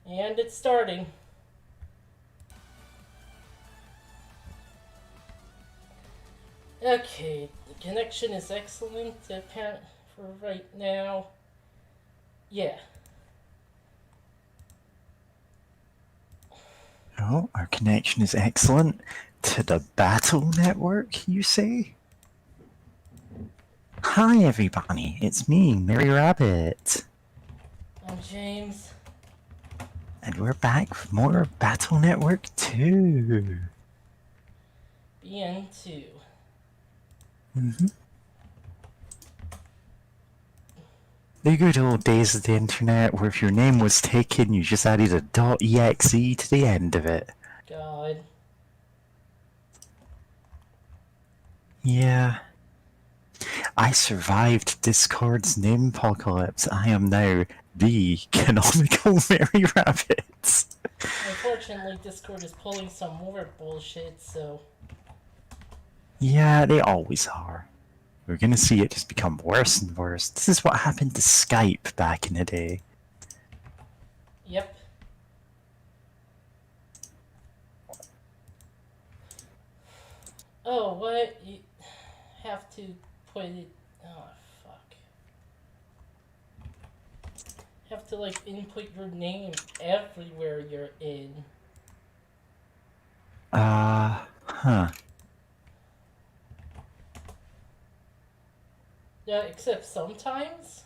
And it's starting. Okay, the connection is excellent apparent for right now. Yeah. Oh, our connection is excellent. To the battle network, you say? Hi everybody, it's me, Mary Rabbit. I'm James. And we're back with more Battle Network 2. BN2. The good old days of the internet where if your name was taken, you just added a .exe to the end of it. God. Yeah. I survived Discord's name apocalypse. I am now the canonical Mary Rabbit. Unfortunately, Discord is pulling some more bullshit, so. Yeah, they always are. We're gonna see it just become worse and worse. This is what happened to Skype back in the day. Yep. Oh, what? You have to put it. Oh, fuck. Have to, like, input your name everywhere you're in. Huh. Yeah, except sometimes.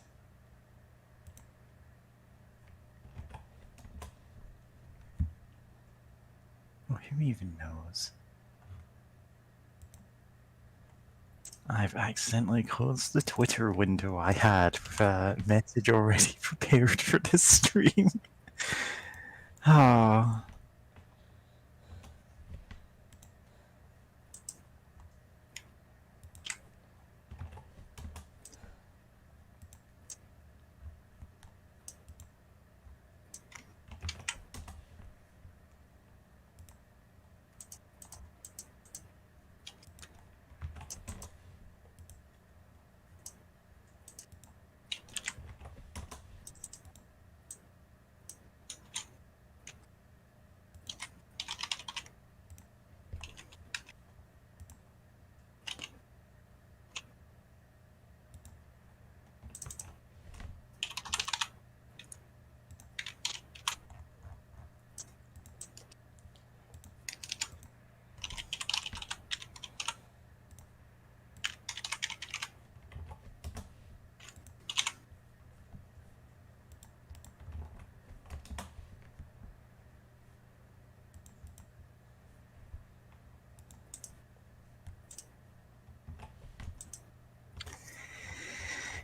Well, who even knows? I've accidentally closed the Twitter window I had with a message already prepared for this stream. Oh.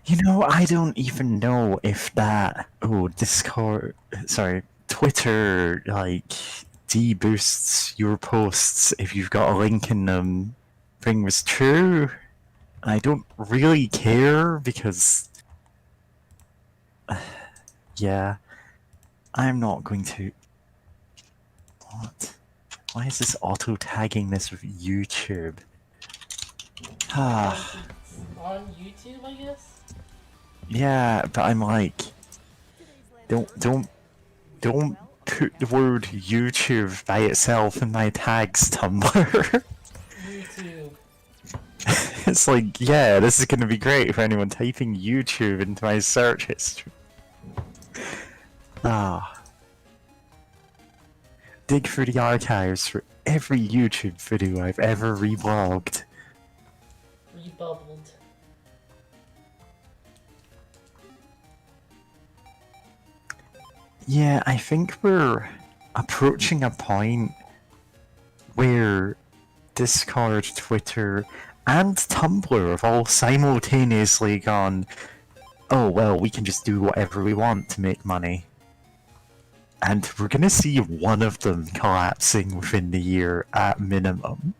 You know, I don't even know if that. Oh, Discord. Sorry, Twitter, like, deboosts your posts if you've got a link in them. Thing was true. I don't really care because. Yeah. I'm not going to. What? Why is this auto tagging this with YouTube? Because Ah. it's on YouTube, I guess? Yeah, but I'm like, don't put the word YouTube by itself in my tags, Tumblr. YouTube. It's like, yeah, this is gonna be great for anyone typing YouTube into my search history. Ah. Dig through the archives for every YouTube video I've ever reblogged. Rebubbled. Yeah, I think we're approaching a point where Discord, Twitter, and Tumblr have all simultaneously gone, oh well, we can just do whatever we want to make money. And we're gonna see one of them collapsing within the year at minimum.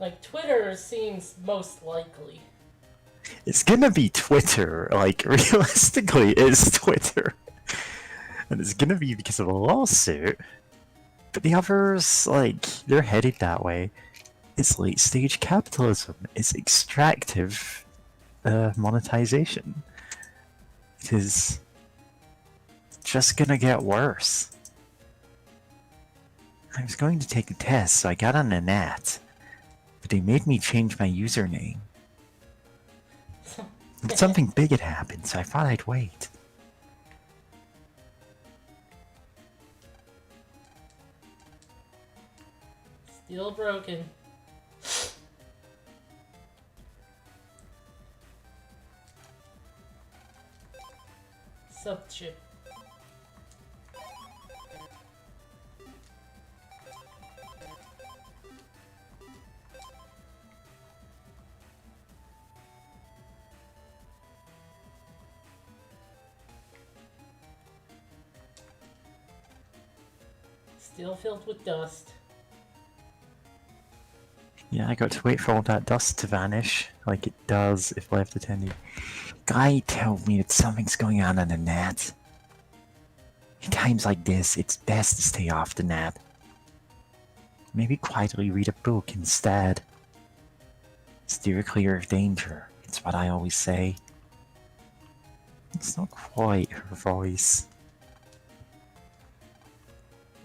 Like, Twitter seems most likely. It's gonna be Twitter, like, realistically, it's Twitter. And it's gonna be because of a lawsuit. But the others, like, they're headed that way. It's late stage capitalism. It's extractive monetization. It is just gonna get worse. I was going to take a test, so I got on the net. But they made me change my username. But something big had happened, so I thought I'd wait. Still broken. Subchip. Still filled with dust. Yeah, I got to wait for all that dust to vanish, like it does if left attended. Guy told me that something's going on the net. In times like this, it's best to stay off the net. Maybe quietly read a book instead. Steer clear of danger, it's what I always say. It's not quite her voice.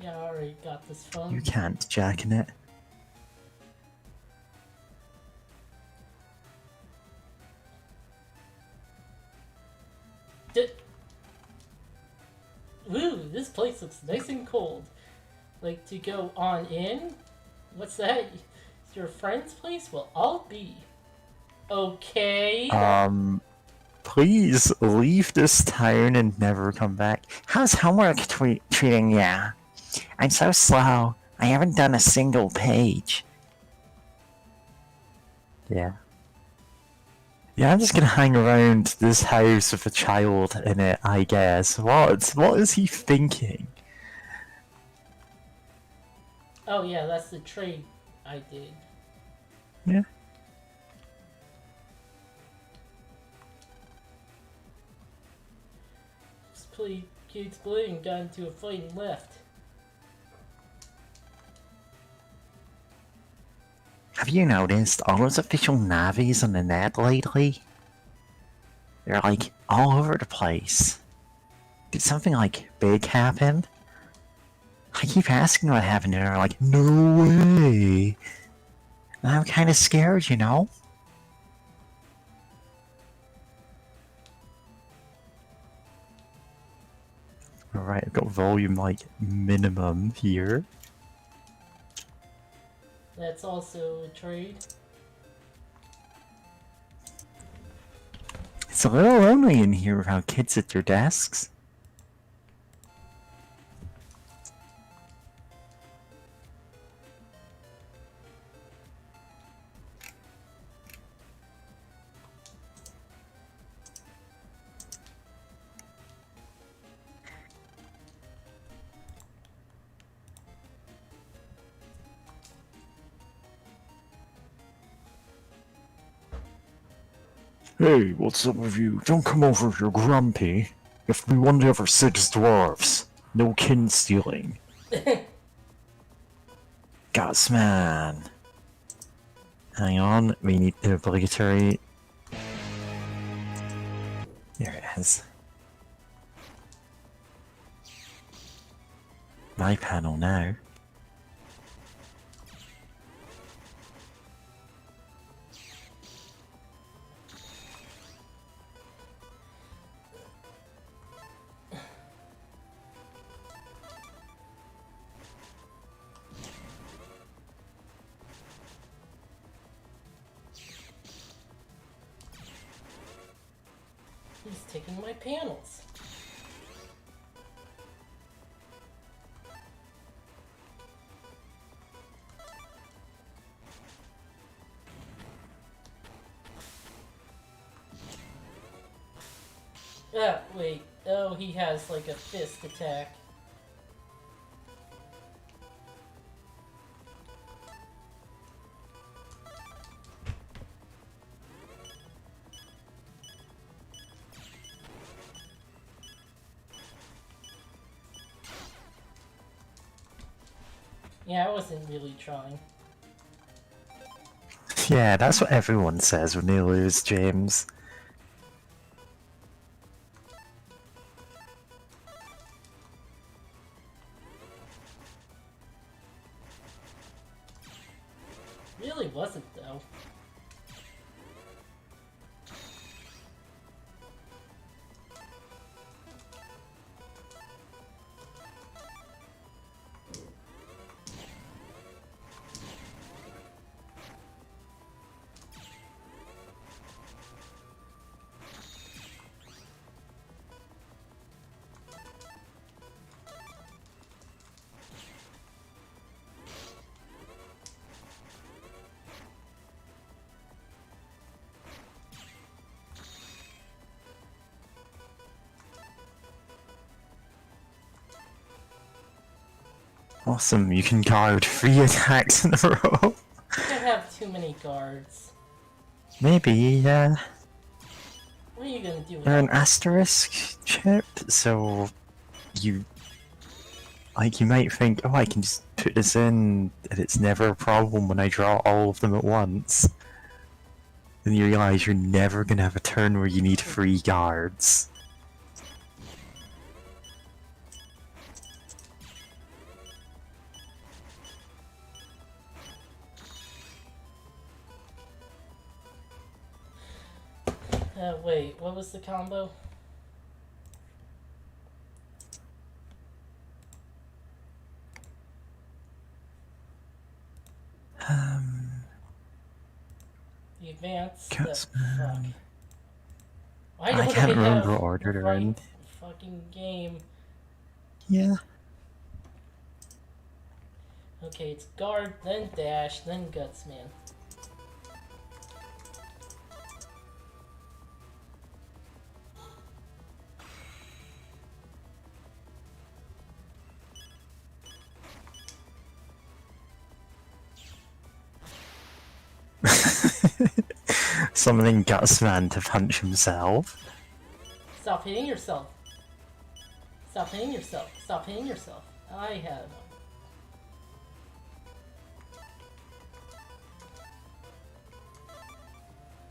Yeah, I already got this phone. You can't jack in it. Ooh, this place looks nice and cold. Like to go on in? What's that? It's your friend's place? Well, I'll be. Okay. Please leave this town and never come back. How's homework treating ya? I'm so slow. I haven't done a single page. Yeah. Yeah, I'm just gonna hang around this house with a child in it, I guess. What is he thinking? Oh yeah, that's the trade I did. Yeah. Kids playing and got into a fight and left. Have you noticed all those official navies on the net lately? They're like all over the place. Did something like big happen? I keep asking what happened and they're like, no way. And I'm kinda scared, you know? Alright, I've got volume like minimum here. That's also a trade. It's a little lonely in here without kids at their desks. Hey, what's up with you? Don't come over if you're grumpy. If we one ever 6 dwarves, no kin stealing. Gosh, man. Hang on, we need the obligatory. There it is. My panel now. He's taking my panels. Ah, wait. Oh, he has like a fist attack. Yeah, I wasn't really trying. Yeah, that's what everyone says when they lose, James. wasn't, though. Awesome, you can guard 3 attacks in a row. You can't have too many guards. Maybe, yeah. What are you gonna do with They're an that? asterisk chip, so you might think, oh, I can just put this in, and it's never a problem when I draw all of them at once. Then you realize you're never gonna have a turn where you need 3 guards. Wait, what was the combo? The advance. Cuts, Fuck. Why I don't can't remember have what order the they're in. right fucking game? Yeah. Okay, it's guard, then dash, then gutsman. Summoning Gutsman to punch himself. Stop hitting yourself. Stop hitting yourself. Stop hitting yourself. I have.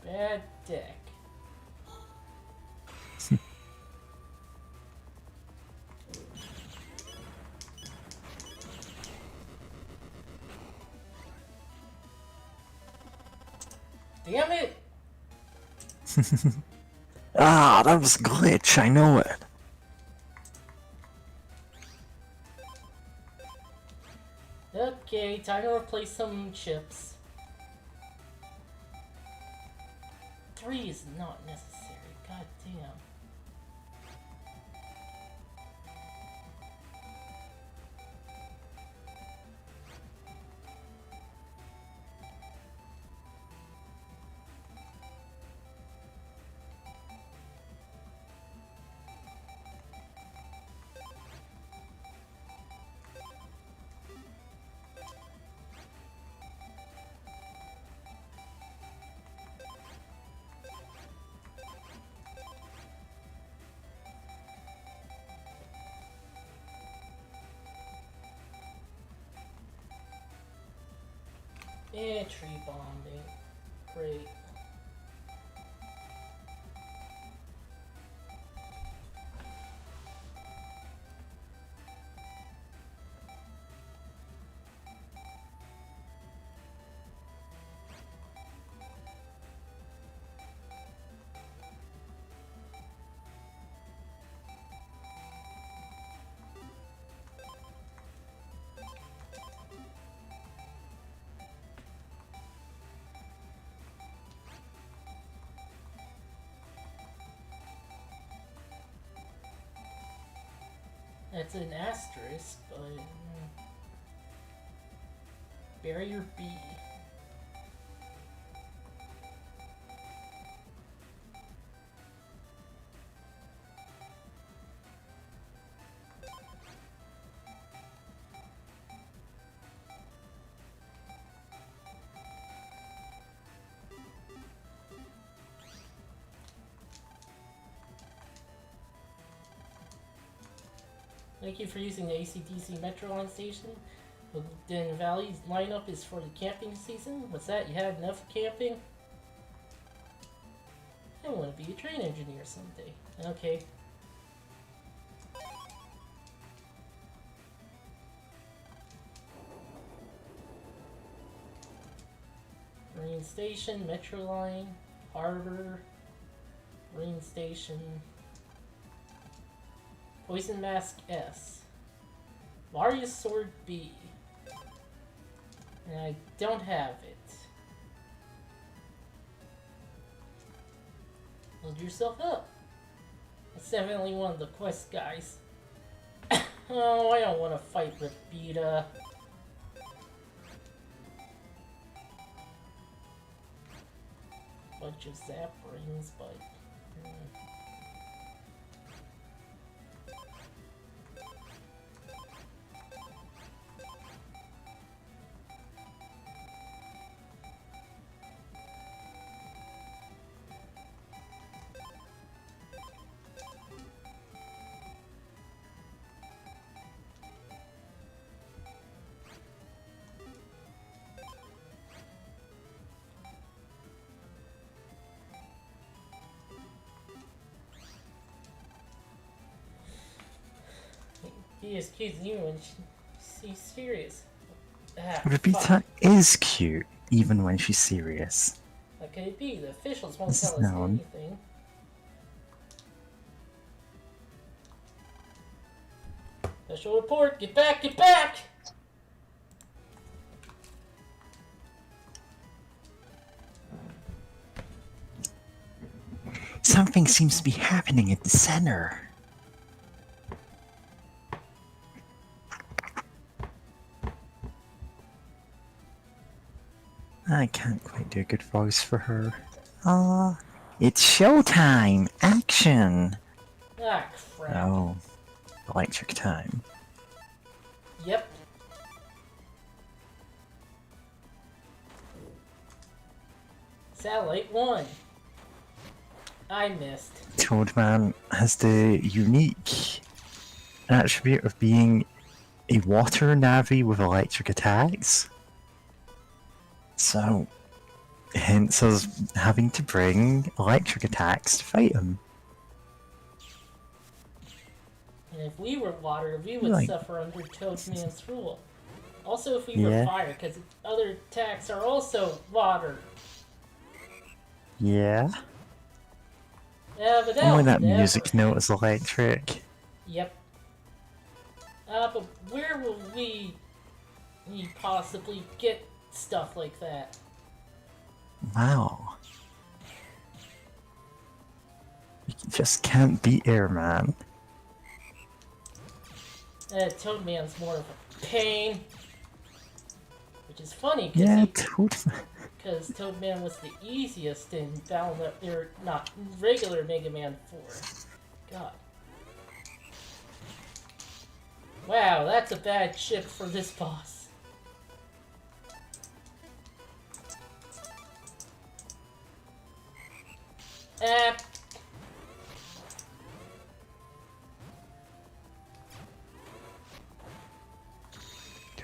Bad deck. Damn it! Ah, that was a glitch, I know it. Okay, time to replace some chips. 3 is not necessary. God damn. Yeah, tree bonding. Great. That's an asterisk, but... Barrier B. Thank you for using the AC/DC Metro line station. The Den Valley lineup is for the camping season. What's that? You had enough camping? I want to be a train engineer someday. Okay. Train Station, Metro Line, Harbor, Marine Station, Poison Mask S, Marius Sword B, and I don't have it. Build yourself up. That's definitely one of the quest guys. Oh, I don't want to fight Rabita. Bunch of zap rings, but... He is cute even when she's serious. Ah, Rabita fuck. is cute, even when she's serious. How could it be? The officials won't This is tell us known. anything. Special report! Get back! Get back! Something seems to be happening at the center. I can't quite do a good voice for her. It's showtime! Action! Ah, crap. Oh, electric time. Yep. Satellite 1. I missed. Toadman has the unique attribute of being a water Navi with electric attacks. So, hence us having to bring electric attacks to fight him. And if we were water, we would Like- suffer under Toadman's rule. Also, if we were Yeah. fire, because other attacks are also water. Yeah? Yeah, but Only that'll that never music note happen. is electric. Yep. But where will we possibly get stuff like that? Wow. You just can't beat Airman. Toadman's more of a pain. Which is funny, Yeah, because Toadman. Toadman was the easiest in Battle or not regular Mega Man 4. God. Wow, that's a bad chip for this boss. Eh.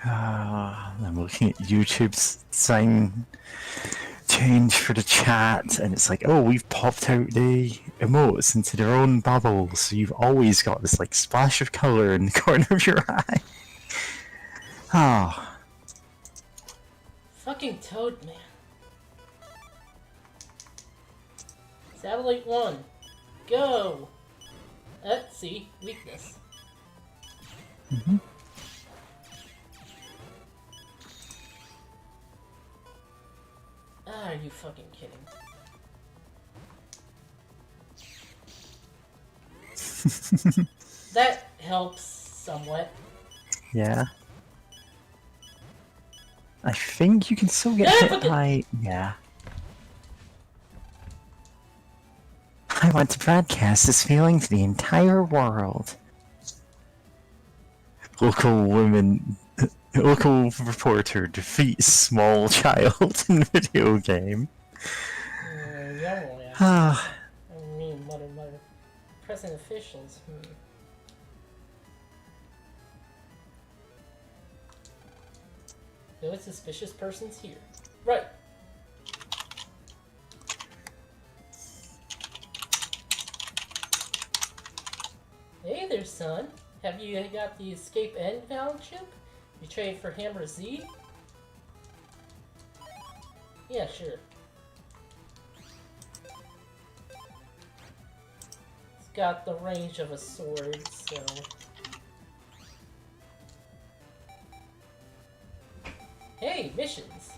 I'm looking at YouTube's sign change for the chat, and it's like, oh, we've popped out the emotes into their own bubbles, so you've always got this like splash of color in the corner of your eye. Ah, Fucking Toadman. Satellite 1. Go! See? Weakness. Ah, are you fucking kidding? That helps somewhat. yeah. I think you can still get Yeah, hit but the- by... Yeah. I want to broadcast this feeling to the entire world. Local reporter defeats small child in video game. Yeah. Ah, I mean, mutter. Present officials. No suspicious persons here. Right. Hey there, son. Have you got the escape end valve chip? You trade for Hammer Z? Yeah, sure. It's got the range of a sword, so... Hey, missions!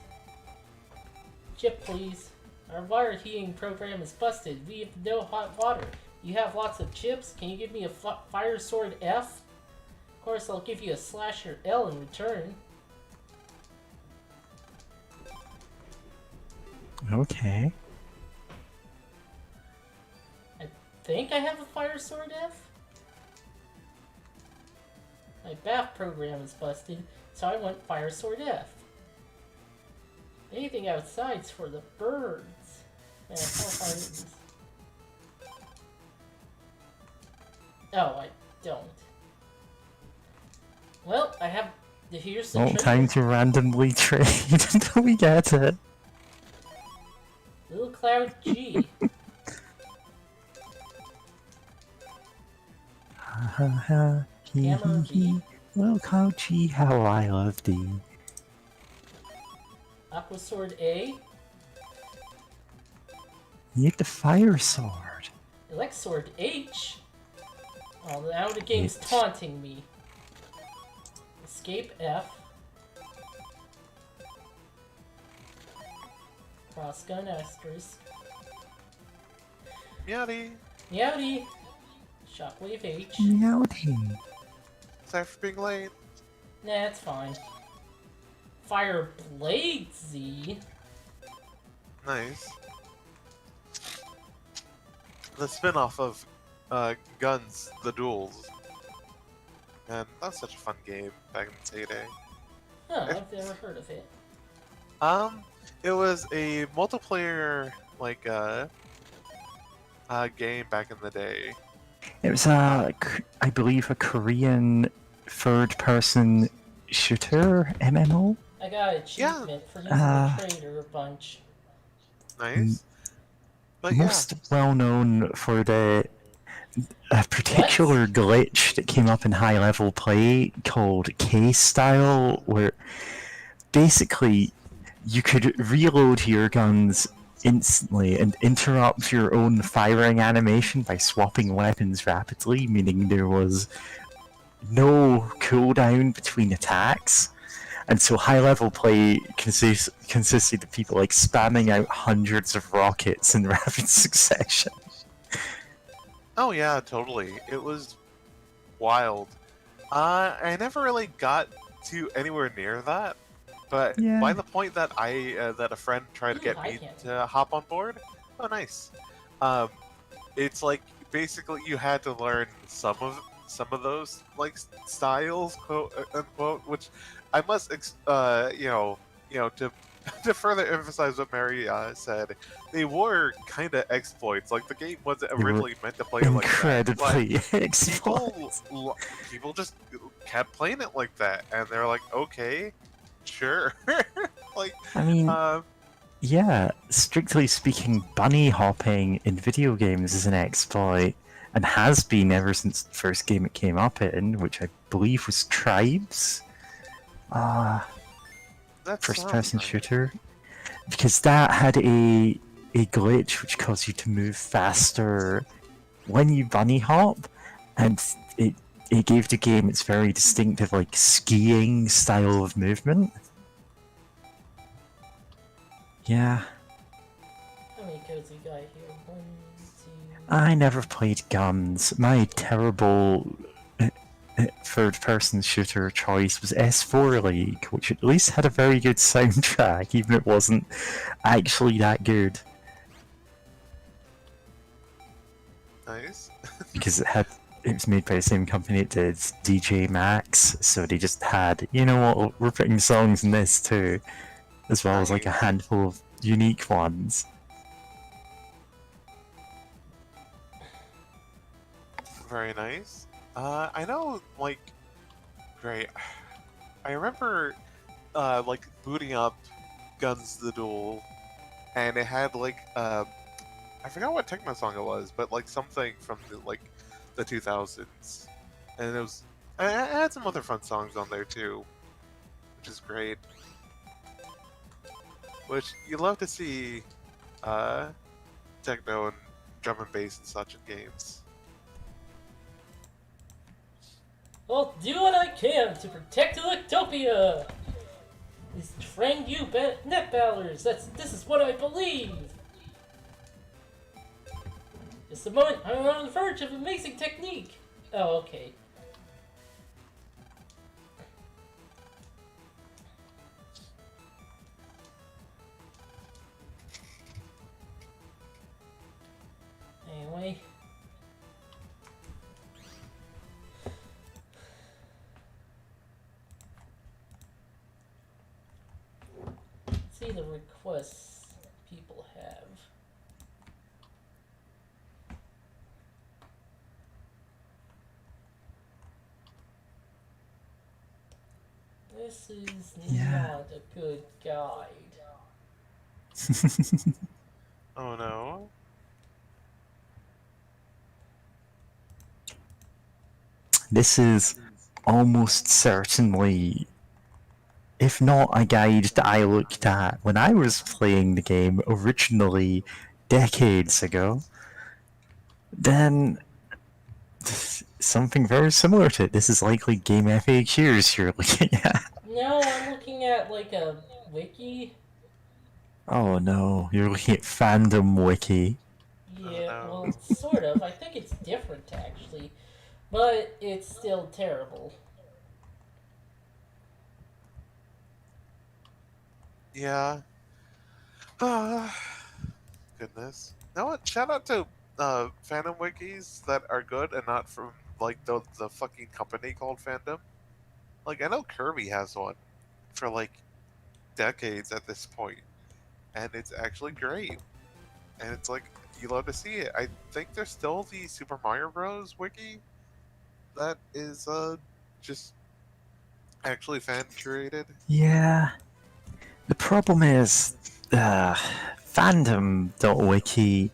Chip, please. Our water heating program is busted. We have no hot water. You have lots of chips. Can you give me a fire sword F? Of course, I'll give you a slasher L in return. Okay. I think I have a fire sword F? My bath program is busted, so I want fire sword F. Anything outside's for the birds. Man, how far is this? Oh, I don't. Well, I have. Here's the Well, treasure. time to randomly trade until we get it. Little Cloud G. Ha ha ha. Hee Hammer hee hee. B. Little Couchy, how I love thee. Aqua Sword A. Need the fire sword. Elect Sword H. Oh, now the game's H. taunting me. Escape F. Crossgun asterisk. Meowdy! Meowdy. Shockwave H. Meowdy. Sorry for being late. Nah, it's fine. Fire Blade Z. Nice. The spin-off of Guns, The Duels. And that's such a fun game back in its heyday. Huh, I've never heard of it. It was a multiplayer, like, game back in the day. It was I believe, a Korean third-person shooter MMO. I got an achievement for using the trader a bunch. Nice. But Most well known for a particular glitch that came up in high-level play called K-Style, where basically you could reload your guns instantly and interrupt your own firing animation by swapping weapons rapidly, meaning there was no cooldown between attacks. And so high-level play consisted of people like spamming out hundreds of rockets in rapid succession. Oh yeah, totally. It was wild. I never really got to anywhere near that, but Yeah. by the point that that a friend tried to get me to hop on board, oh nice. It's like basically you had to learn some of those like styles, quote unquote, which I must to to further emphasize what Mary said, they were kind of exploits. Like the game wasn't originally meant to play like that. Incredibly exploits. People just kept playing it like that, and they're like, okay, sure. Like, I mean, yeah, strictly speaking, bunny hopping in video games is an exploit, and has been ever since the first game it came up in, which I believe was Tribes. First-person shooter, because that had a glitch which caused you to move faster when you bunny hop, and it gave the game its very distinctive like skiing style of movement. Yeah. How many codes we got here? 1, 2... I never played Guns. My terrible third-person shooter choice was S4 League, which at least had a very good soundtrack, even if it wasn't actually that good. Nice. Because it was made by the same company it did DJ Max, so they just had, you know what, we're putting songs in this too, as well as like a handful of unique ones. Very nice. I know, like, great. I remember, like, booting up Guns the Duel, and it had, like, I forgot what techno song it was, but, like, something from, the 2000s. And it was... I had some other fun songs on there, too, which is great. which you love to see techno and drum and bass and such in games. I'll do what I can to protect Electopia! These trained you net ballers, this is what I believe! Just a moment, I'm on the verge of amazing technique! Oh, okay. Anyway. Let's see the requests people have. This is not a good guide. Oh no. This is almost certainly, if not a guide that I looked at when I was playing the game originally decades ago, then something very similar to it. This is likely game FAQs you're looking at. No, I'm looking at like a wiki. Oh no, you're looking at fandom wiki. Yeah, Oh, no. well, sort of. I think it's different, actually. But it's still terrible. Yeah. Goodness. You know what? Shout out to fandom wikis that are good and not from like the fucking company called Fandom. Like I know Kirby has one for like decades at this point, and it's actually great. And it's like you love to see it. I think there's still the Super Mario Bros. Wiki that is just actually fan curated. Yeah. The problem is, fandom.wiki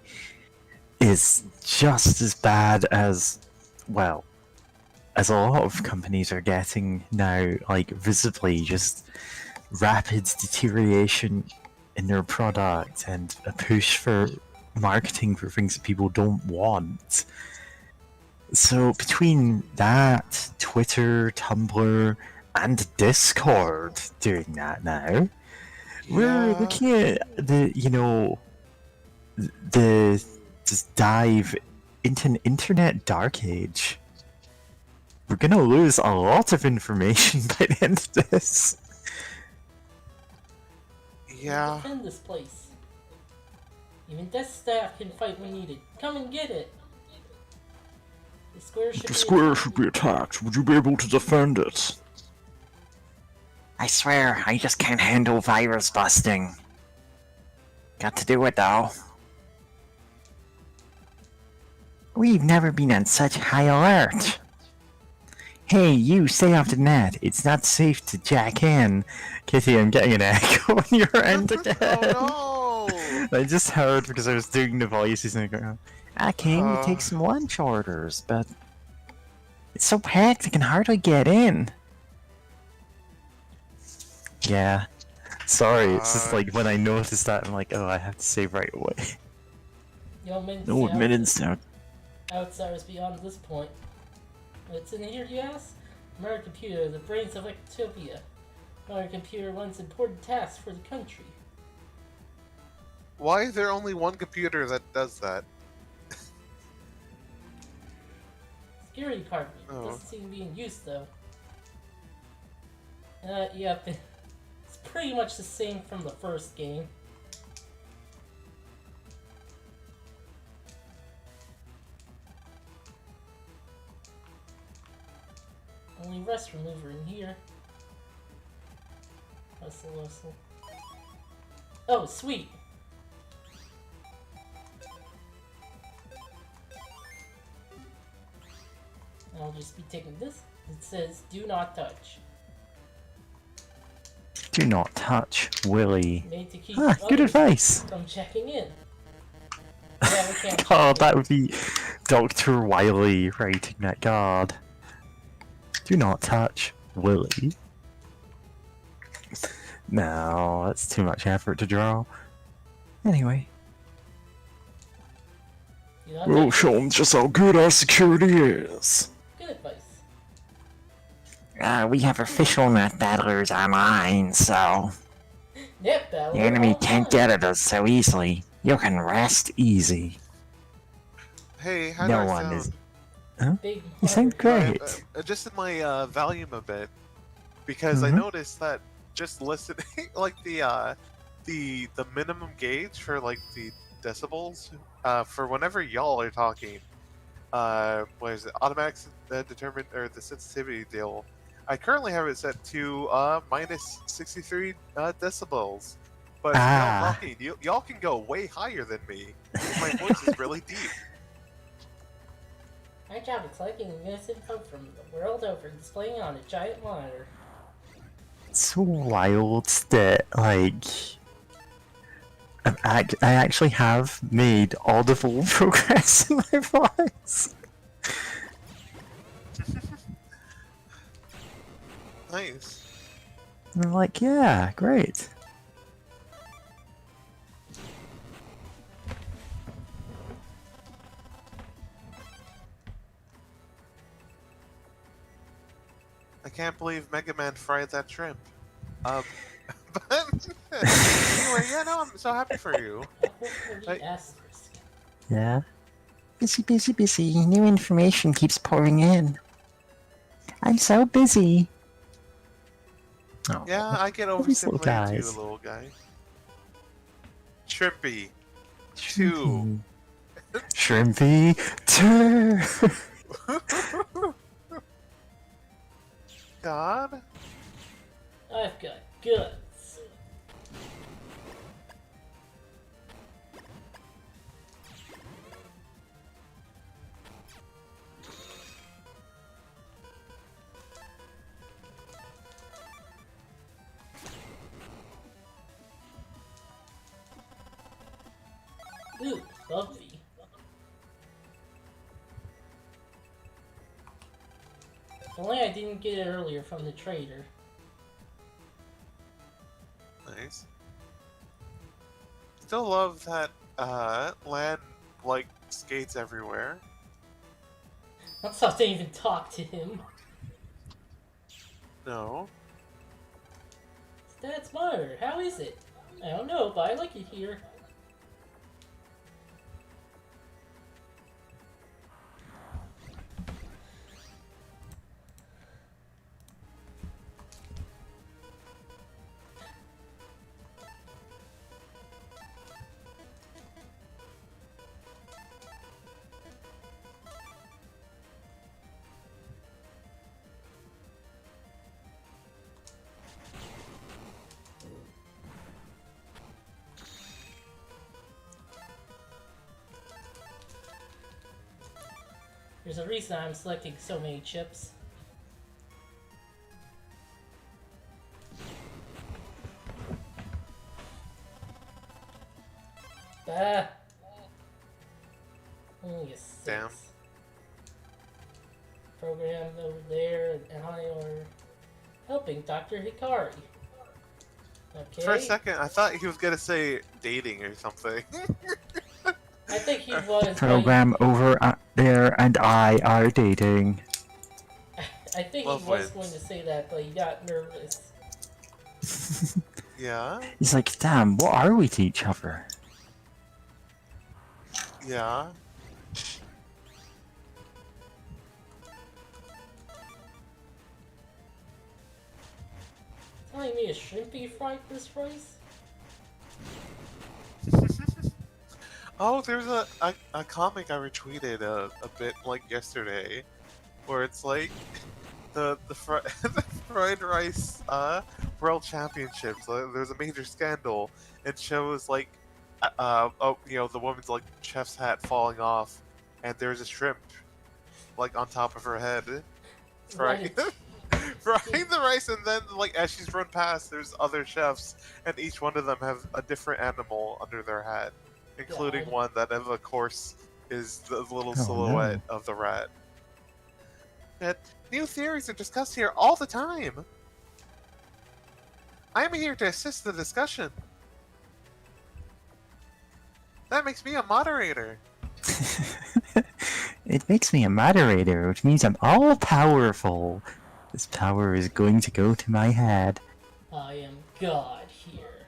is just as bad as, well, as a lot of companies are getting now, like visibly just rapid deterioration in their product and a push for marketing for things that people don't want. So between that, Twitter, Tumblr, and Discord doing that now, we're looking at the just dive into an internet dark age. We're gonna lose a lot of information by the end of this. Yeah. Defend this place. Even desk staff can fight when needed. Come and get it. The square should be attacked. Would you be able to defend it? I swear, I just can't handle virus busting. Got to do it though. We've never been on such high alert. Hey, you, stay off the net. It's not safe to jack in. Kitty, I'm getting an echo on your end again. Oh no! I just heard because I was doing the voices and I go, I came to take some lunch orders, but it's so packed I can hardly get in. yeah. Sorry, it's just like when I noticed that, I'm like, oh, I have to save right away. Yo, minutes No out. minutes now. Outsiders beyond this point. What's in here, you ask? American Computer, the brains of Ectopia. American Computer runs important tasks for the country. Why is there only one computer that does that? Security department. Oh. Doesn't seem to be in use, though. Yep. It's pretty much the same from the first game. Only rust remover in here. Hustle, hustle. Oh, sweet! I'll just be taking this. It says, do not touch. Do not touch Willy. Made to keep Ah, good others advice. from checking in. Yeah, we can't check Oh, in. that would be Dr. Wily writing that card. Do not touch Willy. No, that's too much effort to draw. Anyway. You know, We'll show them just how good our security is. good advice. We have official net battlers online, so Net battle. the enemy can't get at us so easily. You can rest easy. Hey, how No do I one sound? is. Huh? Big You sound water. great. Just in my volume a bit, because I Mhm. noticed that just listening, like the minimum gauge for like the decibels, for whenever y'all are talking, what is it? Automatic determined or the sensitivity deal. I currently have it set to minus 63 decibels. But from y'all Ah. talking, y'all can go way higher than me. My voice is really deep. My job is collecting this info from the world over, displaying on a giant monitor. It's so wild that, like, I actually have made audible progress in my voice. Nice. And I'm like, yeah, great. I can't believe Megaman fried that shrimp. But anyway, yeah, no, I'm so happy for you. Hopefully asterisk. Yeah. Busy, busy, busy. New information keeps pouring in. I'm so busy. Oh, Yeah, I get these little overstimulated too, guys. little guy. Shrimpy. 2. Shrimpy 2. God. I've got guns. Ooh, lovely. If only I didn't get it earlier from the trader. Nice. Still love that Lan like skates everywhere. Let's not even talk to him. No. That's monitor. How is it? I don't know, but I like it here. There's a reason I'm selecting so many chips. Ah! Only a 6. Damn. Program over there, and I are helping Dr. Hikari. Okay. For a second, I thought he was gonna say dating or something. I think he was. Program over there and I are dating. I think Love he was wins. going to say that, but he got nervous. Yeah. He's like, damn, what are we to each other? Yeah. Telling me a shrimpy fried this rice? Oh, there's a comic I retweeted a bit like yesterday, where it's like the the fried rice world championships. There's a major scandal. It shows like the woman's like chef's hat falling off, and there's a shrimp like on top of her head, frying frying the rice, and then like as she's run past, there's other chefs, and each one of them have a different animal under their hat, including God. one that, of course, is the little Oh, silhouette of the rat. And new theories are discussed here all the time. I'm here to assist the discussion. That makes me a moderator. It makes me a moderator, which means I'm all powerful. This power is going to go to my head. I am God here.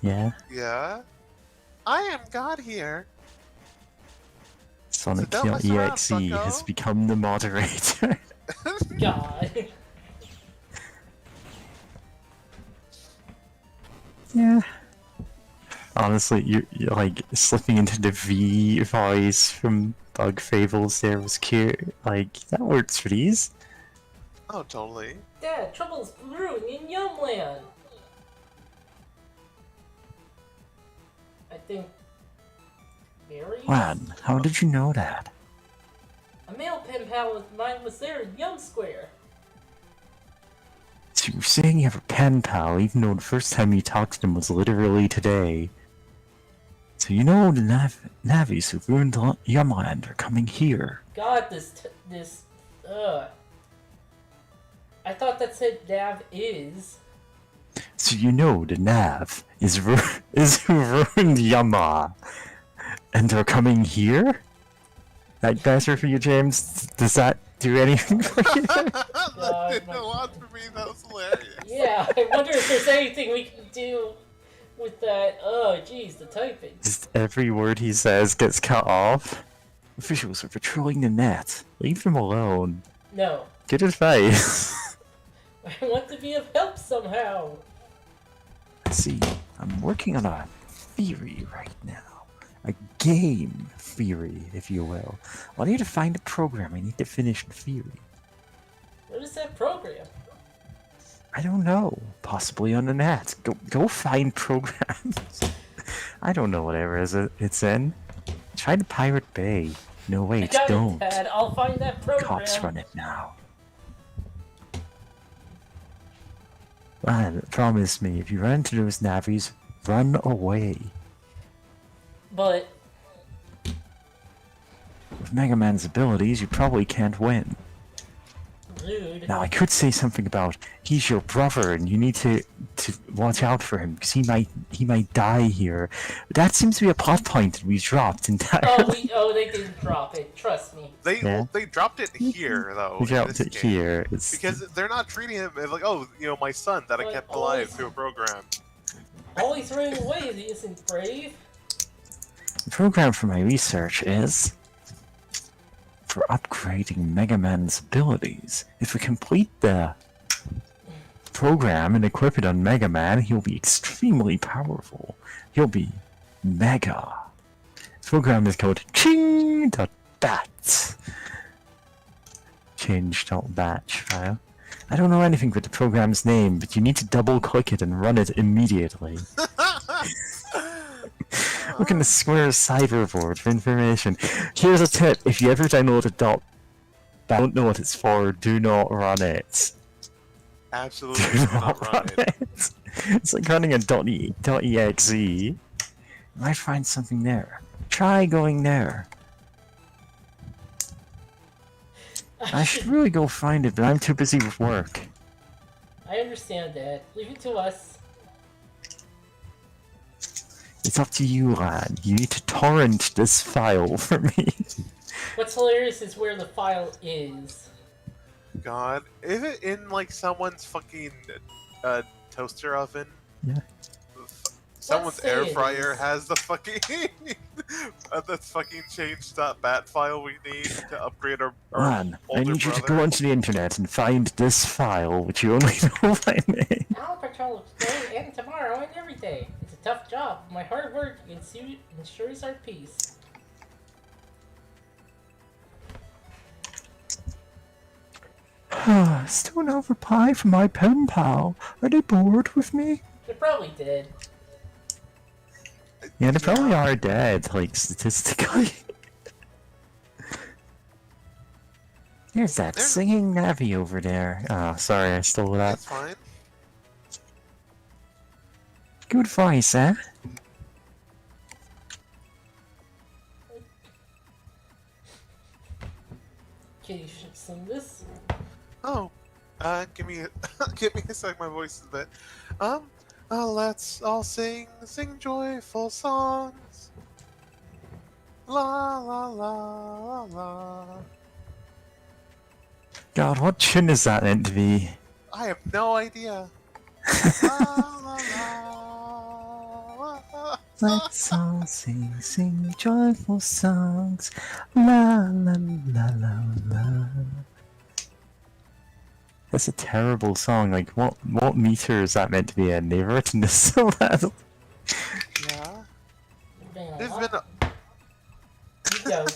Yeah? Yeah? I am God here. Sonic don't mess around, EXE bucko. has become the moderator. God. Yeah. Honestly, you're like slipping into the V voice from Bug Fables there was cute. Like, that works for these. Oh, totally. Dad, trouble's brewing in Yumland. I think... berries? Man, how did you know that? A male pen pal of mine was there in Yum Square. So you're saying you have a pen pal, even though the first time you talked to them was literally today. So you know the Navis who ruined Yumland are coming here. God, I thought that said Nav is. So you know the Nav is who ruined Yama, and they're coming here? That better for you, James? Does that do anything for you? That did a lot for me. That was hilarious. Yeah, I wonder if there's anything we can do with that. Oh, jeez, the typing. Just every word he says gets cut off. Officials are patrolling the net. Leave them alone. No. Good advice. I want to be of help somehow. See, I'm working on a theory right now. A game theory, if you will. I need to find a program. I need to finish the theory. What is that program? I don't know. Possibly on the net. Go find programs. I don't know whatever it's in. Try to Pirate Bay. No, wait, don't. Dad, I'll find that program. Cops run it now. Man, promise me, if you run into those navies, run away. But With Mega Man's abilities, you probably can't win. rude. Now, I could say something about he's your brother and you need to watch out for him because he might die here. But that seems to be a plot point that we dropped entirely. They didn't drop it. Trust me. They dropped it here though. We in dropped this it game. here. It's Because they're not treating him as like, oh, you know, my son that I But kept always- alive through a program. All he's running away is he isn't brave. the program for my research is for upgrading Mega Man's abilities. If we complete the program and equip it on Mega Man, he'll be extremely powerful. He'll be Mega. This program is called Ching.bat. Change.batch file. I don't know anything with the program's name, but you need to double click it and run it immediately. Look in the Square cyberboard for information. Here's a tip: if you ever download a don't know what it's for, do not run it. Absolutely Do do not run it. It's like running a .exe. You might find something there. Try going there. I should really go find it, but I'm too busy with work. I understand that. Leave it to us. It's up to you, lad. You need to torrent this file for me. What's hilarious is where the file is. God, is it in like someone's fucking toaster oven? Yeah. Someone's say air it fryer is. has the fucking that's fucking change.bat file we need to upgrade our Man, I older need you to brother. go onto the internet and find this file, which you only know by name. I'll patrol today and tomorrow and every day. It's a tough job. My hard work ensures our peace. Still no reply from my pen pal. Are they bored with me? They probably did. Yeah, they probably are dead, like, statistically. There's that There's- singing Navi over there. Oh, sorry, I stole that. That's fine. Good voice, eh? Okay, you should sing this. Oh, Give me give me a sec. My voice is a bit. Um, let's all sing joyful songs. La la la la la. God, what tune is that meant to be? I have no idea. La la la la. Let's all sing joyful songs. La la la la la. That's a terrible song. Like, what meter is that meant to be in? They've written this so bad. Yeah. Man, There's what? been You go.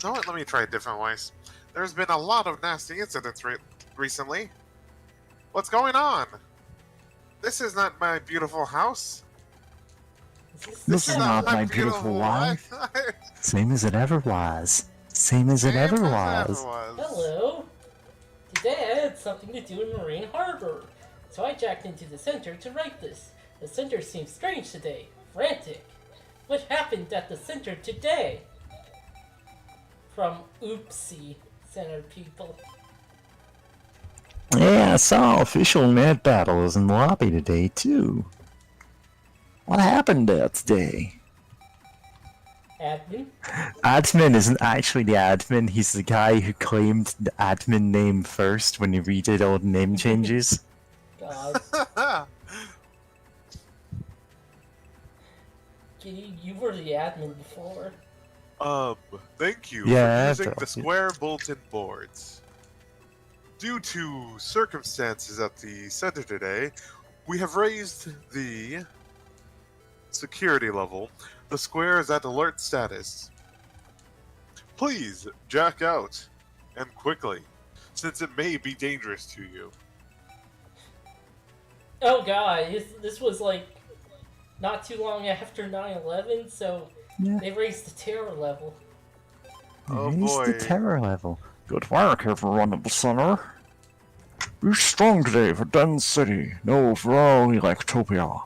no, let me try a different voice. There's been a lot of nasty incidents recently. What's going on? This is not my beautiful house. This is not my beautiful wife. Same as it ever was. Same as it ever was. Hello. Today I had something to do in Marine Harbor, so I jacked into the center to write this. The center seems strange today, frantic. What happened at the center today? From Oopsie Center people. Yeah, I saw official mad battles in the lobby today, too. What happened there today? Admin? Admin isn't actually the admin, he's the guy who claimed the admin name first when he redid all the name changes. God. Kitty, you were the admin before. Thank you Yeah, for using the square bulletin boards. Due to circumstances at the center today, we have raised the security level. The square is at alert status. Please jack out, and quickly, since it may be dangerous to you. Oh god, this was like not too long after 9/11, so Yeah. they raised the terror level. Oh Raise boy. the terror level. Good work, everyone at the center. Be strong today for Den City. No, for all Electopia.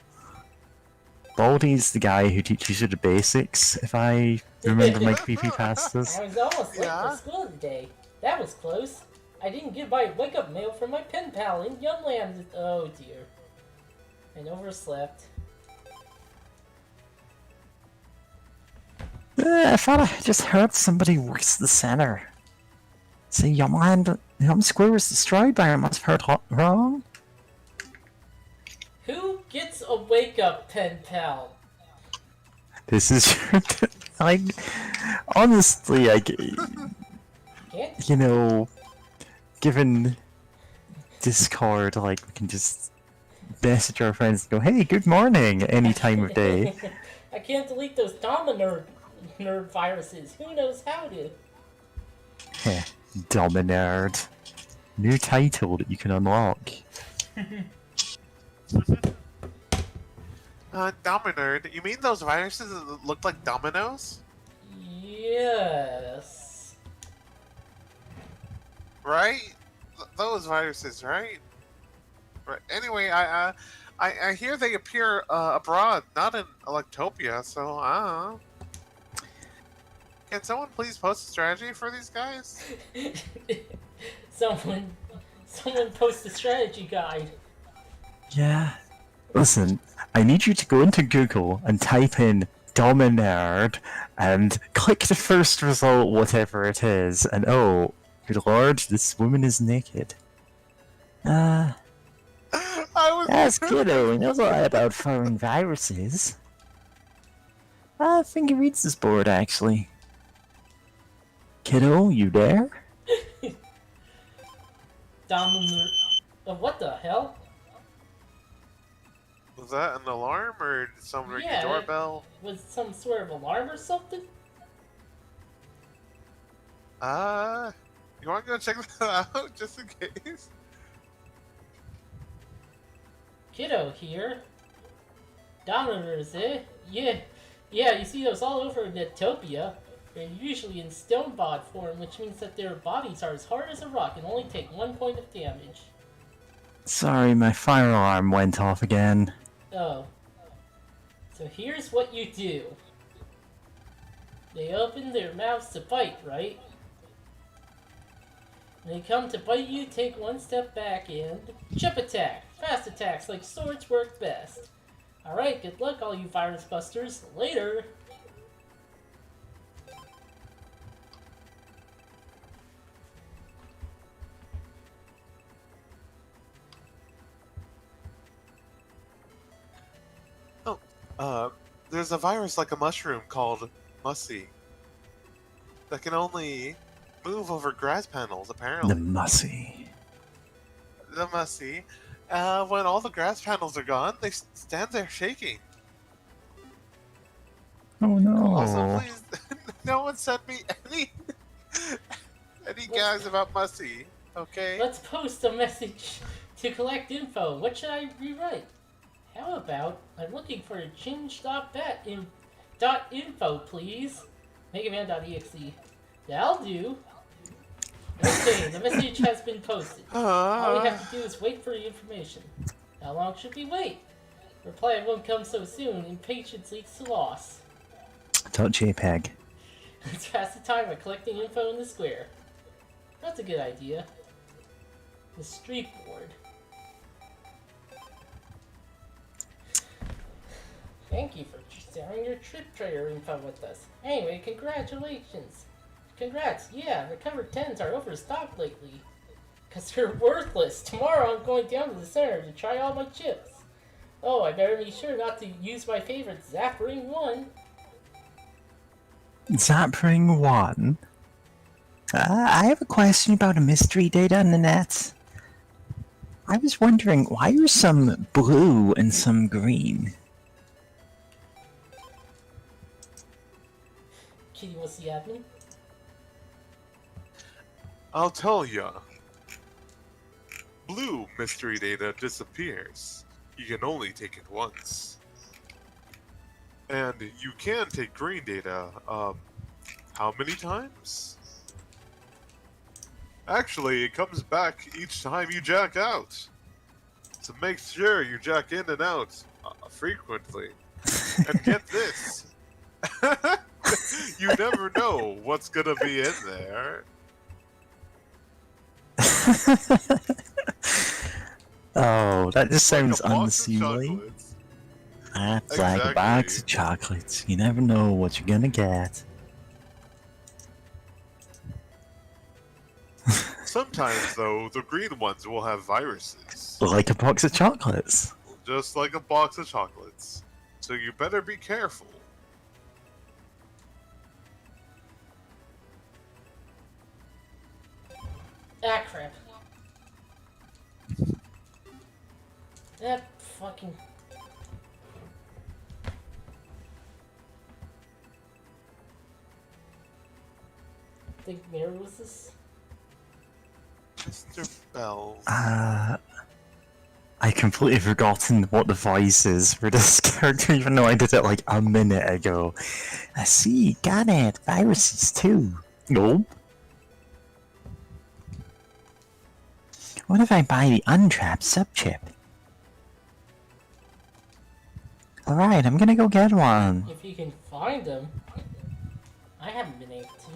Baldy's the guy who teaches you the basics, if I remember my creepypastas. I was almost late Yeah. for school today. That was close. I didn't get my wake-up mail from my pen pal in Youngland. Oh dear. And overslept. I thought I just heard somebody works the center. Say, Yumland, Yum Square was destroyed by I must have heard wrong? Who gets a wake-up pen pal? This is like, honestly, Can't you know, given Discord, like, we can just message our friends and go, hey, good morning, any time of day. I can't delete those Dominerd nerd viruses. Who knows how to? Heh, Dominard. New title that you can unlock. Dominard, you mean those viruses that look like dominoes? Yes. Right? Those viruses, right? Right. Anyway, I hear they appear abroad, not in Electopia, so I don't know. Can someone please post a strategy for these guys? someone post a strategy guide. Yeah. Listen, I need you to go into Google and type in Dominard and click the first result, whatever it is, and oh, good lord, this woman is naked. I was. That's kiddo, he knows a lot about foreign viruses. I think he reads this board, actually. Kiddo, you there? Dominerd. What the hell? Was that an alarm or did someone ring Yeah. the doorbell? Was some sort of alarm or something? You want to go check that out just in case? Kiddo here. Dominers, eh? Yeah, you see those all over Netopia. They're usually in stone bod form, which means that their bodies are as hard as a rock and only take 1 point of damage. Sorry, my fire alarm went off again. Oh. So here's what you do. They open their mouths to bite, right? When they come to bite you, take one step back and chip attack. Fast attacks like swords work best. Alright, good luck all you virus busters. Later! There's a virus like a mushroom called Mussy that can only move over grass panels, apparently. The Mussy. The Mussy. When all the grass panels are gone, they stand there shaking. Oh no. Also, please, no one sent me any gags about Mussy, okay? Let's post a message to collect info. What should I rewrite? How about I'm looking for a change.info, please? Megaman.exe. That'll do. Okay, the message has been posted. All we have to do is wait for the information. How long should we wait? Reply won't come so soon. Impatience leads to loss. .jpg. Let's pass the time by collecting info in the square. That's a good idea. The street board. Thank you for sharing your trip trailer info with us. Anyway, congratulations. Congrats, yeah, the covered 10s are overstocked lately. Cause they're worthless. Tomorrow I'm going down to the center to try all my chips. Oh, I better be sure not to use my favorite Zapring 1. Zapring 1? I have a question about a mystery data on the net. I was wondering, why are some blue and some green? Kitty was the admin. I'll tell ya. Blue mystery data disappears. You can only take it once. And you can take green data, how many times? Actually, it comes back each time you jack out. So make sure you jack in and out frequently. And get this. You never know what's gonna be in there. Oh, that just sounds Like a box of unseemly. chocolates. That's like a box of chocolates. You never know what you're gonna get. Sometimes, though, the green ones will have viruses. Like a box of chocolates. Just like a box of chocolates. So you better be careful. Ah, crap. That fucking... think mirror was this? Mr. Bells. I completely forgotten what the voice is for this character, even though I did it like a minute ago. I see, got it. Viruses too. Nope. What if I buy the untrapped subchip? Alright, I'm gonna go get one. If you can find them. I haven't been able to.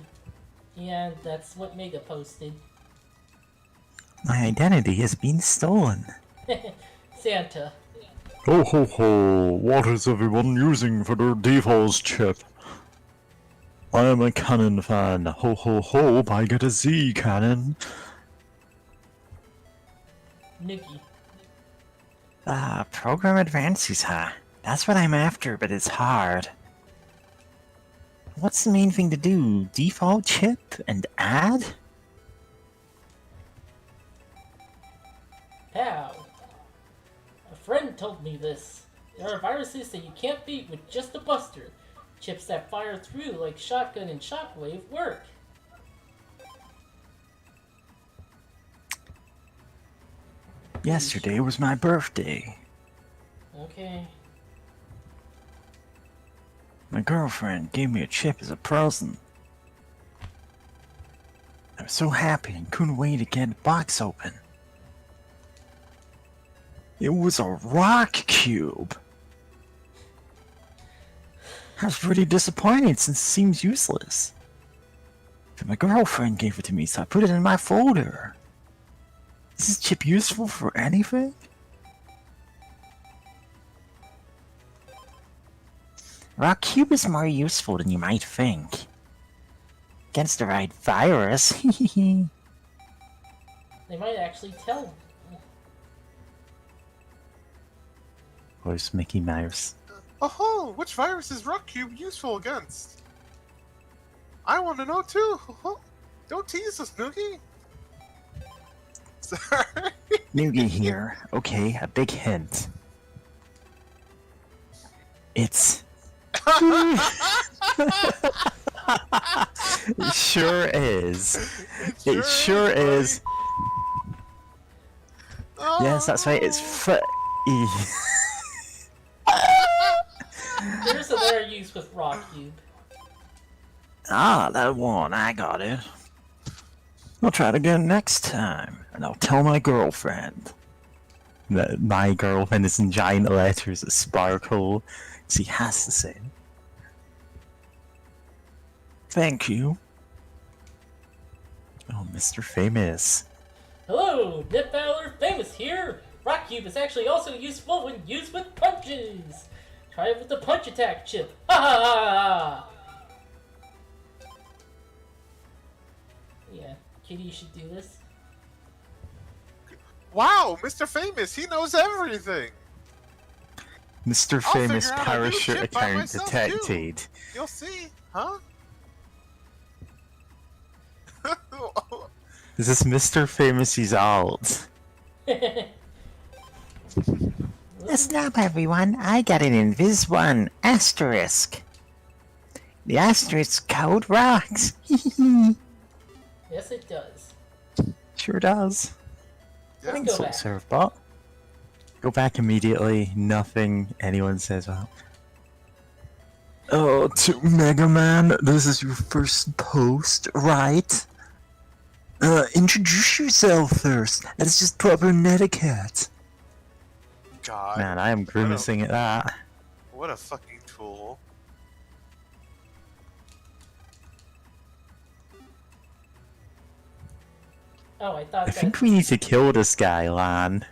Yeah, that's what Mega posted. My identity has been stolen. Santa. Ho ho ho, what is everyone using for their default chip? I am a cannon fan. Ho ho ho, I get a Z cannon. Nikki. Program advances, huh? That's what I'm after, but it's hard. What's the main thing to do? Default chip and add? How? A friend told me this. There are viruses that you can't beat with just a buster. Chips that fire through like shotgun and shockwave work. Yesterday was my birthday. Okay. My girlfriend gave me a chip as a present. I was so happy and couldn't wait to get the box open. It was a rock cube. I was pretty disappointed since it seems useless. But my girlfriend gave it to me, so I put it in my folder. Is this chip useful for anything? Rock Cube is more useful than you might think. Against the right virus. They might actually tell. Where's Mickey Mouse? Oh, which virus is Rock Cube useful against? I want to know too. Don't tease us, Noogie. Sorry. Noogie here. Okay, a big hint. It's... It sure is. It sure is. Oh. Yes, that's right. It's There's a rare use with Rock Cube. Ah, that one. I got it. I'll try it again next time, and I'll tell my girlfriend. That my girlfriend is in giant letters that sparkle. She has to say. Thank you. Oh, Mr. Famous. Hello, NetMafia Famous here. Rock Cube is actually also useful when used with punches. Try it with the punch attack chip. Ha ha ha! Yeah, Kitty, you should do this. Wow, Mr. Famous, he knows everything. Mr. I'll Famous figure out how to do parachute shit by account myself, detected. You'll see, huh? Is this Mr. Famous's alt? Listen up, everyone. I got an Invis 1 asterisk. The asterisk code rocks. Yes, it does. Sure does. Yeah. Let's go Soul back. serve bot. Go back immediately. Nothing anyone says about. Oh, to Mega Man, this is your first post, right? Introduce yourself first. That's just proper netiquette. God. Man, I am grimacing at that. What a fucking tool. Oh, I thought I that think we need to kill this guy, Lan.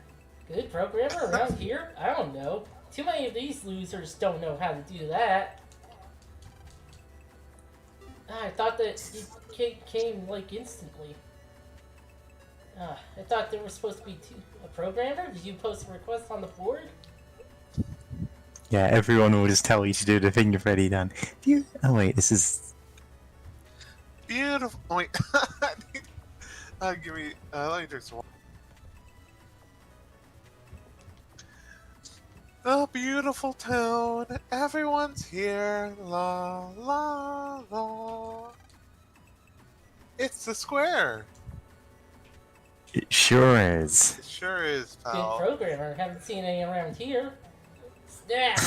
good programmer around here? I don't know. Too many of these losers don't know how to do that. I thought that it came like instantly. I thought there was supposed to be a programmer. Did you post a request on the board? Yeah, everyone will just tell you to do the thing you've already done. Oh wait, this is... Beautiful. Wait. Give me. Let me drink some water. The beautiful town. Everyone's here. La la la. It's the square. It sure is. It sure is, Good pal. programmer. Haven't seen any around here. Snap!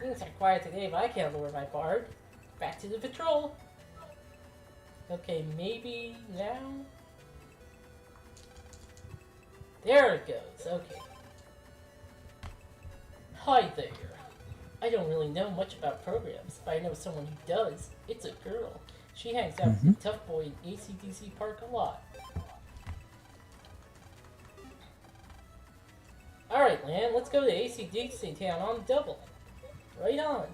Things are quiet today, but I can't lower my guard. Back to the patrol. Okay, maybe now? There it goes, okay. Hi there. I don't really know much about programs, but I know someone who does. It's a girl. She hangs out with the tough boy in ACDC Park a lot. Alright, Lan, let's go to ACDC Town on double. Right on.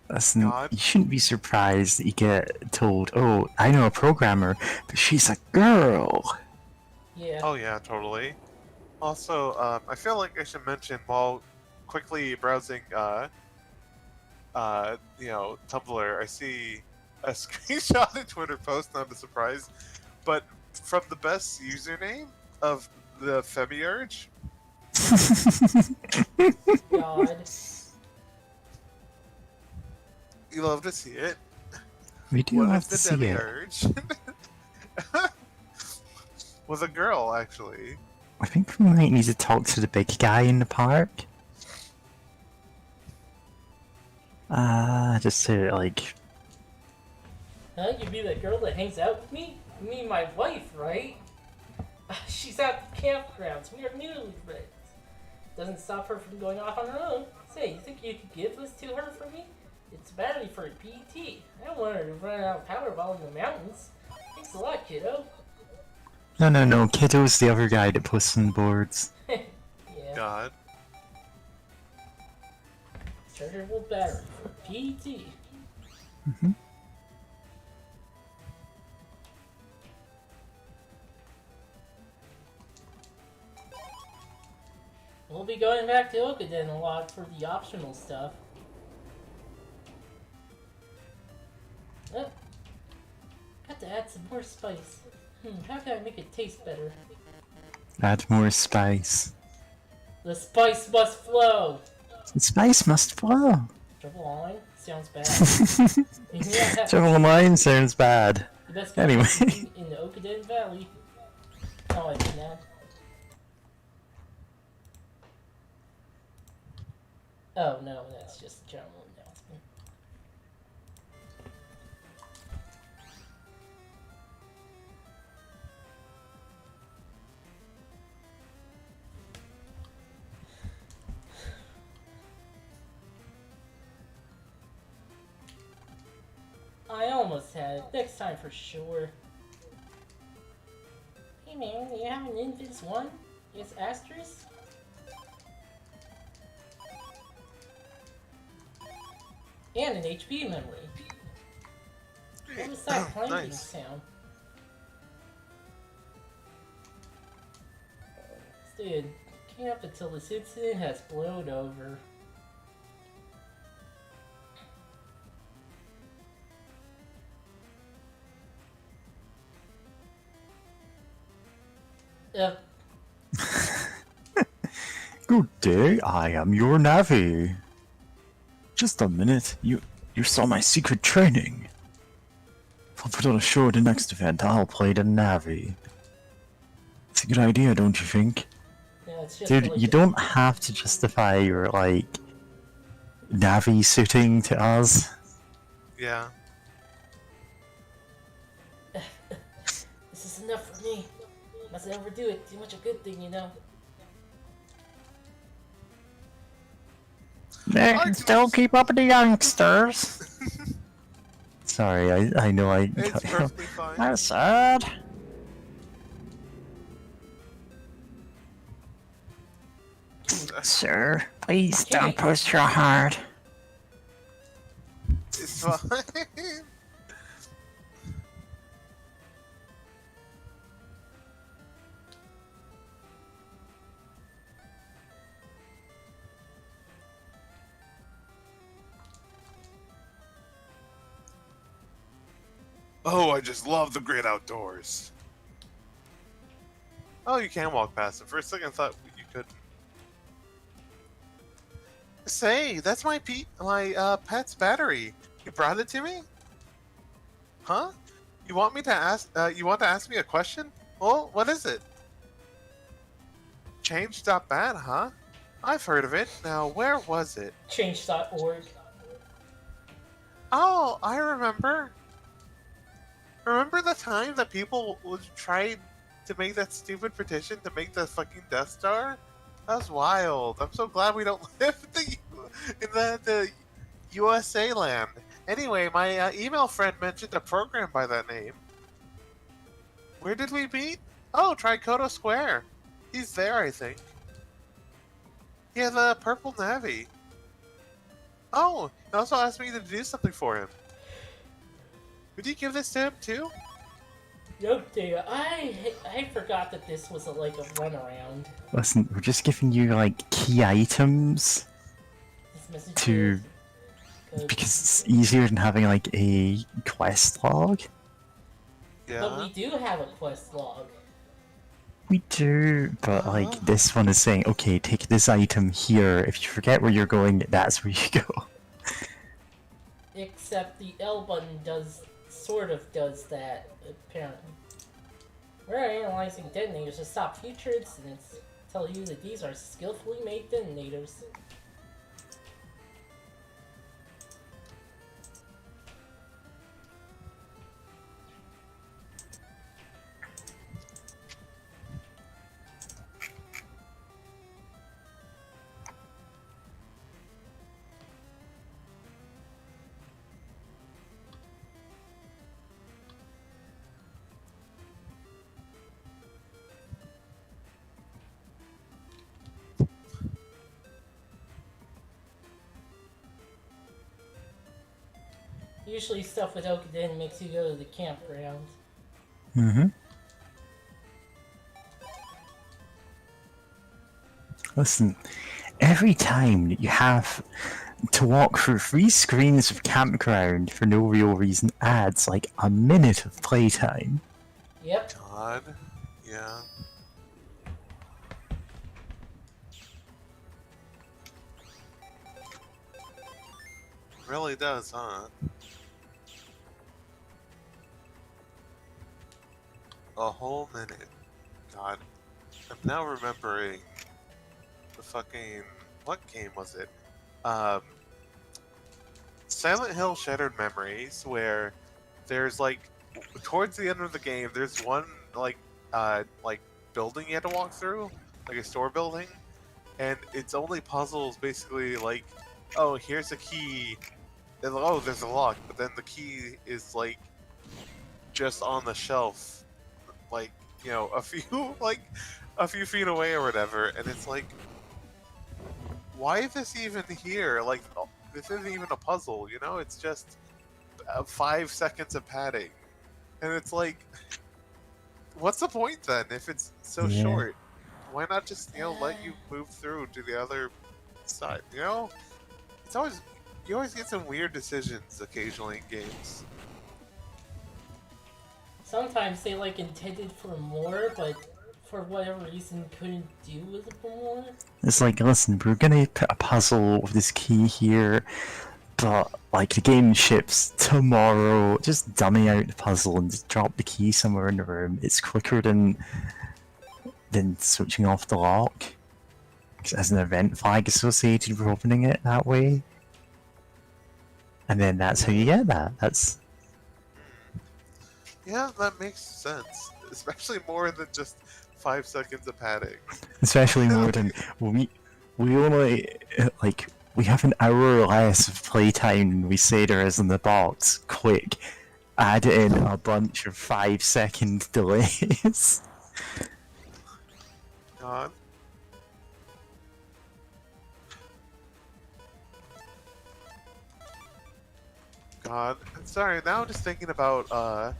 Listen, God. you shouldn't be surprised that you get told, oh, I know a programmer, but she's a girl. Yeah. Oh yeah, totally. Also, I feel like I should mention while quickly browsing, Tumblr, I see a screenshot in Twitter post, not a surprise, but from the best username of the Femiurge. God. You love to see it. We do What have if to the see it. Demiurge was a girl, actually? I think we might need to talk to the big guy in the park. Just to, like... Huh? You be that girl that hangs out with me? You mean my wife, right? She's at the campgrounds. We are newly friends. Doesn't stop her from going off on her own. Say, you think you could give this to her for me? It's battery for a PT. I don't want her to run out of power while in the mountains. Thanks a lot, kiddo. No. Kiddo's the other guy that puts on boards. Yeah. God. Chargeable battery for PT. Mm-hmm. We'll be going back to Okaden a lot for the optional stuff. Oh, got to add some more spice. How can I make it taste better? Add more spice. The spice must flow! The spice must flow. Triple line? Sounds bad. Yeah. Triple line sounds bad. The best Anyway. in the Okaden Valley. Oh, I did that. Oh no, that's just a general announcement. I almost had it. Next time for sure. Hey man, you have an Invis 1? Yes, asterisk? And an HP memory. What was that clanking Nice. sound? Dude, can't up until this incident has blown over. Good day, I am your Navi. Just a minute, you saw my secret training. If I put on a show at the next event, I'll play the Navi. It's a good idea, don't you think? Yeah, it's just Dude, like you don't have to justify your, like, Navi suiting to us. Yeah. This is enough for me. Mustn't overdo it. Too much a good thing, you know. They can still keep up with the youngsters. Sorry, I know I It's cut you off. perfectly fine. That's sad. Sir, please don't push your hard. It's fine. Oh, I just love the great outdoors. Oh, you can walk past it. For a second, I thought you could. Say, that's my pet's battery. You brought it to me? Huh? You want me to ask? You want to ask me a question? Well, what is it? Change.bat, huh? I've heard of it. Now, where was it? Change.org. Oh, I remember. Remember the time that people would try to make that stupid petition to make the fucking Death Star? That was wild. I'm so glad we don't live in the USA land. Anyway, my email friend mentioned a program by that name. Where did we meet? Oh, Tricoto Square. He's there, I think. He has a purple Navi. Oh, he also asked me to do something for him. Would you give this to him too? No, dear. I forgot that this was like a runaround. Listen, we're just giving you, like, key items This message to... is- because it's easier than having, like, a quest log. But we Yeah. do have a quest log. We do, but, like, this one is saying, okay, take this item here. If you forget where you're going, that's where you go. Except the L button sort of does that, apparently. We're analyzing detonators to stop future incidents. Tell you that these are skillfully made detonators. Usually stuff with Okadin makes you go to the campground. Mm-hmm. Listen, every time that you have to walk through 3 screens of campground for no real reason adds like a minute of playtime. Yep. God. Yeah. Really does, huh? A whole minute. God. I'm now remembering the fucking... What game was it? Silent Hill Shattered Memories, where there's like... Towards the end of the game, there's one, like building you have to walk through. Like a store building. And it's only puzzles, basically, like... Oh, here's a key. And, oh, there's a lock. But then the key is, like... just on the shelf. Like, you know, a few, like... a few feet away or whatever, and it's like, why is this even here? Like, this isn't even a puzzle, you know? It's just 5 seconds of padding. And it's like, what's the point then if it's so short? Why not just, you know, let you move through to the other side, you know? It's always, you always get some weird decisions occasionally in games. Sometimes they like intended for more, but for whatever reason couldn't do with it more. It's like, listen, we're gonna put a puzzle with this key here, but like the game ships tomorrow. Just dummy out the puzzle and just drop the key somewhere in the room. It's quicker than switching off the lock. 'Cause it has an event flag associated with opening it that way. And then that's how you get that. That's... Yeah, that makes sense. Especially more than just 5 seconds of padding. Especially more than we only like we have an hour or less of playtime than we say there is in the box. Quick, add in a bunch of 5-second delays. God. God. Sorry, now I'm just thinking about,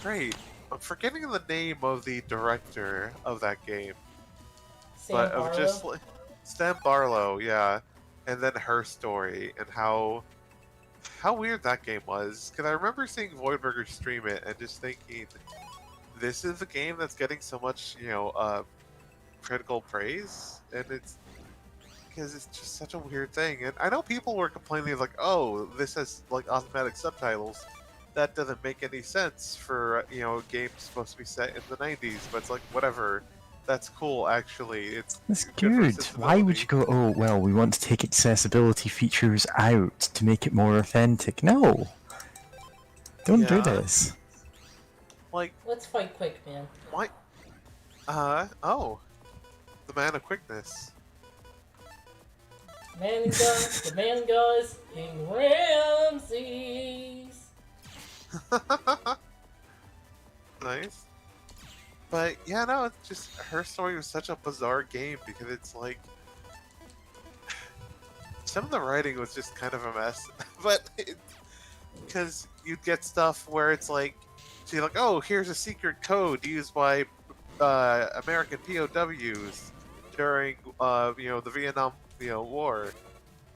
great. I'm forgetting the name of the director of that game. Sam But Barlow. of just like Stan Barlow, yeah. And then her story and how weird that game was. Because I remember seeing Voidburger stream it and just thinking, this is a game that's getting so much, you know, critical praise, and it's because it's just such a weird thing. And I know people were complaining like, "Oh, this has like automatic subtitles." That doesn't make any sense for, you know, a game supposed to be set in the '90s. But it's like, whatever. That's cool, actually. It's That's good for good. Why would you go, oh, well, we want to take accessibility features out to make it more authentic? No! Don't do Yeah. this. Like, Let's fight quick, man. why? Oh. The man of quickness. Man and guns, the man guys, King Ramses. Nice. But yeah, no, it's just her story was such a bizarre game because it's like some of the writing was just kind of a mess. But because you'd get stuff where it's like, so you're like, oh, here's a secret code used by American POWs during you know, the Vietnam, you know, War,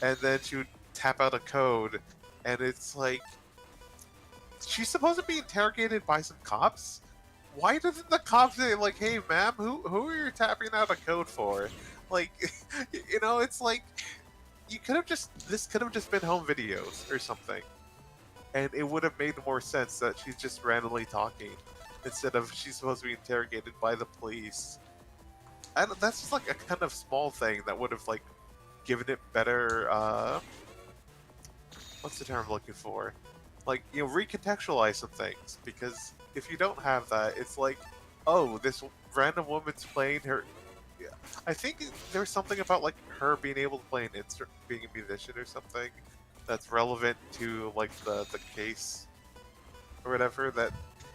and then she would tap out a code, and it's like, she's supposed to be interrogated by some cops. Why doesn't the cops say like, "Hey, ma'am, who are you tapping out a code for?" Like, you know, it's like you could have just this could have just been home videos or something, and it would have made more sense that she's just randomly talking instead of she's supposed to be interrogated by the police. And that's just like a kind of small thing that would have like given it better. What's the term I'm looking for? Like, you know, recontextualize some things, because if you don't have that, it's like, oh, this random woman's playing her. I think there's something about like her being able to play an instrument, being a musician or something, that's relevant to like the case or whatever. That,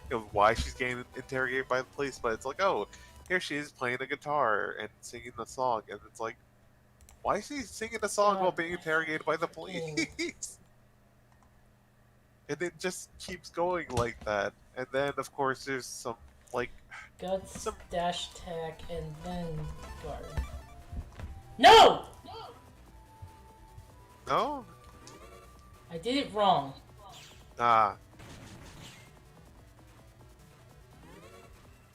you know, why she's getting interrogated by the police, but it's like, oh, here she is playing a guitar and singing the song, and it's like, why is she singing a song while being interrogated by the police? and it just keeps going like that. And then, of course, there's some like Guts, some. dash attack, and then guard. No! No. I did it wrong. Ah.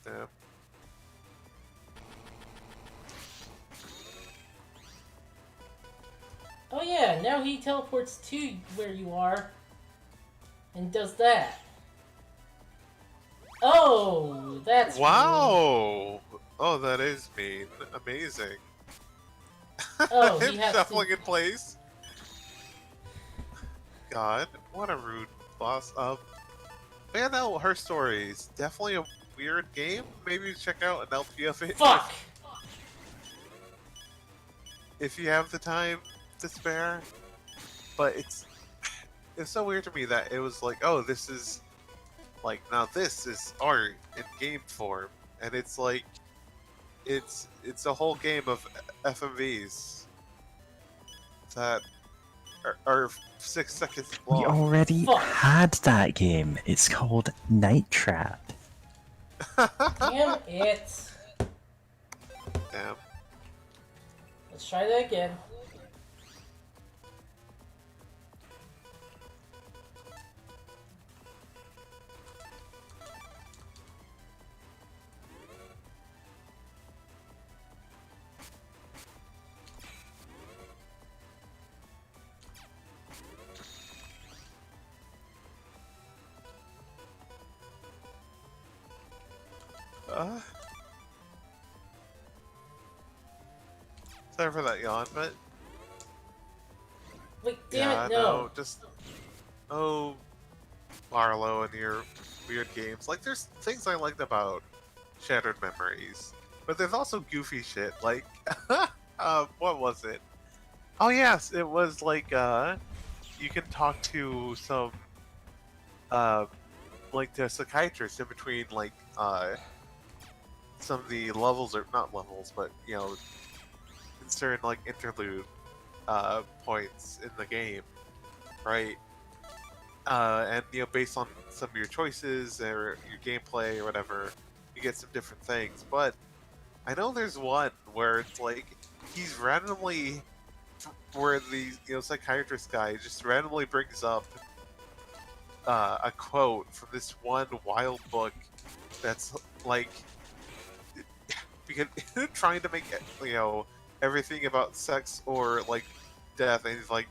Damn. Oh yeah, now he teleports to where you are and does that. Oh, that's mean. Wow! Oh, that is mean. Amazing. Oh, Him he has shuffling to... in place. God, what a rude boss. Yeah, no, her story is definitely a weird game. Maybe check out an LP of it. Fuck! If you have the time to spare. But it's so weird to me that it was like, oh, this is like, now this is art in game form, and it's like it's a whole game of FMVs that are 6 seconds We long. already Fuck. had that game. It's called Night Trap. Damn it. Damn. Let's try that again. Sorry for that yawn, but Wait, damn yeah, it, no. just Marlo and your weird games. Like, there's things I liked about Shattered Memories, but there's also goofy shit. Like, what was it? Oh yes, it was like you can talk to some like the psychiatrist in between like some of the levels, or not levels, but you know, in certain like interlude points in the game, right? And you know, based on some of your choices or your gameplay or whatever, you get some different things. But I know there's one where it's like he's randomly, where the psychiatrist guy just randomly brings up a quote from this one wild book that's like because trying to make everything about sex or like death, and he's like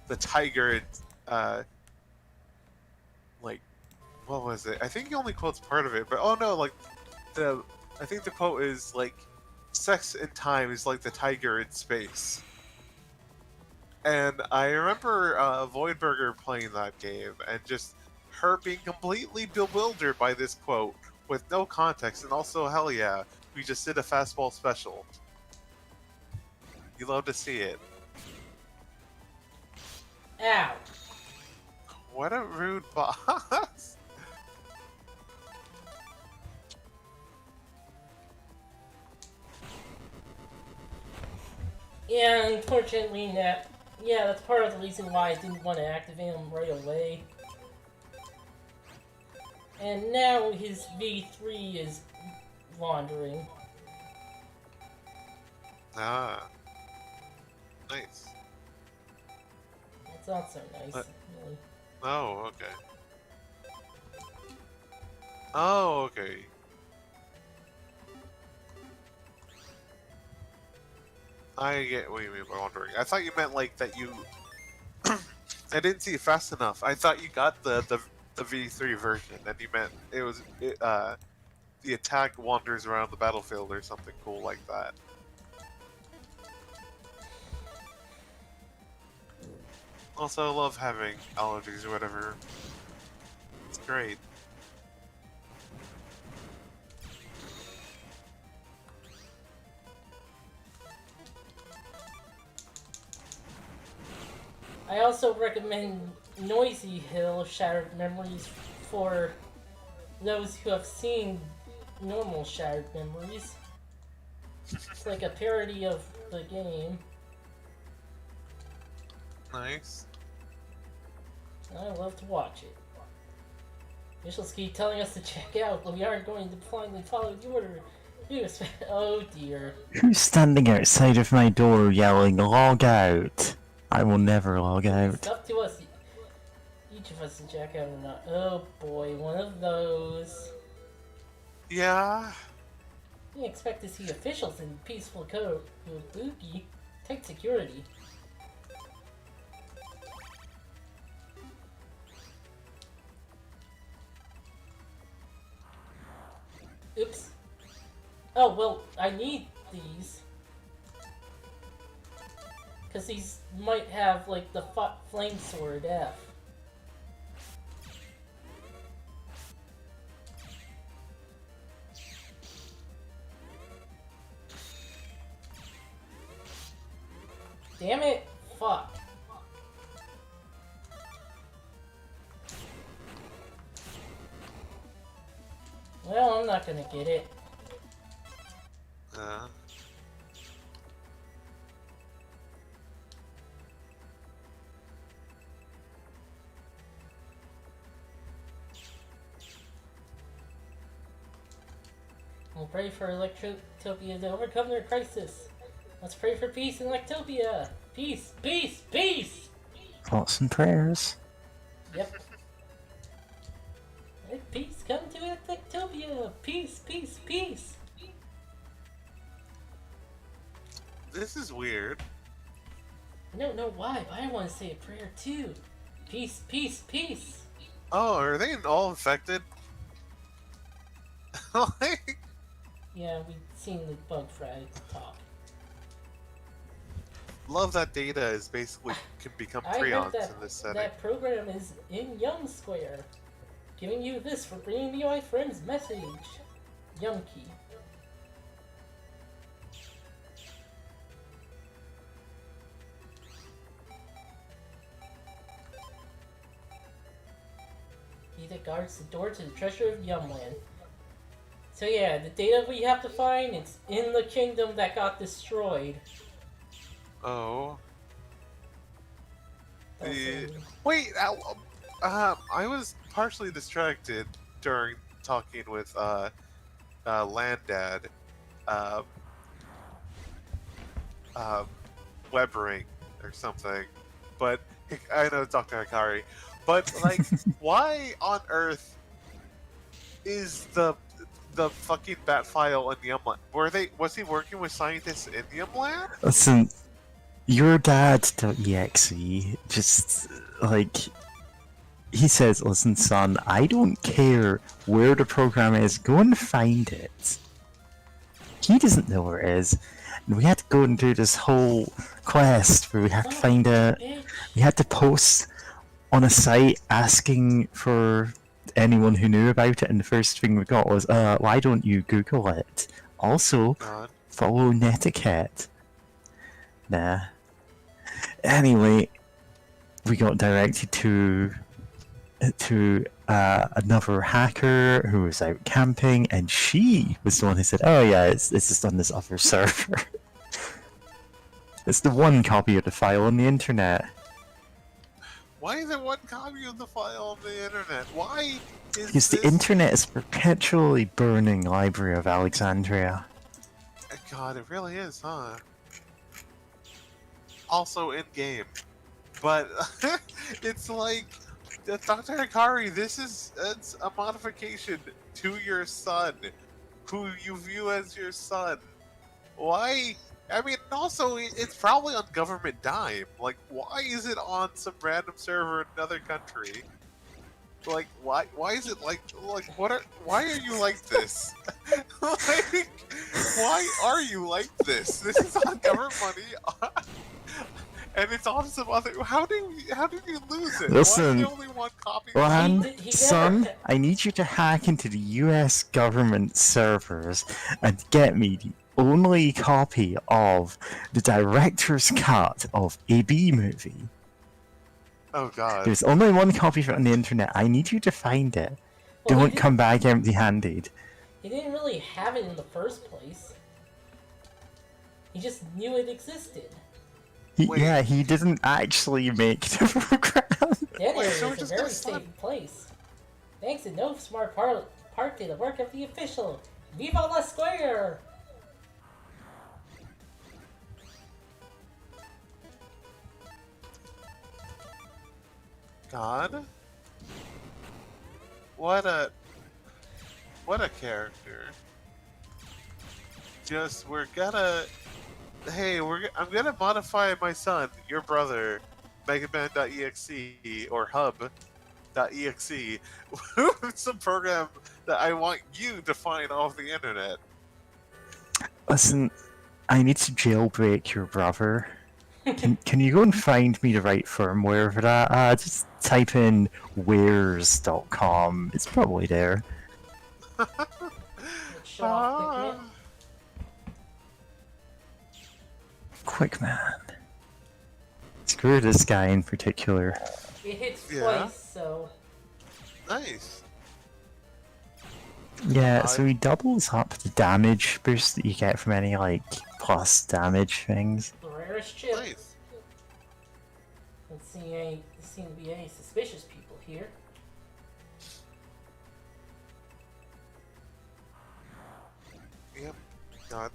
the tiger, like what was it? I think he only quotes part of it, but oh no, like I think the quote is like sex in time is like the tiger in space. And I remember Voidburger playing that game and just her being completely bewildered by this quote with no context, and also, hell yeah, we just did a fastball special. You love to see it. Ow. What a rude boss. Yeah, unfortunately, yeah, that's part of the reason why I didn't want to activate him right away. And now his V3 is wandering. Ah. Nice. It's not so nice, really. Oh, okay. Oh, okay. I get what you mean by wandering. I thought you meant like that you. I didn't see it fast enough. I thought you got the V3 version, and you meant it was the attack wanders around the battlefield or something cool like that. Also, I love having allergies or whatever. It's great. I also recommend Noisy Hill Shattered Memories for those who have seen normal Shattered Memories. It's like a parody of the game. Nice. I love to watch it. Officials keep telling us to check out, but we aren't going to blindly follow the order. Oh dear. Who's standing outside of my door yelling, "Log out"? I will never log It's out. up to us, each of us, to check out or not. Oh boy, one of those. Yeah. We expect to see officials in peaceful code with boogie, tight security. Oops. Oh, well, I need these. Because these might have, like, the flame sword F. Damn it! Fuck. Well, I'm not gonna get it. We'll pray for Electropia to overcome their crisis. Let's pray for peace in Electopia! Peace! Peace! Peace! Thoughts and prayers. Yep. Let peace come to Electopia! Peace! Peace! Peace! This is weird. I don't know why, but I want to say a prayer too. Peace! Peace! Peace! Oh, are they all infected? Like... Yeah, we've seen the bug frag talk. Love that data is basically can become I heard prions that, in this setting. that program is in Young Square. Giving you this for bringing me my friend's message. Young Key. He that guards the door to the treasure of Yumland. So yeah, the data we have to find, it's in the kingdom that got destroyed. Oh. Also, Wait, I was partially distracted during talking with Landad, Webring or something, but I know Dr. Hikari. But like, why on earth is the fucking bat file in Yumland? Was he working with scientists in Yumland? Listen, your dad.exe just, like, he says, "Listen, son, I don't care where the program is, go and find it." He doesn't know where it is. And we had to go and do this whole quest where we had to find a... We had to post on a site asking for anyone who knew about it, and the first thing we got was, why don't you Google it? Also, follow Netiquette. Nah. Anyway, we got directed to another hacker who was out camping, and she was the one who said, "Oh yeah, it's just on this other server." It's the one copy of the file on the internet. Why is there one copy of the file on the internet? Why is Because the internet is perpetually burning Library of Alexandria. God, it really is, huh? Also in-game. But it's like, Dr. Hikari, it's a modification to your son, who you view as your son. Why? I mean, also, it's probably on government dime. Like, why is it on some random server in another country? Like, why is it like why are you like this? Like, why are you like this? This is on government money, and it's on some other. How did you lose it? Listen, why is the only one copy? son, I need you to hack into the US government servers and get me the only copy of the director's cut of a B movie. Oh God. There's only one copy of it on the internet. I need you to find it. Well, Don't come back empty-handed. He didn't really have it in the first place. He just knew it existed. Yeah, he didn't actually make the program. That area so is a very safe place. Thanks and no smart part to the work of the official. Viva la Square! God? What a character. Just, hey, I'm gonna modify my son, your brother, megaman.exe, or hub.exe, it's a program that I want you to find off the internet. Listen, I need to jailbreak your brother. Can you go and find me the right firmware for that? Just type in wares.com. It's probably there. Let's show off Quick man. Screw this guy in particular. It hits Yeah. twice, so... Nice. Yeah, so he doubles up the damage boost that you get from any, like, plus damage things. The rarest chip. Nice. Let's see, there seem to be any suspicious people here. Yep. God.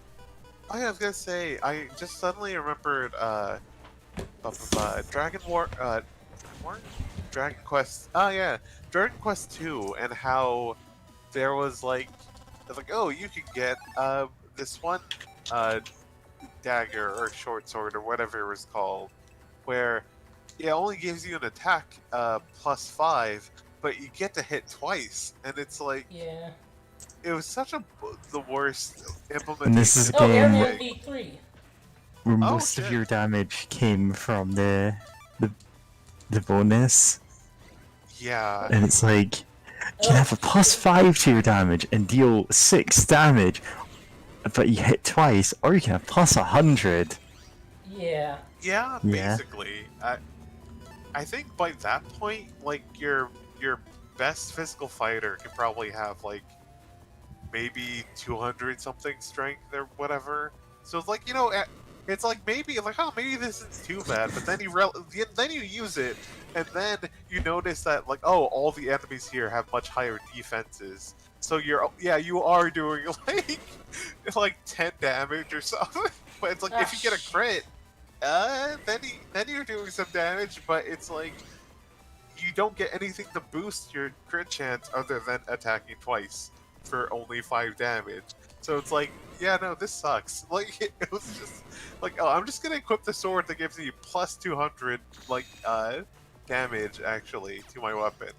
I was gonna say, I just suddenly remembered, Dragon Quest. Oh yeah, Dragon Quest 2, and how there was like, oh, you can get this one dagger or short sword or whatever it was called, where it only gives you an attack +5, but you get to hit twice, and it's like, Yeah. it was such the worst implementation. And this is a Oh, game Airman V3. where most of shit. your damage came from the bonus. Yeah. And it's like, you can have a +5 to your damage and deal 6 damage, but you hit twice, or you can have +100. Yeah. Yeah, Yeah. basically. I think by that point, like, your best physical fighter can probably have like maybe 200 something strength or whatever. So it's like, it's like maybe this isn't too bad, but then you use it, and then you notice that like, oh, all the enemies here have much higher defenses. So you are doing like 10 damage or something. But it's like if you get a crit, then you're doing some damage, but it's like you don't get anything to boost your crit chance other than attacking twice for only 5 damage. So it's like, yeah, no, this sucks. Like, it was just like, oh, I'm just gonna equip the sword that gives me +200 like damage actually to my weapon.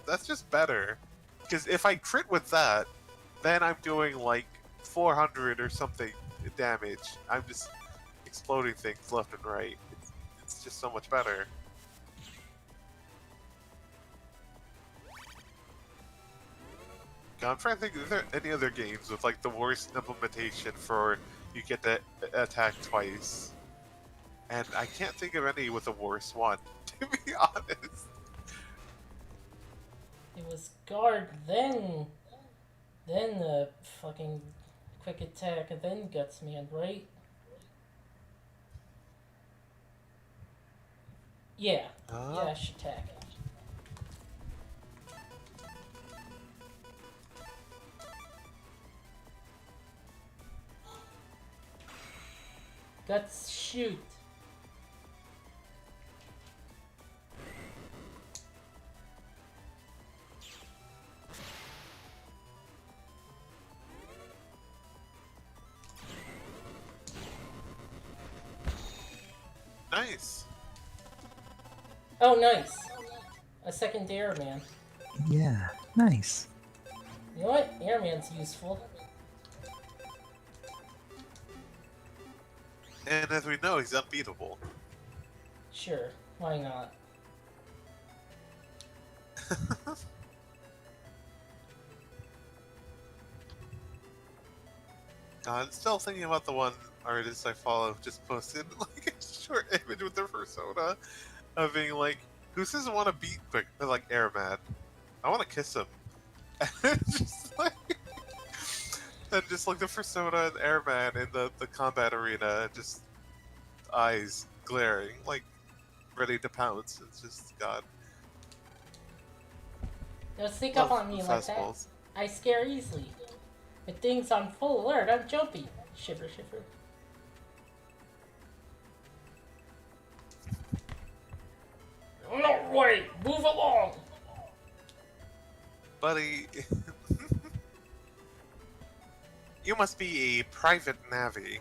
That's just better. Because if I crit with that, then I'm doing like 400 or something damage. I'm just exploding things left and right. It's just so much better. I'm trying to think, is there any other games with like the worst implementation for you get to attack twice? And I can't think of any with a worse one, to be honest. It was guard, then the fucking quick attack, and then Gutsman, right? Yeah. Yash attack. Guts shoot. Nice. Oh, nice. A second airman. Yeah, nice. You know what? Airman's useful. And as we know, he's unbeatable. Sure, why not? I'm still thinking about the one artist I follow who just posted like a short image with their persona of being like, who doesn't want to beat quick? They're like, Airman. I want to kiss him. And just like, and just like the persona and Airman in the combat arena, just eyes glaring, like ready to pounce. It's just God. Don't sneak up Love on me like that. festivals. I scare easily. If things on full alert, I'm jumpy. Shiver, shiver. No way! Move along! Buddy, you must be a private navvy.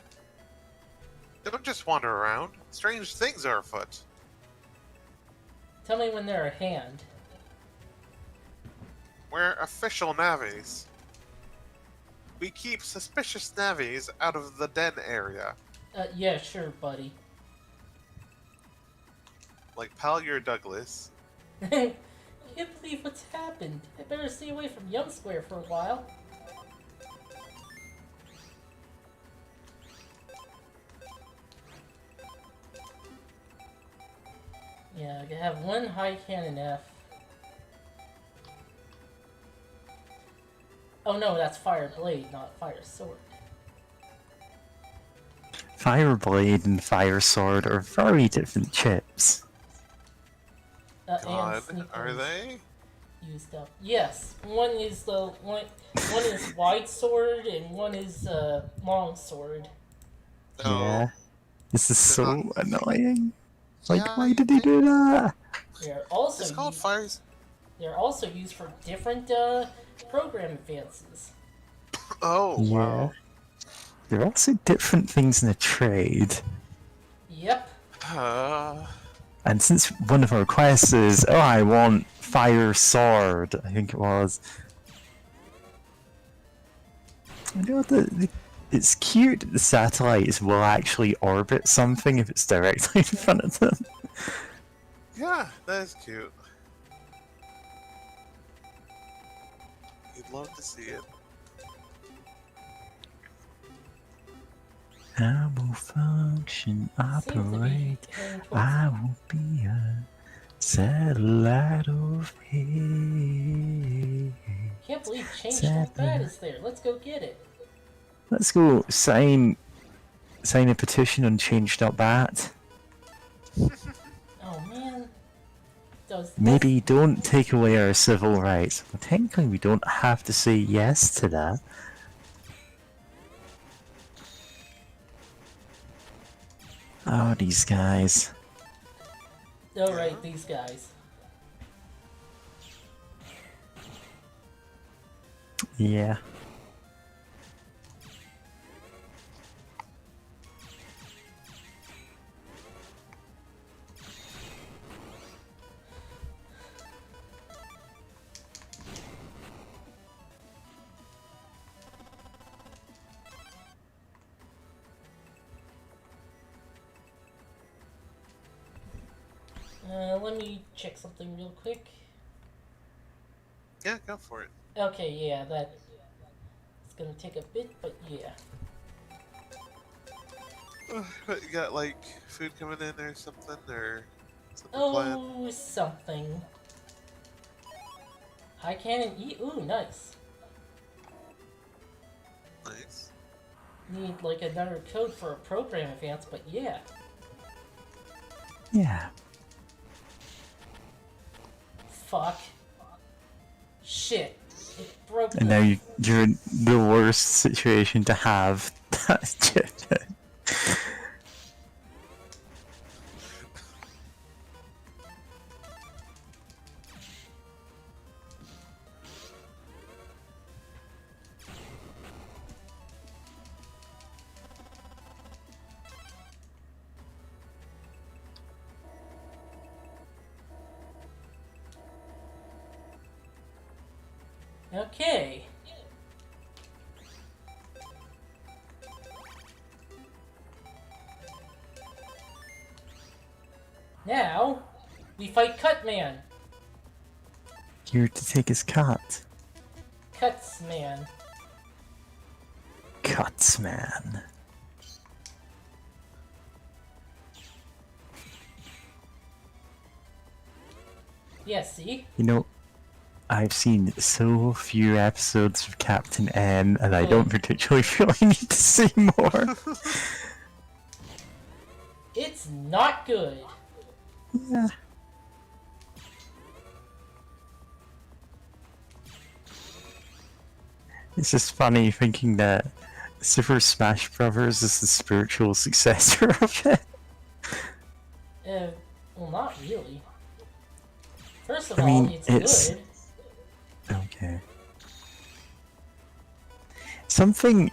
Don't just wander around. Strange things are afoot. Tell me when they're a hand. We're official navvies. We keep suspicious navvies out of the den area. Yeah, sure, buddy. Like Pallier Douglas. I can't believe what's happened. I better stay away from Young Square for a while. Yeah, I can have one high cannon F. Oh no, that's Fire Blade, not Fire Sword. Fire Blade and Fire Sword are very different chips. God, And are they? used up. Yes, one is the one is wide sword and one is long sword. No. Yeah. This is They're so annoying. Like, Yeah, why you did he do that? They're also It's called used, fires. they're also used for different program advances. Oh, Yeah. wow. There are also different things in the trade. Yep. And since one of our quests is, oh, I want Fire Sword, I think it was. I know that it's cute that the satellites will actually orbit something if it's directly in front of them. Yeah, that is cute. You'd love to see it. I will function, Seems to be operate. heading towards- I will be a satellite of hate. Can't believe Change.Bat is there. Let's go get it. Let's go sign a petition on change.bat. Oh man. Maybe don't take away our civil rights. Well, technically, we don't have to say yes to that. Oh, these guys. Alright, these guys. Yeah. Let me check something real quick. Yeah, go for it. Okay, yeah, that... It's gonna take a bit, but yeah. But you got, like, food coming in or something planned? Oh, something. High cannon E. Ooh, nice. Nice. Need, like, another code for a program advance, but yeah. Yeah. Fuck. Shit. It broke And now you're in the worst situation to have that chip. Okay. Now, we fight Cutman. Here to take his cut. Cutsman. Cuts, man. Yeah, see? You know, I've seen so few episodes of Captain N, and I don't particularly feel I need to see more. It's not good. Yeah. It's just funny thinking that Super Smash Brothers is the spiritual successor of it. Well, not really. First of I all, mean, it's good. Okay. Something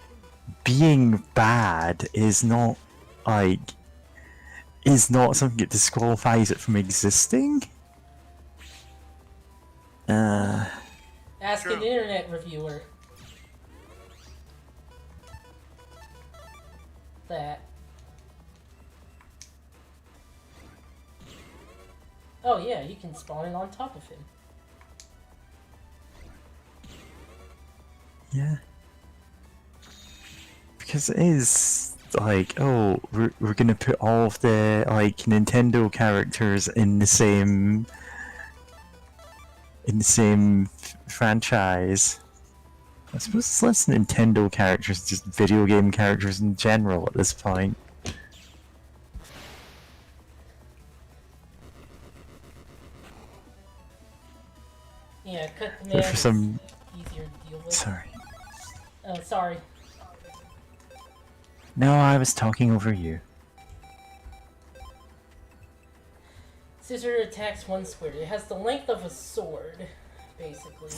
being bad is not, like, is not something that disqualifies it from existing. Ask an True. internet reviewer. That. Oh yeah, you can spawn it on top of him. Yeah. Because it is like, oh, we're gonna put all of the like Nintendo characters in the same franchise. I suppose it's less Nintendo characters, just video game characters in general at this point. Yeah, cut But command for is some, easier to deal with. sorry. Oh, sorry. No, I was talking over you. Scissor attacks one square. It has the length of a sword, basically.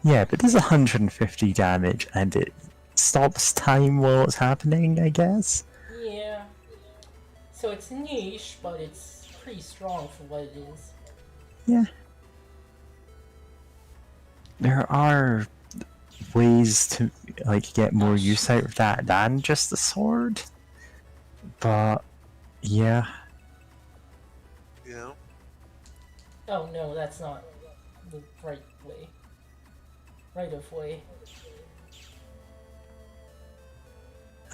Yeah, but it does 150 damage, and it stops time while it's happening, I guess. Yeah. So it's niche, but it's pretty strong for what it is. Yeah. There are ways to like get more use out of that than just the sword. But yeah. You know? Oh no, that's not the right way. Right of way.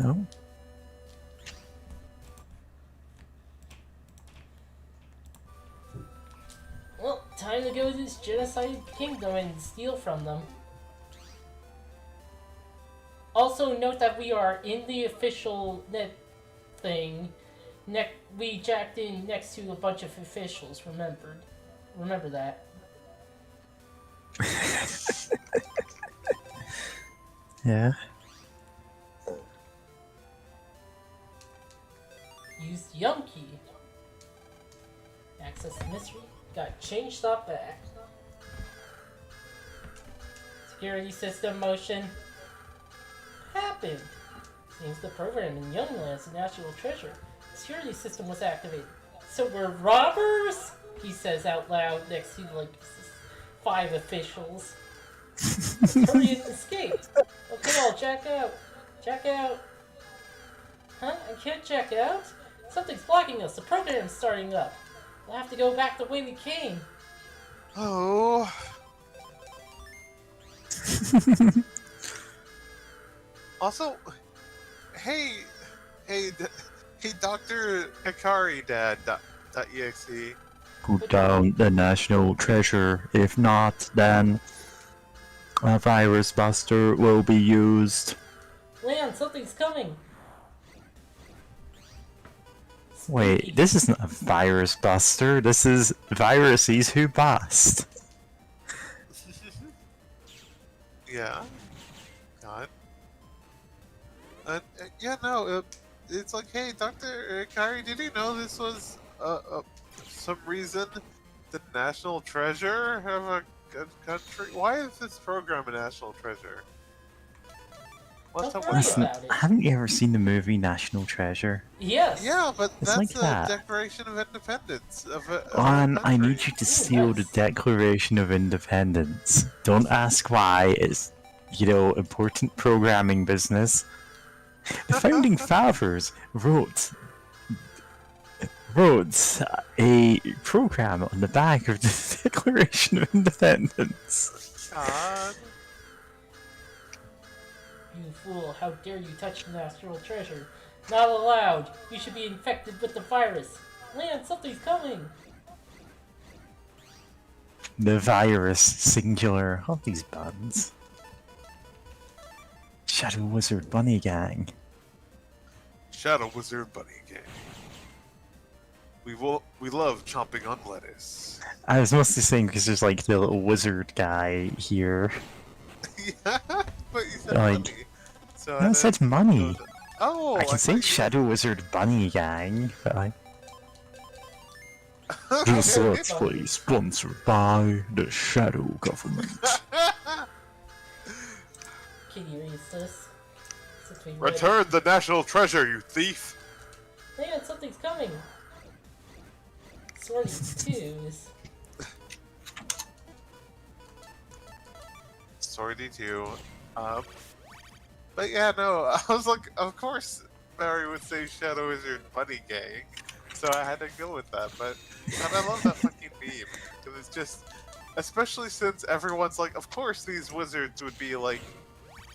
Oh. Well, time to go to this genocide kingdom and steal from them. Also note that we are in the official net thing. We jacked in next to a bunch of officials, remember that. Yeah. Use Yum Key. Access the mystery. Got change stop back. Security system motion. Happened. Seems the program in Youngland's a national treasure. The security system was activated. So we're robbers? He says out loud next to like 5 officials. Let's hurry and escape. Okay, I'll check out. Check out. Huh? I can't check out? Something's blocking us. The program's starting up. We'll have to go back the way we came. Oh. Also, hey, Dr. Hikari Dad.exe. Put down the national treasure. If not, then a virus buster will be used. Leon, something's coming. Wait, this isn't a virus buster. This is viruses who bust. Yeah. God. Yeah, no, it's like, hey, Dr. Hikari, did you know this was, some reason the national treasure of a country? Why is this program a national treasure? What's up with Listen, about it. haven't you ever seen the movie National Treasure? Yes. Yeah, but It's that's like the that. Declaration of Independence of a Juan, I country. need you to steal the nice. Declaration of Independence. Don't ask why, it's, important programming business. The founding fathers wrote a program on the back of the Declaration of Independence. God. You fool, how dare you touch the national treasure? Not allowed. You should be infected with the virus. Leon, something's coming. The virus, singular. All these buttons. Shadow Wizard Bunny Gang. Shadow Wizard Bunny Gang. We love chomping on lettuce. I was mostly saying because there's like the little wizard guy here. Yeah, but you said Like, money. So I said didn't money. go with- Oh, I can thought say you Shadow Wizard Bunny Gang, but I... said- This Okay. Let's Play sponsored by the Shadow Government. Can you read this? Since we read it. Return the national treasure, you thief! Man, something's coming. Swordy twos. Sorry, D2. But yeah, no, I was like, of course Barry would say Shadow Wizard Bunny Gang, so I had to go with that, but God, I love that fucking meme, because it's just, especially since everyone's like, of course these wizards would be like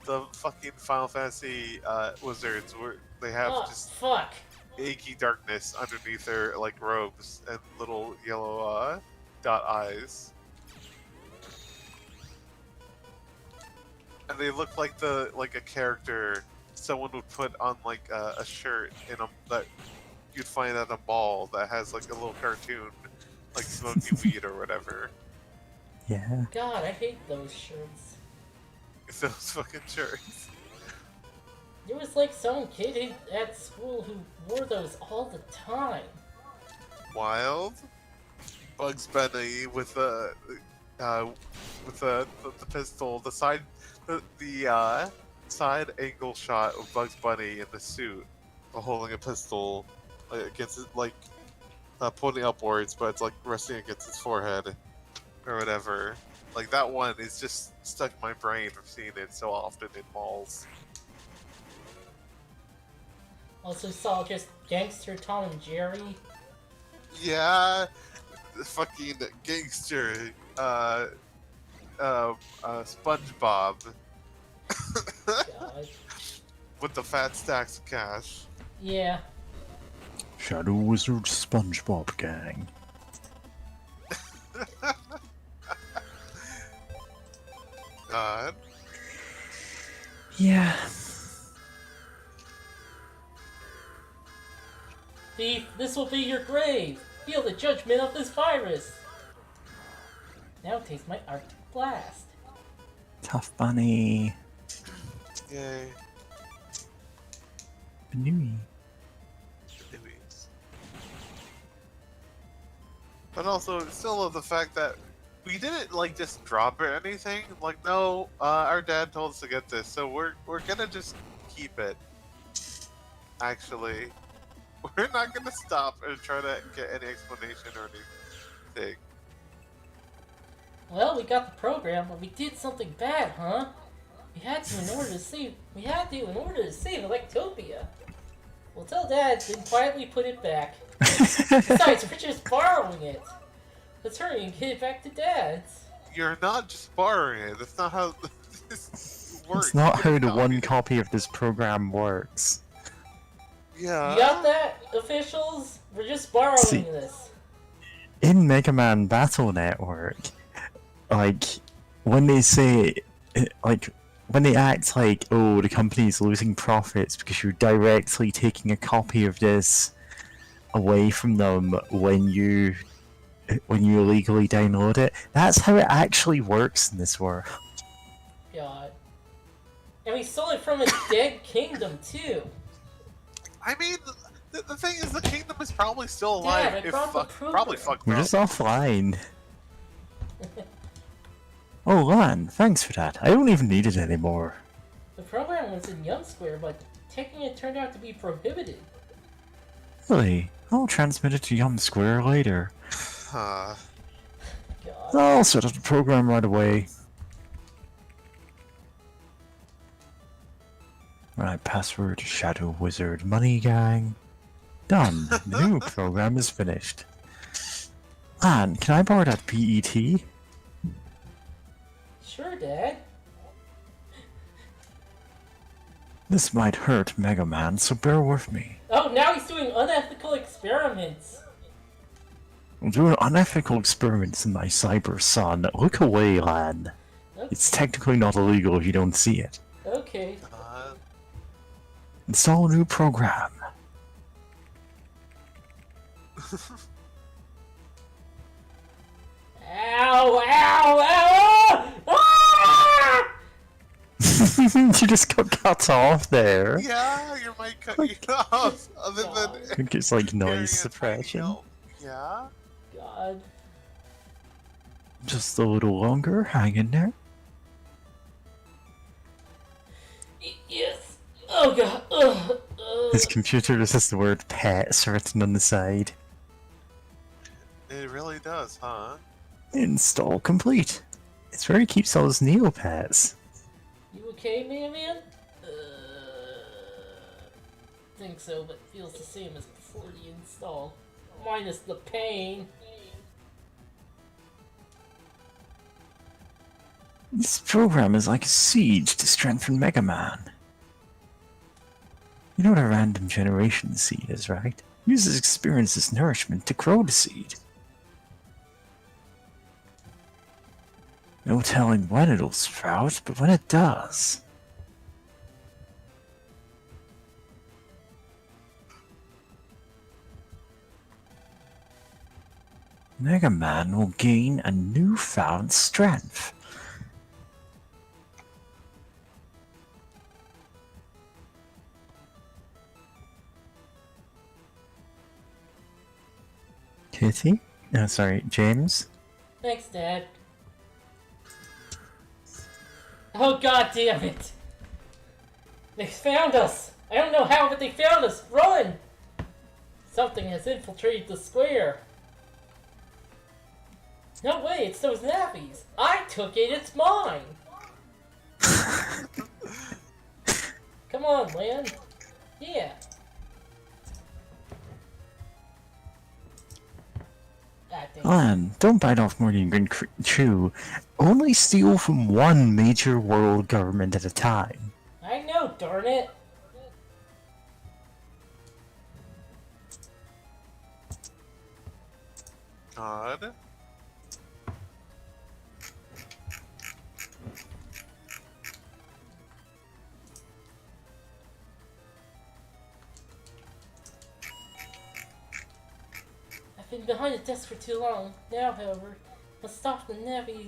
the fucking Final Fantasy wizards, where they have Oh, just fuck. inky darkness underneath their like robes and little yellow dot eyes. And they look like a character someone would put on like a shirt in a that you'd find at a mall that has like a little cartoon, like smoking weed or whatever. Yeah. God, I hate those shirts. It's those fucking shirts. There was like some kid at school who wore those all the time. Wild. Bugs Bunny with the pistol, the side angle shot of Bugs Bunny in the suit, holding a pistol against it, like pointing upwards, but it's like resting against his forehead or whatever. Like that one is just stuck in my brain. I've seen it so often in malls. Also saw just Gangster Tom and Jerry. Yeah, the fucking gangster, SpongeBob God. with the fat stacks of cash. Yeah. Shadow Wizard SpongeBob Gang. God. Yeah. Thief, this will be your grave. Feel the judgment of this virus. Now taste my Arctic Blast. Tough Bunny. Yay. Banooey. Anyways. But also, still love the fact that we didn't like just drop it or anything. Like, no, our dad told us to get this, so we're gonna just keep it. Actually, we're not gonna stop and try to get any explanation or anything. Well, we got the program, but we did something bad, huh? We had to in order to save Electopia. We'll tell Dad, then quietly put it back. Besides, we're just borrowing it. Let's hurry and get it back to Dad's. You're not just borrowing it. That's not how this works. It's not You how can the copy one it. copy of this program works. Yeah. You got that, officials? We're just borrowing See- this. In Mega Man Battle Network, like, when they say, like, when they act like, oh, the company's losing profits because you're directly taking a copy of this away from them when you illegally download it, that's how it actually works in this world. God. And we stole it from a dead kingdom, too. I mean, the thing is, the kingdom is probably still alive. Dad, I if brought the probably program. fucked We're up. just offline. Oh, Lan, thanks for that. I don't even need it anymore. The program was in Young Square, but taking it turned out to be prohibited. Really? I'll transmit it to Yum Square later. Huh. God. I'll set up the program right away. Right, password Shadow Wizard Money Gang. Done. The new program is finished. Lan, can I borrow that PET? Sure, Dad. This might hurt Mega Man, so bear with me. Oh, now he's doing unethical experiments. I'm doing unethical experiments in my cyber son. Look away, Lan. It's technically not illegal if you don't see it. Okay. Install a new program. Ow! Ow! Ow! Ah! You just got cut off there. Yeah, your mic cut you off. Other God. I than think it's like hearing noise a tiny suppression. yelp. Yeah. God. Just a little longer, hang in there. Yes. Oh God. His computer just has the word pets written on the side. It really does, huh? Install complete. It's where he keeps all his Neopets. You okay, man? Think so, but feels the same as before the install. Minus the pain. This program is like a siege to strengthen Megaman. You know what a random generation seed is, right? Uses experience as nourishment to grow the seed. No telling when it'll sprout, but when it does... Megaman will gain a newfound strength. Kitty? No, sorry, James? Thanks, Dad. Oh God damn it! They found us! I don't know how, but they found us! Run! Something has infiltrated the square. No way, it's those nappies! I took it, it's mine! Come on, Lan. Yeah. God damn. Lan, don't bite off more than you can chew. Only steal from one major world government at a time. I know, darn it! God. I've been behind the desk for too long. Now, however, must stop the nappies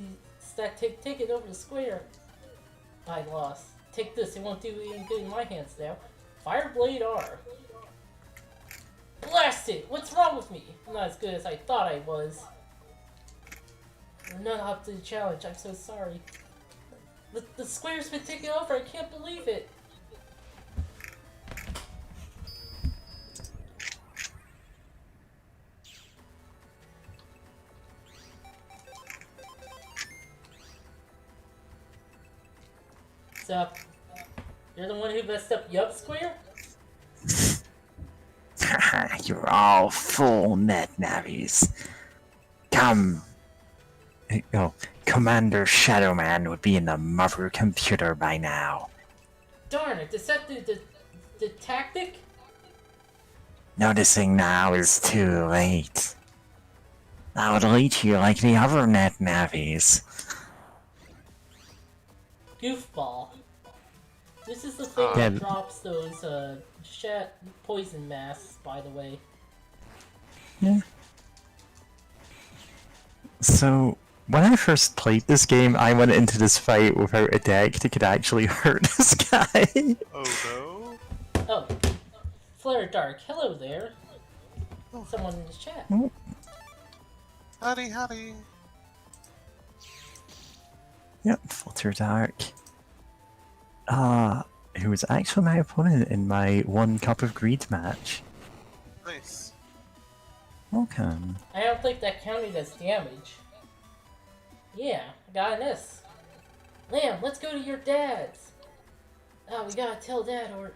that take it over the square. I lost. Take this, it won't do any good in my hands now. Fireblade R. Blast it! What's wrong with me? I'm not as good as I thought I was. I'm not up to the challenge, I'm so sorry. The square's been taken over, I can't believe it! What's up? You're the one who messed up Yup Square? You're all full, NetNavies. Come. Oh, Commander Shadowman would be in the mother computer by now. Darn it, is that the tactic? Noticing now is too late. I would lead you like the other NetNavies. Goofball. This is the thing Yeah. that drops those poison masks, by the way. yeah. So, when I first played this game, I went into this fight without a deck that could actually hurt this guy. Oh no. Oh, Flare Dark, hello there. Someone in the chat. Howdy, howdy. Yep, Flutter Dark. Who was actually my opponent in my 1 Cup of Greed match. Nice. Welcome. I don't think that counted as damage. Yeah, I got an S. Lamb, let's go to your dad's. Oh, we gotta tell Dad or...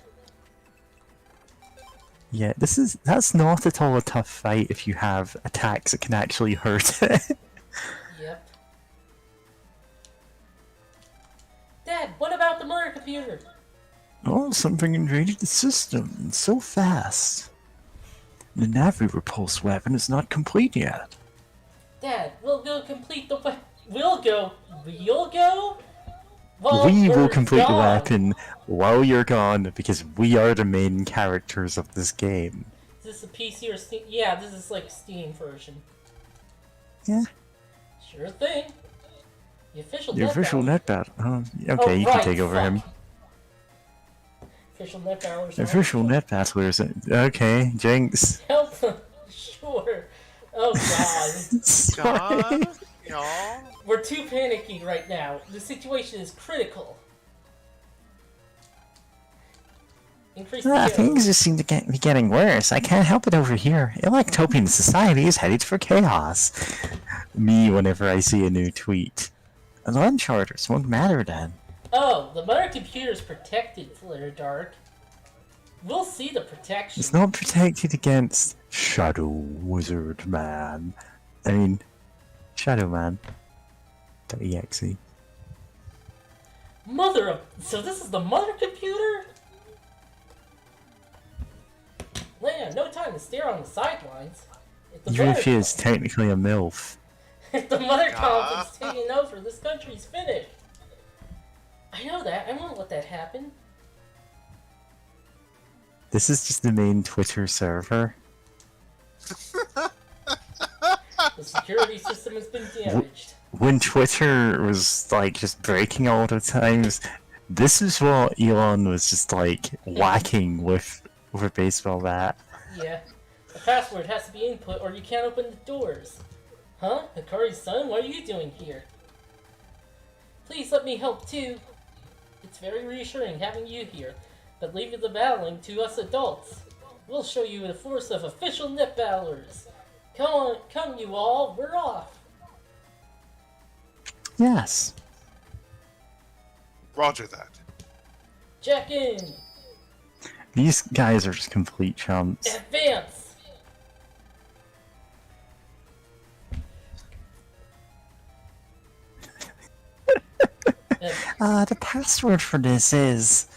Yeah, that's not at all a tough fight if you have attacks that can actually hurt it. Yep. Dad, what about the murder computer? Oh, something invaded the system, so fast. The Navi repulse weapon is not complete yet. Dad, we'll go complete the We'll go? Well, We will we're complete the gone. weapon while you're gone, because we are the main characters of this game. Is this a PC or Steam? Yeah, this is like Steam version. Yeah. Sure thing. The official The net official battle. net battle. Okay, Oh, you right, can take over fuck. him. Official net hours. Official net passwords. Okay, Jinx. Help! Sure. Oh god. Sorry. Y'all. We're too panicky right now. The situation is critical. Increase the Things just seem to be getting worse. I can't help it over here. Electopian society is headed for chaos. Me whenever I see a new tweet. Lunch orders won't matter then. Oh, the mother computer's protected, Flare Dark. We'll see the protection. It's not protected against Shadow Wizard Man. I mean, Shadow Man. .exe. Mother of... So this is the mother computer? Man, no time to stare on the sidelines. If the Even if mother- she is technically a MILF. If the mother conflict's taking over, this country's finished. I know that. I won't let that happen. This is just the main Twitter server. The security system has been damaged. When Twitter was like just breaking all the times, this is what Elon was just like whacking with a baseball bat. Yeah. The password has to be input or you can't open the doors. Huh? Hikari's son? What are you doing here? Please let me help too. It's very reassuring having you here, but leave the battling to us adults. We'll show you the force of official net battlers. Come on, come you all, we're off. Yes. Roger that. Check in. These guys are just complete chumps. Advance. The password for this is...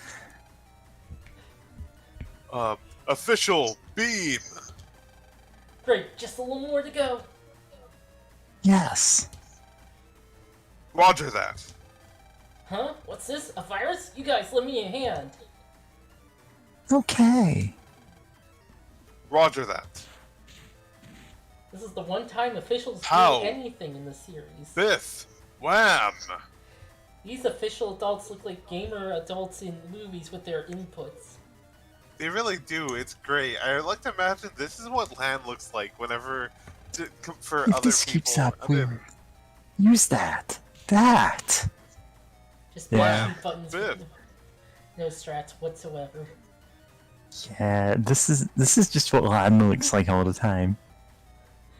Official beam. Great, just a little more to go. Yes. Roger that. Huh? What's this? A virus? You guys lend me a hand. Okay. Roger that. This is the one time officials Pow. do anything in the series. Biff. Wham. These official adults look like gamer adults in movies with their inputs. They really do. It's great. I like to imagine this is what land looks like whenever for If other this people. keeps up, I mean, we'll use that. That. Just Yeah. button buttons Bib. with no strats whatsoever. Yeah, this is just what Latin looks like all the time.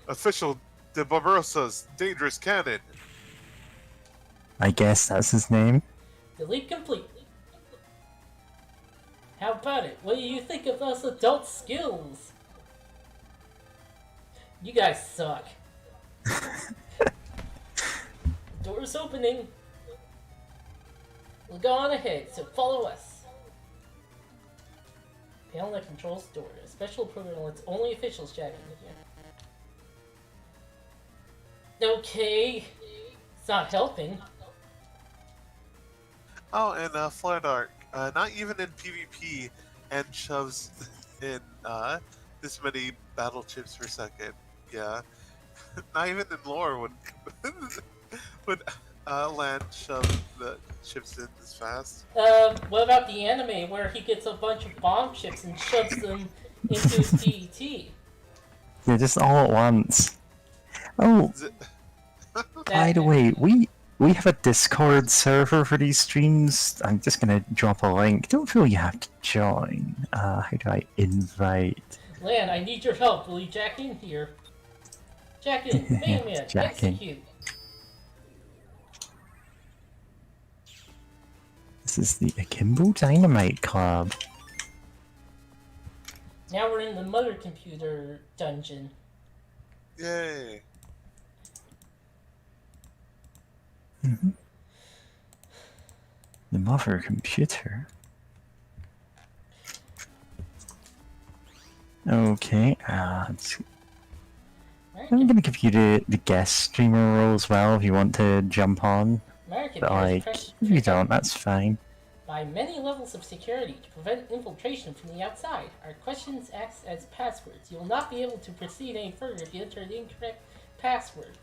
Official de Barbarossa's dangerous cannon. I guess that's his name. Delete complete. How about it? What do you think of us adult skills? You guys suck. Door's opening. We'll go on ahead, so follow us. Panel that controls door. A special program lets only officials check in here. Okay. It's not helping. Oh, and Flare Dark, not even in PvP, and shoves in this many battle chips per second. Yeah, not even in lore would Land shove the chips in this fast. What about the anime where he gets a bunch of bomb chips and shoves them into his PET? Yeah, just all at once. Oh, Is it- by the way, we have a Discord server for these streams. I'm just gonna drop a link. Don't feel you have to join. How do I invite? Lan, I need your help. Will you jack in here? Jack in. Man, Jack in. execute. This is the Akimbo Dynamite Club. Now we're in the mother computer dungeon. Yay! The mother computer. Okay, I'm gonna give you the guest streamer role as well if you want to jump on. Mother But like, computers if you don't, that's fine. by many levels of security to prevent infiltration from the outside. Our questions act as passwords. You will not be able to proceed any further if you enter the incorrect passwords.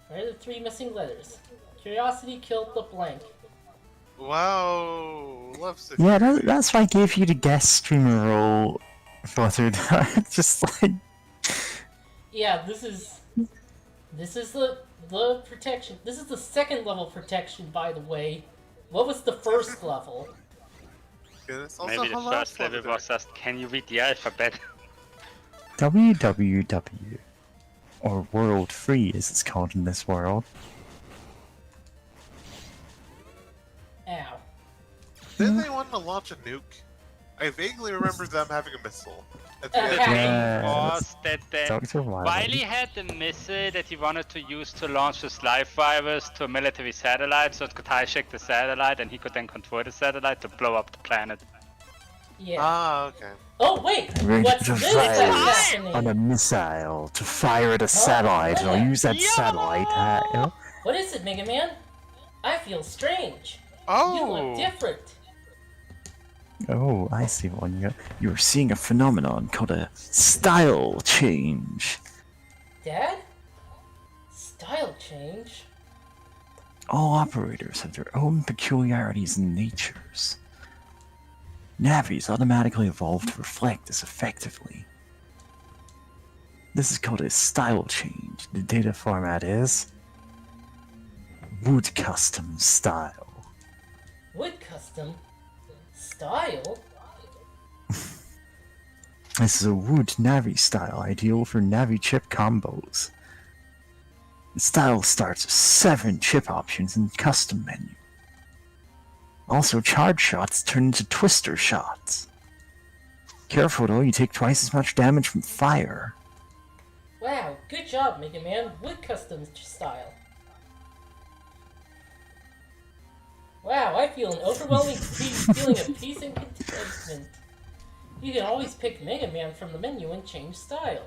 Where are the three missing letters? Curiosity killed the blank. Wow, love Yeah, security. that's why I gave you the guest streamer role, Fluttered. Just like... Yeah, this is the protection. This is the second level protection, by the way. What was the first level? Goodness. Also, Maybe the hello, first level Flutter. was just, can you read the alphabet? WWW, or World Free as it's called in this world. Ow. Didn't they want to launch a nuke? I vaguely remember them having a missile. At the Uh, end. yeah. Yes. Was that Dr. Wiley had the missile that he wanted to use to launch his life virus to a military satellite so it could hijack the satellite and he could then control the satellite to blow up the planet. Yeah. Ah, okay. Oh wait, We're what's going this to that's fire on a happening? missile to fire at a satellite, and I'll use that Yeah. satellite. You know? What is it, Mega Man? I feel strange. You Oh! look different. Oh, I see one. You're seeing a phenomenon called a style change. Dad? Style change? All operators have their own peculiarities and natures. Navis automatically evolve to reflect this effectively. This is called a style change. The data format is Wood Custom Style. Wood custom? Style? This is a wood Navi style, ideal for Navi chip combos. The style starts with 7 chip options in custom menu. Also, charge shots turn into twister shots. Careful though, you take twice as much damage from fire. Wow, good job, Mega Man. Wood custom style. Wow, I feel an overwhelming feeling of peace and contentment. You can always pick Mega Man from the menu and change style.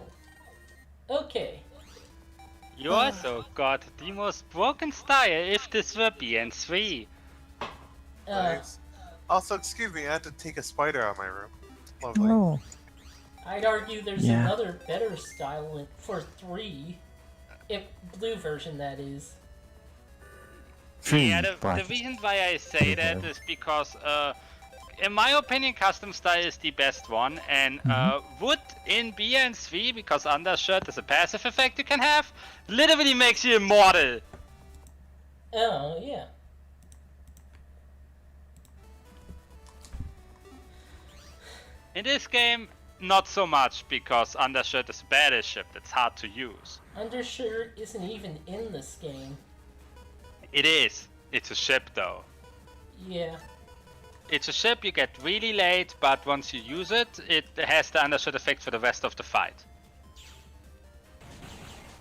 Okay. You also got the most broken style if this were BN3. Nice. Also, excuse me, I had to take a spider out of my room. Lovely. Oh, I'd argue there's Yeah. another better style for 3. If blue version, that is. Yeah, the black. reason why I say that is because, in my opinion, custom style is the best one, and wood in BN3, because undershirt is a passive effect you can have, literally makes you immortal. Oh, yeah. In this game, not so much, because undershirt is a battleship that's hard to use. Undershirt isn't even in this game. It is. It's a ship though. Yeah. It's a ship you get really late, but once you use it, it has the undershirt effect for the rest of the fight.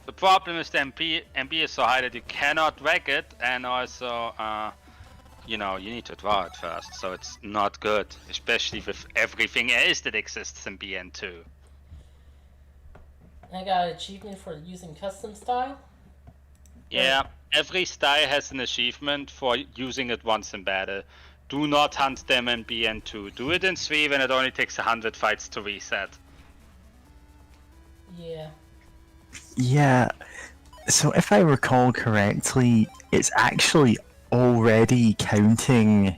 The problem is the MP is so high that you cannot wreck it, and also, you know, you need to draw it first, so it's not good, especially with everything else that exists in BN2. I got an achievement for using custom style. Yeah, every style has an achievement for using it once in battle. Do not hunt them in BN2. Do it in 3 when it only takes 100 fights to reset. Yeah. Yeah, so if I recall correctly, it's actually already counting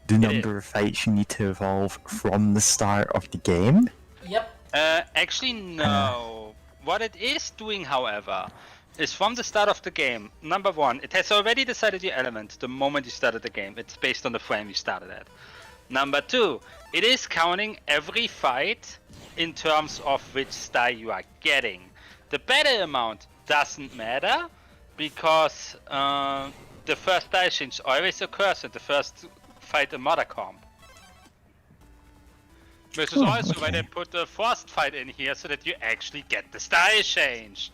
the number of fights you need to evolve from the start of the game. Yep. Actually, no. What it is doing, however, is from the start of the game, number 1, it has already decided your element the moment you started the game. It's based on the frame you started at. Number 2, it is counting every fight in terms of which style you are getting. The battle amount doesn't matter, because the first style change always occurs in the first fight in Mother Comp. Which is Oh, also why okay. they put the first fight in here, so that you actually get the style change.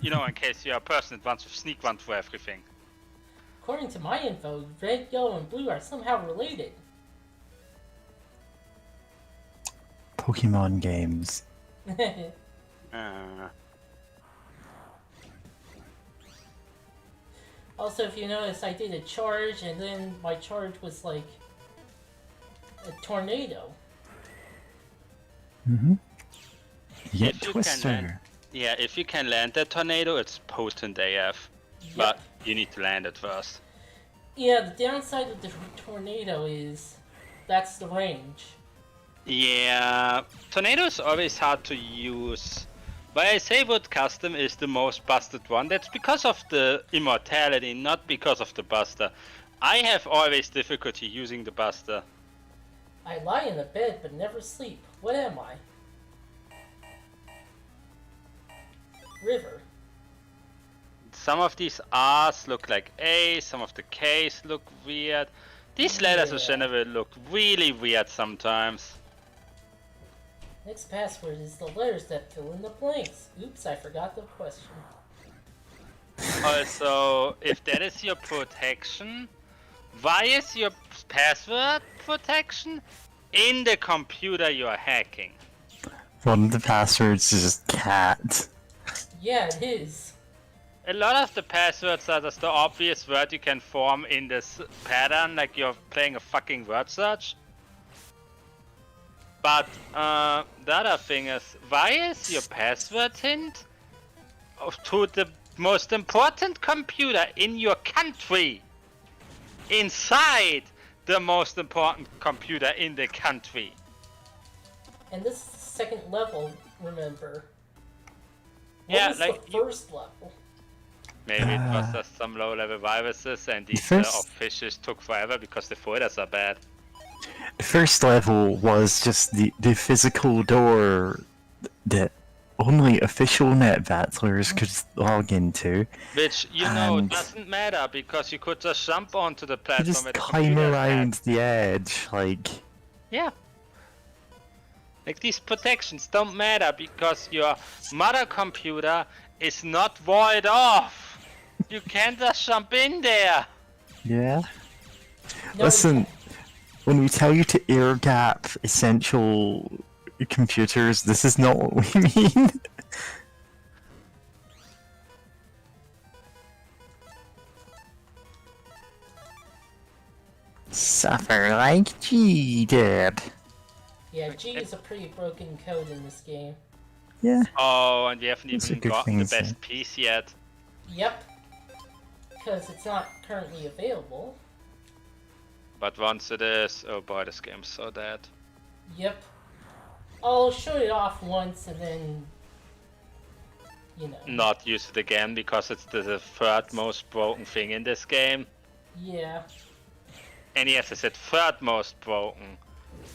You know, in case you're a person that wants to sneak one for everything. According to my info, red, yellow, and blue are somehow related. Pokemon games. Also, if you notice, I did a charge, and then my charge was like a tornado. Mm-hmm. You get If you can Twister. land- Yeah, if you can land that tornado, it's potent AF. But you need to land it first. Yeah, the downside of the tornado is that's the range. Yeah, tornado is always hard to use. Why I say wood custom is the most busted one, that's because of the immortality, not because of the buster. I have always difficulty using the buster. I lie in the bed but never sleep. What am I? River. Some of these R's look like A's, some of the K's look weird. These letters in general look really weird sometimes. Next password is the letters that fill in the blanks. Oops, I forgot the question. Also, if that is your protection, why is your password protection in the computer you're hacking? One of the passwords is cat. Yeah, it is. A lot of the passwords are just the obvious word you can form in this pattern, like you're playing a fucking word search. But the other thing is, why is your password hint to the most important computer in your country inside the most important computer in the country? And this is the second level, remember. Yeah, What was like the first level? maybe it was just some low-level viruses, and these fishes took forever because the folders are bad. The first level was just the physical door that only official net battlers could log into. Which, you know, doesn't matter because you could just jump onto the You platform just at the climb computer's around at. the edge, like... Yeah. Like, these protections don't matter because your mother computer is not walled off. You can't just jump in there. Yeah? No, Listen, when we tell you to air gap essential computers, this is not what we mean. Suffer like G did. Yeah, G is a pretty broken code in this game. Yeah. Oh, and we haven't That's a even good gotten thing the to say. best piece yet. Yep. Because it's not currently available. But once it is, oh boy, this game's so dead. Yep. I'll show it off once and then... You know. Not use it again because it's the third most broken thing in this game. Yeah. And yes, I said third most broken.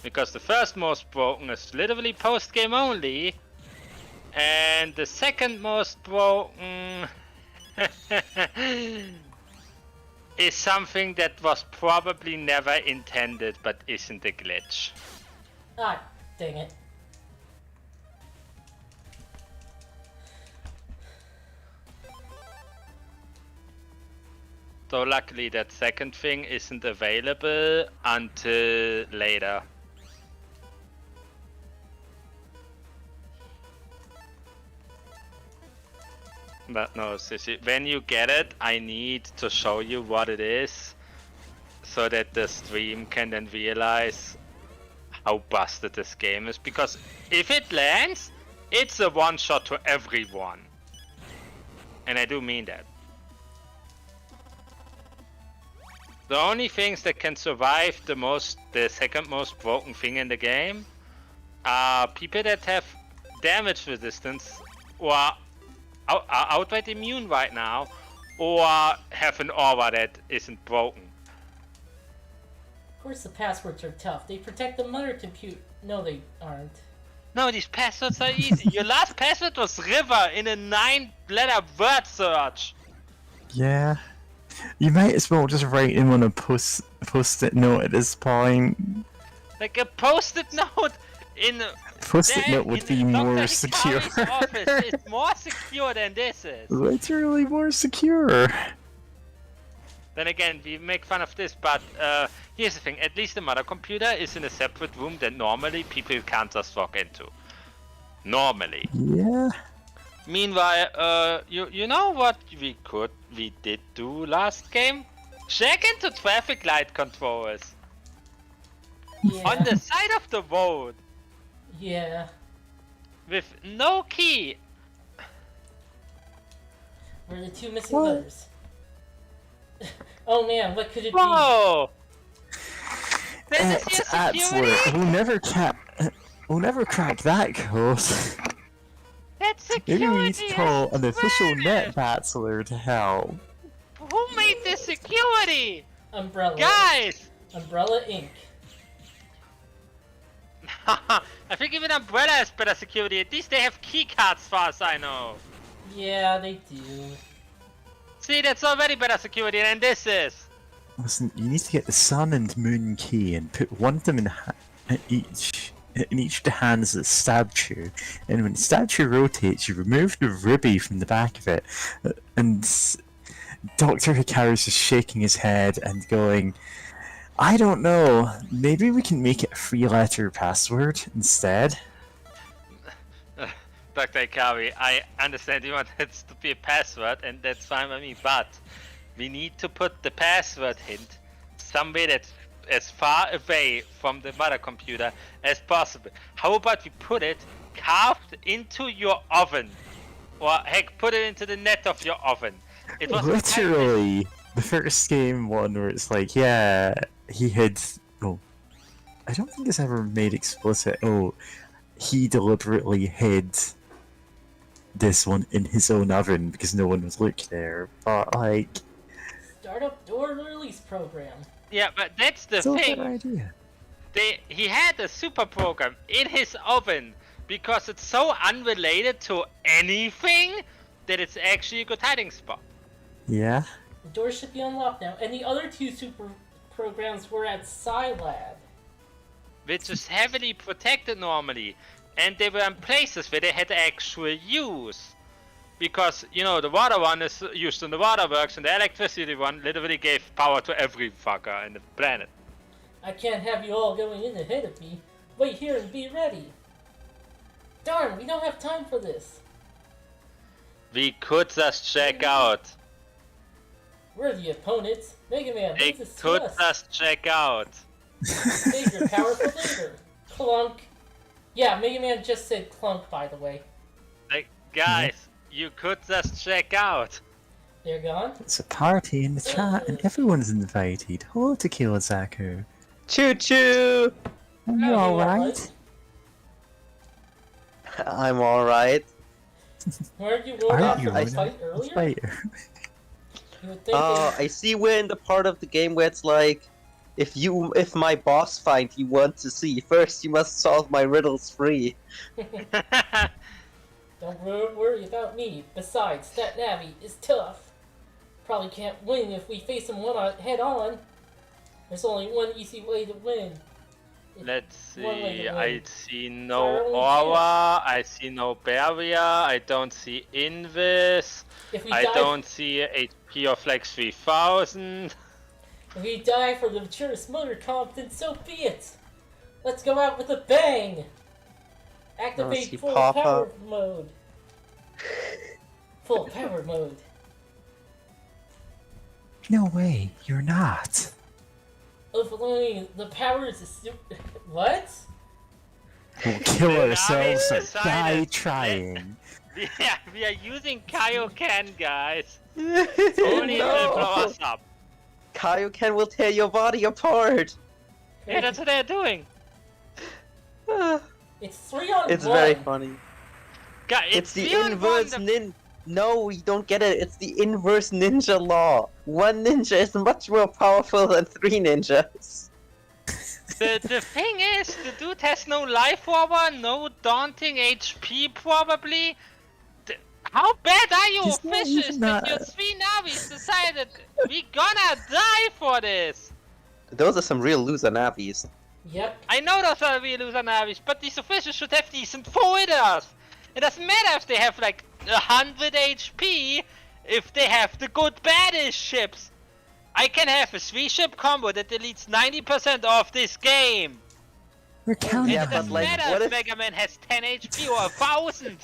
Because the first most broken is literally post-game only. And the second most broken is something that was probably never intended but isn't a glitch. Ah, dang it. So luckily that second thing isn't available until later. But no, Sissy, when you get it, I need to show you what it is, so that the stream can then realize how busted this game is. Because if it lands, it's a one-shot to everyone. And I do mean that. The only things that can survive the second most broken thing in the game are people that have damage resistance or are outright immune right now, or have an aura that isn't broken. Of course the passwords are tough. They protect the mother computer. No, they aren't. No, these passwords are easy. Your last password was River in a 9-letter word search. Yeah. You might as well just write him on a post-it note at this point. Like a post-it note in Post-it note would be more Dr. secure. Hikari's office is more secure than this is. Literally more secure. Then again, we make fun of this, but here's the thing. At least the mother computer is in a separate room that normally people can't just walk into. Normally. Yeah. Meanwhile, you know what we did do last game? Check into traffic light controls. Yeah. On the side of the road. Yeah. With no key. Where are the two missing What? letters? Oh man, what could it be? Whoa! This is your It's security? absolute. We'll never crack that code. That's Maybe we need security! to call an official Swear net it. battler to help. Who made this security? Umbrella. Guys! Umbrella Inc. I think even Umbrella is better security. At least they have keycards, as far as I know. Yeah, they do. See, that's already better security than this is. Listen, you need to get the sun and moon key and put one of them in each of the hands that stabbed you. And when the statue rotates, you remove the ruby from the back of it. And Dr. Hikaru's is shaking his head and going, I don't know, maybe we can make it a 3-letter password instead? Dr. Ikari, I understand you want it to be a password, and that's fine by me, but we need to put the password hint somewhere that's as far away from the mother computer as possible. How about we put it carved into your oven? Or heck, put it into the net of your oven. It was Literally, the first game one where it's like, yeah, he hid. Oh, I don't think it's ever made explicit. Oh, he deliberately hid this one in his own oven because no one would look there. But like, Startup door release program. Yeah, but that's the it's a thing. good idea. He had a super program in his oven because it's so unrelated to anything that it's actually a good hiding spot. Yeah. The door should be unlocked now, and the other two super programs were at Scilab. Which is heavily protected normally, and they were in places where they had actual use. Because, you know, the water one is used in the waterworks, and the electricity one literally gave power to every fucker in the planet. I can't have you all going in ahead of me. Wait here and be ready. Darn, we don't have time for this. We could just check out. We're the opponents. Mega Man, They leave this to could us. just check out. Save your power for later. Clunk. Yeah, Mega Man just said clunk, by the way. Like, guys, you could just check out. They're gone? It's a party in the chat and everyone's invited. Hello, Tequila Zaku. Choo choo! Are Oh, you you alright? I'm alright. Weren't you warned Aren't after you? the fight earlier? Later. You would think I see we're in the part of the game where it's like, if my boss fight you want to see, first you must solve my riddles free. Don't worry about me. Besides, that Navi is tough. Probably can't win if we face him head on. There's only one easy way to win. Let's One way see, to win. I see no Fire only aura, I see no barrier, I don't see invis, If we I die, don't see HP of like 3000. if we die for the maturest motor comp, then so be it. Let's go out with a bang. Activate see full Papa. power mode. Full power mode. No way, you're not. Overloading the powers is what? We'll kill The ourselves Navi or decided die that- trying. Yeah, we are using Kaioken, guys. Only if they blow us up. Kaioken will tear your body apart! Yeah, that's what they're doing. It's 3-on-1. It's very funny. It's the beyond inverse wonder- No, you don't get it. It's the inverse ninja law. One ninja is much more powerful than 3 ninjas. The thing is, the dude has no life power, no daunting HP probably. How bad are you He's not officials even that that- your 3 Navis decided we gonna die for this? Those are some real loser navis. Yep. I know those are real loser Navis, but these officials should have decent fighters. It doesn't matter if they have like 100 HP, if they have the good baddest ships. I can have a 3-ship combo that deletes 90% of this game. We're counting Yeah, It on but doesn't you. like, matter what if if- Mega Man has 10 HP or 1000.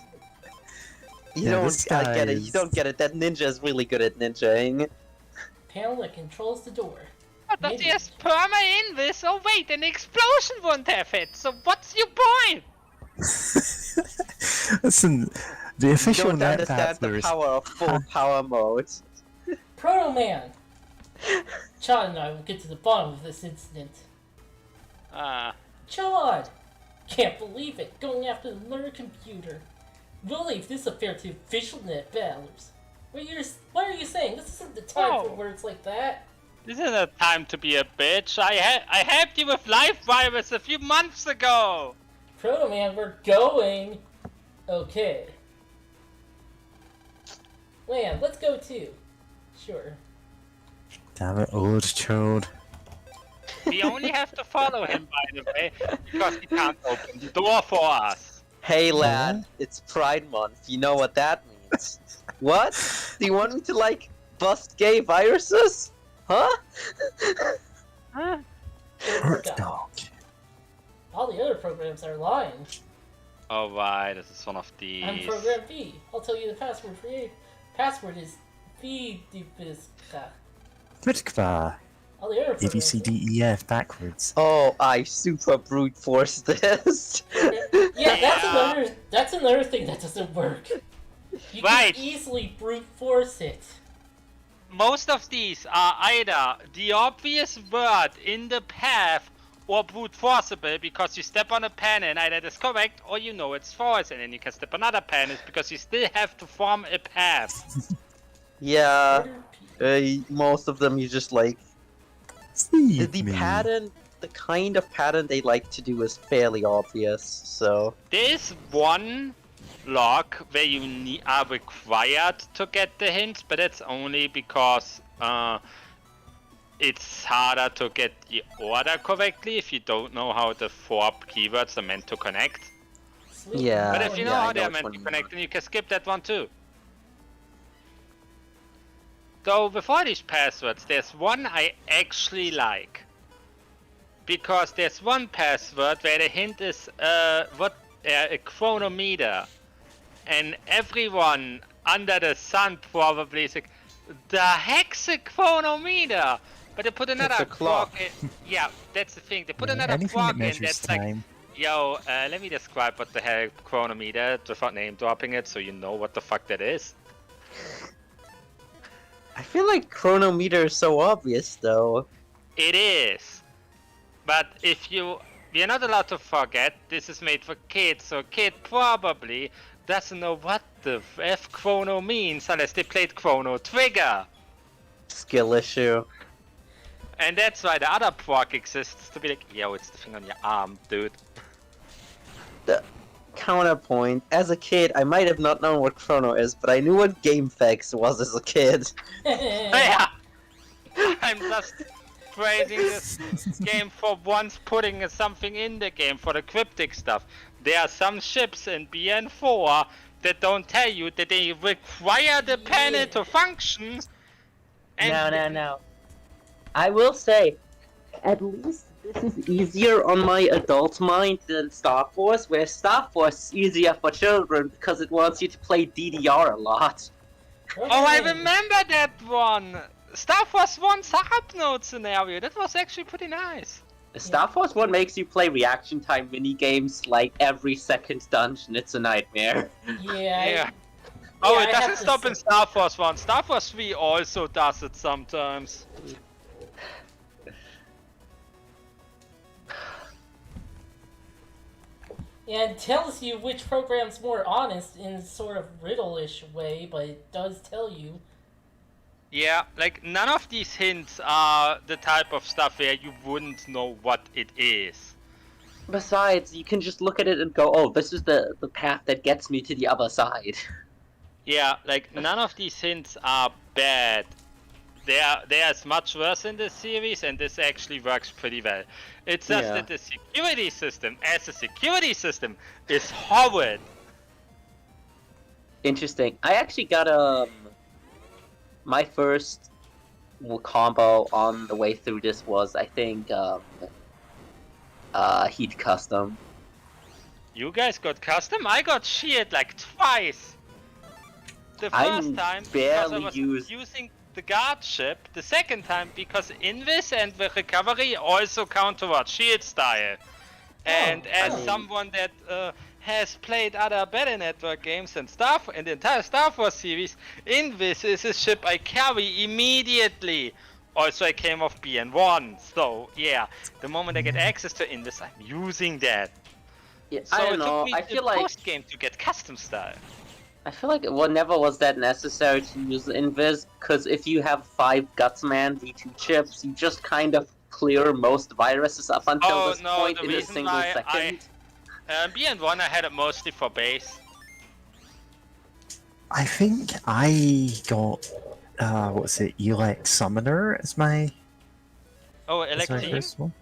You Yeah, don't this get it. guy's- You don't get it. That ninja is really good at ninjaing. Panel that controls the door. But Maybe. there's perma invis. Oh wait, an explosion won't have hit. So what's your point? Listen, the You official don't net understand the battlers. power of full power mode. Proto Man. Chad and I will get to the bottom of this incident. Chad! Can't believe it, going after the murder computer. We'll leave this affair to official net battlers. What are you saying? This isn't the time for words like that. This isn't a time to be a bitch. I helped you with life virus a few months ago. Proto Man, we're going. Okay. Land, let's go too. Sure. Damn it, old chode. We only have to follow him, by the way, because he can't open the door for us. Hey lad, it's Pride Month. You know what that means. What? Do you want me to like bust gay viruses? Huh? Hurt dog. All the other programs are lying. Oh right, this is one of these. I'm Program V. I'll tell you the password for you. Password is VDBiska. Mitkva. All the other A, B, programs. C, D, E, F backwards. Oh, I super brute force this. Yeah, that's another thing that doesn't work. You Right. can easily brute force it. Most of these are either the obvious word in the path or brute forceable because you step on a pen and either it's correct or you know it's false, and then you can step another pen is because you still have to form a path. Yeah, most of them you just like See the me. pattern. The kind of pattern they like to do is fairly obvious. So There's one log where you are required to get the hints, but it's only because it's harder to get the order correctly if you don't know how the 4 keywords are meant to connect. Sweet. Yeah. But if you know I how know they're which meant one to you connect, mean. then you can skip that one too. So with all these passwords, there's one I actually like. Because there's one password where the hint is a chronometer. And everyone under the sun probably is like, the heck's a chronometer? But they put another a clock. in. Yeah, that's the thing. They put Yeah, another anything clock that in measures that's like, time. yo, let me describe what the hell chronometer without name dropping it so you know what the fuck that is. I feel like chronometer is so obvious though. It is. But if we're not allowed to forget, this is made for kids, so kid probably doesn't know what the F chrono means unless they played Chrono Trigger. Skill issue. And that's why the other proc exists to be like, yo, it's the thing on your arm, dude. Counterpoint. As a kid, I might have not known what chrono is, but I knew what GameFAQs was as a kid. Yeah. I'm just praising this game for once putting something in the game for the cryptic stuff. There are some ships in BN4 that don't tell you that they require the panel to function. And No. I will say, at least this is easier on my adult mind than Star Force, where Star Force is easier for children because it wants you to play DDR a lot. Oh, I remember that one! Star Force 1 Sarp Node scenario, that was actually pretty nice. Star Force 1 makes you play reaction time minigames like every second dungeon. It's a nightmare. Yeah. Oh, I it have doesn't to stop in say- Star Force 1. Star Force 3 also does it sometimes. And tells you which program's more honest in sort of riddle-ish way, but it does tell you. Yeah, like none of these hints are the type of stuff where you wouldn't know what it is. Besides, you can just look at it and go, oh, this is the path that gets me to the other side. Yeah, like none of these hints are bad. There's much worse in this series, and this actually works pretty well. It's just Yeah. that the security system, as a security system, is horrid. Interesting. I actually got my first combo on the way through this was, I think, Heat Custom. You guys got custom? I got shield like twice. The first I'm time because I barely was used- using the guard ship. The second time because Invis and the recovery also count towards shield style. And as I mean- someone that has played other Battle Network games and the entire Star Force series, Invis is a ship I carry immediately. Also, I came off BN1, so yeah. The moment I get access to Invis, I'm using that. Yeah, So I don't it know. took me I the feel like post game to get custom style. it never was that necessary to use Invis, because if you have 5 Gutsman V2 chips, you just kind of clear most viruses up until this point the in a reason single why second. BN1 I had it mostly for base. I think I got what's it, Elec Summoner as my Electeam? first one.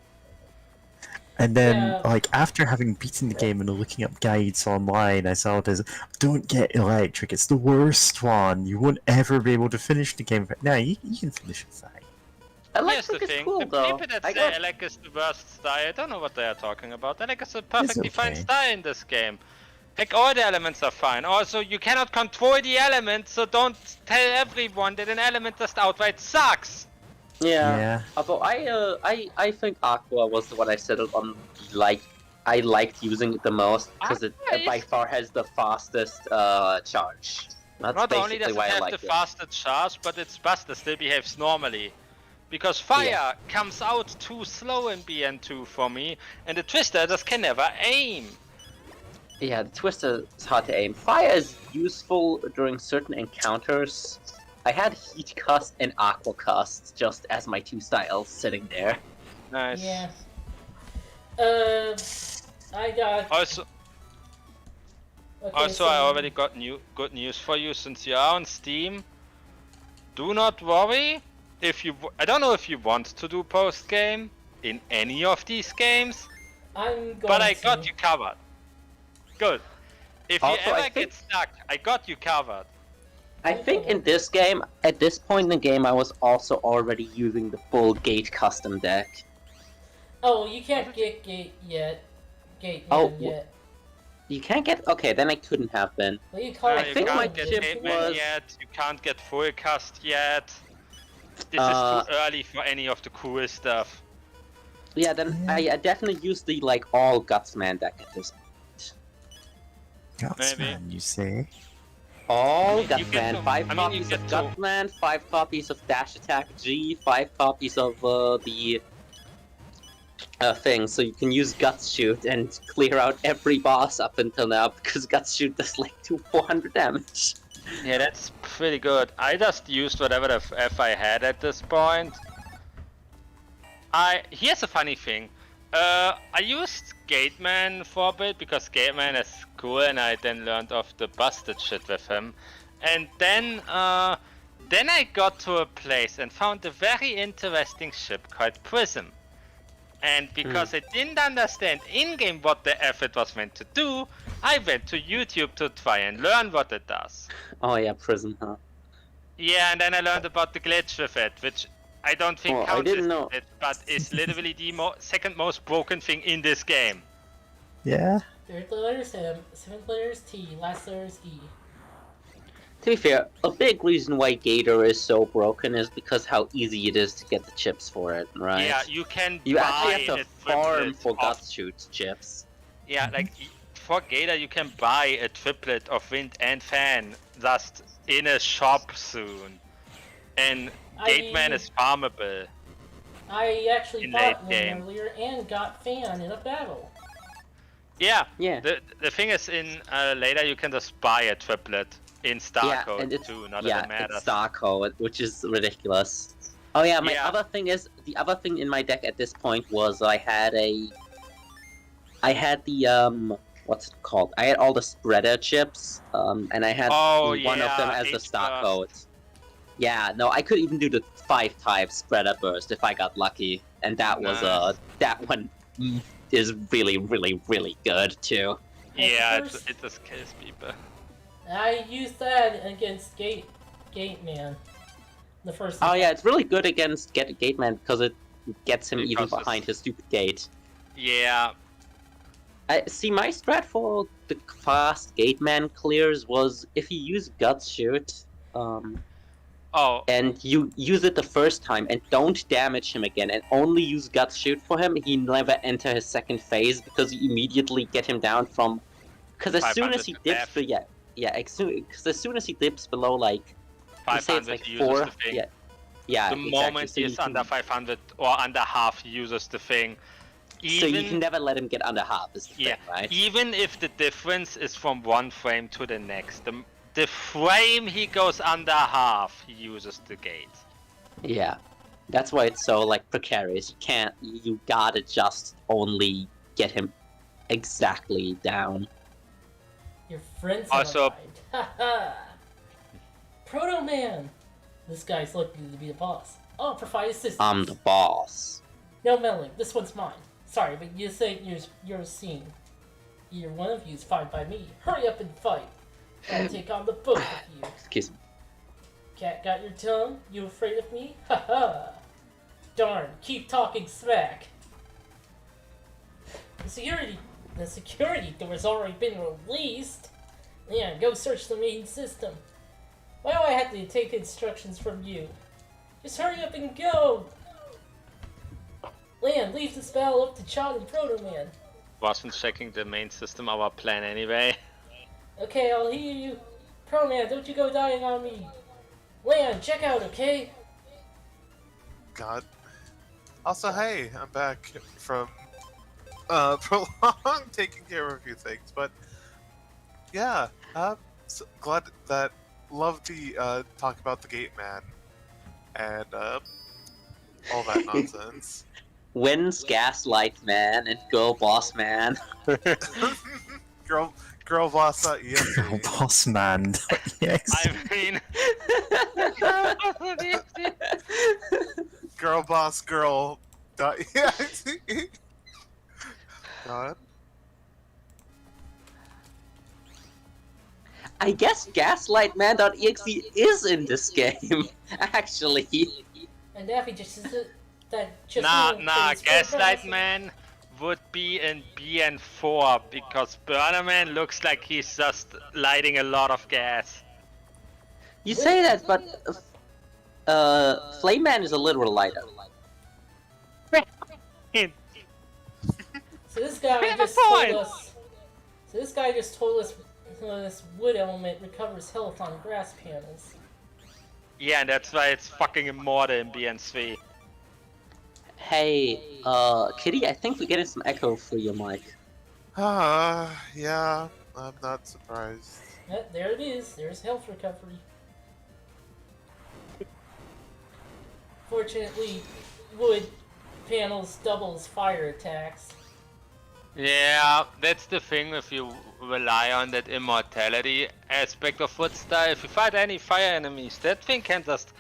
And then, Yeah. like, after having beaten the game and looking up guides online, I saw it as, don't get electric, it's the worst one. You won't ever be able to finish the game. No, you can finish it fine. Here's the Electric is thing, cool the though. people that I say got Elec is the worst style, I don't know what they are talking about. Elec is a perfectly fine okay. style in this game. Heck, all the elements are fine. Also, you cannot control the element, so don't tell everyone that an element just outright sucks. yeah. Although I think Aqua was the one I settled on. I liked using it the most because it Aqua by is- far has the fastest charge. That's Not only basically does it why I have like the it. fastest charge, but its buster still behaves normally. Because fire comes out too slow in BN2 for me, and the Twister just can never aim. Yeah, the Twister is hard to aim. Fire is useful during certain encounters. I had Heat Cust and Aqua Cust just as my 2 styles sitting there. Nice. Yeah. I got. Also, Okay, so I already got good news for you. Since you are on Steam, do not worry. I don't know if you want to do post game in any of these games, I'm going but I to. got you covered. Good. If Also, you I ever think- get stuck, I got you covered. I think in this game, at this point in the game, I was also already using the full Gate custom deck. Oh, you can't get gate yet. Gate Oh, man yet. You can't get. Okay, then I couldn't have been. What do you call it? You think can't my get chip Gateman was- yet. You can't get full cast yet. This is too early for any of the cool stuff. Yeah, then I definitely used the all Gutsman deck at this point. Gutsman, you say? All You get Gutsman, to- 5 I mean, you copies get of to- Gutsman, 5 copies of Dash Attack G, 5 copies of the thing, so you can use Guts Shoot and clear out every boss up until now because Guts Shoot does like 400 damage. Yeah, that's pretty good. I just used whatever the F I had at this point. Here's a funny thing. I used Gateman for a bit because Gateman is cool, and I then learned of the busted shit with him. And then I got to a place and found a very interesting ship called Prism. And because I didn't understand in-game what the F it was meant to do, I went to YouTube to try and learn what it does. Oh yeah, Prism, huh? Yeah, and then I learned about the glitch with it, which I don't think Oh, I counts didn't as know. it, but is literally the second most broken thing in this game. Yeah? Third letter is M, seventh letter is T, last letter is E. To be fair, a big reason why Gator is so broken is because how easy it is to get the chips for it, right? Yeah, you can You buy actually have to a farm triplet for of- Guts Shoot chips. Yeah, like for Gator you can buy a triplet of Wind and Fan just in a shop soon. And Gateman is farmable. I actually In bought late one game. earlier and got fan in a battle. Yeah, Yeah. the thing is in later you can just buy a triplet in Star Yeah, Code and it's- too, not yeah, that it matters. it's Star Code, which is ridiculous. Oh yeah, my Yeah. other thing is the other thing in my deck at this point was I had the what's it called? I had all the spreader chips, and I had one of them as the Star Code. Yeah, no, I could even do the 5-type spreader burst if I got lucky, and that was Nice. that one is really, really, really good too. Yeah, First- it just kills people. I used that against Gate Man. The first. Oh yeah, it's really good against Gateman because it gets him even Because behind his stupid gate. Yeah, See, my strat for the fast Gateman clears was if you use Guts Shoot, oh, and you use it the first time and don't damage him again, and only use Guts Shoot for him, he never enter his second phase because you immediately get him down from. Because as soon as he 500 dips, F. because as soon as he dips below like, let's say it's 500 like uses 4, the thing. yeah, Yeah, The exactly. moment So you he's can- under 500 or under half, he uses the thing. So you can never let him get under half, is the Yeah, thing, right? even if the difference is from one frame to the next, the frame he goes under half, he uses the gate. Yeah. That's why it's so, like, precarious. You gotta just only get him exactly down. Your friends Also- have arrived. Haha! Proto Man! This guy's looking to be the boss. I'll provide assistance. I'm the boss. No meddling, this one's mine. Sorry, but you say you're seen. Either one of you is fine by me. Hurry up and fight. I'll take on the both of you. Excuse me. Cat got your tongue? You afraid of me? Haha! Darn, keep talking smack. The security door's already been released. Yeah, go search the main system. Why do I have to take instructions from you? Just hurry up and go! Lan, leave this battle up to Chad and Proto Man. Wasn't checking the main system our plan anyway. Okay, I'll hear you. Proto Man, don't you go dying on me. Lan, check out, okay? God. Also, hey, I'm back from prolonged taking care of a few things, but yeah, so glad that love to talk about the gate man and all that nonsense. When's Gaslight Man and Girl Boss Man? girl boss exe. Girl boss man. Yes. I mean, Girl boss girl. exe. God. I guess GaslightMan.exe is in this game, actually. And Daffy just is that just nah, little nah, things for Gaslight Proto Man would be in BN4 because Burner Man looks like he's just lighting a lot of gas. You say that, but Flame Man is a literal lighter. So this guy We have a just told point. us. So this guy just told us this wood element recovers health on grass panels. Yeah, and that's why it's fucking immortal in BN3. Hey, Kitty, I think we're getting some echo through your mic. Yeah, I'm not surprised. There it is. There's health recovery. Fortunately, wood panels doubles fire attacks. Yeah, that's the thing if you rely on that immortality aspect of wood style. If you fight any fire enemies, that thing can just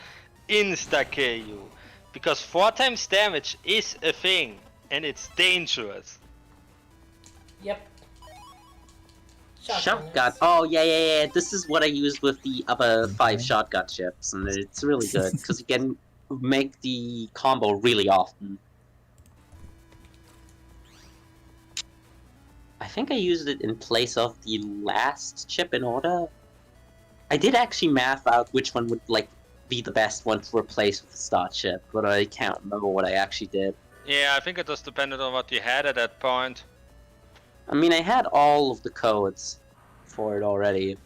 insta-kill you. Because 4 times damage is a thing, and it's dangerous. Yep. Shotgun. Oh, yeah. This is what I use with the other 5 shotgun chips, and it's really good, because you can make the combo really often. I think I used it in place of the last chip in order. I did actually math out which one would, like, be the best one to replace with the start chip, but I can't remember what I actually did. Yeah, I think it just depended on what you had at that point. I mean, I had all of the codes for it already.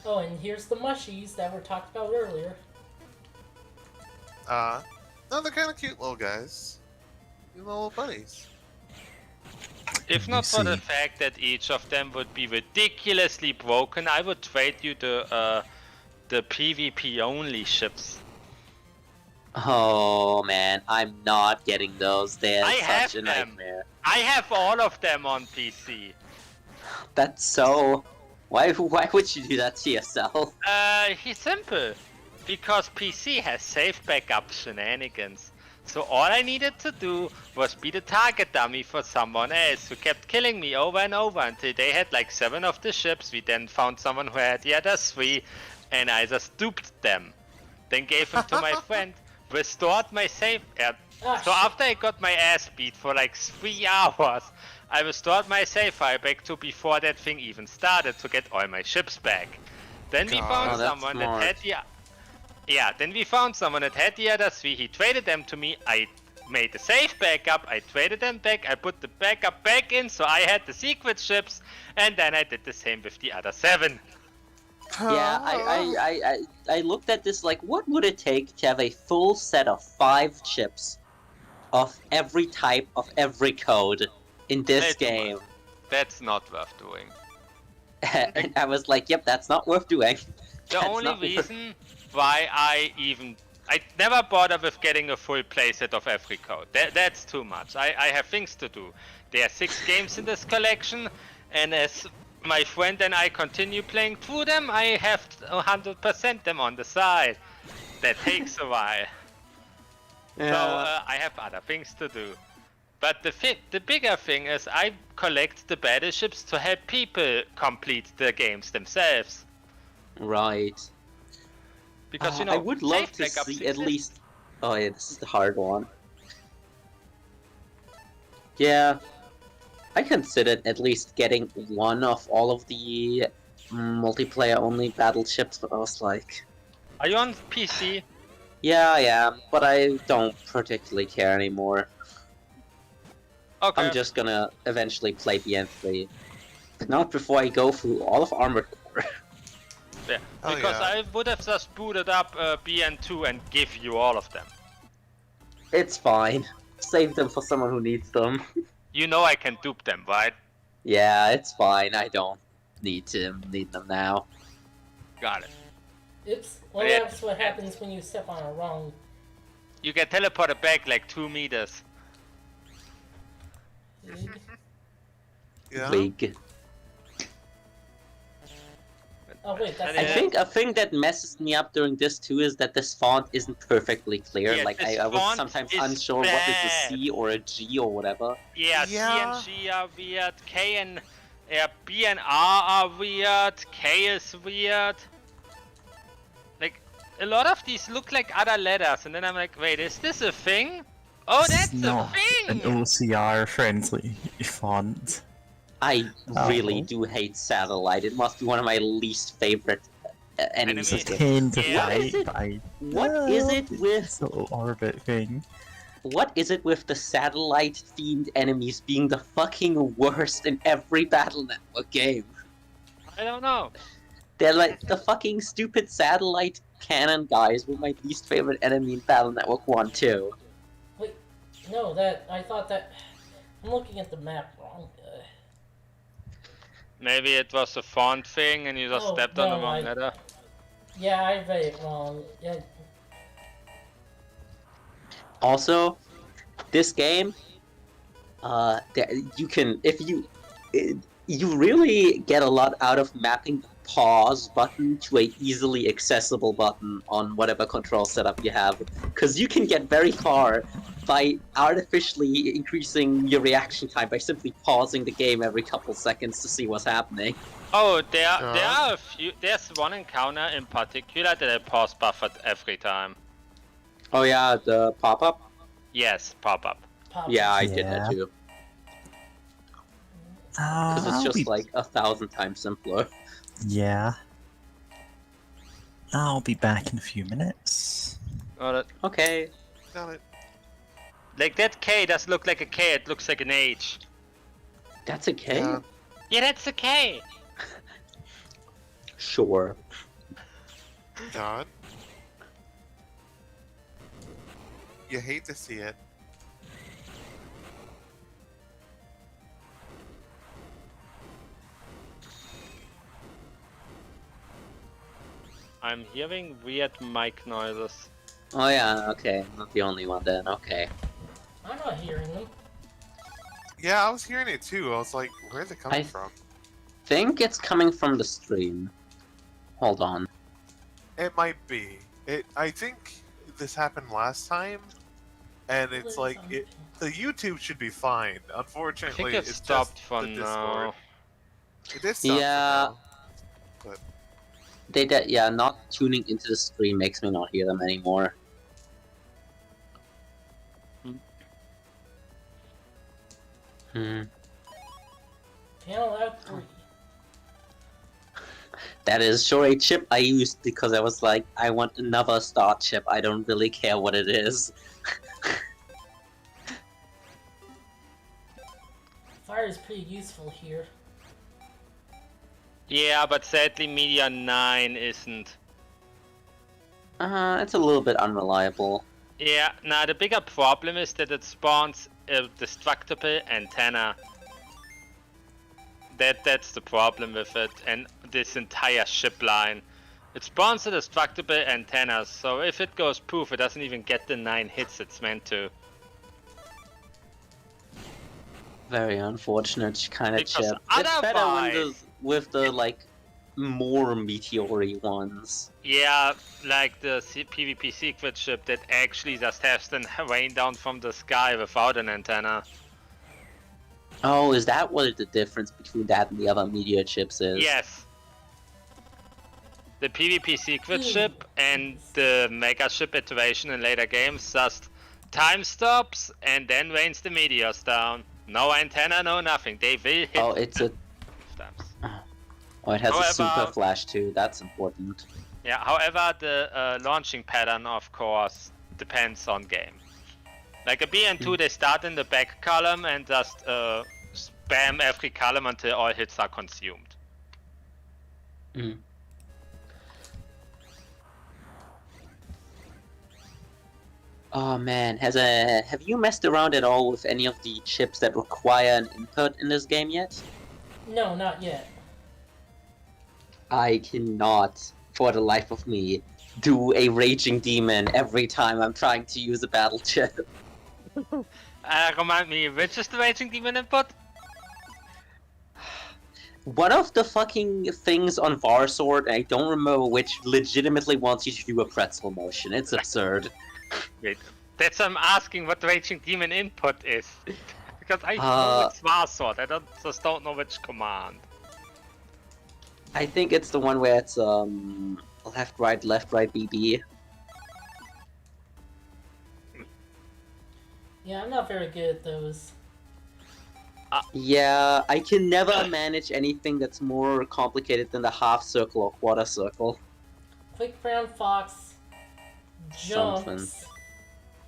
Oh, and here's the mushies that were talked about earlier. No, they're kind of cute little guys. You little bunnies. If not for the fact that each of them would be ridiculously broken, I would trade you the PvP only ships. Oh man, I'm not getting those. They're I have such a them. nightmare. I have all of them on PC. That's so... Why would you do that to yourself? He's simple. Because PC has safe backup shenanigans. So all I needed to do was be the target dummy for someone else who kept killing me over and over until they had like 7 of the ships. We then found someone who had the other 3 and I just duped them. Then gave them to my friend, restored my save. So after I got my ass beat for like 3 hours, I restored my save file back to before that thing even started to get all my ships back. Then we found that's someone smart. that had the... Yeah, then we found someone that had the other 3, he traded them to me, I made the save backup, I traded them back, I put the backup back in so I had the secret ships, and then I did the same with the other 7. Yeah, I looked at this like, what would it take to have a full set of 5 chips of every type of every code in this Way too game? much. That's not worth doing. And I was like, yep, that's not worth doing. The That's only not worth- reason why I never bother with getting a full playset of every code. That's too much. I have things to do. There are 6 games in this collection, and as my friend and I continue playing through them, I have 100% them on the side. That takes a while. So I have other things to do. But the bigger thing is I collect the battleships to help people complete the games themselves. Right. Because you know, I would love safe to backup see at exists. least. Oh yeah, this is the hard one. Yeah, I considered at least getting one of all of the multiplayer-only battleships, but I was like, Are you on PC? yeah, I am, but I don't particularly care anymore. Okay. I'm just gonna eventually play BN3. Not before I go through all of Armored Core. Yeah. Oh, Because yeah. I would have just booted up BN2 and give you all of them. It's fine. Save them for someone who needs them. You know I can dupe them, right? Yeah, it's fine. I don't need them now. Got it. Oops. Well, Yeah. that's what happens when you step on a wrong. You get teleported back like 2 meters. League. Yeah. League. Oh wait, that's. I Yeah. think a thing that messes me up during this too is that this font isn't perfectly clear. Yeah, like this I was font sometimes is unsure what is a bad. C or a G or whatever. Yeah, Yeah. C and G are weird, K and B and R are weird, K is weird. Like, a lot of these look like other letters, and then I'm like, wait, is this a thing? Oh, that's It's a not an thing! OCR friendly font. I really Oh. do hate Satellite. It must be one of my least favorite enemies. Enemy? in the game. Kind of Yeah. What is fight it- by What is it with this little orbit thing. the satellite themed enemies being the fucking worst in every Battle Network game? I don't know. They're like the fucking stupid satellite cannon guys were my least favorite enemy in Battle Network 1 too. Wait, no, that I thought that. I'm looking at the map wrong. Maybe it was a font thing and you just Oh, stepped on the no, wrong I- letter. Yeah, I read it wrong. Yeah, Also, this game, you can you really get a lot out of mapping the pause button to a easily accessible button on whatever control setup you have, because you can get very far by artificially increasing your reaction time by simply pausing the game every couple seconds to see what's happening. Oh, there Uh-huh. are a few. There's one encounter in particular that I pause buffered every time. Oh yeah, the pop-up? Yes, pop up. pop. Yeah, I did that Yeah. too. Because it's I'll just be... like 1,000 times simpler. Yeah. I'll be back in a few minutes. Oh, that, Okay. Got it. like that K does look like a K. It looks like an H. That's okay. Yeah. Yeah, that's a K. Sure. God. You hate to see it. I'm hearing weird mic noises. Oh yeah, okay. Not the only one then, okay. I'm not hearing them. Yeah, I was hearing it too. I was like, where's it coming I- from? Think it's coming from the stream. Hold on. It might be. I think this happened last time, and it's like the YouTube should be fine. I Unfortunately, think it it's stopped just for the Discord. now. It is stopped for Yeah. now. Yeah, not tuning into the stream makes me not hear them anymore. Hmm. Panel out 3. That is sure a chip I used because I was like, I want another star chip. I don't really care what it is. Fire is pretty useful here. Yeah, but sadly Media 9 isn't. It's a little bit unreliable. Yeah, now the bigger problem is that it spawns a destructible antenna. That's the problem with it, and this entire ship line. It spawns a destructible antenna, so if it goes poof, it doesn't even get the 9 hits it's meant to. Very unfortunate kind of Because chip. It's better when otherwise- with the like more meteory ones. Yeah, like the PvP secret ship that actually just has the rain down from the sky without an antenna. Oh, is that what the difference between that and the other meteor chips is? Yes. The PvP secret ship and the mega ship iteration in later games just time stops and then rains the meteors down. No antenna, no nothing. They will hit. Oh, it's a. Stamps. Oh, it has a However- super flash too. That's important. Yeah, however, the launching pattern, of course, depends on game. Like a BN2, they start in the back column and just spam every column until all hits are consumed. Mm. Oh man, have you messed around at all with any of the chips that require an input in this game yet? No, not yet. I cannot, for the life of me, do a raging demon every time I'm trying to use a battle chip. Remind me, which is the Raging Demon input? One of the fucking things on Varsword, I don't remember which, legitimately wants you to do a pretzel motion. It's absurd. Wait, that's why I'm asking what the Raging Demon input is. Because I know Uh, it's Varsword, I just don't know which command. I think it's the one where it's left, right, BB. Yeah, I'm not very good at those. Yeah, I can never manage anything that's more complicated than the half circle or quarter circle. Quick brown fox jumps.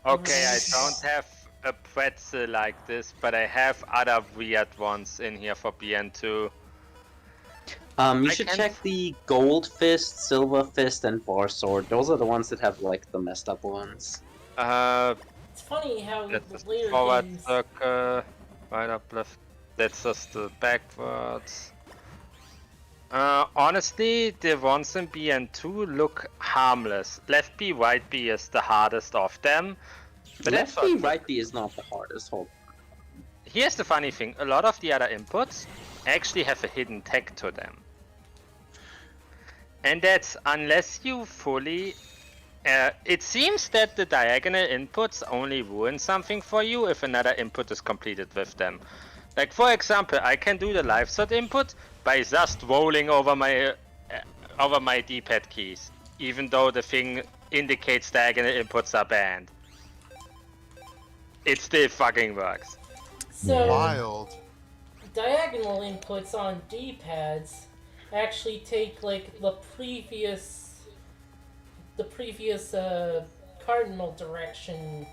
Okay, I don't have a pretzel like this, but I have other weird ones in here for BN2. You I should can- check the gold fist, silver fist, and bar sword. Those are the ones that have like the messed up ones. It's funny how That's just later forward games. circle, right up, left. That's just the backwards. Honestly, the ones in BN2 look harmless. Left B, right B is the hardest of them. But Left that's B, not- right B is not the hardest. Hold. Here's the funny thing, a lot of the other inputs actually have a hidden tech to them. And that's unless you fully... it seems that the diagonal inputs only ruin something for you if another input is completed with them. Like for example, I can do the live set input by just rolling over my D-pad keys, even though the thing indicates diagonal inputs are banned. It still fucking works. So Wild. diagonal inputs on D-pads actually take like the previous cardinal direction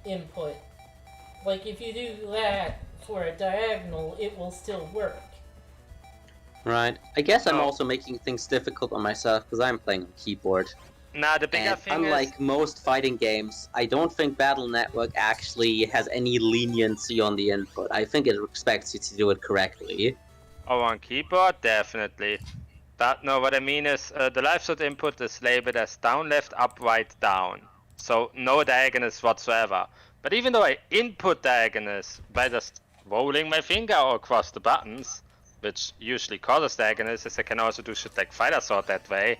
input. Like if you do that for a diagonal, it will still work. Right. I guess I'm Oh. also making things difficult on myself because I'm playing on keyboard. Now the bigger And thing unlike is... most fighting games, I don't think Battle Network actually has any leniency on the input. I think it expects you to do it correctly. Oh, on keyboard? Definitely. But no, what I mean is the live set input is labeled as down, left, up, right, down. So no diagonals whatsoever. But even though I input diagonals by just rolling my finger across the buttons, which usually causes diagonals, as I can also do shit like fighter sword that way,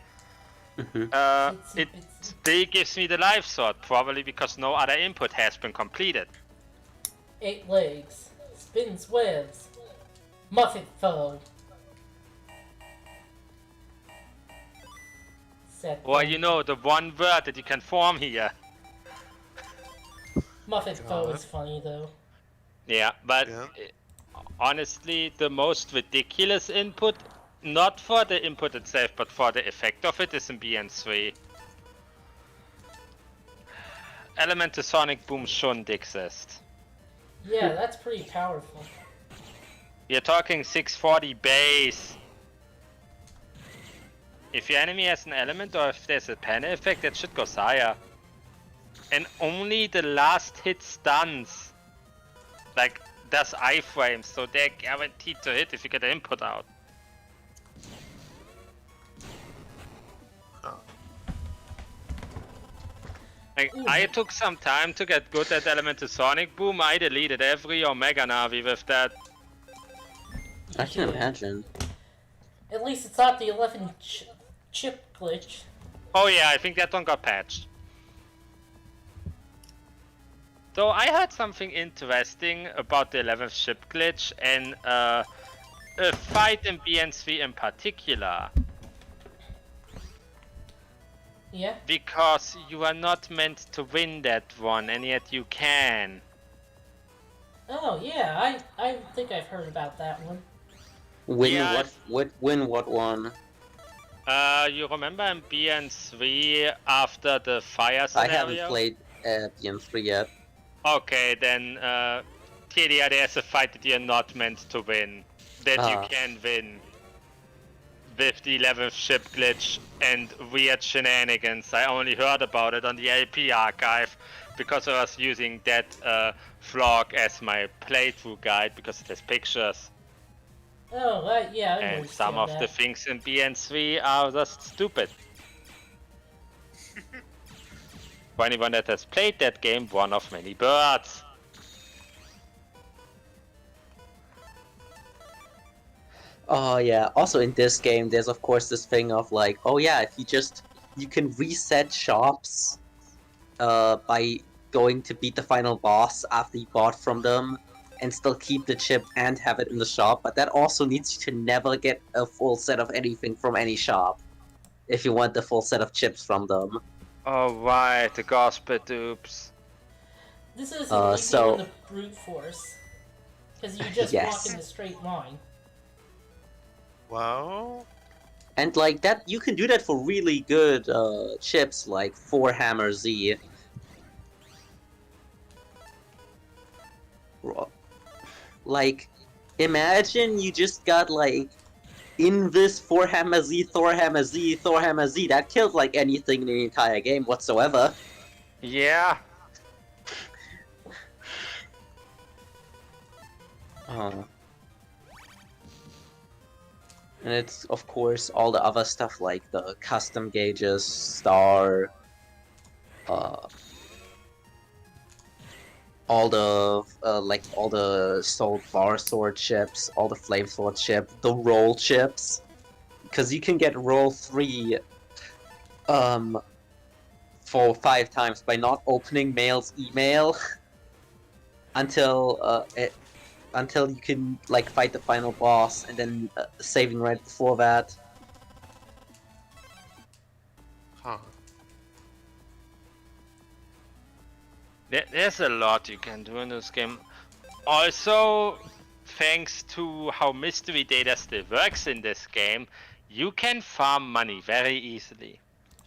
it still gives me the live sword, probably because no other input has been completed. 8 legs, spins webs, muffet foe. Set Or you know, the one word that you can form here. Muffet foe is funny though. Yeah, but Yeah. honestly, the most ridiculous input, not for the input itself, but for the effect of it, is in BN3. Elemental Sonic Boom shouldn't exist. Yeah, that's pretty powerful. You're talking 640 base. If your enemy has an element or if there's a panel effect, that should go higher. And only the last hit stuns. Like, does iframes, so they're guaranteed to hit if you get the input out. Like, I took some time to get good at Elemental Sonic Boom. I deleted every Omega Navi with that. I can imagine. At least it's not the 11 chip glitch. Oh yeah, I think that one got patched. So I heard something interesting about the 11th ship glitch and a fight in BN3 in particular. Yeah? Because you are not meant to win that one, and yet you can. Oh, yeah, I think I've heard about that one. Win Yeah. win what one? You remember in BN3 after the fire I scenario? haven't played BN3 yet. Okay, then TDR, there's a fight that you're not meant to win. That you can win. With the 11th ship glitch and weird shenanigans. I only heard about it on the LP archive because I was using that vlog as my playthrough guide because it has pictures. Oh, yeah, I And understand some of that. the things in BN3 are just stupid. For anyone that has played that game, one of many birds. Oh yeah. Also in this game, there's of course this thing of like, oh yeah, if you can reset shops, by going to beat the final boss after you bought from them, and still keep the chip and have it in the shop. But that also needs you to never get a full set of anything from any shop, if you want the full set of chips from them. Oh right, the gospel dupes. This isn't like so- doing the brute force. Because you just Yes. walk in a straight line. Well, And like that, you can do that for really good chips like 4 Hammer Z. Like, imagine you just got like Invis, 4 Hammer Z, Thor Hammer Z, Thor Hammer Z. That killed like anything in the entire game whatsoever. Yeah. And it's of course all the other stuff like the custom gauges, star, all the all the sold bar sword chips, all the flame sword chip, the roll chips, because you can get roll 3 for 5 times by not opening mail's email until until you can like fight the final boss, and then saving right before that. huh. There's a lot you can do in this game. Also, thanks to how mystery data still works in this game, you can farm money very easily.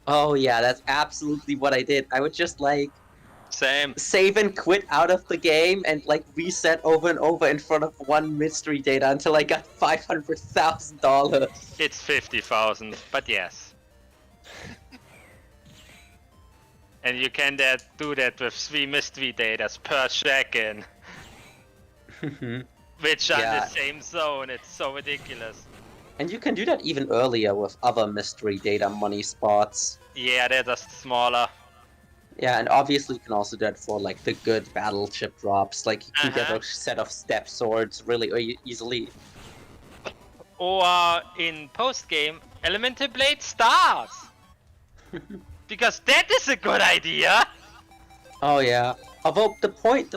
Oh yeah, that's absolutely what I did. I would just like Same. save and quit out of the game and like reset over and over in front of one mystery data until I got $500,000. It's 50,000, but yes. And you can do that with 3 mystery datas per check-in, which are in Yeah. the same zone. It's so ridiculous. And you can do that even earlier with other mystery data money spots. Yeah, they're just smaller. Yeah, and obviously you can also do that for like the good battle chip drops. Like you can get Uh-huh. a set of step swords really easily. Or in post-game, Elemental Blade Stars! Because that is a good idea! Oh yeah. Although the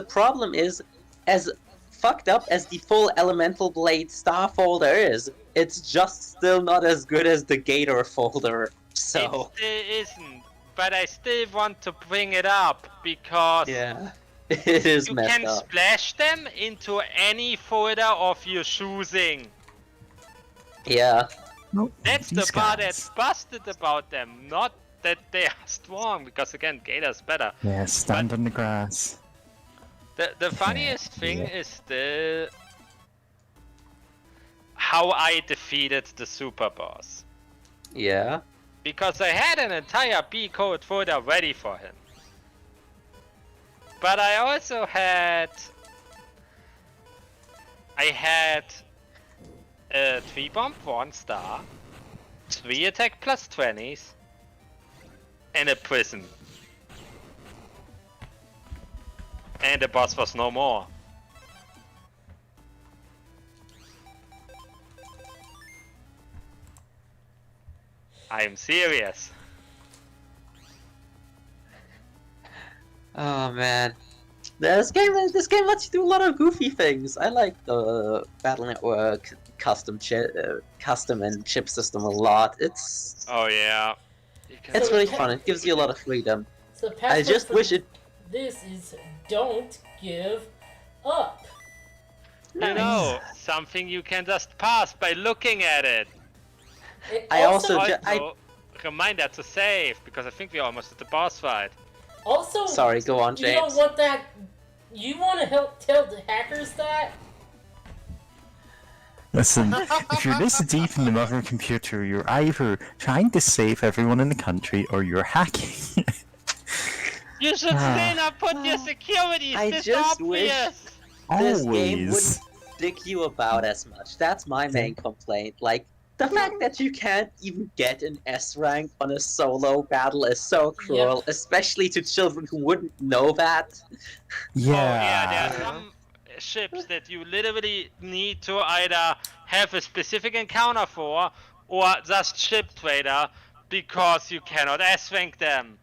problem is, as fucked up as the full Elemental Blade Star folder is, it's just still not as good as the Gator folder. So It still isn't, but I still want to bring it up because yeah, it is you messed can up. splash them into any folder of your choosing. Yeah. Nope. That's the these part guys. that's busted about them, not that they are strong, because again, Gator's better. Yeah, stand on the grass. The funniest thing yeah. is still how I defeated the super boss. Yeah. Because I had an entire B code folder ready for him. But I also had... I had a 3 bomb 1 star, 3 attack plus 20s, and a prism. And the boss was no more. I'm serious. Oh man. This game lets you do a lot of goofy things. I like the Battle Network custom and chip system a lot. It's Oh yeah. it's really fun. It gives you a lot of freedom. So the I password just for wish it. this is don't give up. You know, something you can just pass by looking at it. It I also Reminder to save, because I think we're almost at the boss fight. also Sorry, go on, you don't James. want that. You want to help tell the hackers that? Listen, if you're this deep in the mother computer, you're either trying to save everyone in the country or you're hacking. You should still not put your securities I this just wish- obvious. This game Always. wouldn't dick you about as much. That's my main complaint. Like, the fact that you can't even get an S rank on a solo battle is so cruel, especially to children who wouldn't know that. Yeah. Oh yeah, there are some ships that you literally need to either have a specific encounter for, or just ship trader, because you cannot S-rank them.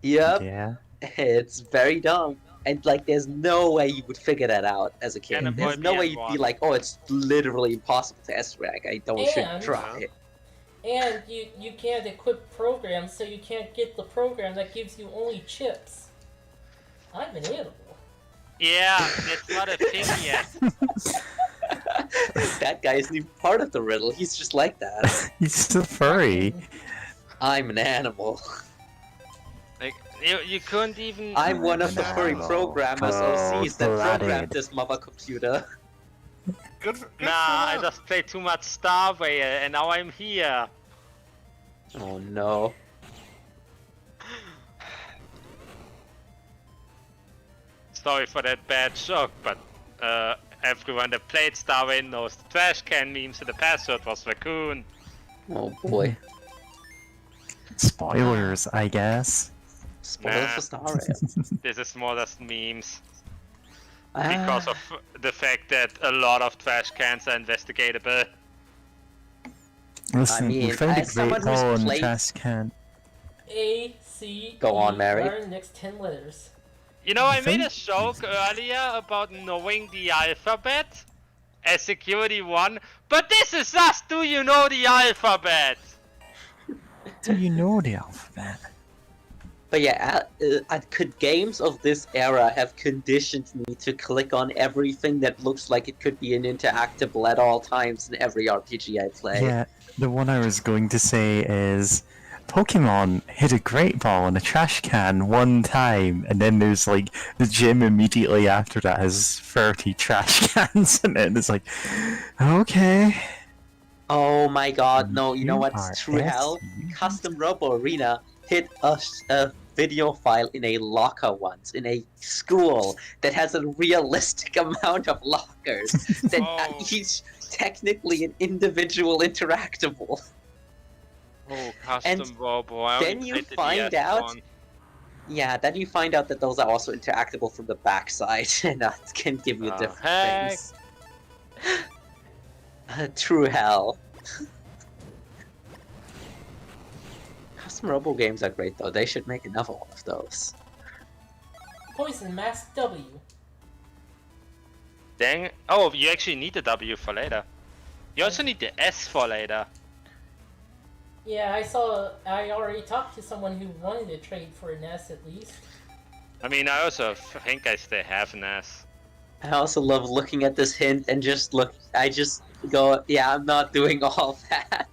Yep, Yeah. it's very dumb. And, like, there's no way you would figure that out as a kid. Can There's avoid no me way at you'd be one. like, oh, it's literally impossible to S-rank. I don't should And- try. And you can't equip programs, so you can't get the program that gives you only chips. I'm an animal. Yeah, it's not a thing yet. That guy isn't even part of the riddle. He's just like that. He's so furry. I'm an animal. Like, you couldn't even... I'm one of the furry Animal. programmers, OCs, that Cold-blooded. programmed this mother computer. Good for Nah, I them. just played too much Star Whale, and now I'm here. Oh no. Sorry for that bad joke, but everyone that played Star Whale knows the trash can memes and the password was raccoon. Oh boy. Spoilers, I guess. Spoilers Nah. for Star Rail. This is more just memes. Ah, Because of the fact that a lot of trash cans are investigatable. Listen, we mean, found a as someone great who's ball in the played- trash can. A, C, Go on, E Mary. are the next 10 letters. You know, I made a think- joke earlier about knowing the alphabet as security 1, but this is just do you know the alphabet? Do you know the alphabet? But yeah, could games of this era have conditioned me to click on everything that looks like it could be an interactable at all times in every RPG I play? Yeah, the one I was going to say is Pokemon hit a great ball in a trash can one time, and then there's like the gym immediately after that has 30 trash cans in it, and it's like, okay. Oh my god, no, you know You what's are true hell? SU. Custom Robo Arena hit a video file in a locker once, in a school that has a realistic amount of lockers, that Oh. each technically an individual interactable. Oh, custom Robo. I only then you played the find DS out- one. Yeah, then you find out that those are also interactable from the backside, and that can give you Oh, different heck. things. True hell. Custom Robo games are great though, they should make another one of those. Poison Mask W. Dang. Oh, you actually need the W for later. You also need the S for later. Yeah, I already talked to someone who wanted to trade for an S at least. I mean, I also think I still have an S. I also love looking at this hint and I just go, yeah, I'm not doing all that.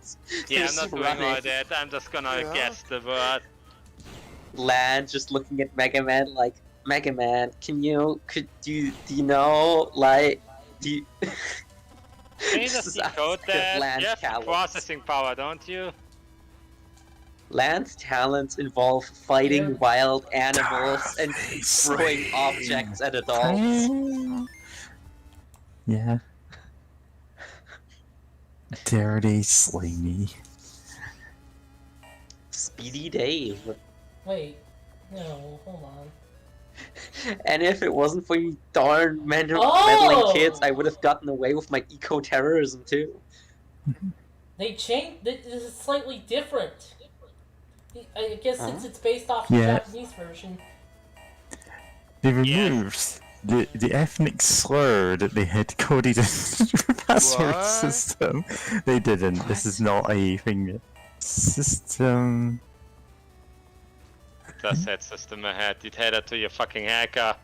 Yeah, I'm Just not doing run all it. that. I'm just gonna Yeah. guess the word. Land just looking at Mega Man like, Mega Man, do you know, like, do you... Can you This just is decode active that? land You have callous. processing power, don't you? Land's talents involve fighting They're- wild animals and Dirty throwing slime. objects at adults. Yeah. Dirty, slimy. Speedy Dave. Wait. No, hold on. And if it wasn't for you darn meddling Oh! kids, I would have gotten away with my eco-terrorism too. They changed. This is slightly different. I guess since it's based off the Yeah. Japanese version. They removed the ethnic slur that they had coded into the password What? system. They didn't. This is not a thing. System. Just said system ahead. You tell that to your fucking hacker.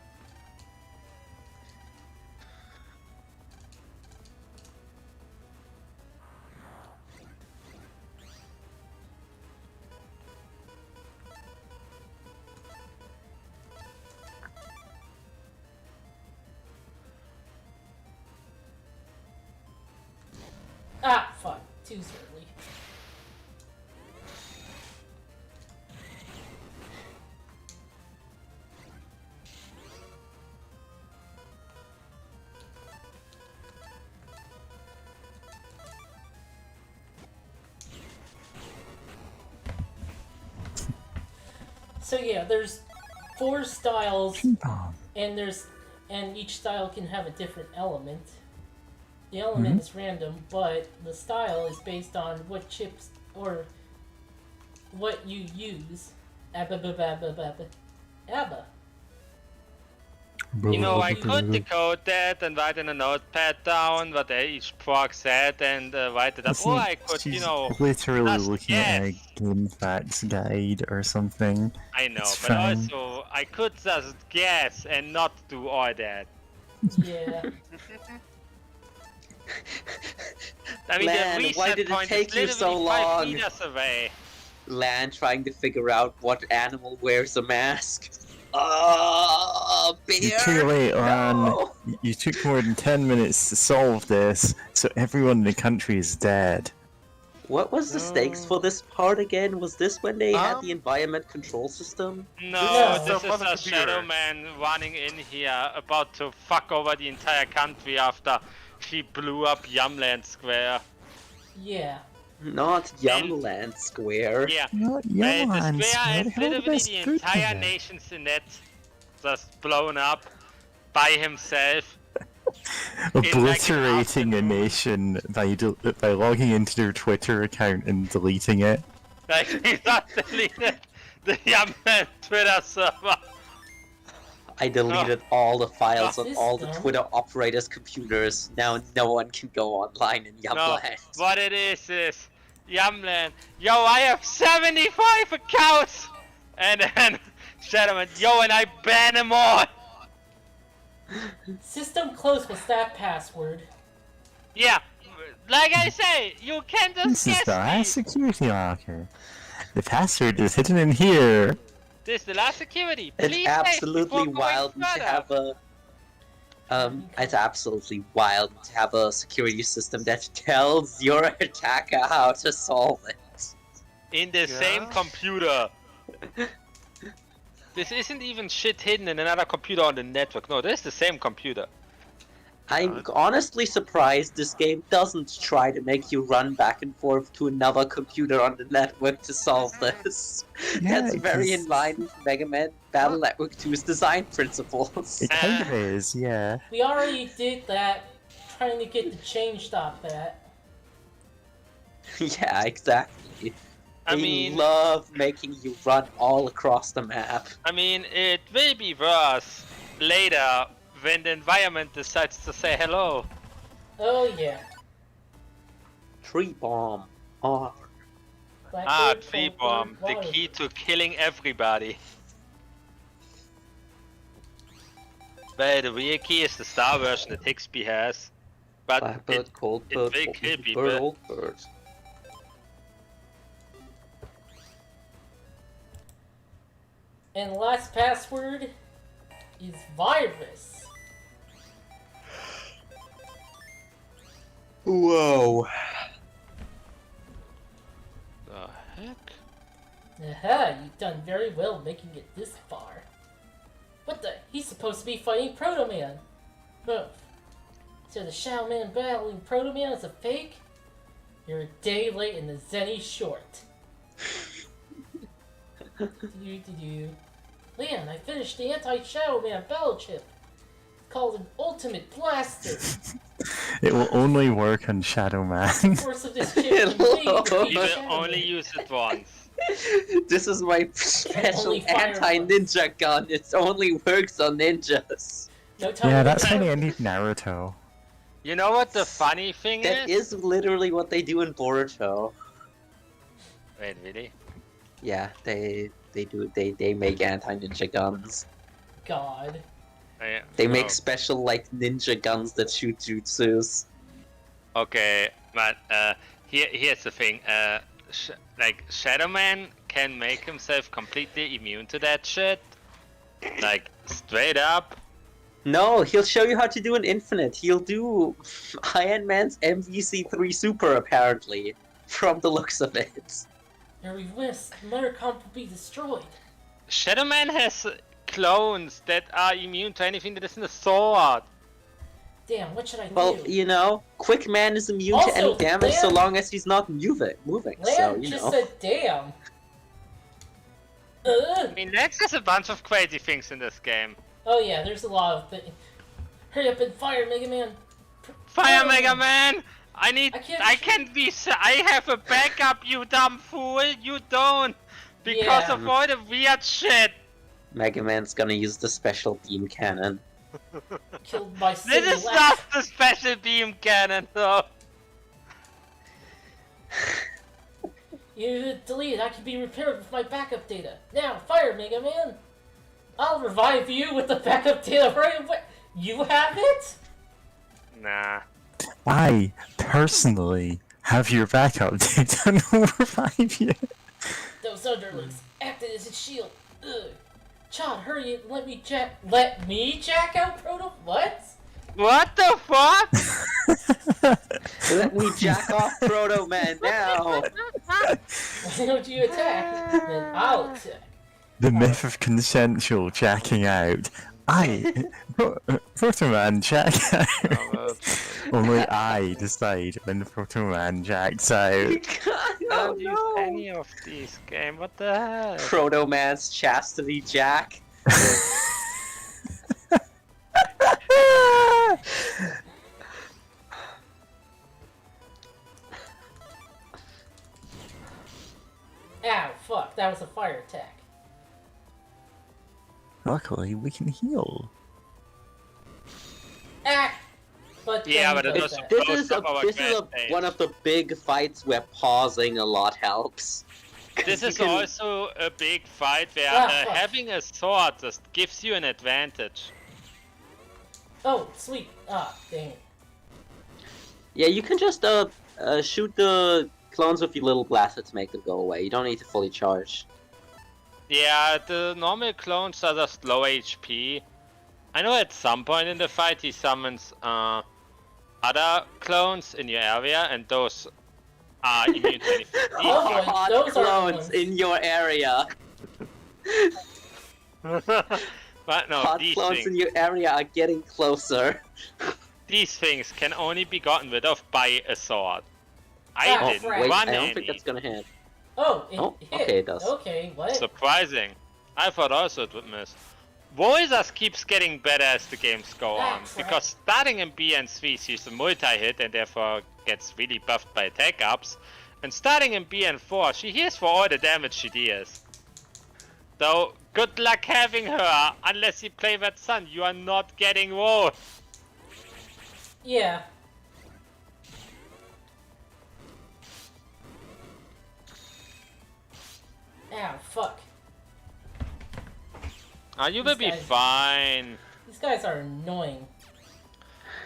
Ah, fuck. Too early. So yeah, there's 4 styles, Bomb. and each style can have a different element. The element is random, but the style is based on what chips or what you use. Abba. You know, I could decode that and write in a notepad down what each proc said and write it up. Or I could, She's you know, literally just looking at a guess. game facts guide or something. I know, It's but fine. also I could just guess and not do all that. Yeah. I mean, Lan, the why reset did it point take is you literally so 5 long? meters away. Lan trying to figure out what animal wears a mask. Oh, beer! You're too late, Lan. No! You took more than 10 minutes to solve this, so everyone in the country is dead. What was the stakes for this part again? Was this when they had the Um, environment control system? No, No, this this is is the a computer. Shadow Man running in here, about to fuck over the entire country after she blew up Yumland Square. Yeah. Not Yumland Square. Yeah, Not the Yans, square where is the hell literally did the this entire go? nation's in it, just blown up by himself. Obliterating a nation by logging into their Twitter account and deleting it. Like, he just deleted the Yumland Twitter server. I deleted all the files on This all the dumb. Twitter operators' computers. Now no one can go online in No, Yumland. what it is Yumland. Yo, I have 75 accounts! And then Shadowman, yo, and I ban them all! System closed with that password. Yeah, like I say, you can't just This is guess the me. last security locker. The password is hidden in here. This is the last security. It's Please absolutely say wild to have a it's absolutely wild to have a security system that tells your attacker how to solve it. in the same Yeah. computer. This isn't even shit hidden in another computer on the network. No, this is the same computer. I'm honestly surprised this game doesn't try to make you run back and forth to another computer on the network to solve this. Yeah, That's very in because- line with Mega Man Battle Network 2's design principles. It kind of is, yeah. We already did that, trying to get the change stop that. Yeah, exactly. I They mean, love making you run all across the map. it will be worse later when the environment decides to say hello. Oh yeah. Tree bomb. Oh, Blackbird, Tree Blackbird, bomb, the water. key to killing everybody. Well, the real key is the star version that Hixby has. But Blackbird, cold it bird, will old kill bird, people. old bird. And last password is virus. Whoa. The heck? Aha, you've done very well making it this far. What the? He's supposed to be fighting Proto Man. Huh. So the Shadow Man battling Proto Man is a fake? You're a day late in the Zenny short. Do. Leon, I finished the anti-Shadow Man battle chip. It's called an Ultimate Blaster. It will only work on Shadow Man. The force of this chip can make You Shadow will only Man. use it once. This is my special Only fire anti-ninja gun. It only works on ninjas. No time Yeah, to that's think why I about it. need Naruto. You know what the funny thing That is? is literally what they do in Boruto. Wait, really? Yeah, they make anti-ninja guns. God. They make Oh, special like ninja guns that shoot jutsus. okay, but here's the thing. Like Shadow Man can make himself completely immune to that shit. Like straight up. No, he'll show you how to do an infinite. He'll do Iron Man's MVC3 Super apparently, from the looks of it. Your request, the Mother Comp will be destroyed. Shadow Man has clones that are immune to anything that isn't a sword. Damn, what should I Well, do? you know, Quick Man is immune Also, to any damage so Lan- long as he's not moving. Lamb So you just know. said damn. I mean, Lex has a bunch of crazy things in this game. Oh yeah, there's a lot of things. Hurry up and fire, Mega Man. Fire Oh. Mega Man! I I can't I have a backup, you dumb fool! You don't! Because Yeah. of all the weird shit! Mega Man's gonna use the special beam cannon. Killed by This City is Lack. not the special beam cannon, though! You delete. I can be repaired with my backup data. Now, fire, Mega Man. I'll revive you with the backup data right away. You have it? Nah. I, personally, have your backup data and will revive you. Those underlings acted as a shield. Ugh. Chad, hurry and let me jack out Proto? What? What the fuck? Let me jack off Proto Man now! Why don't you attack? Then I'll attack. The myth of consensual jacking out. Proto-Man jack out. Only I decide when the Proto-Man jacks out. I Oh don't use no! any of these game. What the hell? Proto Man's chastity jack. Ow, fuck, that was a fire attack. Luckily, we can heal. Ah! But Yeah, then but it does doesn't- that. This is one of the big fights where pausing a lot helps. 'Cause This you is can- also a big fight where fuck. having a sword just gives you an advantage. Oh, sweet. Ah, dang it. Yeah, you can just shoot the clones with your little blaster to make them go away. You don't need to fully charge. Yeah, the normal clones are just low HP. I know at some point in the fight he summons other clones in your area, and those are immune to anything. Oh boy, Hot those are the clones ones. in your area. But no, Hot these clones things, in your area are getting closer. these things can only be gotten rid of by a sword. Ah, I didn't right. Wait, run I don't any. think that's gonna hit. Oh, it Oh, hit. okay, it does. Okay, what? Surprising. I thought also it would miss. Voices keeps getting better as the games go on, That's right. because starting in BN3 she's a multi-hit and therefore gets really buffed by attack ups, and starting in BN4 she heals for all the damage she deals. So good luck having her, unless you play that Sun, you are not getting woe. Yeah. Ow, fuck. You will These be guys- fine. These guys are annoying.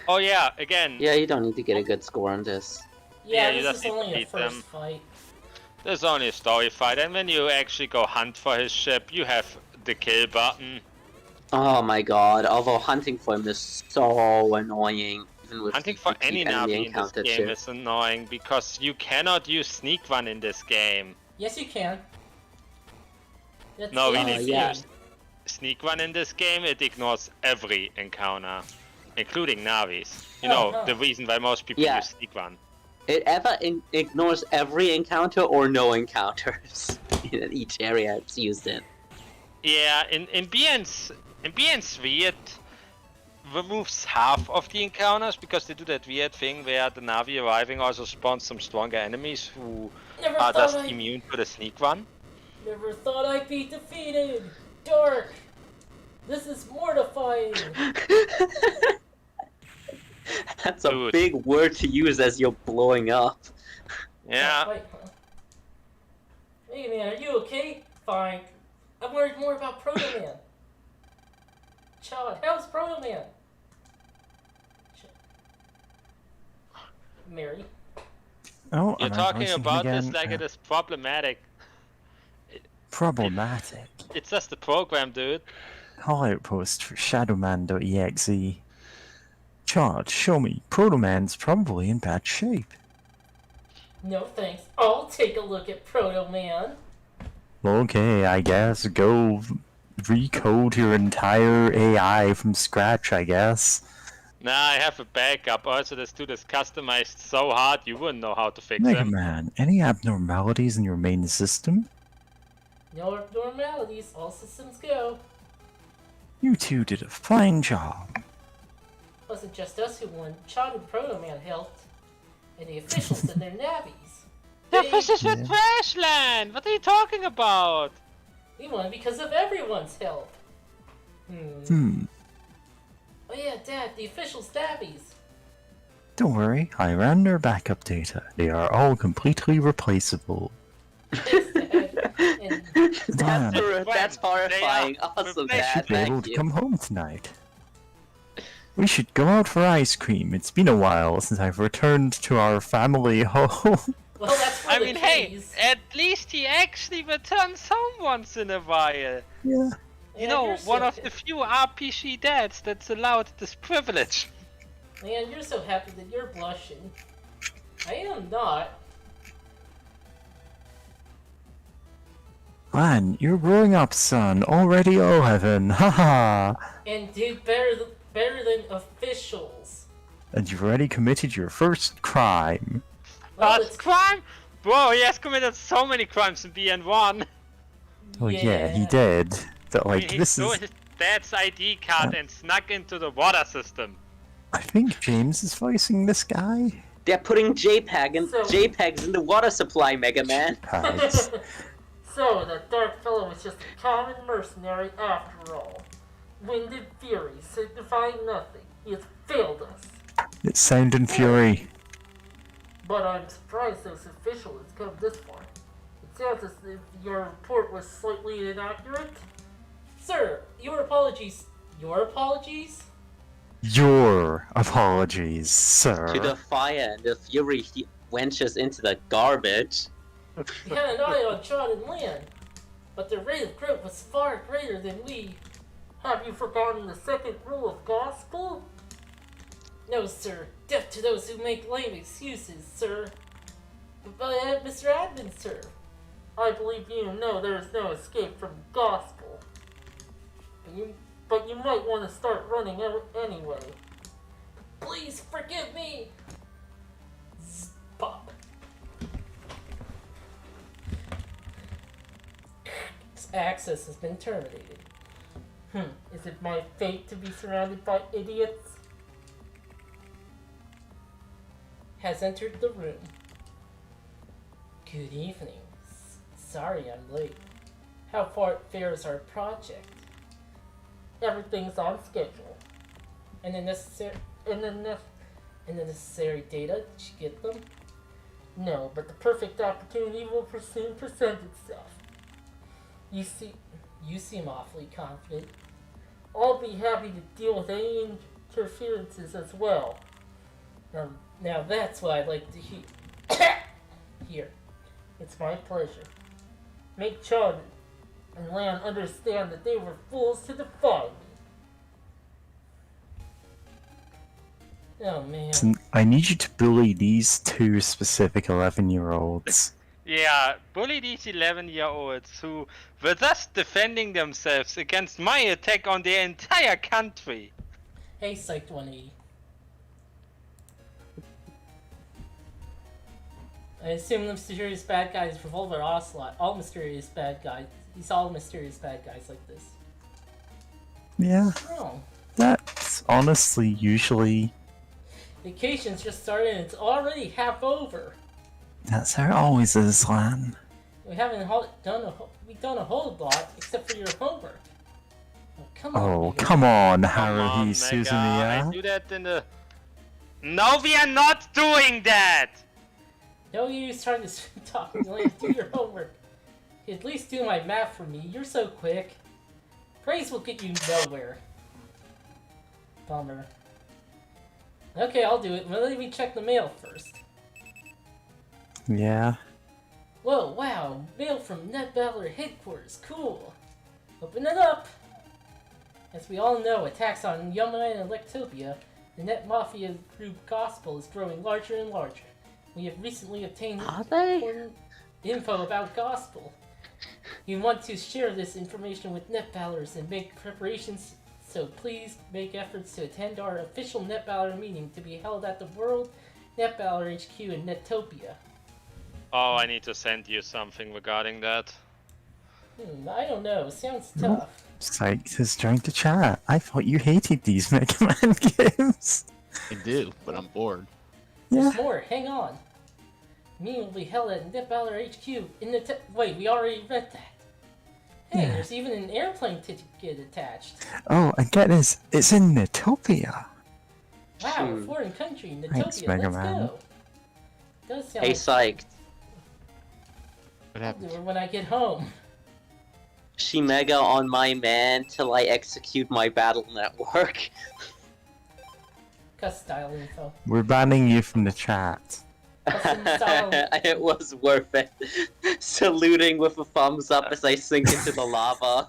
Oh yeah, again, Yeah, you don't need to get a good score on this. Yeah, Yeah, you this just is need to only a beat first them. fight. there's only a story fight, and when you actually go hunt for his ship, you have the kill button. Oh my god, although hunting for him is so annoying. Even with Hunting for the any enemy Navi in this encounter game chip. is annoying because you cannot use sneak one in this game. Yes, you can. That's No, it. if yeah. you sneak one in this game, it ignores every encounter, including Navis. You know, the reason why most people Yeah. use sneak one. It ever ignores every encounter or no encounters in each area it's used in. Yeah, in BN3 it removes half of the encounters because they do that weird thing where the Navi arriving also spawns some stronger enemies who Never are thought just I'd- immune to the sneak one. Never thought I'd be defeated. Dark. This is mortifying. That's a Dude. big word to use as you're blowing up. Yeah. Fight, huh? Hey man, are you okay? Fine. I'm worried more about Proto Man. Chad, how's Proto Man? Mary. Oh, You're am I talking voicing him about this again? like it is problematic. Problematic. It's just a program, dude. Call outpost for shadowman.exe. Charge, show me. Proto-Man's probably in bad shape. No thanks. I'll take a look at Proto Man. Okay, I guess go recode your entire AI from scratch, I guess. Nah, I have a backup. Also, this dude is customized so hard you wouldn't know how to fix him. Megaman, any abnormalities in your main system? No abnormalities. All systems go. You two did a fine job. Wasn't just us who won. Chad and Proto Man helped. And the officials and their nabbies. This is Yeah. with Trashland! What are you talking about? We won because of everyone's help. Oh yeah, Dad, the official stabbies. Don't worry, I ran their backup data. They are all completely replaceable. Thanks, Dad. And Damn, That's horrifying. They are Awesome, replaceable. Dad. be able Thank to you. come home tonight. We should go out for ice cream. It's been a while since I've returned to our family home. well, that's for I the mean, hey, keys. at least he actually returns home once in a while. Yeah. You Man, know, you're one so of the few RPG dads that's allowed this privilege. Man, you're so happy that you're blushing. I am not. Man, you're growing up, son. Already 11. Haha. And did better than officials. And you've already committed your first crime. Well, That's crime? Bro, he has committed so many crimes in BN1. Oh yeah, he did. But like, He this stole is... his dad's ID card and snuck into the water system. I think James is voicing this guy. They're putting So- JPEGs in the water supply, Mega Man. Pads. So, that dark fellow was just a common mercenary after all. Winded fury, signifying nothing. He has failed us. It's Sound and Fury. But I'm surprised those officials has come this far. It sounds as if your report was slightly inaccurate. Sir, your apologies. Your apologies? Your apologies, sir. To the fire and the fury, he ventures into the garbage. We had an eye on Chad and Lan, but their rate of growth was far greater than we. Have you forgotten the second rule of gospel? No, sir. Death to those who make lame excuses, sir. But, Mr. Admin, sir, I believe you know there is no escape from gospel. But you might want to start running anyway. Please forgive me. Pop. Access has been terminated. Is it my fate to be surrounded by idiots? Has entered the room. Good evening. Sorry I'm late. How far fares our project? Everything's on schedule. And the necessary data, did you get them? No, but the perfect opportunity will soon present itself. You seem awfully confident. I'll be happy to deal with any interferences as well. Now that's what I'd like to hear. Here. It's my pleasure. Make Chad and Lan understand that they were fools to defy me. Oh man. Listen, I need you to bully these two specific 11-year-olds. Yeah, bully these 11-year-olds who were thus defending themselves against my attack on their entire country. Hey, Psyched 180. I assume the mysterious bad guy is Revolver Ocelot. All mysterious bad guys. He's all mysterious bad guys like this. Yeah, Oh. that's honestly usually... Vacation's just started and it's already half over. That's how it always is, Lan. We haven't done a whole lot except for your homework. Oh, come on. Oh, Mega. come on, Come on, Haruhi Mega, I Suzumiya. do that in the... No, we are not doing that! No use trying to talk. You only have to do your homework. At least do my math for me. You're so quick. Praise will get you nowhere. Bummer. Okay, I'll do it. But let me check the mail first. Yeah. Whoa, wow. Mail from Net Battler headquarters. Cool. Open it up. As we all know, attacks on Yamana and Lectopia, the Net Mafia group Gospel is growing larger and larger. We have recently obtained important info about Gospel. We want to share this information with Net Ballers and make preparations, so please make efforts to attend our official Net Baller meeting to be held at the World Net Baller HQ in Netopia. Oh, I need to send you something regarding that. I don't know, sounds tough. Psyched is trying to chat. I thought you hated these Mega Man games. I do, but I'm bored. Yeah. There's more, hang on. Meeting will be held at Net Baller HQ in the wait, we already read that. Hey, Yeah. there's even an airplane ticket attached. Oh, and get this. It's in Netopia. Wow, a foreign country, Thanks, Netopia, Mega let's Man. go. Does sound Hey, like Psyched. What I'll do happened? it when I get home. She mega on my man till I execute my battle network. Cuss style info. We're banning you from the chat. Custom style. It was worth it. Saluting with a thumbs up as I sink into the lava.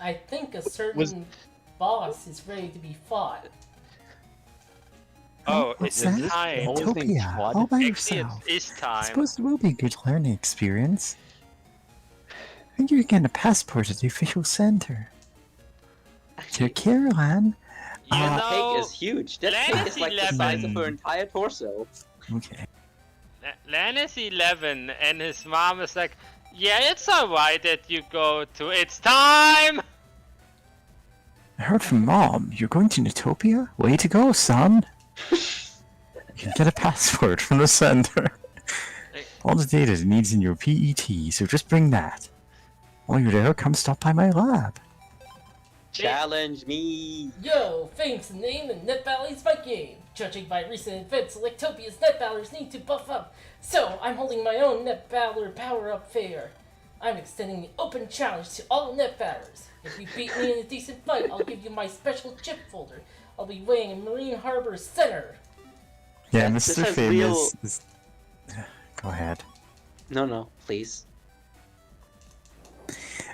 I think a certain boss is ready to be fought. Oh, What's it's that? time. Always named Netopia, Squad. all by Actually, yourself. it's I time. suppose it will be a good learning experience. I think you're getting a passport at the official center. To Caroline. You That know, cake is huge. That Lan cake is is like the size of 11. her entire torso. Okay. Lan is 11, and his mom is like, yeah, it's alright that you go to... It's time! I heard from Mom. You're going to Netopia? Way to go, son. You can get a passport from the center. All the data it needs in your PET, so just bring that. While you're there, come stop by my lab. Challenge me. Yo, fame's the name and Net Baller's my game. Judging by recent events, Electopia's Net Ballers need to buff up. So, I'm holding my own Net Baller Power-Up Fair. I'm extending the open challenge to all Net Ballers. If you beat me in a decent fight, I'll give you my special chip folder. I'll be waiting in Marine Harbor Center. Yeah, This Mr. has Famous real- is... Go ahead. No, please.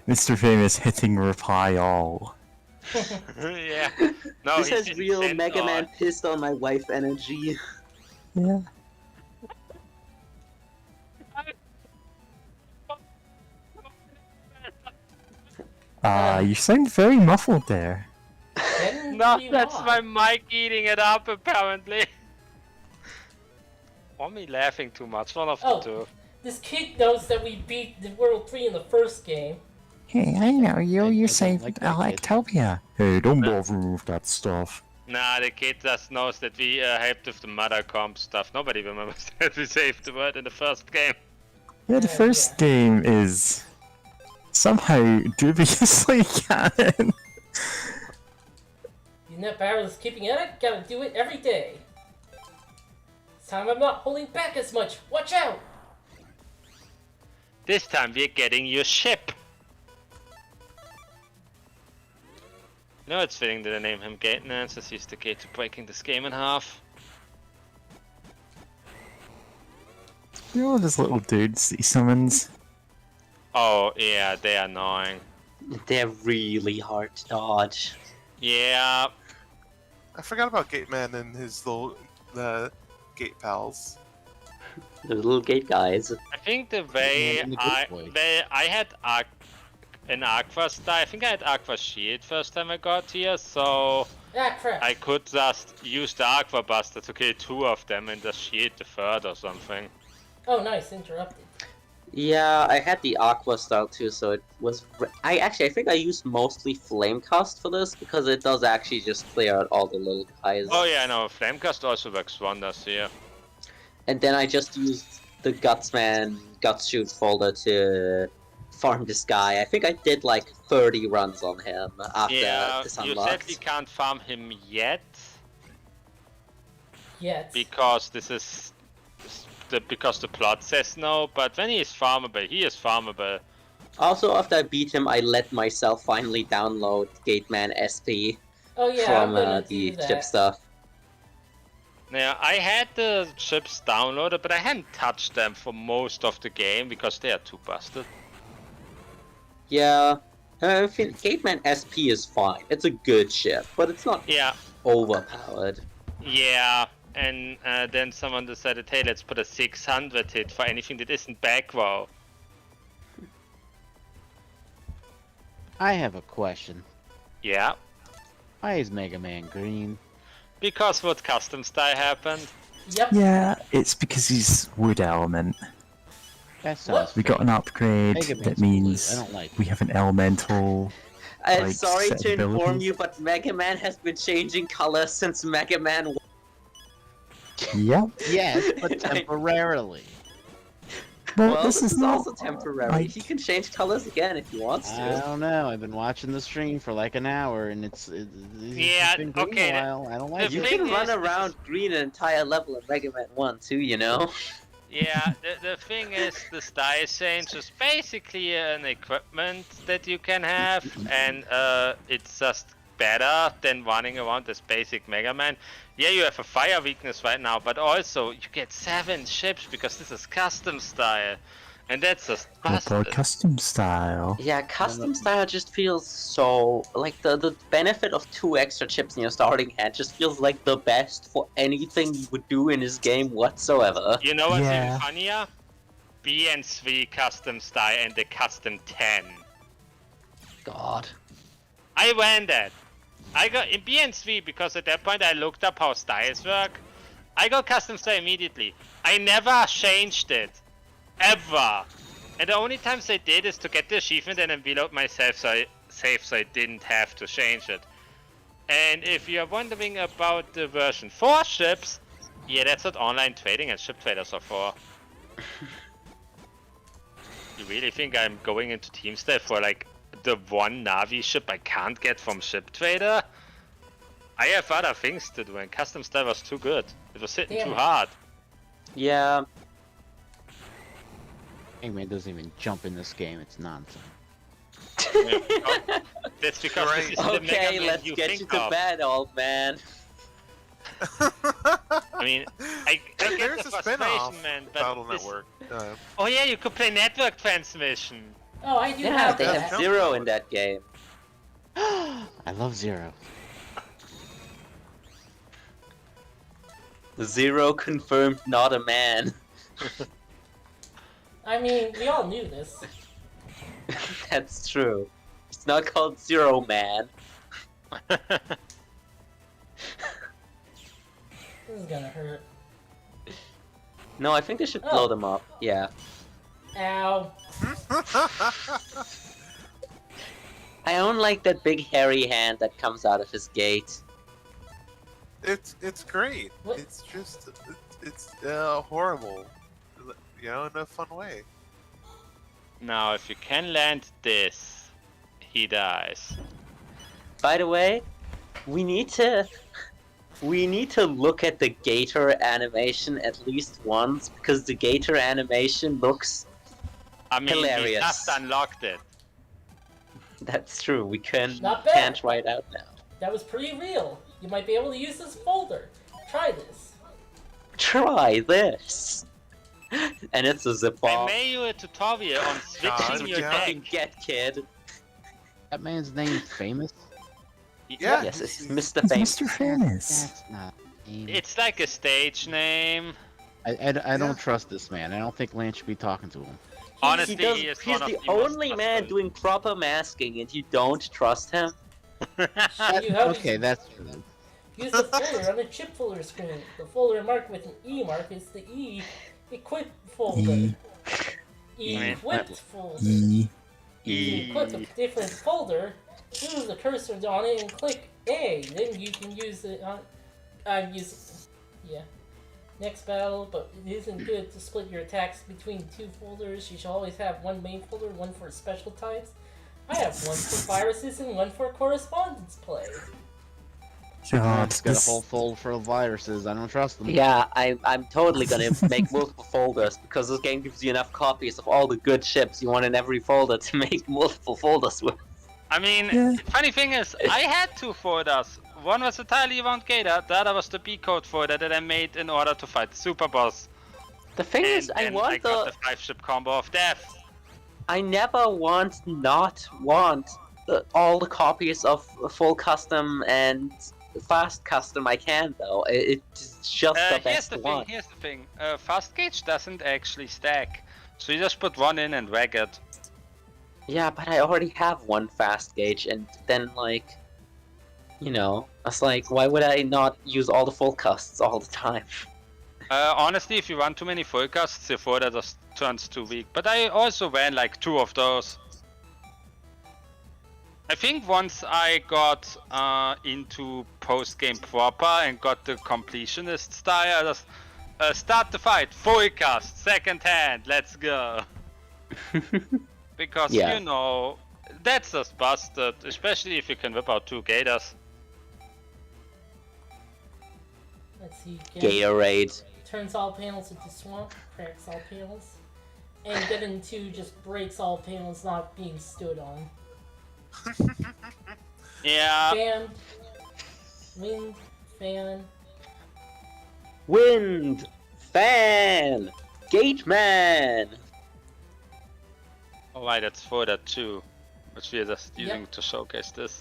Mr. Famous hitting reply all. Yeah. No, This he has didn't real send Mega all. Man pissed on my wife energy. Yeah. You sound very muffled there. Getting No, pretty that's hot. my mic eating it up, apparently. Or me laughing too much, one of the Oh. two. This kid knows that we beat the World 3 in the first game. Hey, I know you. I You don't saved like that kid. Electopia. Hey, don't bother me with that stuff. Nah, the kid just knows that we helped with the mother comp stuff. Nobody remembers that we saved the world in the first game. Yeah, the first game is somehow dubiously canon. You Net Ballers keeping at it? Gotta do it every day. This time I'm not holding back as much. Watch out! This time we're getting your ship. You know, it's fitting that I name him Gate since he's the key to breaking this game in half. You know those little dudes that he summons? Oh, yeah, they're annoying. They're really hard to dodge. Yeah. I forgot about Gate Man and his little gate pals. The little gate guys. I think the way in the good boy. I had an Aqua Star. I think I had Aqua Shield first time I got here, so Ah, crap. I could just use the Aqua Buster to kill 2 of them and just shield the third or something. Oh, nice. Interrupted. Yeah, I had the Aqua style too, so it was. I think I used mostly Flame Cast for this because it does actually just clear out all the little guys. Oh yeah, no, Flamecast also works wonders here. And then I just used the Gutsman Gutshoot folder to farm this guy. I think I did like 30 runs on him after Yeah, this you unlocked. said we can't farm him yet Yet. because this is because the plot says no. But when he is farmable, he is farmable. Also, after I beat him, I let myself finally download Gateman SP Oh, yeah, from I'm gonna the do that. chip stuff. Yeah, I had the chips downloaded, but I hadn't touched them for most of the game because they are too busted. Yeah, I think Gateman SP is fine. It's a good ship, but it's not Yeah, overpowered. yeah. And then someone decided, hey, let's put a 600 hit for anything that isn't back row. I have a question. Yeah, Why is Mega Man green? because what custom style happened. Yep. Yeah, it's because he's wood element. That sounds. We got an upgrade Mega Man's that blue. means I don't like we have an elemental. I'm Like, sorry set to inform abilities? you, but Mega Man has been changing color since Mega Man 1. Yep. Yes, but temporarily. Well, this is not also temporary. like- He can change colors again if he wants I to. don't know. I've been watching the stream for like an hour, and it's Yeah, been green okay, a while. I don't like You it. thing can run is, this around green an entire level in Mega Man 1 too, you know? Yeah, the thing is, the style change is basically an equipment that you can have, and it's just better than running around as basic Mega Man. Yeah, you have a fire weakness right now, but also you get 7 ships because this is custom style, and that's just busted. custom style. Yeah, custom style just feels so... Like, the benefit of 2 extra chips in your starting hand just feels like the best for anything you would do in this game whatsoever. You know what's Yeah. even funnier? BN3 custom style and the custom 10. God. I ran that. I got in BN3 because at that point I looked up how styles work. I got custom style immediately. I never changed it. Ever. And the only times I did is to get the achievement and then reload myself so I didn't have to change it. And if you're wondering about the version 4 ships, yeah, that's what online trading and ship traders are for. You really think I'm going into team style for like the one Navi ship I can't get from Ship Trader? I have other things to do, and custom style was too good. It was hitting Damn too it. hard. Yeah, Mega Man doesn't even jump in this game. It's nonsense. That's because Right. this is the okay, Mega Man let's you get think you to of. bed, old man. I mean, I get There's the a spin-off frustration, man, but Battle this... Network. Oh yeah, you could play network transmission. Oh, I do Yeah, have they that. have Zero in that game. I love Zero. Zero confirmed not a man. I mean, we all knew this. That's true. It's not called Zero Man. This is gonna hurt. No, I think they should Oh. blow them up. Yeah. Ow. I don't like that big hairy hand that comes out of his gate. It's great. What? It's just it's horrible, you know, in a fun way. Now, if you can land this, he dies. By the way, we need to look at the gator animation at least once because the gator animation looks. I mean, Hilarious. we just unlocked it. That's true. We Not bad. can't write out now. That was pretty real. You might be able to use this folder. Try this. Try this. And it's a zip I file. made you a tutorial on switching God, your yeah. deck. Fucking get, kid. That man's name famous. Yeah. Yes, it's Mr. It's Famous. Mr. Famous. That's not. It's like a stage name. I don't trust this man. I don't think Lance should be talking to him. Honestly, He does, he is he's one of the the most only man trustworthy. doing proper masking, and you don't trust him? You have Okay, that's true. use the folder on the chip folder screen. The folder marked with an E mark is the E equip folder. E. Equipped folder. E. You click a different folder, move the cursor on it, and click A. Then you can use it on. Yeah. Next battle, but it isn't good to split your attacks between two folders. You should always have one main folder, one for special types. I have one for viruses and one for correspondence play. God, It's got a this, whole fold full of viruses. I don't trust them. Yeah, I'm totally gonna make multiple folders because this game gives you enough copies of all the good ships you want in every folder to make multiple folders with. I mean, Yeah. funny thing is, I had two folders. One was entirely around Gator, the other was the B code folder that I made in order to fight the super boss. The thing And is, I then want got the 5-ship combo of death. I never not want all the copies of full custom and fast custom I can though. It's just the best one. Here's the thing. Fast gauge doesn't actually stack, so you just put one in and drag it. Yeah, but I already have one fast gauge, and then like, you know, I was like, why would I not use all the full casts all the time? Honestly, if you run too many full casts, your folder just turns too weak. But I also ran like 2 of those. I think once I got into post-game proper and got the completionist style, I just start the fight, full cast, second hand, let's go. Because, Yeah. you know, that's just busted, especially if you can whip out 2 gators. Let's see. Gatorade. Turns all panels into swamp, cracks all panels. And getting 2 just breaks all panels not being stood on. Yeah, Fan. Wind. Fan. Wind! Fan! Gate Man! alright, that's folder 2, which we are just using to showcase this.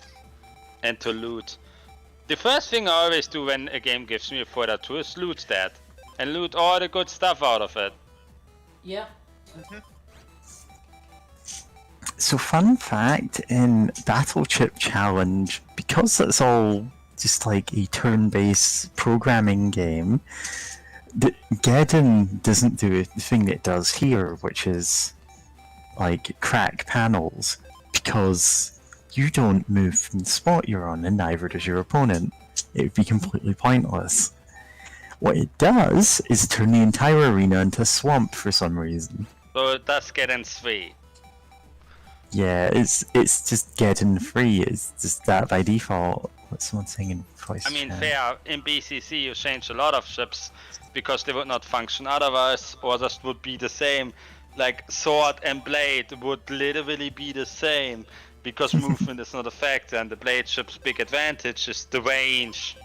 And to loot. The first thing I always do when a game gives me a folder 2 is loot that. And loot all the good stuff out of it. Yeah. so fun fact, in Battle Chip Challenge, because it's all just like a turn-based programming game, Geddon doesn't do the thing it does here, which is like crack panels, because you don't move from the spot you're on, and neither does your opponent. It would be completely pointless. What it does is turn the entire arena into a swamp for some reason. So it does get in 3. Yeah, it's just getting free. It's just that by default. What's someone saying in voice I mean, chat? fair, in BCC you change a lot of ships because they would not function otherwise, or just would be the same. Like sword and blade would literally be the same because movement is not a factor, and the blade ship's big advantage is the range.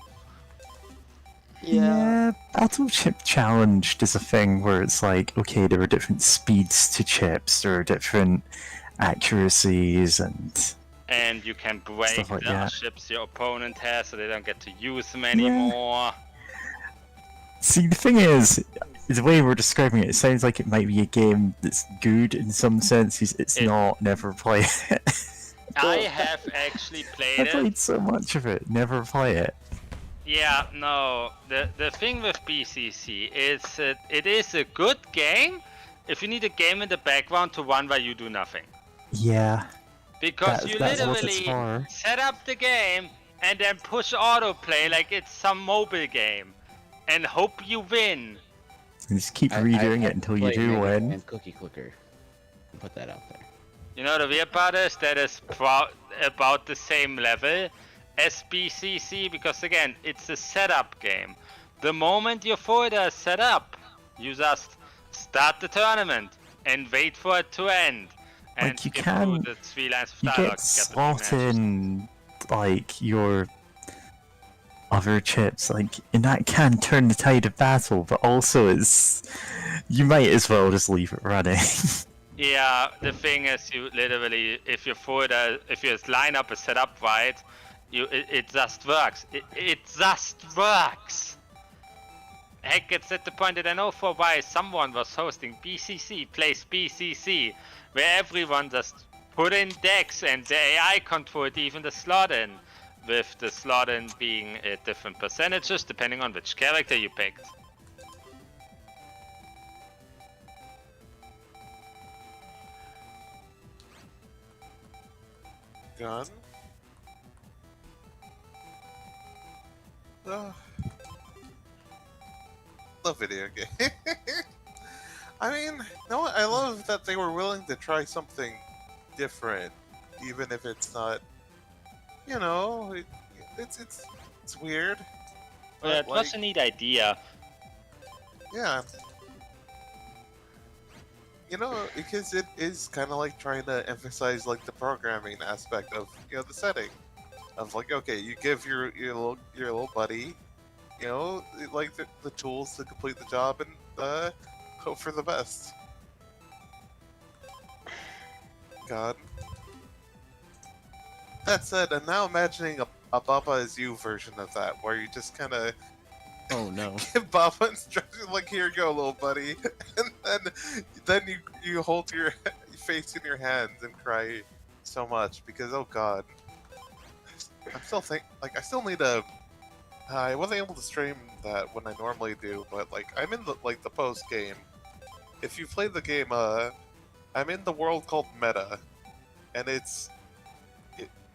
Yeah, Battle Chip Challenge is a thing where it's like, okay, there are different speeds to chips, there are different accuracies, and you can break Stuff like the that. ships your opponent has so they don't get to use them anymore. see, the thing is, the way we're describing it, it sounds like it might be a game that's good in some senses. It's not. Never play it. I have actually I played it. played so much of it. Never play it. Yeah, no. The thing with BCC is it is a good game if you need a game in the background to run while you do nothing. Yeah. Because you that's what it's literally for. set up the game and then push autoplay like it's some mobile game and hope you win. And just keep redoing it until you play do Mega win. Man Cookie Clicker. I'll put that out there. You know the weird part is that is about the same level as BCC because again it's a setup game. The moment your folder is set up, you just start the tournament and wait for it to end. And Like, you skip can- through the 3 lines of You dialogue get to get the slot matches. in like your other chips, like, and that can turn the tide of battle, but also it's you might as well just leave it running. Yeah, the thing is, you literally, if your line up is set up right, It just works. It just works. Heck, it's at the point that I know for why someone was hosting BCC plays BCC, where everyone just put in decks and the AI controlled even the slot in, with the slot in being at different percentages depending on which character you picked. Gun. Love video game. I mean, no, I love that they were willing to try something different, even if it's not. You know, it's weird. Yeah, it was a neat idea. Yeah. You know, because it is kind of like trying to emphasize like the programming aspect of the setting, of like, okay, you give your little buddy, like the tools to complete the job and hope for the best. God. That said, I'm now imagining a Baba is You version of that, where you just kind of Oh no. give Baba instructions like, "Here you go, little buddy," and then you hold your face in your hands and cry so much because, oh God, I still need a. I wasn't able to stream that when I normally do, but like I'm in the post game. If you play the game, I'm in the world called Meta, and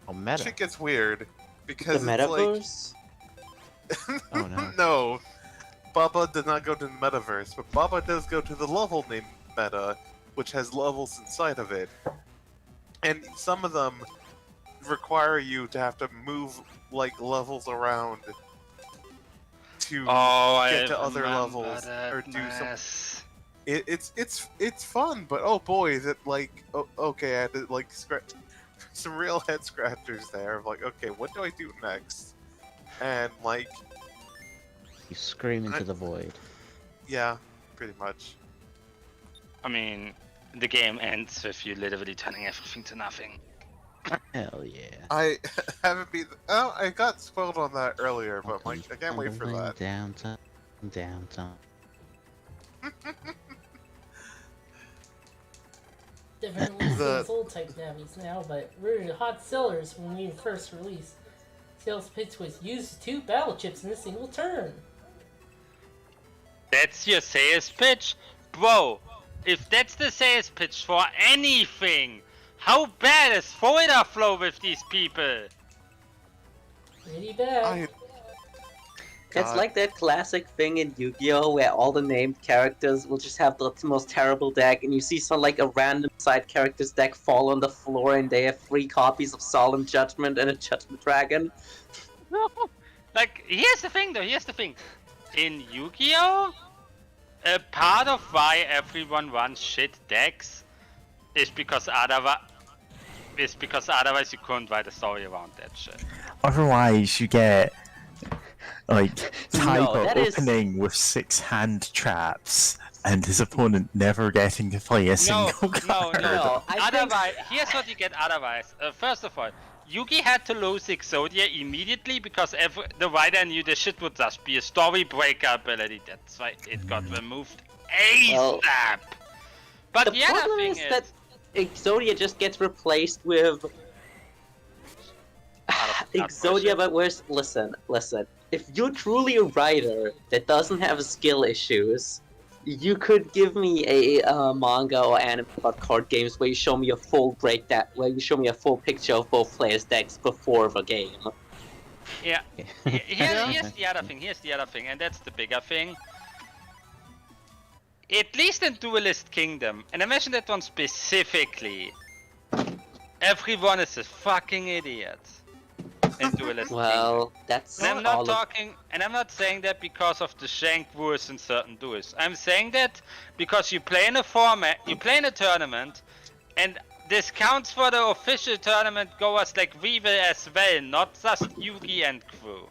Oh, meta. shit gets weird because The it's metaverse? Oh no. no, Baba did not go to the metaverse, but Baba does go to the level named Meta, which has levels inside of it, and some of them require you to have to move like levels around to get to other levels or do some. It's fun, but oh boy, is it like okay, I had to like scratch some real head scratchers there of like, okay, what do I do next? And like, You scream into the void. yeah, pretty much. I mean, the game ends with you literally turning everything to nothing. Hell yeah. I haven't been. Oh, I got spoiled on that earlier, but like, I can't wait for that. Downtown, downtown. Different releases old type navies now, but we're hot sellers when we first released. Sales pitch was use 2 battle chips in a single turn. That's your sales pitch? Bro, if that's the sales pitch for anything, how bad is Foida flow with these people? Pretty bad. It's like that classic thing in Yu-Gi-Oh! Where all the named characters will just have the most terrible deck, and you see some like a random side character's deck fall on the floor, and they have 3 copies of Solemn Judgment and a Judgment Dragon. No, like, here's the thing though, In Yu-Gi-Oh! A part of why everyone runs shit decks is because otherwise you couldn't write a story around that shit. Otherwise, you get like Tiger that is- opening with 6 hand traps and his opponent never getting to play a single card. No, I think- Otherwise, here's what you get otherwise. First of all, Yugi had to lose Exodia immediately because the writer knew the shit would just be a story breaker ability. That's why it got removed ASAP. Well, But the other problem thing is that Exodia just gets replaced with Exodia, but where's listen. If you're truly a writer that doesn't have skill issues, you could give me a manga or anime about card games where you show me a full breakdown, where you show me a full picture of both players' decks before the game. Yeah. Here's the other thing, and that's the bigger thing. At least in Duelist Kingdom, and I mentioned that one specifically, everyone is a fucking idiot in Duelist Well, that's Kingdom. And I'm not saying that because of the shank rules in certain duels. I'm saying that because you play in a format, you play in a tournament, and this counts for the official tournament goers like we will as well, not just Yugi and crew.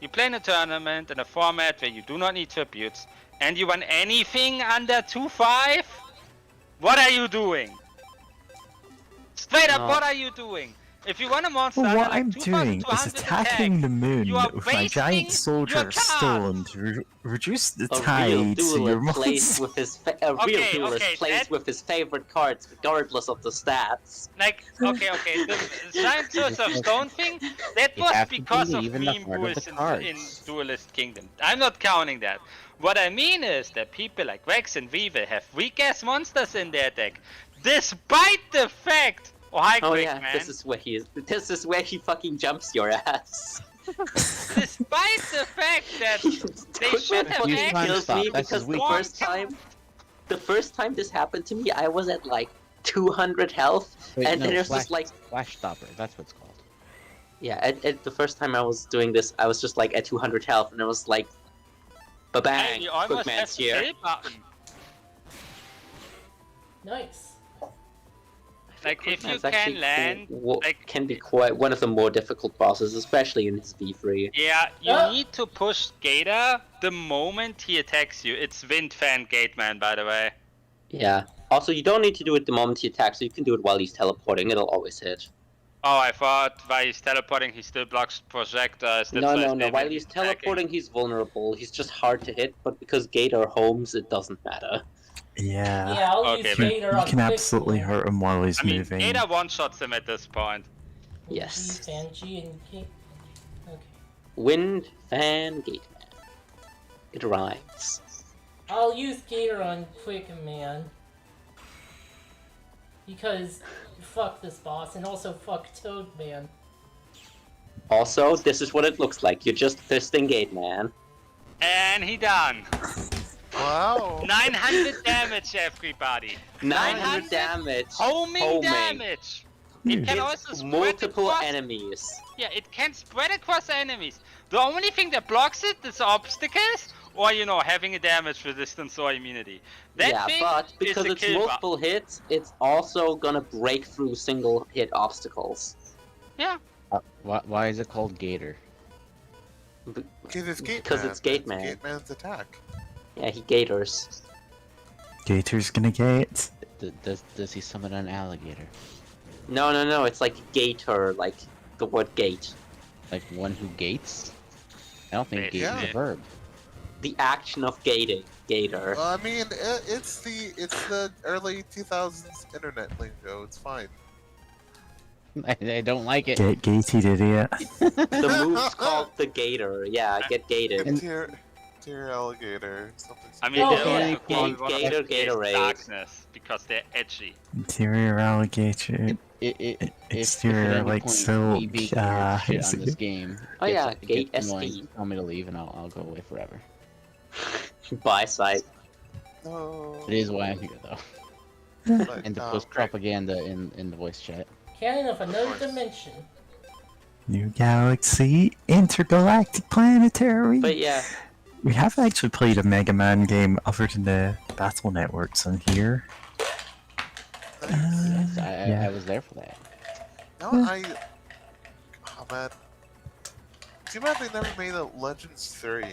You play in a tournament in a format where you do not need tributes, and you won anything under 2-5? What are you doing? Straight up, No. what are you doing? If you want a monster, Well, under, what like, I'm 2,200 doing is attacking attacks, the moon you are with my giant wasting soldier your of cards. stone to reduce the A real tide to your duelist plays monster. with his real Okay, duelist okay, plays that- with his favorite cards, regardless of the stats. Like, okay, the giant source of stone thing, that You was have to because of believe in the meme heart of the boosts in cards. Duelist Kingdom. I'm not counting that. What I mean is that people like Rex and Weevil have weak-ass monsters in their deck, despite the fact... Oh, hi, Oh Quick, yeah, man. this is where he fucking jumps your ass. Despite the fact that they should have You actually... can't kills stop, me that's because his the weakness. first time this happened to me, I was at like 200 health, Wait, and no, then it was flash, just like, flash stopper. That's what it's called. yeah, at the first time I was doing this, I was just like at 200 health, and it was like, Hey, ba-bang, you almost have Quickman's the here. kill button. Nice. Like, if you Quickman's actually can land... like- can be quite one of the more difficult bosses, especially in his V3. Yeah, you Ah! need to push Gator the moment he attacks you. It's Wind Fan Gateman, by the way. Yeah. Also, you don't need to do it the moment he attacks, so you can do it while he's teleporting. It'll always hit. Oh, I thought while he's teleporting, he still blocks projectiles. That's No, why no, it's no. maybe While he's attacking. teleporting, he's vulnerable. He's just hard to hit, but because Gator homes, it doesn't matter. Yeah. Yeah, I'll Okay, use but Gator You on can quick absolutely man. hurt him while he's I mean, moving. Gator one-shots him at this point. Yes. G, Fan, G, and K. Okay. Wind, fan, Gateman. It rhymes. I'll use Gator on quick man. Because fuck this boss, and also fuck Toad Man. Also, this is what it looks like. You're just fisting Gateman. And he done. Wow. 900 damage, everybody. 900 damage. Homing damage. It can also spread Multiple across... enemies. Yeah, it can spread across enemies. The only thing that blocks it is obstacles, or you know, having a damage resistance or immunity. That Yeah, thing but is because the it's kill multiple hits, it's also gonna break through single hit obstacles. Yeah. Why is it called Gator? Because it's Gateman. Because it's Gateman. Gateman's attack. Yeah, he gators. Gator's gonna gate. Does he summon an alligator? No, no, no, it's like gator, like the word gate. Like one who gates? I don't think gate is Yeah. a verb. The action of gating, gator. Well, I mean, it's the early 2000s internet lingo. It's fine. I don't like it. Get gated, idiot. The move's called the gator. Yeah, get gated. Dear alligator, something. I mean, Oh, they yeah. also call one of Gator, the gates Gatorade. darkness because they're edgy. Interior alligator. at Exterior any like point silk. we beat Shit on this game. Oh yeah, gets gate annoying, SD. tell me to leave and I'll go away forever. By side. No. It is why I'm here though. But, And to no, post great. propaganda in the voice chat. Canon of another course. dimension. New galaxy. Intergalactic planetary. But yeah, We have actually played a Mega Man game other than the Battle Networks on here. Yes, yeah. I was there for that. No, oh man. Too bad they never made a Legends 3.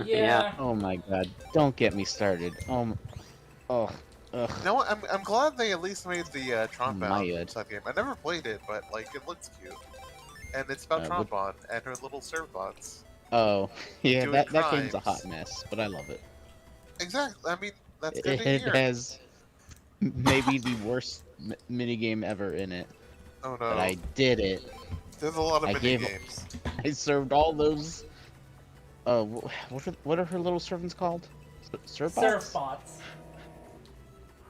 Yeah. Oh my god, don't get me started. Ugh. You know what? I'm glad they at least made the Tron My Bound god. side game. I never played it, but like it looks cute. And it's about Tron what- Bond and her little servbots. Oh, yeah, Doing that game's a crimes. hot mess, but I love it. Exactly. I mean, that's good to It hear. has maybe the worst minigame ever in it, Oh no. but I did it. There's a lot of I mini gave- games. I served all those. What are her little servants called? Servbots?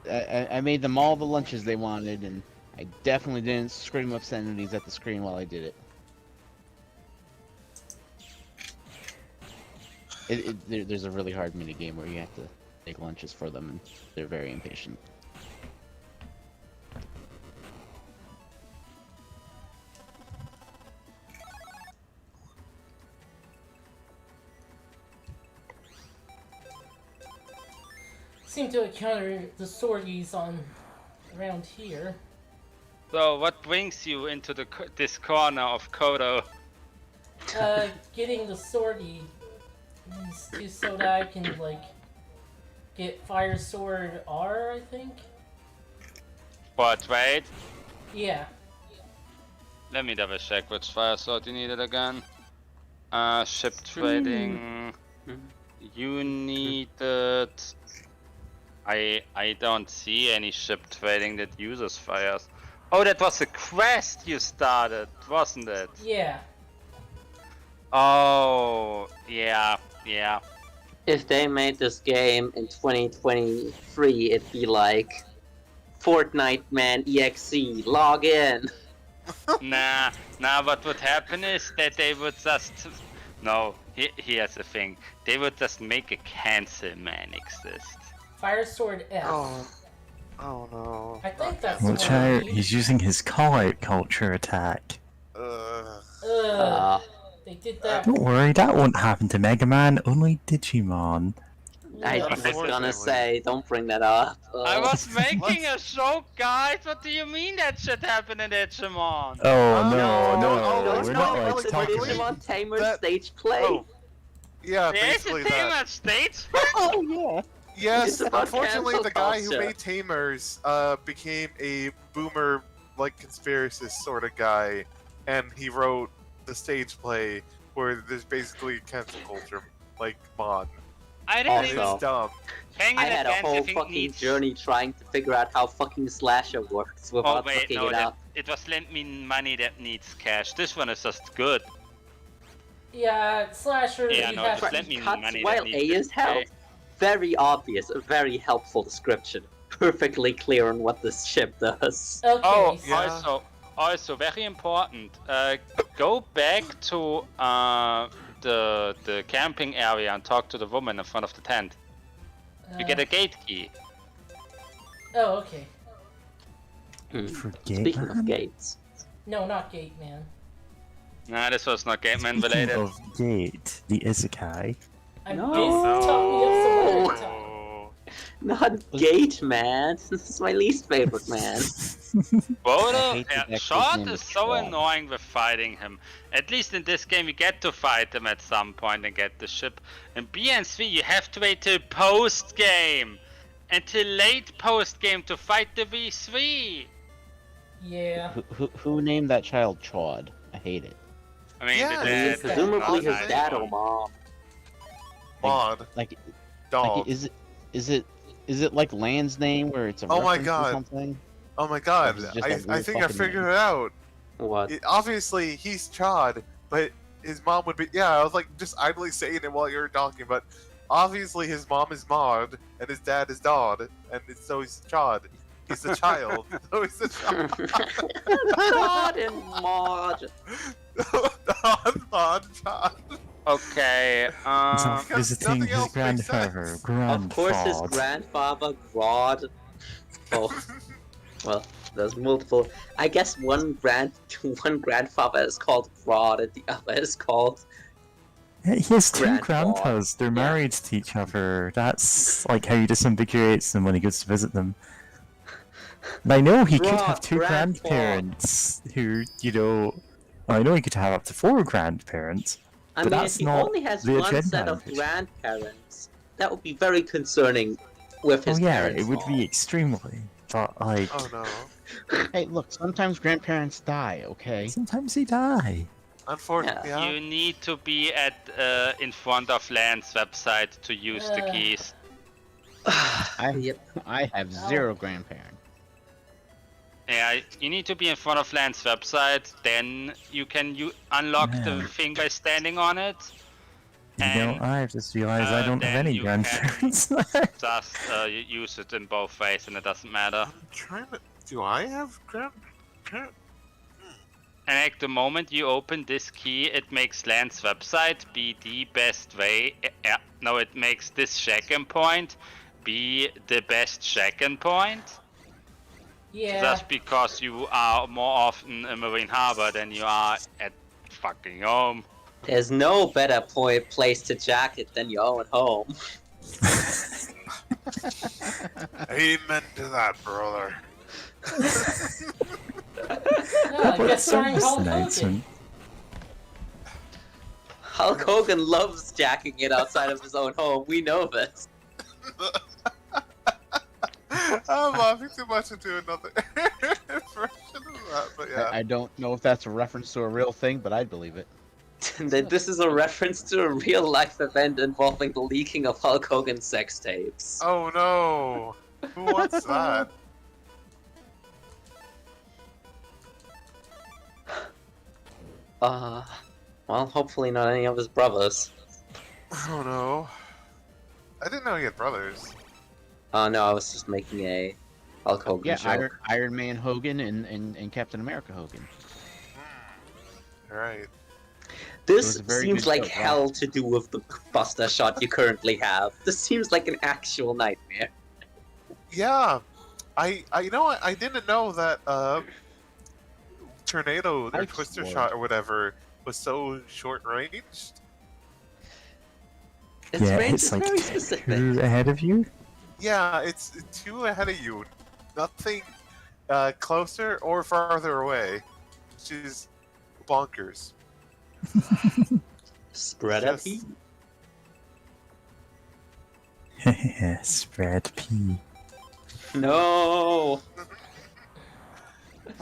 Surfbots. I made them all the lunches they wanted, and I definitely didn't scream obscenities at the screen while I did it. There's a really hard mini game where you have to make lunches for them, and they're very impatient. Seem to encounter the sorties on around here. So, what brings you into this corner of Kodo? Getting the sortie so that I can like get Fire Sword R, I think. What, right? Yeah. Let me double check which fire sword you needed again. Ship trading. You needed. I don't see any ship trading that uses fires. Oh, that was a quest you started, wasn't it? Yeah. Oh, yeah. If they made this game in 2023, it'd be like Fortnite Man EXE, log in. Nah, what would happen is that they would just... No, here's the thing. They would just make a cancel man exist. Fire Sword F. Oh no. I think that's Watch the one out, we- he's using his call-out culture attack. They did that. Don't worry, that won't happen to Mega Man, only Digimon. I was gonna say, don't bring that up. I was making a joke, guys! What do you mean that shit happened in Digimon? Oh no, no, no, we're no, not no, like no, talking. really? Digimon Tamer That- stage play. Oh. Yeah, There's basically a that. Tamer stage? Oh yeah. Yes, It's about unfortunately, cancel the guy who culture. made Tamers became a boomer, like, conspiracist sort of guy, and he wrote the stage play where there's basically cancel culture, like, mod. I And didn't it's even... Also, dumb. I had a whole fucking journey trying to figure out how fucking Slasher works Oh without wait, looking no, it up. it was lend me money that needs cash. This one is just good. Yeah, Slasher. Yeah, you no, have just let me Cuts money while that A needs is to held. pay. Very obvious, a very helpful description. Perfectly clear on what this ship does. Okay. Oh, Yeah. also very important. Go back to the camping area and talk to the woman in front of the tent. You get a gate key. Oh, okay. Forget Speaking man. of gates. No, not Gate Man. Nah, this was not Gateman Speaking related. of Gate, the Isekai. I'm No. busy talking up some other time. Not Gate Man. This is my least favorite man. Bodo, hate that guy's Short name is is so Short. annoying with fighting him. At least in this game, you get to fight him at some point and get the ship. In BN3, you have to wait till post game, until late post game to fight the V3. Yeah. Who named that child Chawd? I hate it. I mean, Yeah, the dad is Presumably not his nice. dad or mom. Mod. Like Dog. is it like Land's name where it's a Oh my reference God. or something? Oh my god, This is just a I weird think I fucking figured name. it out. What? Obviously, he's Chod, but his mom would be. Yeah, I was like just idly saying it while you were talking, but obviously his mom is Maud and his dad is Dodd, and so he's Chod. He's the child. So he's the child. God and Maud. Maud, Chod. Okay, He's off Because visiting nothing his else makes grandfather, sense. Of course, his grandfather. grandfather, Grodd. Oh, well, there's multiple. I guess one grandfather is called Grodd, and the other is called. He has two Grandpa. grandpas. They're married to each other. That's like how he disambiguates them when he goes to visit them. And I know he could have two Grandpa. grandparents who, I know he could have up to 4 grandparents. I But mean, that's if he not only has the one agenda set of ambition. grandparents, that would be very concerning with Oh his yeah, parents. it would be extremely. But like, Oh no. Hey, look, sometimes grandparents die, okay? sometimes they die. Unfortunately, yeah. you need to be at in front of Land's website to use the keys. I have 0 grandparents. Yeah, you need to be in front of Land's website, then you can unlock the Man. thing by standing on it. And I just realized I don't have then any you can- grandparents. just you use it in both ways and it doesn't matter. I'm trying to. Do I have grandparents? And at the moment you open this key, it makes Land's website be the best way. No, it makes this check-in point be the best check-in point. Yeah. Just because you are more often in Marine Harbor than you are at fucking home. There's no better place to jack it than your own home. Amen to that, brother. I guess starring Service Hulk Hogan. announcement. Hulk Hogan loves jacking it outside of his own home. We know this. I'm laughing too much into another version of But yeah. I don't know if that's a reference to a real thing, but I'd believe it. This is a reference to a real-life event involving the leaking of Hulk Hogan's sex tapes. Oh no! Who wants that? Well, hopefully not any of his brothers. Oh no! I didn't know he had brothers. No, I was just making a Hulk Hogan Yeah, joke. Iron Man Hogan and Captain America Hogan. Right. This a very seems good like joke, wow. hell to do with the Buster shot you currently have. This seems like an actual nightmare. Yeah. You know what? I didn't know that tornado or I twister swore. shot or whatever was so short ranged. It's Yeah, very, it's like very specific. 2 ahead of you. Yeah, it's 2 ahead of you. Nothing closer or farther away, which is bonkers. Spread Just- up. Spread pea. No.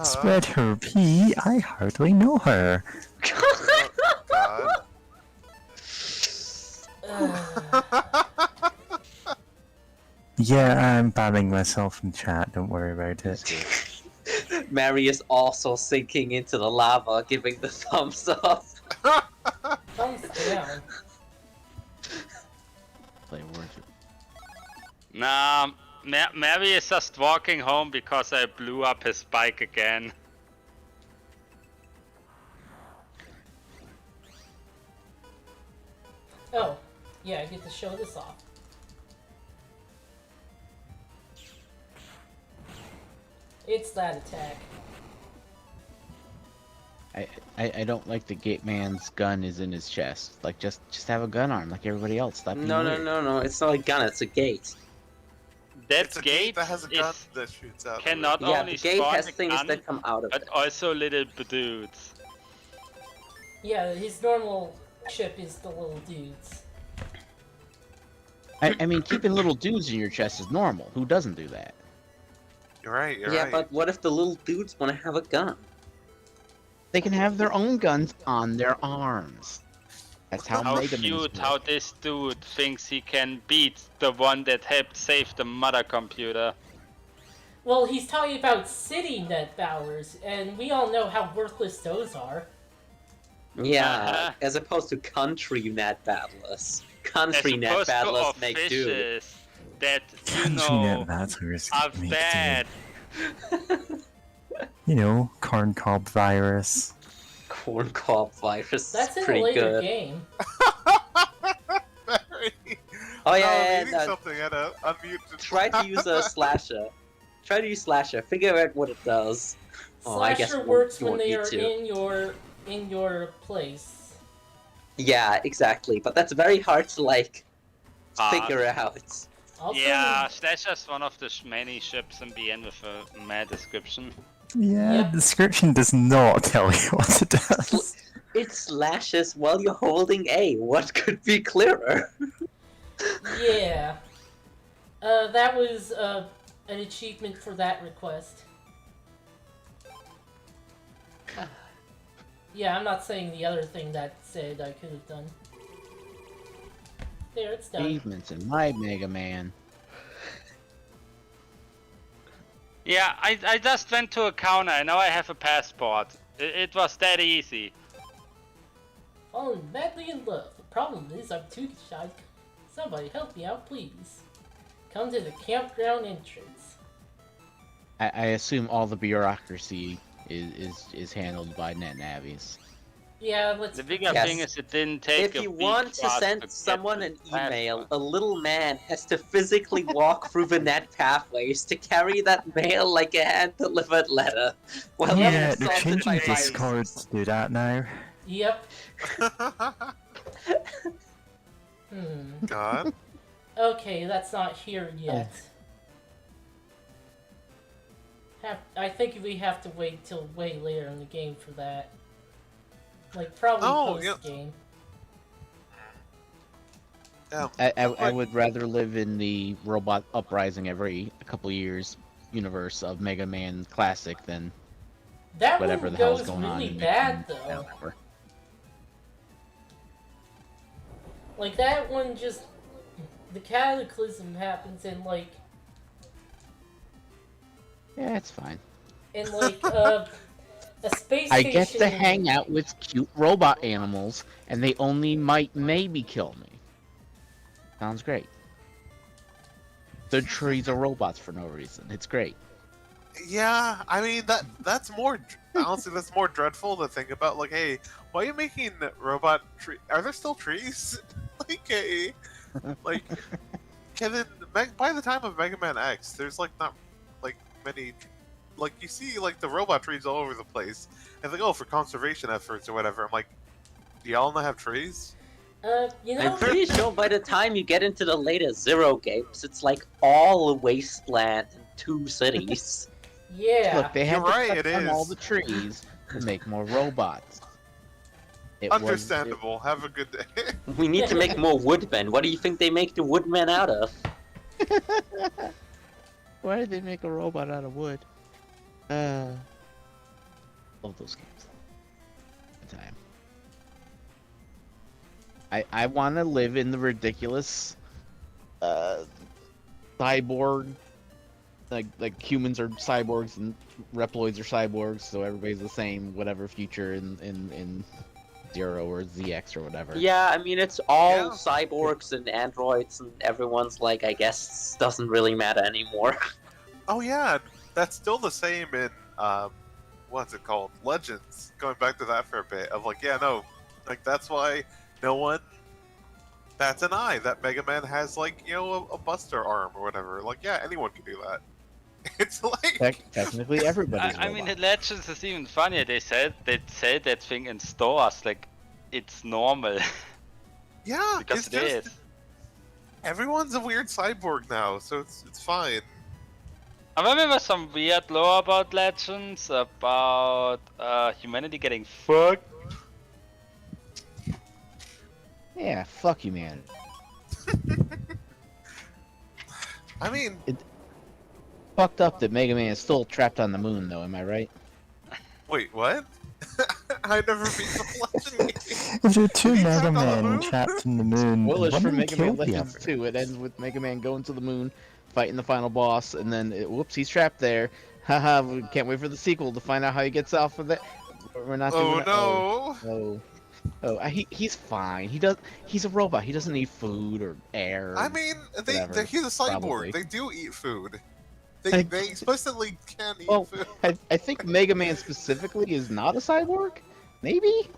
Spread her pea. I hardly know her. God. Yeah, I'm banning myself from chat. Don't worry about it. Mary is also sinking into the lava, giving the thumbs up. Thumbs down. Play worship. Nah, Mary is just walking home because I blew up his bike again. Oh, yeah, I get to show this off. It's that attack. I don't like the gate man's gun is in his chest. Like just have a gun arm like everybody else. Stop being No, weird. no. It's not a gun, it's a gate. That It's a gate that has a gun is, that shoots out. of it. cannot Yeah, only the gate spawn has the things gun, that come out of but it. also little dudes. Yeah, his normal chip is the little dudes. I mean, keeping little dudes in your chest is normal. Who doesn't do that? You're right. You're Yeah, right. but what if the little dudes want to have a gun? They can have their own guns on their arms. That's how How Mega cute Man's how work. this dude thinks he can beat the one that helped save the mother computer. Well, he's talking about city net bowers, and we all know how worthless those are. Yeah, Uh-huh. as opposed to country net battlers. As Country net opposed to battlers make do. officials that, you Country know, net batters are make bad. You know, corn cob virus. Corn cob virus That's is in a pretty later good. game. Barry. Oh No, yeah, I'm yeah, eating yeah, something at a unmuted. try to use a slasher. Try to use slasher. Figure out what it does. Oh, I guess Slasher you works won't when they need are to. in your place. Yeah, exactly. But that's very hard to like Ah. figure out. Also, Yeah, Slasher's one of the many ships in the end with a mad description. Yeah, Yep. description does not tell you what it does. It slashes while you're holding A. What could be clearer? yeah. That was an achievement for that request. Yeah, I'm not saying the other thing that said I could have done. There, it's done. Achievements in my Mega Man. Yeah, I just went to a counter and now I have a passport. It was that easy. Fallen madly in love. The problem is I'm too shy. Somebody help me out, please. Come to the campground entrance. I assume all the bureaucracy is handled by NetNavies. Yeah, let's. The bigger Yes. thing is it didn't take If a you week want to for us send get someone the an email, passport. a little man has to physically walk through the net pathways to carry that mail like a hand-delivered letter. While Yeah, being they're assaulted by changing Discord viruses. to do that now. Yep. God. Okay, that's not here yet. I think we have to wait till way later in the game for that. Like, probably Oh, yeah. post-game. Yeah. I would rather live in the Robot Uprising every couple years universe of Mega Man Classic than That whatever one the hell's goes going on. really in bad Michigan, though. whatever. Like that one just the cataclysm happens in like Yeah, it's fine. A space I station. get to hang out with cute robot animals, and they only might maybe kill me. Sounds great. The trees are robots for no reason. It's great. Yeah, I mean that's more honestly that's more dreadful to think about. Like, hey, why are you making robot tree? Are there still trees? Like, hey, like Kevin. By the time of Mega Man X, there's like not like many. Like you see like the robot trees all over the place, and like, oh, for conservation efforts or whatever. I'm like, do y'all not have trees? I'm pretty sure by the time you get into the later Zero games, it's like all a wasteland and 2 cities. Yeah. Look, they had You're right, to cut it down all is. the trees to make more robots. Understandable. Have a good day. We need to make more woodmen. What do you think they make the woodmen out of? Why did they make a robot out of wood? Love those games. Good time. I want to live in the ridiculous cyborg, like humans are cyborgs and Reploids are cyborgs, so everybody's the same. Whatever future in Zero or ZX or whatever. Yeah, I mean, it's all Yeah. cyborgs and androids, and everyone's like, I guess, doesn't really matter anymore. Oh yeah, that's still the same in what's it called? Legends. Going back to that for a bit of like, yeah, no, like that's why no one bats an eye that Mega Man has like a Buster arm or whatever. Like, yeah, anyone can do that. It's like Technically, everybody's. I mean, robot. in Legends is even funnier. They sell that thing in stores like it's normal yeah, because it's it just is. everyone's a weird cyborg now, so it's fine. I remember some weird lore about Legends about humanity getting fucked. Yeah, fuck you, man. I mean, Fucked up that Mega Man is still trapped on the moon, though. Am I right? wait, what? I never beat the Legend game. If there are two Is he Mega trapped on the Men moon? trapped in the moon, Spoilers one for of them Mega Man killed the Legends other. 2. It ends with Mega Man going to the moon, fighting the final boss, and then whoops, he's trapped there. Haha, we can't wait for the sequel to find out how he gets off of it. We're not Oh doing it. no! He's fine. He's a robot. He doesn't need food or air. I mean, whatever, he's a cyborg. probably. They do eat food. I- They explicitly can eat Well, food. I think Mega Man specifically is not a cyborg. Maybe.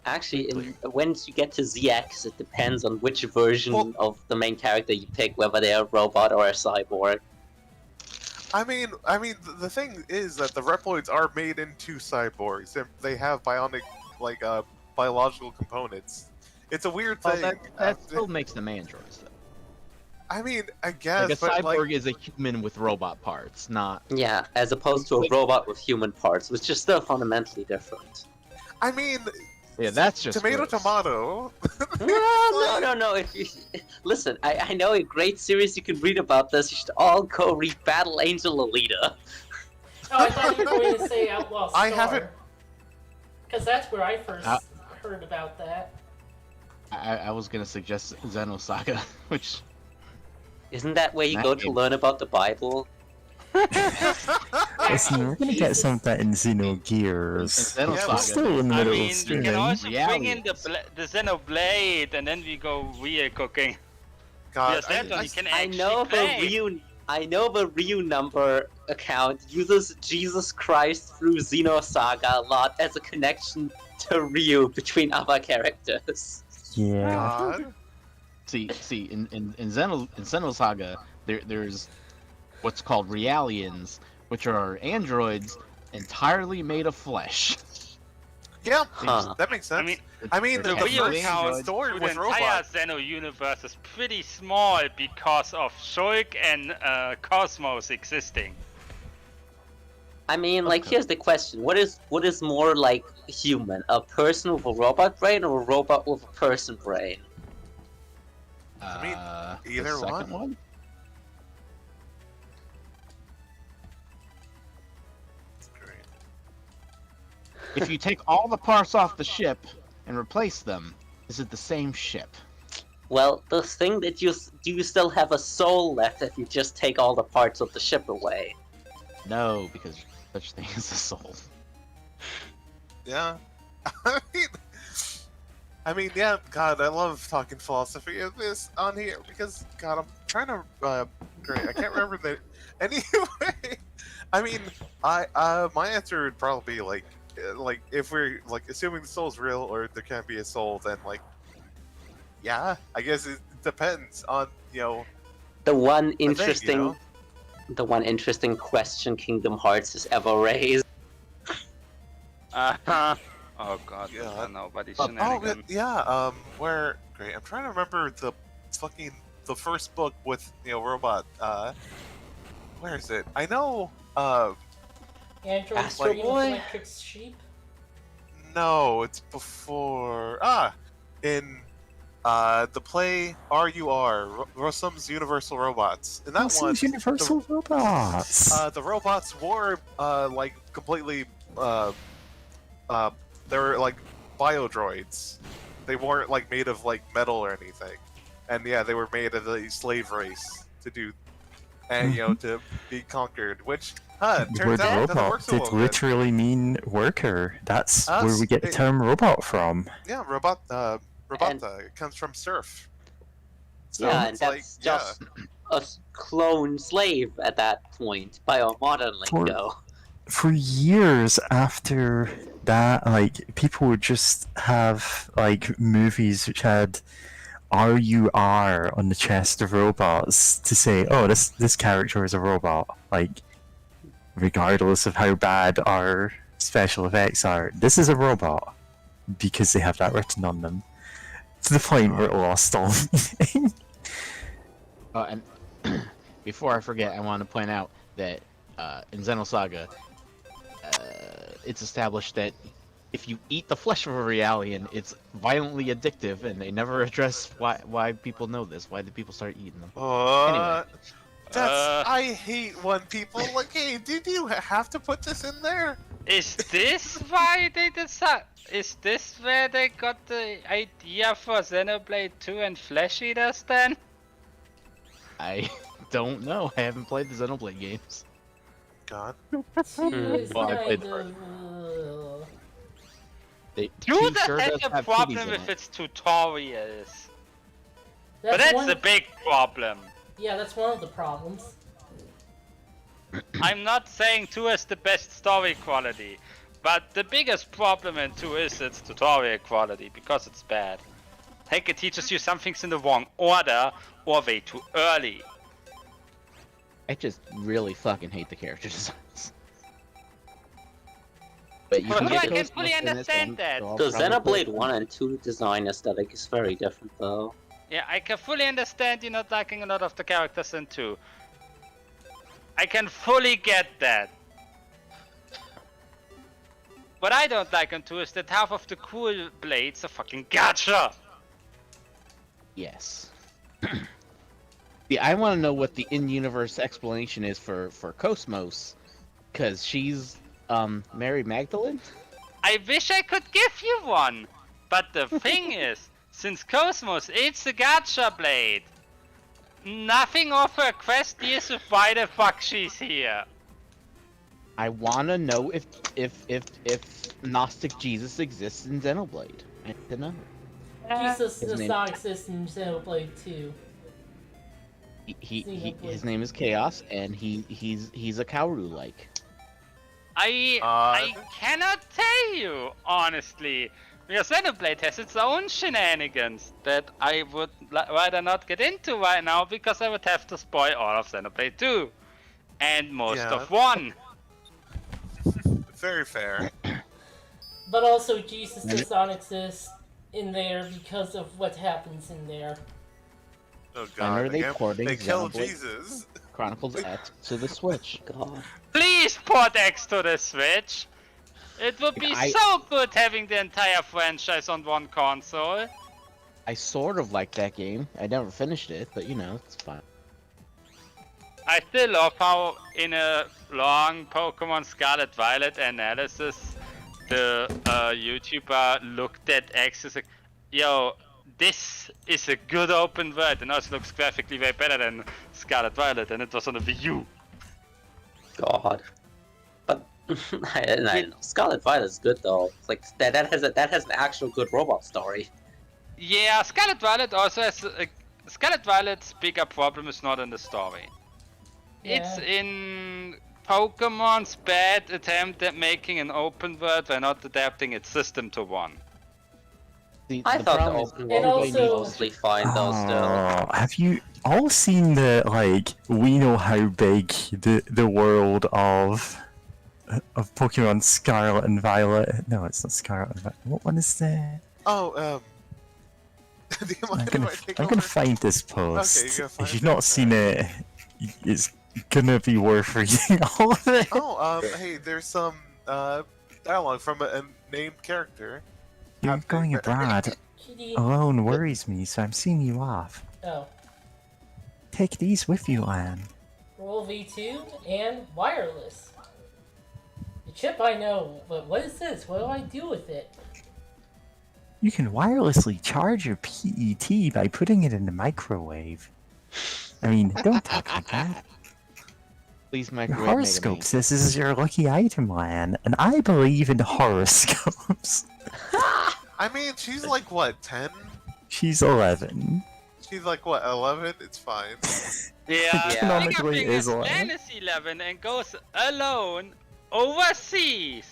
Actually, once you get to ZX, it depends on which version Well- of the main character you pick, whether they're a robot or a cyborg. I mean, the thing is that the Reploids are made into cyborgs. They have bionic, like, biological components. It's a weird Well, thing. that still makes them androids. Though. I mean, I guess, Like a but cyborg like, is a human with robot parts, not. Yeah, as opposed to a robot with human parts, which is still fundamentally different. I mean, Yeah, that's just tomato, gross. tomato. No. If you listen, I know a great series you can read about this. You should all go read Battle Angel Alita. Oh, I thought you were going to say Outlaw Star. I haven't- Because that's where I first Uh, heard about that. I was gonna suggest Xenosaga, which Isn't that where you That go to game- learn about the Bible? Listen, we're gonna get Jesus. some of that in Xenogears. Xenosaga. Yeah, We're still in the I middle mean, of we streaming. can also bring in Reality. the Xenoblade, and then we go real cooking. God, Yes, that one you can I actually know play. the Ryu number account uses Jesus Christ through Xenosaga a lot as a connection to Ryu between other characters. Yeah. God. see in Xenosaga there's what's called Realians, which are androids entirely made of flesh. Yeah, Huh. that makes sense. I mean, I mean, they're the The real technically first count androids. story to with the entire robots. Xeno universe is pretty small because of Shulk and Cosmos existing. I mean, like, here's the question: what is more like human, a person with a robot brain or a robot with a person brain? I mean, The either second If you take all the parts off the ship and replace them, is it the same ship? Well, the thing that do you still have a soul left if you just take all the parts of the ship away? No, because such thing as a soul. Yeah. I mean, yeah. God, I love talking philosophy of this on here because God, I'm trying to. Great, I can't remember the. Anyway, I mean, my answer would probably be like if we're like assuming the soul's real or there can't be a soul, then like, yeah, I guess it depends on The one thing, interesting, the one interesting question Kingdom Hearts has ever raised. Oh god, Yeah. I don't know, but he's Oh, shenanigans. yeah. Where? Great. I'm trying to remember the first book with robot. Where is it? I know. Android Astro Stream Boy? Electric Sheep? No, it's before. In the play RUR, Rossum's Universal Robots. In that What's one, these Universal Robots? the robots were like completely they were like biodroids. They weren't like made of like metal or anything, and yeah, they were made of the slave race to do, and to be conquered. Which The turns word out doesn't robot work so did well. Then. literally mean worker. That's where we get the it- term robot from. Yeah, robota. It comes from surf. So Yeah, and it's that's like, just a clone slave at that point by our modern lingo. For years after that, like, people would just have like movies which had RUR on the chest of robots to say, oh, this character is a robot. Like, regardless of how bad our special effects are, this is a robot because they have that written on them. To the point where it lost all meaning. Oh, and before I forget, I want to point out that in Xenosaga, it's established that if you eat the flesh of a Realian, it's violently addictive, and they never address why people know this. Why did people start eating them? Anyway. I hate when people like, hey, did you have to put this in there? Is this why they decided? Is this where they got the idea for Xenoblade 2 and Flesh Eaters then? I don't know. I haven't played the Xenoblade games. God. Is Well, I played kind the of, They, Dude, T sure has does a have problem titties in with it. its tutorials. But that's one the big problem. Yeah, that's one of the problems. I'm not saying 2 is the best story quality, but the biggest problem in 2 is its tutorial quality, because it's bad. Heck, it teaches you some things in the wrong order, or way too early. I just really fucking hate the character designs. But you Well, can I get can those fully in this understand one, that. so I'll The probably Xenoblade 1 and 2 design aesthetic is very different though. Yeah, I can fully understand you not liking a lot of the characters in 2. I can fully get that. What I don't like in 2 is that half of the cool blades are fucking gacha! Yes. Yeah, I want to know what the in-universe explanation is for Cosmos, because she's Mary Magdalene. I wish I could give you one, but the thing is, since Cosmos is the gacha blade, nothing of her quest deals with why the fuck she's here. I want to know if Gnostic Jesus exists in Xenoblade. I need to know. Jesus His does name- not exist in Xenoblade 2. His name is Chaos, and he's a Kaoru like. I cannot tell you, honestly. Because Xenoblade has its own shenanigans that I would rather not get into right now, because I would have to spoil all of Xenoblade 2. And most Yeah. of 1. Very fair. But also, Jesus does not exist in there because of what happens in there. Oh When God. are they Again, porting they kill Xenoblade Jesus. Chronicles X to the Switch? God. Please port X to the Switch! It would be I- so good having the entire franchise on one console. I sort of like that game. I never finished it, but you know, it's fine. I still love how in a long Pokemon Scarlet Violet analysis, the YouTuber looked at X as like, yo, this is a good open world, and also looks graphically way better than Scarlet Violet, and it was on a Wii U. God. But I don't know. Scarlet Violet is good though. Like that has an actual good robot story. Yeah, Scarlet Violet also has Scarlet Violet's bigger problem is not in the story. It's in Pokemon's bad attempt at making an open world by not adapting its system to one. I thought the open world was mostly fine though still. Have you all seen the, like, we know how big the world of Pokemon Scarlet and Violet... No, it's not Scarlet and Violet. What one is that? Oh, do you mind I'm if I take gonna over? find this post. Okay, you're fine. If you've not seen it, it's gonna be worth reading all of it. Oh, hey, there's some dialogue from a named character. You're going abroad. Kitty. Alone worries me, so I'm seeing you off. Oh. Take these with you, Anne. Roll V2 and wireless. The chip I know, but what is this? What do I do with it? You can wirelessly charge your PET by putting it in the microwave. I mean, don't talk like that. Please Your microwave horoscope Megaman. says this is your lucky item, Lan, and I believe in horoscopes. I mean, she's like, what, 10? She's 11. She's like, what, 11? It's fine. Yeah, Canonically Megaman is is 11. Lan is 11 and goes alone overseas.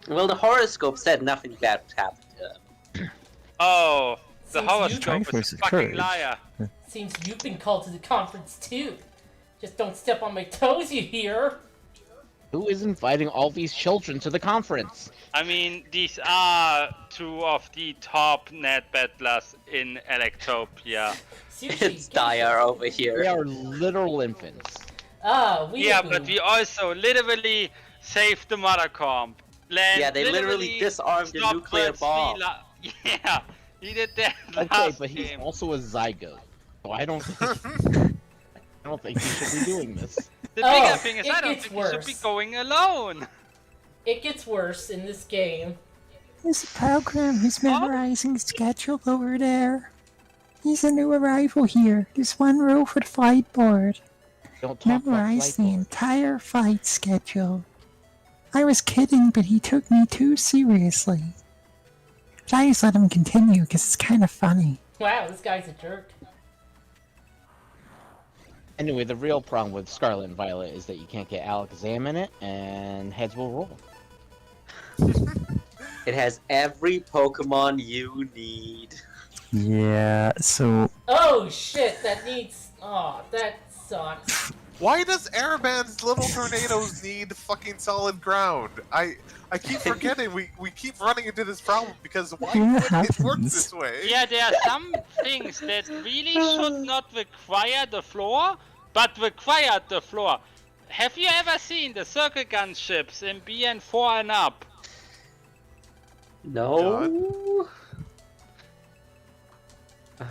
Well, the horoscope said nothing bad would happen to him. Oh, the Seems horoscope Strength is a versus fucking courage. liar. Seems you've been called to the conference too. Just don't step on my toes, you hear? Who is inviting all these children to the conference? I mean, these are two of the top net battlers in Electopia. Seriously, It's get dire your- over here. They are literal infants. Ah, we Yeah, but we also literally saved the mother comp. Lan Yeah, they literally disarmed the stopped nuclear Red bomb. Sea yeah, he did that Okay, last but he's game. also a zygote. So I don't think he should be doing this. The Oh, bigger thing is it I don't gets think he should be worse. going alone. It gets worse in this game. There's a program who's memorizing schedule over there. He's a new arrival here. There's one rule for the flight board. Don't talk Memorize about the flight board. entire flight schedule. I was kidding, but he took me too seriously. But I just let him continue because it's kind of funny. Wow, this guy's a jerk. Anyway, the real problem with Scarlet and Violet is that you can't get Alakazam in it, and heads will roll. It has every Pokemon you need. Yeah, so Oh shit, that needs. Oh, that sucks. Why does Airband's little tornadoes need fucking solid ground? I keep forgetting we keep running into this problem because why Yeah, would it work happens. this way? Yeah, there are some things that really should not require the floor, but require the floor. Have you ever seen the circle gun ships in BN4 and up? No.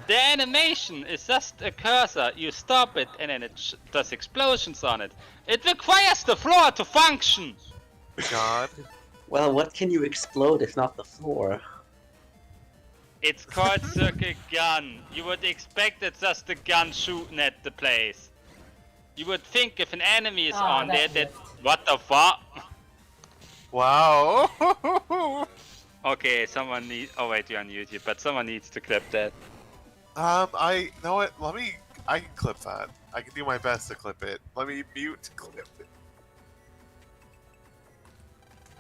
The animation is just a cursor. You stop it and then it does explosions on it. It requires the floor to function. God. Well, what can you explode if not the floor? It's called circle gun. You would expect it's just a gun shooting at the place. You would think if an enemy is Ah, on there that that... lift. What the fuck? Wow. Okay, someone need. Oh wait, you're on YouTube, but someone needs to clip that. I know what. I can clip that. I can do my best to clip it. Let me mute to clip it.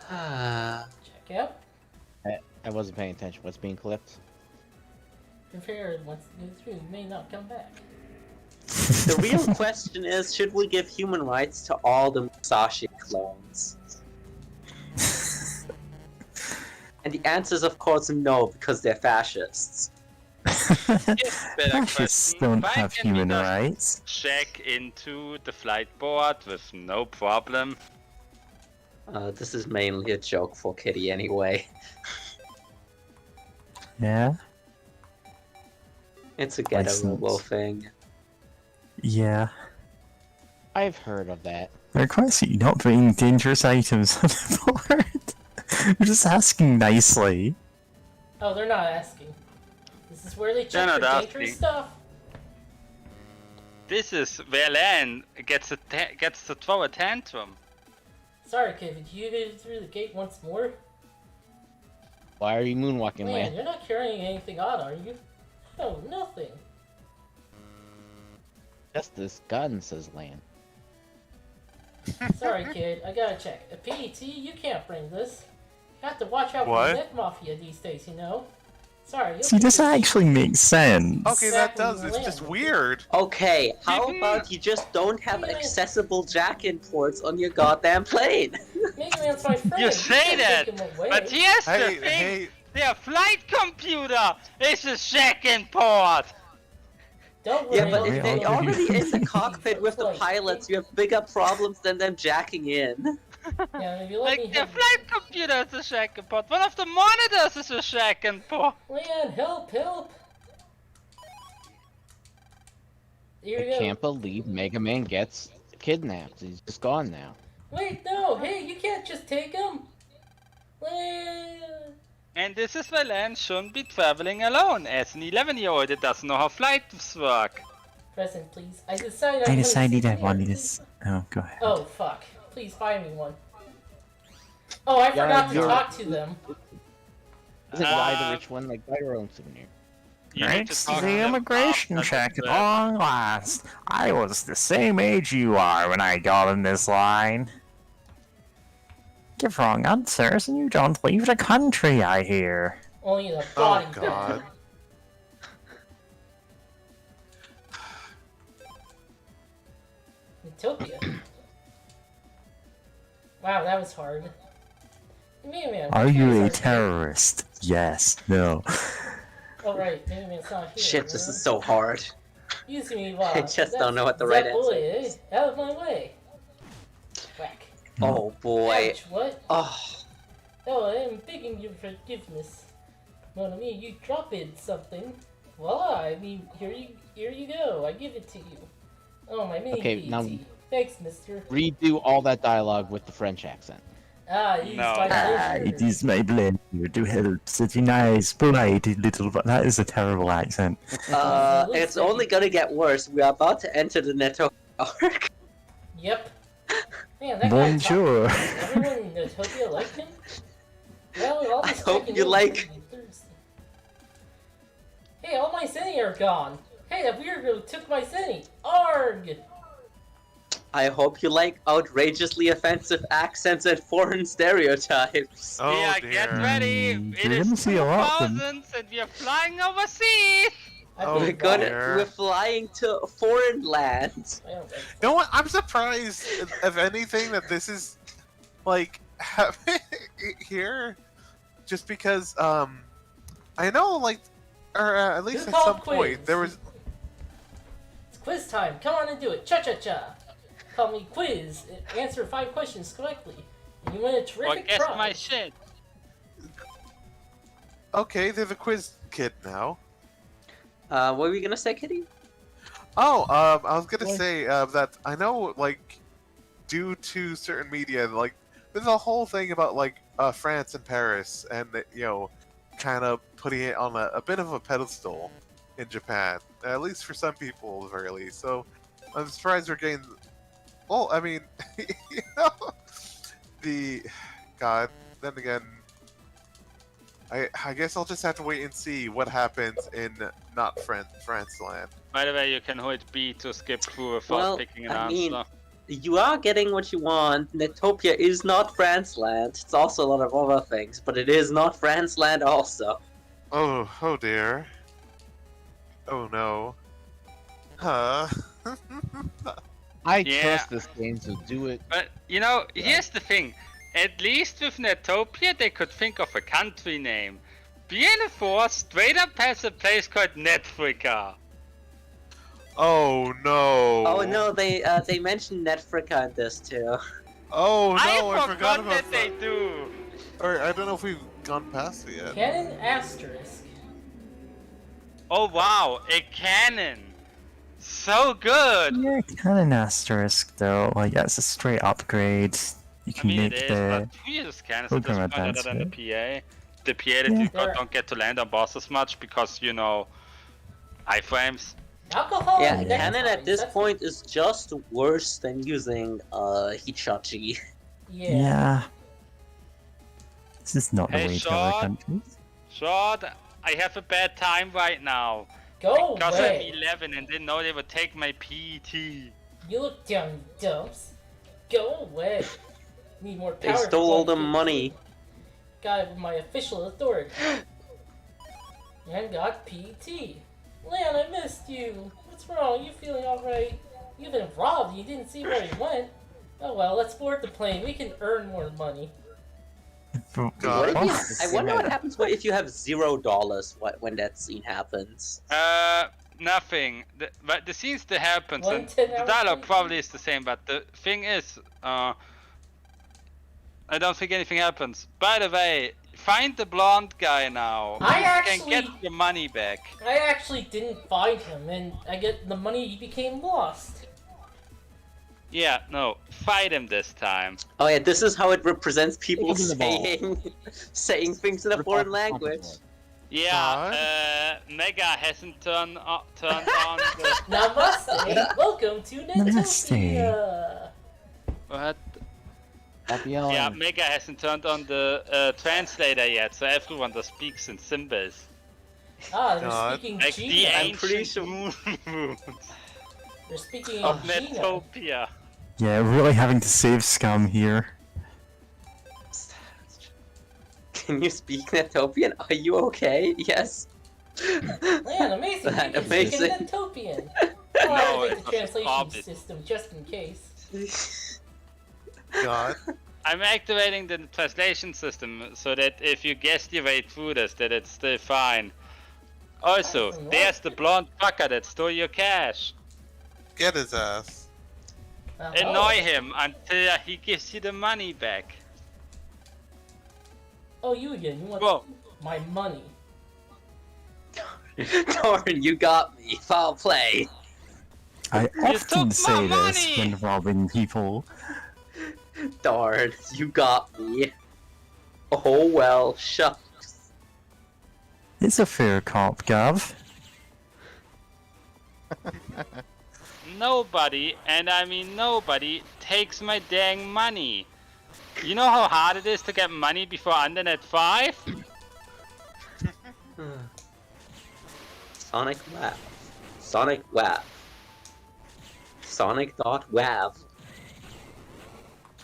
Check out. I wasn't paying attention. What's being clipped? Prepared once it goes through, may not come back. The real question is, should we give human rights to all the Musashi clones? And the answer is of course no, because they're fascists. Yes, better Fascists question. don't Why have can we human not rights. check into the flight board with no problem? This is mainly a joke for Kitty anyway. Yeah? It's a ghetto License. robo thing. Yeah. I've heard of that. I request that you not bring dangerous items on the board. We're just asking nicely. Oh, they're not asking. This is where they They're check for not dangerous asking. stuff. This is where Lan gets to throw a tantrum. Sorry, kid, did you get through the gate once more? Why are you moonwalking, Man, Lan? you're not carrying anything odd, are you? Oh, nothing. Just this gun, says Lan. Sorry, kid, I gotta check. A PET, you can't bring this. You have to watch out What? for the net mafia these days, you know? Sorry, you'll See, this be- actually makes sense. Okay, that Exactly, does. It's Lan. just weird. Okay, how about you just don't have accessible jack-in ports on your goddamn plane? Mega Man's my friend. You say can't that, take him away. but here's the Hey, thing. hey, Their flight computer is a second port. Don't worry, Yeah, but I'll if be they're alone. already in the cockpit with the pilots, you have bigger problems than them jacking in. Yeah, if you let me Like their help. flight computer is a second port. One of the monitors is a second port. Leon, help, help! Here I you go. can't believe Mega Man gets kidnapped. He's just gone now. Wait, no, hey, you can't just take him! Leon! And this is why Lan shouldn't be traveling alone. As an 11-year-old, it doesn't know how flights work. Present, please. I decided I I'm decided gonna I sit wanted here. this. Oh, go ahead. Oh, fuck. Please buy me one. Oh, I forgot to you're- talk to them. Is it why the rich one? Like, buy your own souvenir. You need Thanks to to talk the them immigration after check the at long last. I was the same age you are when I got in this line. Give wrong answers and you don't leave the country, I hear. Only the oh body. god. Utopia. Wow, that was hard. Mega Man. Are you a sorry. terrorist? Yes. No. Oh, right, Mega Man's not here. Shit, this is so hard. Excuse me, wow. I just don't know what the right answer is. Out of my way. Whack. Oh boy. Ouch, what? Oh, Oh, I am begging your forgiveness. Mon ami, you drop it something. Voila, I mean, here you go. I give it to you. Oh, my mini Okay, PT. now- Thanks, mister. Redo all that dialogue with the French accent. Ah, he's No. my Ah, pleasure. it is my pleasure to help such a nice, polite little. That is a terrible accent. it's only gonna get worse. We are about to enter the Neto arc. Yep. Man, that guy Bonjour. talked- Everyone in Utopia liked him? Well, all I this hope taking you in like- made me thirsty. Hey, all my Zenny are gone. Hey, that weirdo took my Zenny. Arg! I hope you like outrageously offensive accents and foreign stereotypes. Oh yeah, dear. get ready. Mm, It you're is gonna see a lot of 2000s and we are flying overseas. I've Oh, been We're gonna, dear. we're flying to foreign lands. I don't like You know what? I'm surprised, if anything, that this is like happening here, just because I know like, or at least Who at called some point quiz? there was. It's quiz time. Come on and do it. Cha-cha-cha. Call me quiz. Answer 5 questions correctly. And you win a Or terrific guess prize. my shit. Okay, they're the quiz kid now. What were you gonna say, Kitty? Oh, I was gonna What? say that I know, like, due to certain media, like, there's a whole thing about like France and Paris, and you know, kind of putting it on a bit of a pedestal in Japan, at least for some people, at the very least. So I'm surprised we're getting. Well, I mean, you know, the God. Then again, I guess I'll just have to wait and see what happens in not France land. By the way, you can hold B to skip through without Well, picking an I answer. mean- You are getting what you want. Netopia is not France land. It's also a lot of other things, but it is not France land also. Oh dear. Oh no. Huh. I Yeah. trust this game to do it. But you know, here's the thing. At least with Netopia, they could think of a country name. BN4 straight up has a place called Netfrica. Oh no. Oh no, they mentioned Netfrica in this too. Oh no, I I forgot forgot about that they that. do. Or I don't know if we've gone past it yet. Cannon asterisk. Oh wow, a cannon. So good! Yeah, Cannon Asterisk though, like that's a straight upgrade. You I can mean, make it is, the but who uses cannons at this program point other advance than the it. PA? The PA that Yeah. you There- don't get to land on bosses much because, you know, iframes. Alcohol Yeah, and cannon neckties, at this that's- point is just worse than using Hichachi. Yeah. This is not the Hey, way to other Sean. countries. Short, I have a bad time right now. Go Because away. I'm 11 and didn't know they would take my PET. You look dumb, dumps. Go away. Need more power. They to stole all the fund money. Guy with my official authority. And got PT. Lan, I missed you. What's wrong? You feeling alright? You've been robbed. You didn't see where he went. Oh well, let's board the plane. We can earn more money. God. What if you, I wonder what happens if you have $0 when that scene happens. Nothing. But the scenes that happens, One and 10 the hour dialogue scene? probably is the same, but the thing is, I don't think anything happens. By the way, find the blonde guy now. I You actually- can get your money back. I actually didn't find him, and I get the money became lost. Yeah, no, fight him this time. Oh yeah, this is how it represents people Give him the ball. saying things in a Rip foreign off the language. controller. Yeah, Mega hasn't turned on the... Namaste. Welcome to Namaste. Netopia. What? Happy Halloween. Yeah, Mega hasn't turned on the translator yet, so everyone just speaks in symbols. Ah, they're God. speaking Like the Gina. I'm pretty ancient moons They're speaking of in Gina. Netopia. Yeah, really having to save scum here. Can you speak Netopian? Are you okay? Yes. Man, amazing! You That can amazing. speak in Netopian. Oh, I No, have to take it's the translation obvious. system just in case. God. I'm activating the translation system so that if you guess your way through this, that it's still fine. Also, Awesome. there's the blonde fucker that stole your cash. Get his ass. Annoy him until he gives you the money back. Oh, you again. You want Whoa. my money. Darn, you got me. Foul play. I took often my say this money! when robbing people. Darn, you got me. Oh well, shucks. It's a fair cop, Gav. Nobody, and I mean nobody, takes my dang money. You know how hard it is to get money before Undernet 5? Sonic Wav. Sonic Wav. Sonic.wav.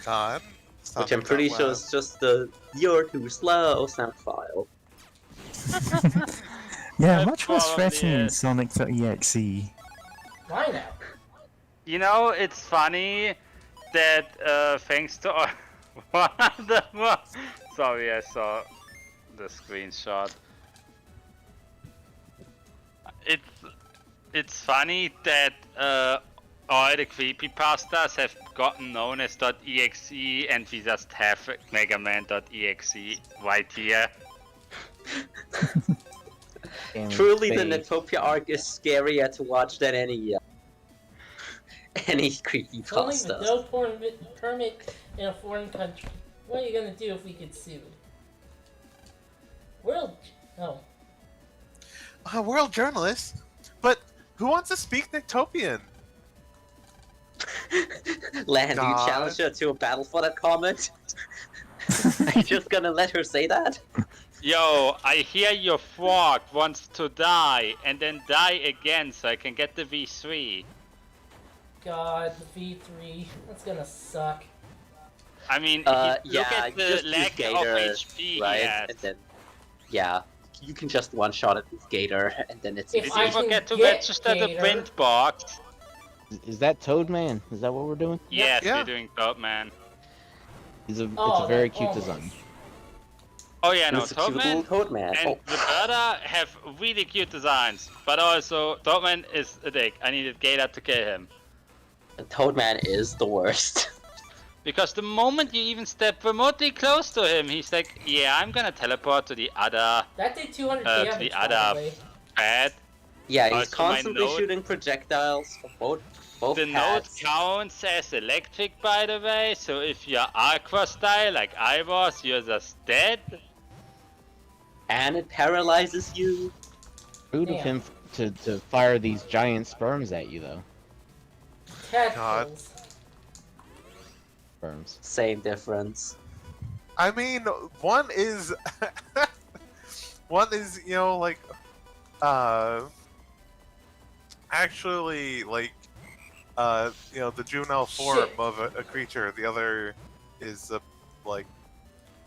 God. Stop Which I'm it, pretty God, sure wow. is just the "you're too slow" sound file. Yeah, It much less probably threatening than is. Sonic.exe. Why now? You know, it's funny that thanks to our... What the fuck? Sorry, I saw the screenshot. It's funny that all the creepypastas have gotten known as .exe and we just have megaman.exe right here. Damn Truly, the fake. Netopia arc is scarier to watch than any creepy It's only with pasta. no permit in a foreign country. What are you gonna do if we get sued? World. Oh. World journalist? But who wants to speak Nectopian? Land, do you God. challenge her to a battle for that comment? Are you just gonna let her say that? Yo, I hear your frog wants to die and then die again so I can get the V3. God, the V3. That's gonna suck. I mean, Yeah, look at the just use lack of Gator, HP right? he has. And then, yeah, you can just one-shot it with Gator, and then it's If Did I you can forget to get register the Gator- print box? Is that Toadman? Is that what we're doing? Yes, Yeah. we're doing Toadman. It's a Oh, very that- cute oh. design. Oh yeah, no, it's a cute little Toadman Toadman. and Oh, Roberta have really cute designs, but also Toadman is a dick. I needed Gator to kill him. Toadman is the worst. Because the moment you even step remotely close to him, he's like, yeah, I'm gonna teleport to the other That did 200 to damage, the by other the way. pad. Yeah, he's Also, my constantly note- shooting projectiles from both The node paths. counts as electric, by the way, so if you're aqua style like I was, you're just dead. And it paralyzes you. Rude of Damn. him to fire these giant sperms at you, though. Tadpoles. Sperms. Same difference. I mean, one is you know, like actually like you know, the juvenile form Shit. of a creature. The other is like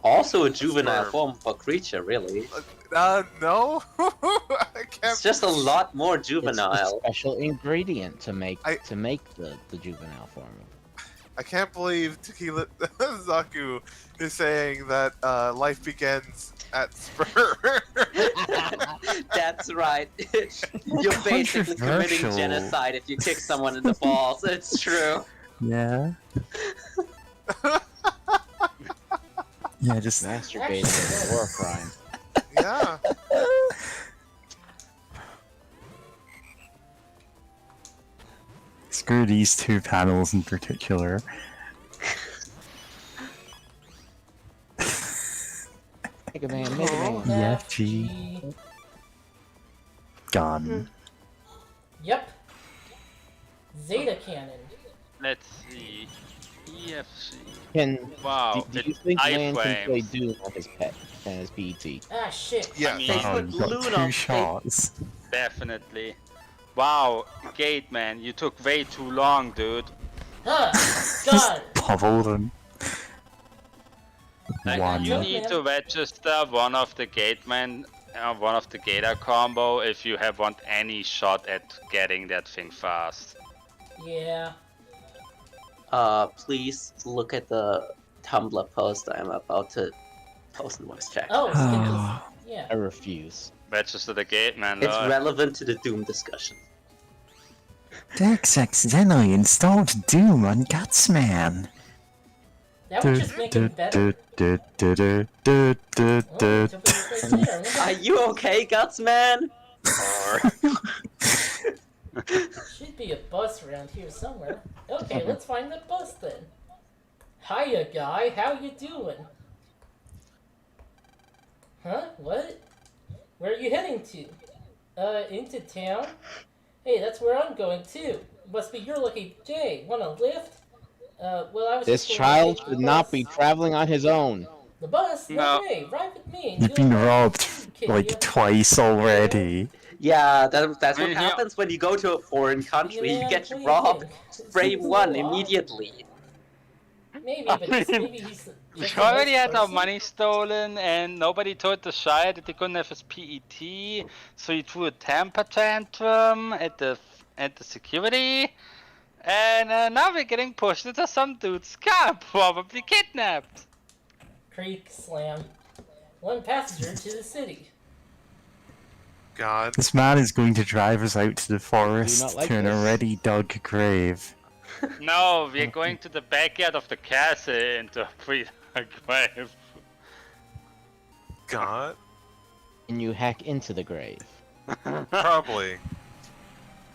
Also a juvenile Sperm. form of a creature, really. no. I can't. It's just a lot more It's a juvenile. special ingredient to make I- the juvenile form. I can't believe Tequila Zaku is saying that life begins at sperm. That's right. You're basically committing Controversial. genocide if you kick someone in the balls. It's true. Yeah. Yeah, just Masturbating is a war crime. Yeah. screw these two panels in particular. Mega Man, Mega Man. Yeah, G. Gone. Yep. Zeta cannon. Let's see. EFC. Can Wow. do you it's think Lan can play iframes. Doom on his pet and his PET? Ah, shit. Yeah. I mean, They Oh, put you got Luna- two shots. Definitely. Wow, Gate Man, you took way too long, dude. Ah, Just God. pummeled him. Like, One. you need to register one of the one of the Gator combo if you want any shot at getting that thing fast. Yeah. Please look at the Tumblr post I'm about to post in voice chat. Oh, Ah. yeah. I refuse. Register the Gate Man, It's though. relevant to the Doom discussion. Dex accidentally installed Doom on Gutsman. That would just make it better. Oh, somebody was right there. Look Are at- you okay, Guts Man? Should be a bus around here somewhere. Okay, let's find the bus then. Hiya, guy. How you doing? Huh? What? Where are you heading to? Into town? Hey, that's where I'm going too. Must be your lucky day. Want a lift? Well, I was This just going to child take should the not bus. be traveling on his own. The bus? No. No way. Ride with me. and You've you'll been have robbed food, kid, like yeah. twice already. Yeah, that's what Yeah. happens when you go to a foreign country. You Yeah, get what do you robbed. think? Frame It's one so odd. immediately. Maybe, but maybe he's. We just a already nice had our person. money stolen, and nobody told the Shire that they couldn't have his PET, so he threw a temper tantrum at the security, and now we're getting pushed into some dude's car, probably kidnapped. Creak slam. One passenger to the city. God. This man is going to drive us out to the forest like to an this? already dug grave. No, we're going to the backyard of the castle into a grave. God. And you hack into the grave. Probably.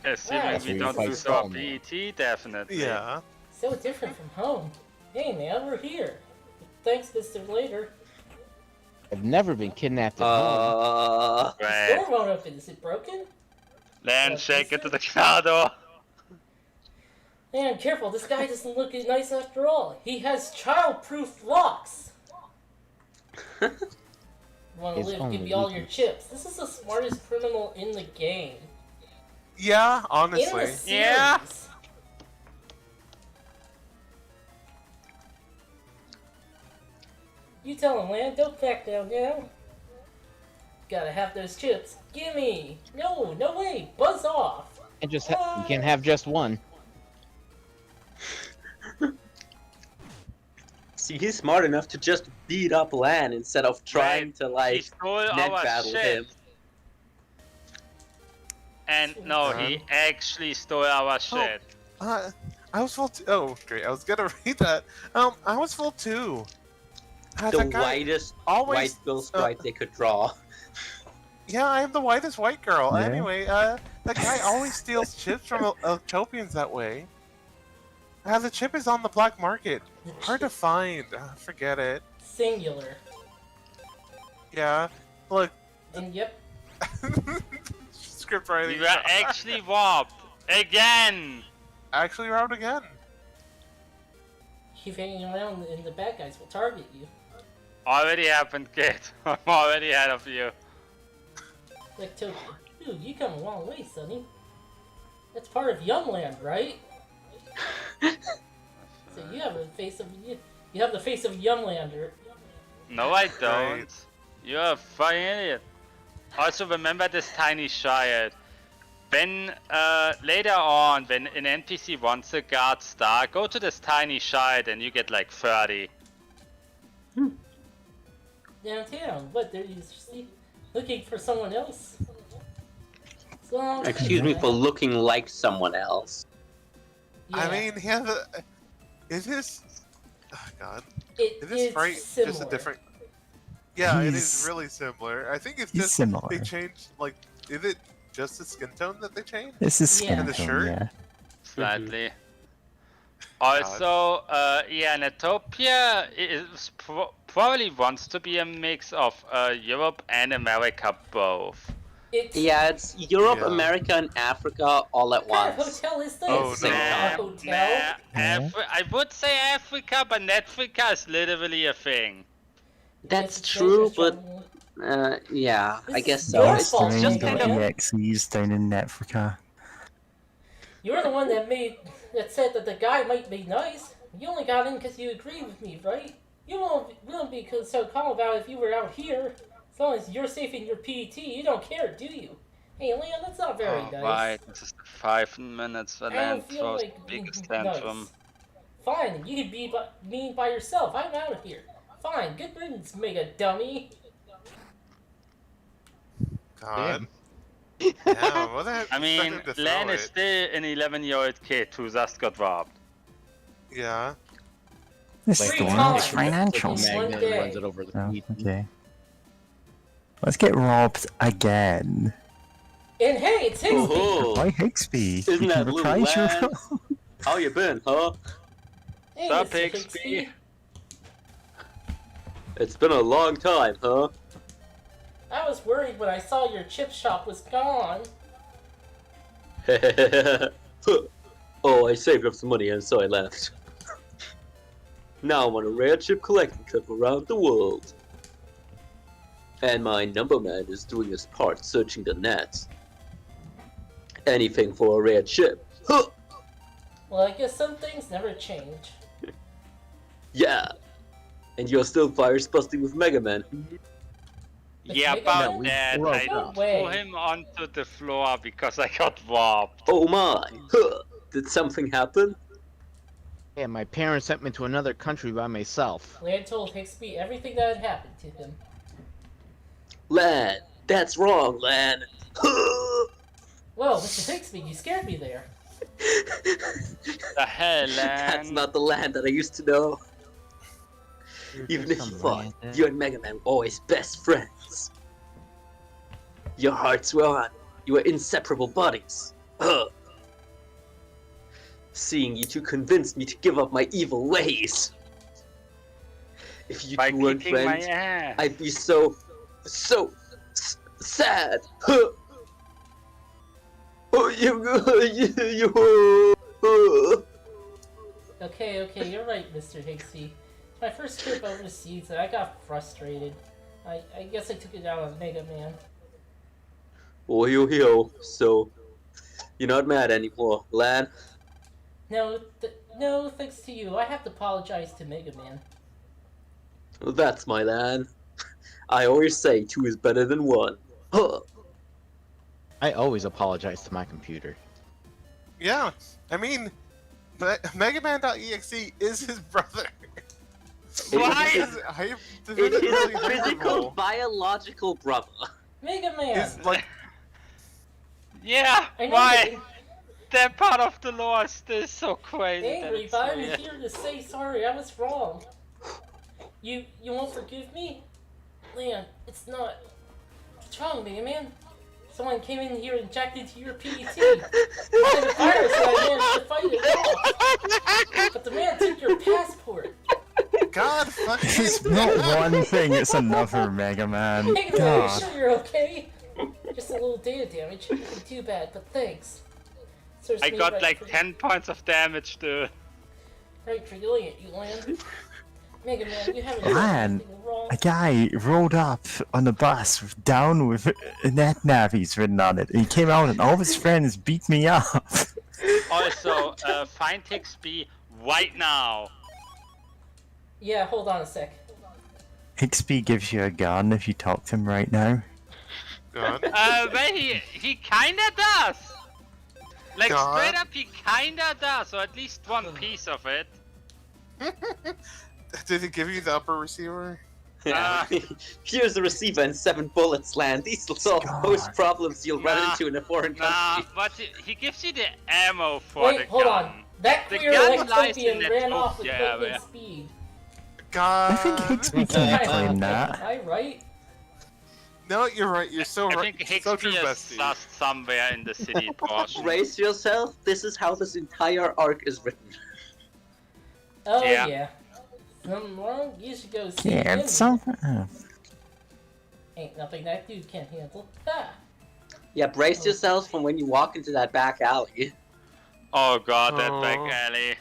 Assuming That's we where you don't fight lose our Stallman. PET, definitely. Yeah. So different from home. Hey man, we're here. Thanks, Mr. Later. I've never been kidnapped at home. Right. Door won't open. Is it broken? Land shake into the car door. Man, careful. This guy doesn't look nice after all. He has child-proof locks. Want to His live? Give only me all your weakness. chips. This is the smartest criminal in the game. Yeah, In honestly. the series. Yeah. You tell him, Lan. Don't back down now. Gotta have those chips. Gimme! No, no way! Buzz off! And you can't have just one. See, he's smart enough to just beat up Lan instead of trying Right. to, He like, stole net our battle shit. him. And no, he actually stole our shit. I was full too. Oh, great. I was gonna read that. I was full too. The that guy whitest always. white bill stripe they could draw. Yeah, I am the whitest white girl. Yeah. Anyway, That guy always steals chips from Utopians that way. The chip is on the black market. Hard to find. Forget it. Singular. Yeah. Look. And yep. Script writing. You are actually robbed again. Actually robbed again. Keep hanging around and the bad guys will target you. Already happened, kid. I'm already ahead of you. Like Toki. Dude, you come a long way, Sonny. That's part of Youngland, right? So you have a face of you have the face of a Younglander. No, I don't. Right. You're a fucking idiot. Also, remember this tiny child. When later on, when an NPC wants a guard star, go to this tiny child and you get like 30. Downtown. What? They're looking for someone else. So, Excuse me for looking like someone else. Yeah, I mean, is his... Oh, God. Is this it's sprite similar. just a different... Yeah, it is He's- really similar. I think it's he's just... similar. They changed, like... Is it just the skin tone that they changed? This is Yeah. skin And the tone, shirt? yeah. Slightly. Also, yeah, Netopia is probably wants to be a mix of Europe and America both. It's, Yeah, it's Europe, Yeah. America, and Africa all at What kind of once. hotel is this? Oh, It's no. not a Nah, hotel. I would say Africa, but Netfrica is literally a thing. That's It's true, dangerous but travel. yeah, This I is guess your so. fault. It's Fine, just man. kind of EXEs down in Netfrica. You're the one that said that the guy might be nice. You only got in because you agree with me, right? You wouldn't be so calm about it if you were out here. As long as you're safe in your PET, you don't care, do you? Hey, Leon, that's not very nice. Right, this is 5 minutes. The I land don't feel throws like being biggest nice. tantrum. Fine, you can be mean by yourself. I'm out of here. Fine, good riddance, mega dummy. God. Yeah, what the heck? I mean, expect him to Len throw is it? still an 11-year-old kid who just got robbed. Yeah. This Free storm time. is financial. It's one Magnet day. runs it over the Oh, feet. okay. Let's get robbed again. And hey, it's Higsby. Oh, By Higsby. Isn't You can that little reprise your lad? role. how you been, huh? Hey, Sup, Mr. Higsby? It's been a long time, huh? I was worried when I saw your chip shop was gone. Oh, I saved up some money and so I left. Now I'm on a rare chip collecting trip around the world. And my number man is doing his part searching the net. Anything for a rare chip. Huh! Well, I guess some things never change. Yeah. And you're still virus busting with Mega Man. Yeah, Mega about Man? that, broke I up. threw No way. him onto the floor because I got robbed. Oh my! Huh! Did something happen? Yeah, my parents sent me to another country by myself. Lan told Higsby everything that had happened to him. Lan! That's wrong, Lan! Huh! Whoa, Mr. Higsby, you scared me there. The hell, Lan? That's not the Lan that I used to know. Even if you fought, you and Mega Man were always best friends. Your hearts were on. You were inseparable buddies. Ugh. Seeing you two convinced me to give up my evil ways. If you By two weren't kicking my friends, ass. I'd be so sad. Huh. Oh, Okay, you're right, Mr. Higsby. It's my first trip overseas and I got frustrated. I guess I took it out on Mega Man. Oh, yo. So, you're not mad anymore, Lan? No, thanks to you. I have to apologize to Mega Man. That's my Lan. I always say 2 is better than 1. Huh. I always apologize to my computer. Yeah. I mean, Megaman.exe is his brother. Why? It is his physical, biological brother. Mega Man! Is like Yeah, I know why? you're That part of the lore is still so crazy. that angry, it's but I'm weird. here to say sorry. I was wrong. You won't forgive me? Leon, it's not... What's wrong, Mega Man? Someone came in here and jacked into your PET. I'm a virus and I managed to fight it off. But the man took your passport. God fucking. It's not one thing, it's another, Mega Man. Hey, are you God. sure you're okay? Just a little data damage. Nothing too bad, but thanks. Serves I me got right like for- 10 points of damage, dude. Right for yelling at you, Land. Mega Man, you haven't Man, done anything wrong. A guy rolled up on the bus down with netmafia written on it. He came out and all of his friends beat me up. Also, find Hixby right now. Yeah, hold on a sec. Hixby gives you a gun if you talk to him right now. God. Well, he kinda does. Like, God. straight up, he kinda does, or at least one piece of it. Did he give you the upper receiver? Yeah. Here's the receiver and 7 bullets, Land. These will solve God. most problems you'll run Nah, into in a foreign Nah, country. but he gives you the ammo for Wait, the hold gun. on. That The queer gun lies in Electropian that ran off with Tokyo lightning area. speed. God. I think Hixby can claim that. Am I right? No, you're right. You're so I right. think So true, Hixby is bestie. sus somewhere in the city portion. Brace yourself. This is how this entire arc is written. Oh, Yeah. yeah. Something wrong? You should go see Yeah, him. it's something. Ain't nothing that dude can't handle. Ah. Yeah, brace yourselves from when you walk into that back alley. Oh god, that Oh. back alley.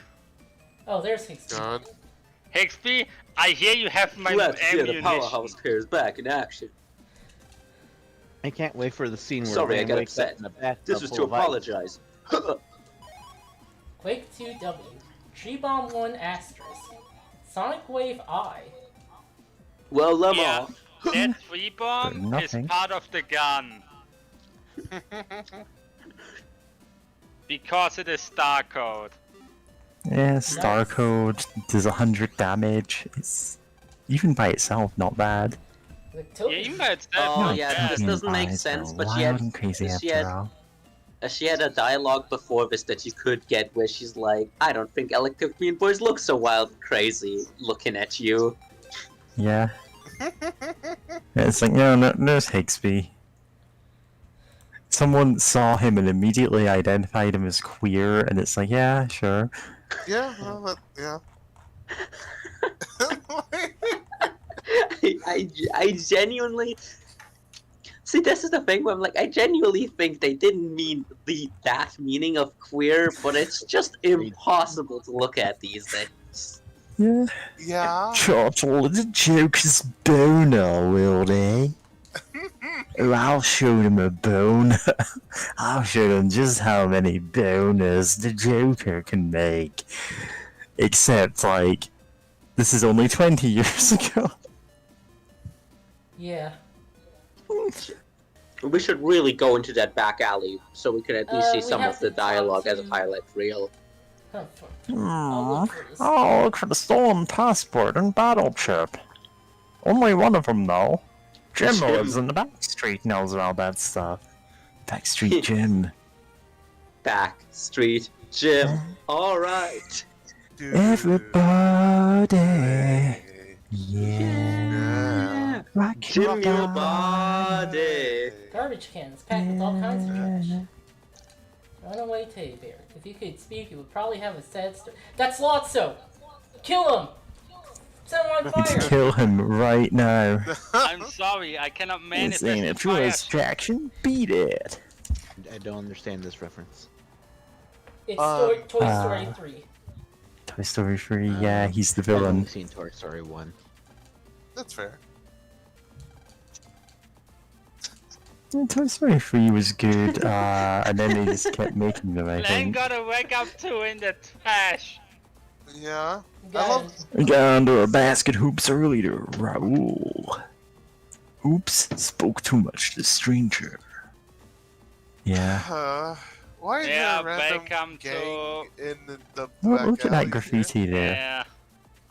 Oh, there's Hixby. God. Hixby, I hear you have my Let's hear the ammunition. powerhouse pairs back in action. I can't wait for the scene where Sorry, I Van got wakes up upset. in the bathtub This was full to of ice. apologize. Quake 2W. G-Bomb 1 asterisk. Sonic Wave I. Well, Yeah. Lamar. That free bomb is Nothing. part of the gun. Because it is star code. Yeah, Star Code does 100 damage. It's even by itself not bad. Yeah, Victoria. even though it's Oh, not yeah, bad. this doesn't make sense, but she had- wild and crazy she after had- all. She had a dialogue before this that you could get where she's like, I don't think Electropian boys look so wild and crazy looking at you. Yeah. It's like, no, there's Hixby. Someone saw him and immediately identified him as queer, and it's like, yeah, sure. Yeah. Well, yeah. I genuinely... See, this is the thing where I'm like, I genuinely think they didn't mean that meaning of queer, but it's just impossible to look at these days. Yeah. Yeah. Turtle, the joke is boner, will they? Oh, I'll show them a bone. I'll show them just how many boners the Joker can make. Except, like, this is only 20 years ago. Yeah. We should really go into that back alley so we can at least see We some have of the to talk dialogue as a to- highlight reel. Huh, fuck. I'll look for this. Oh, look for the stolen passport and battle chip. Only one of them, though. Jim Jim. lives in the back street, knows about that stuff. Backstreet Jim. Back street gym. Alright. Dude. Everybody. Hey. Yeah. Rock Gym your body. Garbage cans packed with all kinds of trash. Run away, teddy bear. If you could speak, you would probably have a sad story. That's Lotso! Kill him! Set him on Let's fire! kill him right now. I'm sorry, I cannot This manifest ain't a the fire. distraction. Beat it. I don't understand this reference. It's Toy Uh, Story 3. Toy Story 3, yeah, he's the I've only villain. seen Toy Story 1. That's fair. Toy Story 3 was good, and then they just kept making them, I Glenn think. gotta wake up too in the trash. Yeah. I Got love. him. We got under a basket hoops earlier, Raoul. Oops, spoke too much to stranger. Yeah. Why is Yeah, there a random welcome gang in the Look, back look at that alley graffiti there. Yeah.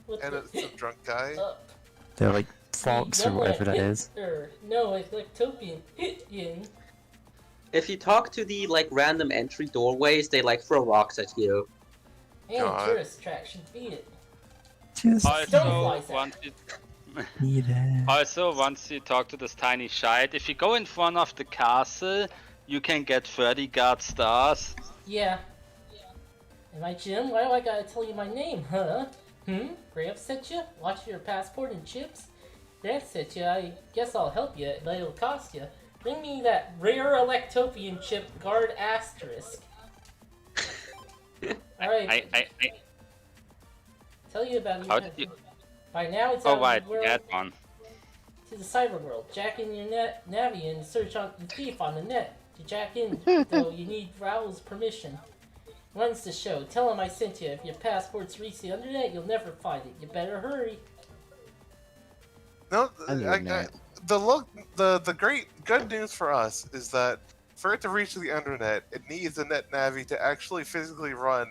What here? And the- it's a drunk guy. They're like fox or whatever that is. No, it's Lectopian. Hityin. If you talk to the like random entry doorways, they like throw rocks at you. And God. tourist attraction. Beat it. Just Don't Also, fly, Zach. Yeah. Also, once you talk to this tiny child, if you go in front of the castle, you can get 30 guard stars. Yeah. Am I Jim? Why do I gotta tell you my name, huh? Gramps sent you? Watch your passport and chips? Gramps sent you. I guess I'll help you, but it'll cost you. Bring me that rare Electopian chip, guard asterisk. Alright. I Tell you about How it. did you... By now it's Oh, out right, of the world that one. to the cyber world. Jack in your Navi and search on the thief on the net. To jack in, though, you need Raoul's permission. Runs the show. Tell him I sent you. If your passports reach the internet, you'll never find it. You better hurry. No, Internet. the great good news for us is that for it to reach the internet, it needs a NetNavi to actually physically run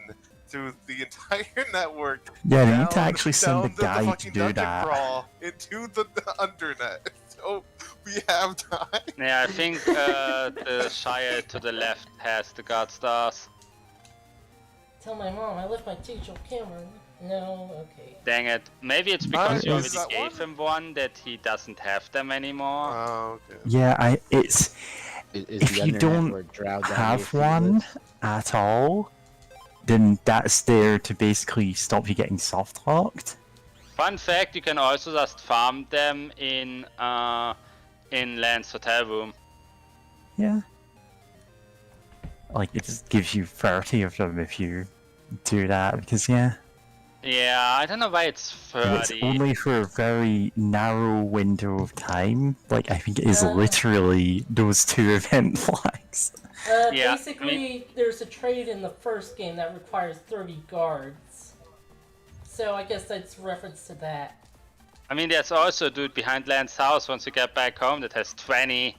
through the entire network. Yeah, they need to down- actually send a down the guy to fucking do dungeon that. crawl into the undernet. So we have time. Yeah, I think the Shire to the left has the guard stars. Tell my mom I left my digital camera. No, okay. Dang it. Maybe it's because you is already that gave him one that he doesn't have them anymore. Oh, okay. Yeah, it's Is if the you internet don't where Drow Daddy have is one lives? at all, then that's there to basically stop you getting soft locked. Fun fact, you can also just farm them in Lance Hotel Room. Yeah. Like, it just gives you 30 of them if you do that, because, yeah. Yeah, I don't know why it's And it's 30. only for a very narrow window of time. Like, I think it is Uh. literally those 2 event flags. Yeah, Basically, there's a trade in the first game that requires 30 guards. So I guess that's reference to that. I mean, there's also a dude behind Lance's house once you get back home that has 20.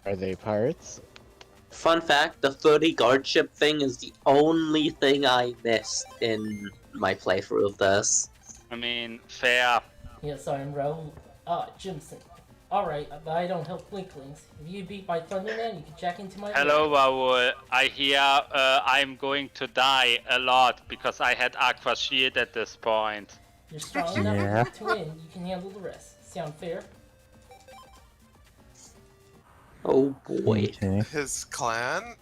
Are they pirates? Fun fact, the 30 guardship thing is the only thing I missed in my playthrough of this. I mean, fair. Yes, I'm Raoul. Jimson. Alright, but I don't help Blinklings. If you beat my Thunderman, you can jack into my Hello, Raoul. I hear I'm going to die a lot because I had Aqua Shield at this point. You're strong enough Yeah. to win. You can handle the rest. Sound fair? Oh boy. Okay. His clan?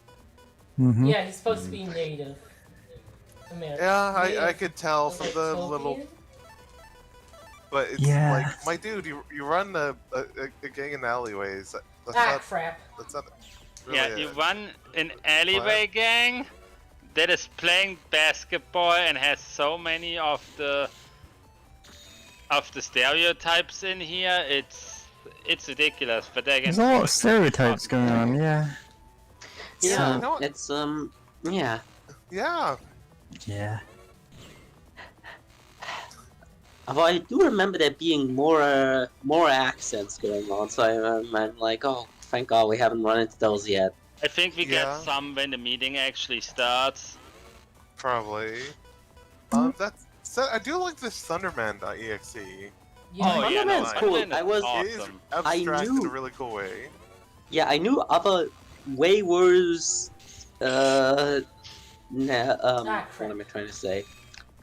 Mm-hmm. Yeah, he's supposed to be Native American. Yeah, I Native could tell from the Electopian? little. But it's Yeah. like, my dude, you run a gang in alleyways. That's not. Crap. That's not. Really Yeah, you run an alleyway gang that is playing basketball and has so many of the stereotypes in here. It's ridiculous, but again, There's a lot of stereotypes going on, yeah. Yeah, you know what? it's yeah. Yeah. Yeah. Although I do remember there being more accents going on, so I'm like, oh, thank God we haven't run into those yet. I think we Yeah. get some when the meeting actually starts. Probably. I do like this Thunderman.exe. Yeah, Oh yeah, no, Thunderman's cool. Thunderman is I was- It is awesome. abstract in a knew- really cool way. Yeah, I knew other way worse. What am I trying to say?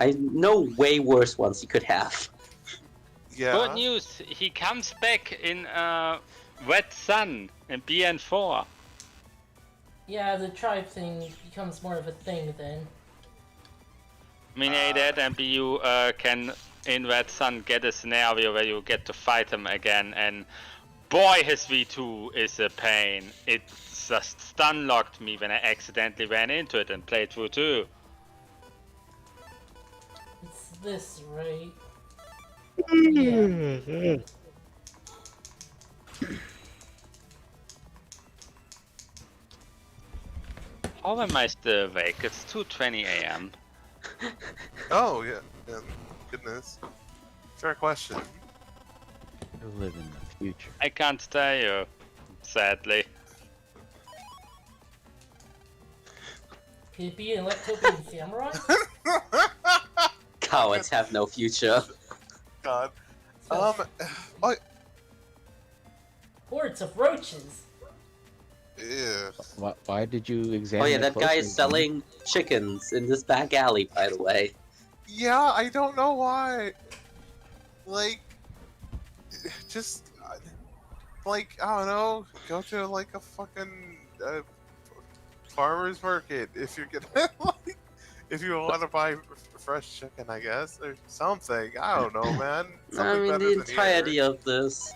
I know way worse ones he could have. Yeah. Good news, he comes back in Wet Sun in BN4. yeah, the tribe thing becomes more of a thing then. I mean, that and you can in Red Sun get a scenario where you get to fight him again, and boy, his V2 is a pain. It just stun locked me when I accidentally ran into it and played through 2. It's this, right? Yeah. How am I still awake? It's 2:20 a.m. Oh yeah. Yeah. Goodness. Fair question. You live in the future. I can't tell you, sadly. Could it be an Electopian samurai? Cowards have no future. God. So, Oh, hordes of roaches. ew. Why did you examine? Oh yeah, it that guy closely, is selling chickens in this back alley, by the way. Yeah, I don't know why. Like, just like I don't know, go to like a fucking farmer's market if you're gonna like if you want to buy fresh chicken, I guess, or something. I don't know, man. I Something mean, better the than entirety here. of this.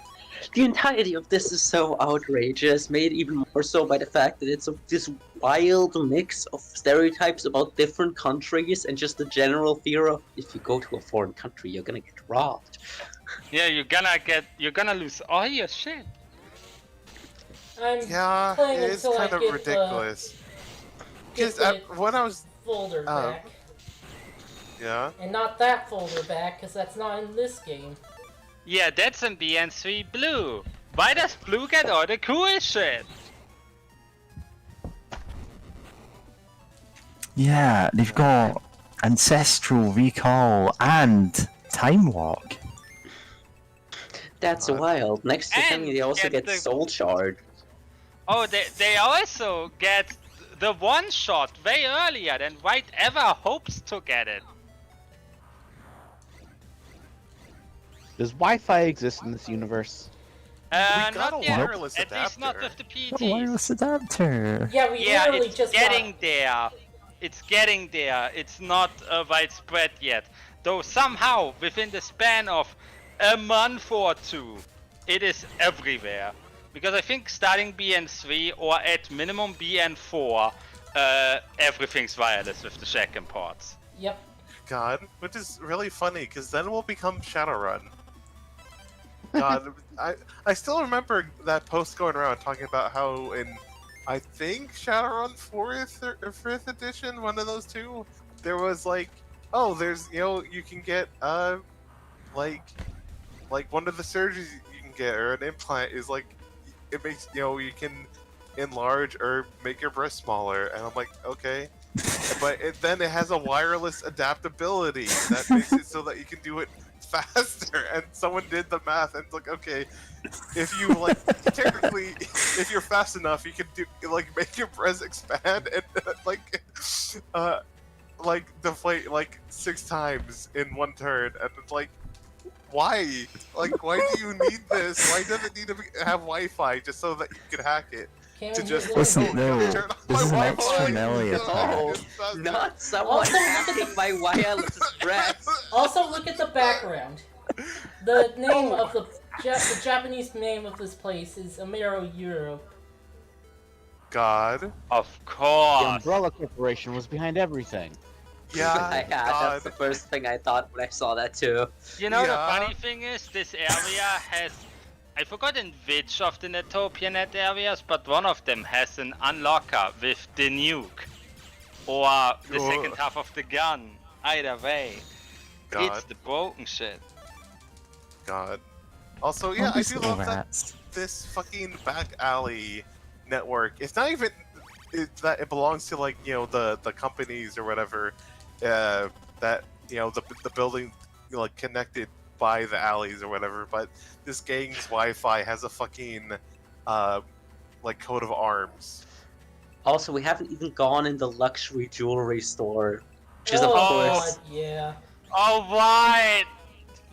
The entirety of this is so outrageous, made even more so by the fact that it's this wild mix of stereotypes about different countries and just the general fear of if you go to a foreign country, you're gonna get robbed. Yeah, you're gonna lose all your shit. I'm Yeah, playing it's until kind I of get ridiculous. get Because the when I was folder Oh. back, yeah, and not that folder back, because that's not in this game. Yeah, that's in BN3 Blue. Why does Blue get all the cool shit? Yeah, they've got Ancestral Recall and Time Walk. That's God. wild. Next to And him, they also get get the- Soul Shard. Oh, they also get the one shot way earlier than White ever hopes to get it. Does Wi-Fi exist in this universe? We got Not a yet. wireless At least not adapter. with the Got a PTs. wireless adapter. Yeah, we Yeah, literally it's just getting got... there. It's getting there. It's not widespread yet. Though somehow, within the span of a month or two, it is everywhere. Because I think starting BN3 or at minimum BN4, everything's wireless with the second ports. Yep. God, which is really funny because then we'll become Shadowrun. God, I still remember that post going around talking about how in I think Shadowrun 4th or 5th edition, one of those two, there was like, oh, there's you can get like one of the surgeries you can get or an implant is like it makes you can enlarge or make your breast smaller, and I'm like, okay. But then it has a wireless adaptability that makes it so that you can do it faster. And someone did the math, and it's like, okay, if you like, technically, if you're fast enough, you can do like make your breast expand and like deflate like 6 times in one turn, and it's like, why? Like, why do you need this? Why does it need to have Wi-Fi just so that you can hack it? Can't To we just use Listen, it? no, turn on this my is an Wi-Fi. extra Nelly No, attack. it's faster. Not someone Also, look at hacking my wireless breast. Also, look at the background. The name of the Japanese name of this place is Amero Euro. God. Of The course. Umbrella Corporation was behind everything. Yeah, Yeah, God. that's the first thing I thought when I saw that too. You know, Yeah. the funny thing is, this area has... I forgotten which of the Netopia net areas, but one of them has an unlocker with the nuke. Or the Oh. second half of the gun. Either way. God. It's the broken shit. God. Also, yeah, All I these do little love that rats. this fucking back alley network. It's not even that it belongs to like the companies or whatever that the building like connected by the alleys or whatever. But this gang's Wi-Fi has a fucking like coat of arms. Also, we haven't even gone in the luxury jewelry store, which is oh, of course- course God, yeah. Alright!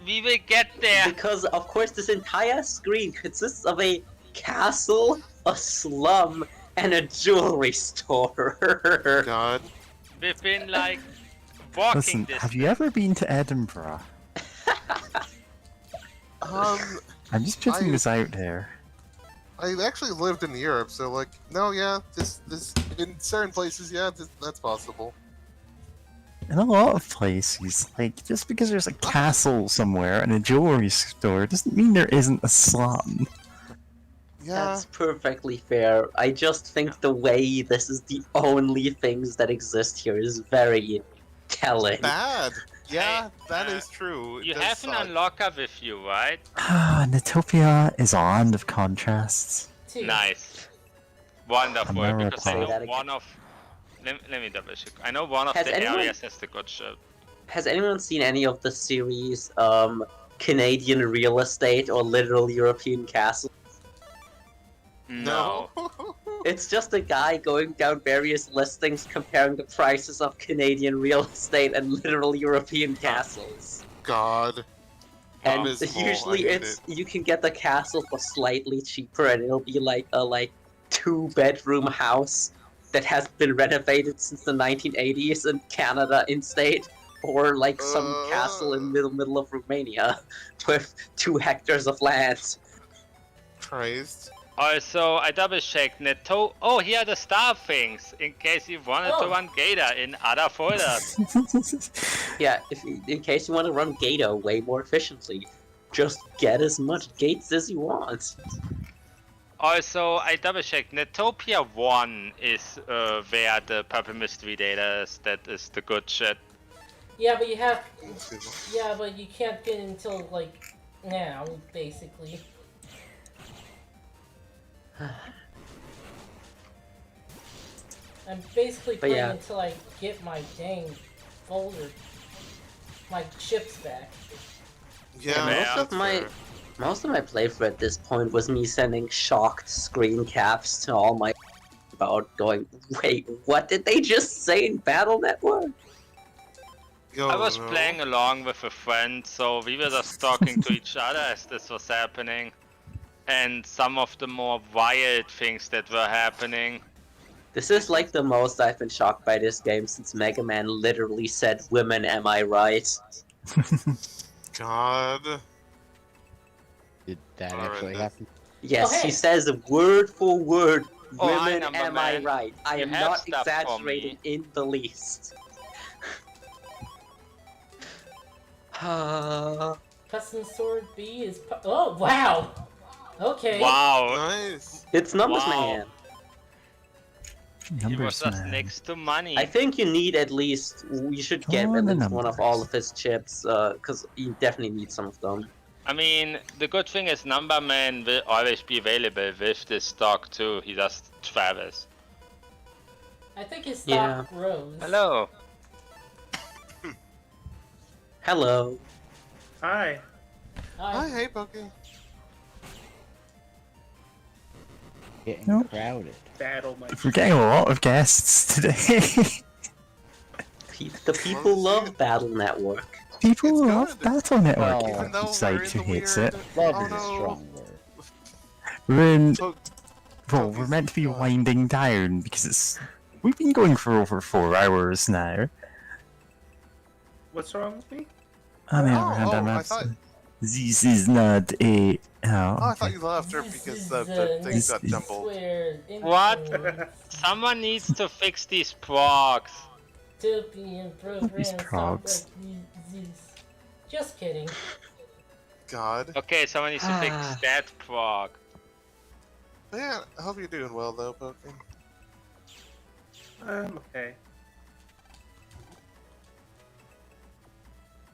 We will get there! because of course this entire screen consists of a castle, a slum, and a jewelry store. God. We've been like walking Listen, this. have you ever been to Edinburgh? I'm just putting I- this out there. I actually lived in Europe, so like, no, yeah, this in certain places, yeah, that's possible. In a lot of places, like, just because there's a castle somewhere and a jewelry store doesn't mean there isn't a slum. Yeah, That's perfectly fair. I just think the way this is the only things that exist here is very telling. bad. Yeah, Hey, that is true. It You does have suck. an unlocker with you, right? Ah, Netopia is a land of contrasts. Two. Nice. Wonderful, America. because I Say that know again. one of... Let me double check. I know one of Has the anyone- areas has the good shit. Has anyone seen any of the series Canadian Real Estate or Literal European Castle? No. It's just a guy going down various listings comparing the prices of Canadian real estate and literal European castles. God. And Abysmal, I usually hate it's you can get the castle for slightly cheaper, and it'll be like a 2-bedroom house that has been renovated since the 1980s in Canada in-state, or like some castle in middle of Romania with 2 hectares of land. Christ. Also, I double checked Neto. Oh, here are the star things in case you wanted to run Gator in other folders. Yeah, in case you want to run Gato way more efficiently, just get as much gates as you want. Also, I double checked. Netopia 1 is where the Purple Mystery data is. That is the good shit. Yeah, but you have. Yeah, but you can't get it until like now, basically. I'm basically playing until I get my dang folder, my chips back. Yeah, most of my playthrough at this point was me sending shocked screen caps to all my about going, wait, what did they just say in Battle Network? I was playing along with a friend, so we were just talking to each other as this was happening. And some of the more wild things that were happening. This is like the most I've been shocked by this game since Mega Man literally said, "Women, am I right?" God. Did that actually happen? Yes, Oh, hey. he says word for word, Oh, hi, "Women, Number am I Man. right?" I You am have not stuff for exaggerating me. in the least. Uh, Custom sword B is. Oh wow. Okay. Wow. Nice. it's Numbers Wow. Man. He was Numbers, just man. next to money. I think you need at least. You should get Oh, at the least one of all numbers. of his chips, because you definitely need some of them. I mean, the good thing is Number Man will always be available with this stock too. He just travels. I think his Yeah. stock grows. Hello. Hello. Hi. Hi, hey, Pokey. Getting Nope. crowded. Battle my. We're getting a lot of guests today. The people love Battle Network. People It's love good. Battle Network. Well, Even though we're Side in who the hates weird... it. Love Oh, is a no. strong word. We're in. Po- Well, we're meant to be winding down because it's. We've been going for over 4 hours now. What's wrong with me? On the Oh, other hand, I'm I not. thought- This is not a. Oh, Oh, I thought okay. you left her This because is, the things got this is- jumbled. Where What? influence, Someone needs to fix these procs. dystopian programs sound progs. like this. Just kidding. God. Okay, someone needs to fix that proc. Yeah, I hope you're doing well, though, Pokey. Okay.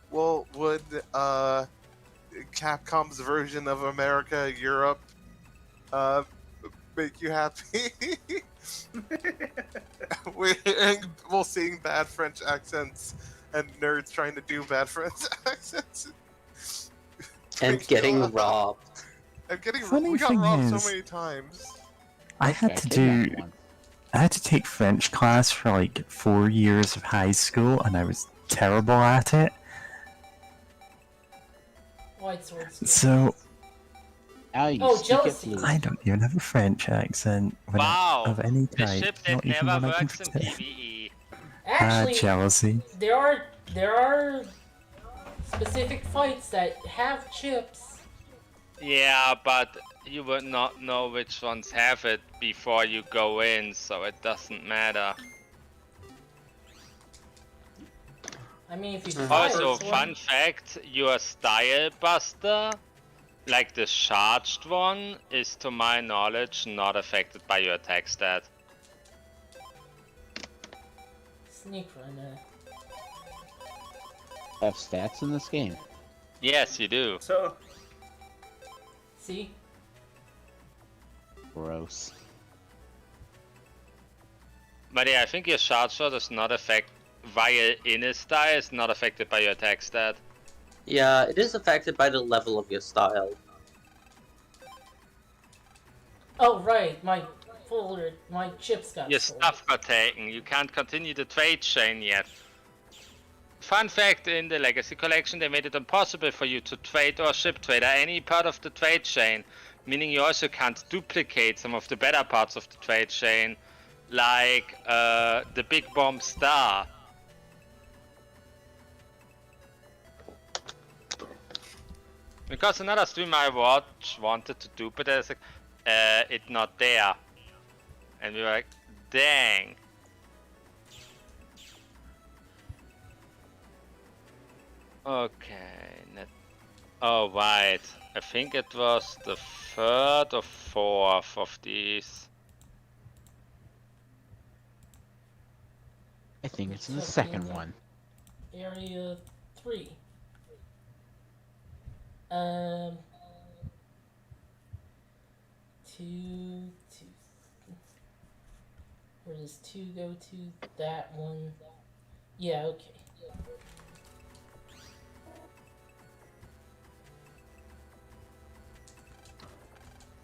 Well, would Capcom's version of America, Europe, make you happy? We'll seeing bad French accents and nerds trying to do bad French accents. And getting robbed. And getting Funny we got thing robbed is- so many times. I had to do. I had to take French class for like 4 years of high school, and I was terrible at it. White sword skill. So Now you Oh, speak it jealousy. fluent. I don't even have a French accent Wow. of any The type. ship Not that even never one I can works in pretend. PvE. Actually, Jealousy. there are specific fights that have chips. Yeah, but you would not know which ones have it before you go in, so it doesn't matter. I mean, if you try Also, it, fun fact, your style buster, like the charged one, is to my knowledge not affected by your attack stat. Sneak runner. Have stats in this game. Yes, you do. So, See? Gross. But yeah, I think your charge shot is not affected via inner style, is not affected by your attack stat. Yeah, it is affected by the level of your style. Oh, right. My fuller. My chips got Your stolen. stuff got taken. You can't continue the trade chain yet. Fun fact, in the Legacy Collection, they made it impossible for you to trade or ship trade any part of the trade chain, meaning you also can't duplicate some of the better parts of the trade chain, like the Big Bomb Star. Because another streamer I watched wanted to do, but there's like, it's not there. And we were like, dang. Okay, oh right, I think it was the third or fourth of these. I think it's in the second one. Area 3. Two. Where does 2 go to? That one. Yeah, okay.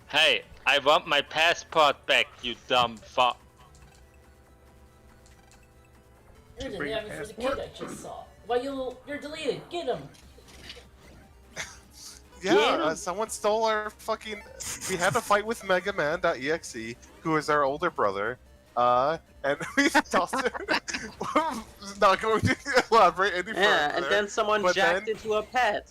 Hey, I want my passport back, you dumb fuck. You're the Bring your navy for the kid passport? I just saw. Why you're deleted. Get him. Yeah, someone stole our fucking. We had a fight with megaman.exe, who is our older brother, and we tossed it. Not going to elaborate any further. Yeah, and then someone but jacked then- into a pet.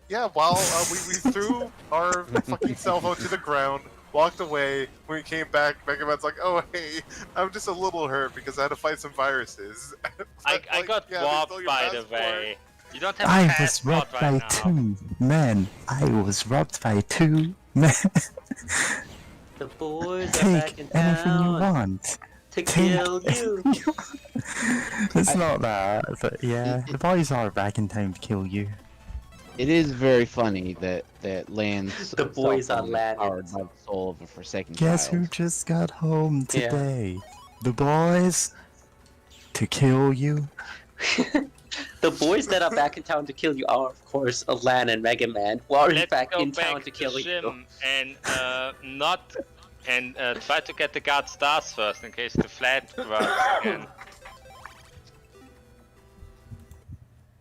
Yeah, while we threw our fucking cell phone to the ground, walked away. When we came back, Megaman's like, "Oh hey, I'm just a little hurt because I had to fight some viruses." I got yeah, they robbed, stole your by the passport. way. You don't have a I was passport robbed right by now. 2 men. I was robbed by 2 men. The boys are back Take in anything you town want. to Take kill you. It's not that, but yeah, the boys are back in time to kill you. It is very funny that Land's The boys cell are phone is landing. powered by the soul of a forsaken Guess who child. just got home Yeah. today? The boys to kill you. The boys that are back in town to kill you are, of course, Alan and Mega Man, who are in Let's fact go in back town to kill you. gym and try to get the guard stars first in case the flat works again.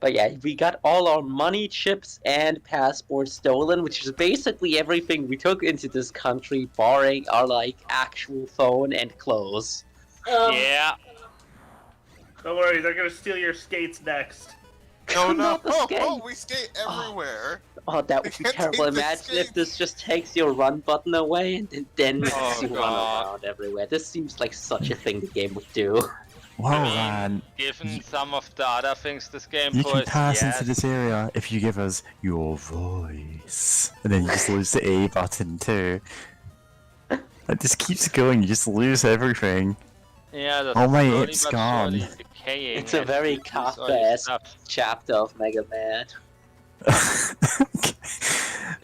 But yeah, we got all our money, chips, and passports stolen, which is basically everything we took into this country, barring our actual phone and clothes. Yeah. Don't worry, they're gonna steal your skates next. No, no, Not the skate. we skate everywhere. Oh, that would I be can't terrible. take the Imagine if skates. this just takes your run button away and then makes Oh, you run God. around everywhere. This seems like such a thing the game would do. Whoa, I mean, man. Given some of the other things this game You can puts, pass yes. into this area if you give us your voice. And then you just lose the A button too. It just keeps going, you just lose everything. Yeah, that's Oh my, slowly it's but gone. surely decaying It's a as very you lose all your Kafka-esque stuff. chapter of Mega Man.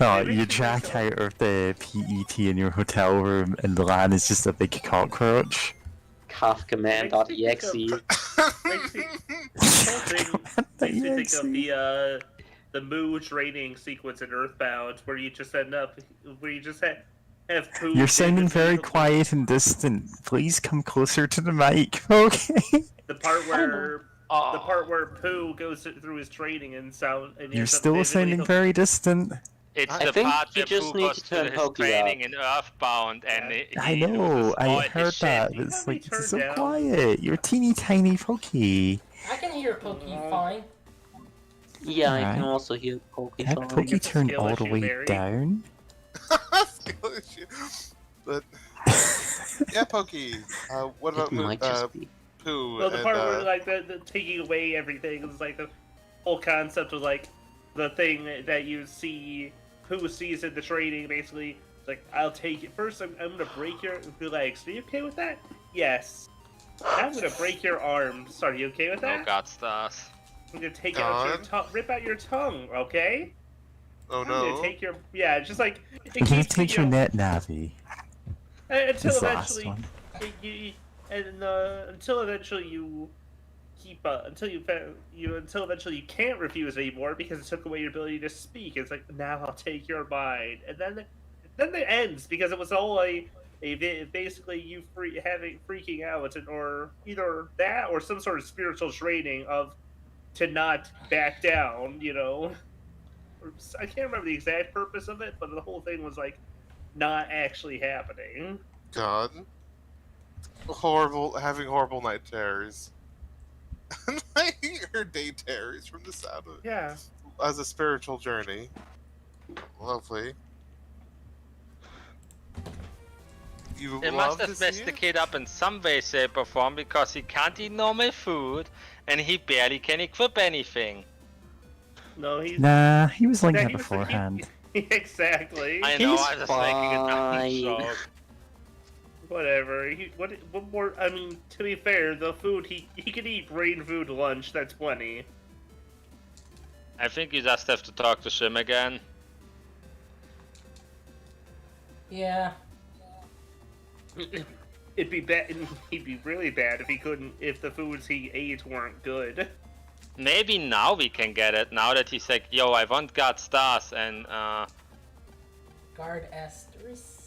No, Maybe you you should jack make out of the PET in your hotel room and the land is just a big cockroach. Kafkaman.exe. Makes me think of the Moo training sequence in Earthbound, where you just end up, where you just have poo. You're sounding very quiet and distant. Please come closer to the mic, okay? The part where Oh. the part where Pooh goes through his training and sound. And he You're ends up still basically sounding he'll- very distant. It's I the think part you where just Pooh need goes to turn through his Pokey training in Earthbound and I he know, I destroyed his heard shit. that. You It's have me like, turned it's so down. quiet. You're teeny tiny pokey. I can hear Pokey fine. Yeah, I can Alright. also hear Pokey. Had fine. Pokey it's a turned skill all the issue, way Mary. down? Skill issue. But yeah, Pokey. What about It might just be. Pooh? Well, the and, part where the taking away everything is like the whole concept of like the thing that you see Pooh sees in the training. Basically, it's like I'll take it first. I'm gonna break your legs. Are you okay with that? Yes. I'm gonna break your arms. Are you okay with No that? God stars. I'm gonna take out your Gone. tongue, rip out your tongue. Okay. oh I'm gonna no. take your it's just like it I'm gonna keeps take your net navi. until This last eventually one. until eventually you keep until eventually you can't refuse anymore because it took away your ability to speak. It's like now I'll take your mind, and then it ends because it Basically you freaking out, or either that or some sort of spiritual training of to not back down. I can't remember the exact purpose of it, but the whole thing was like not actually happening. God, having horrible night terrors. Or day terrors from the sound of it. Yeah. As a spiritual journey. Lovely. You It love must have to see messed it? the kid up in some way, shape, or form because he can't eat normal food and he barely can equip anything. No, he's Nah, he was linked Yeah, that he was- beforehand. exactly. I know, He's I was making a dumb fine. joke. Whatever. What more? I mean, to be fair, the food he could eat brain food lunch. That's plenty. I think you just have to talk to Shim again. Yeah. It'd be bad. He'd be really bad if he couldn't. If the foods he ate weren't good. Maybe now we can get it, now that he's like, yo, I want God stars, and Guard asterisk.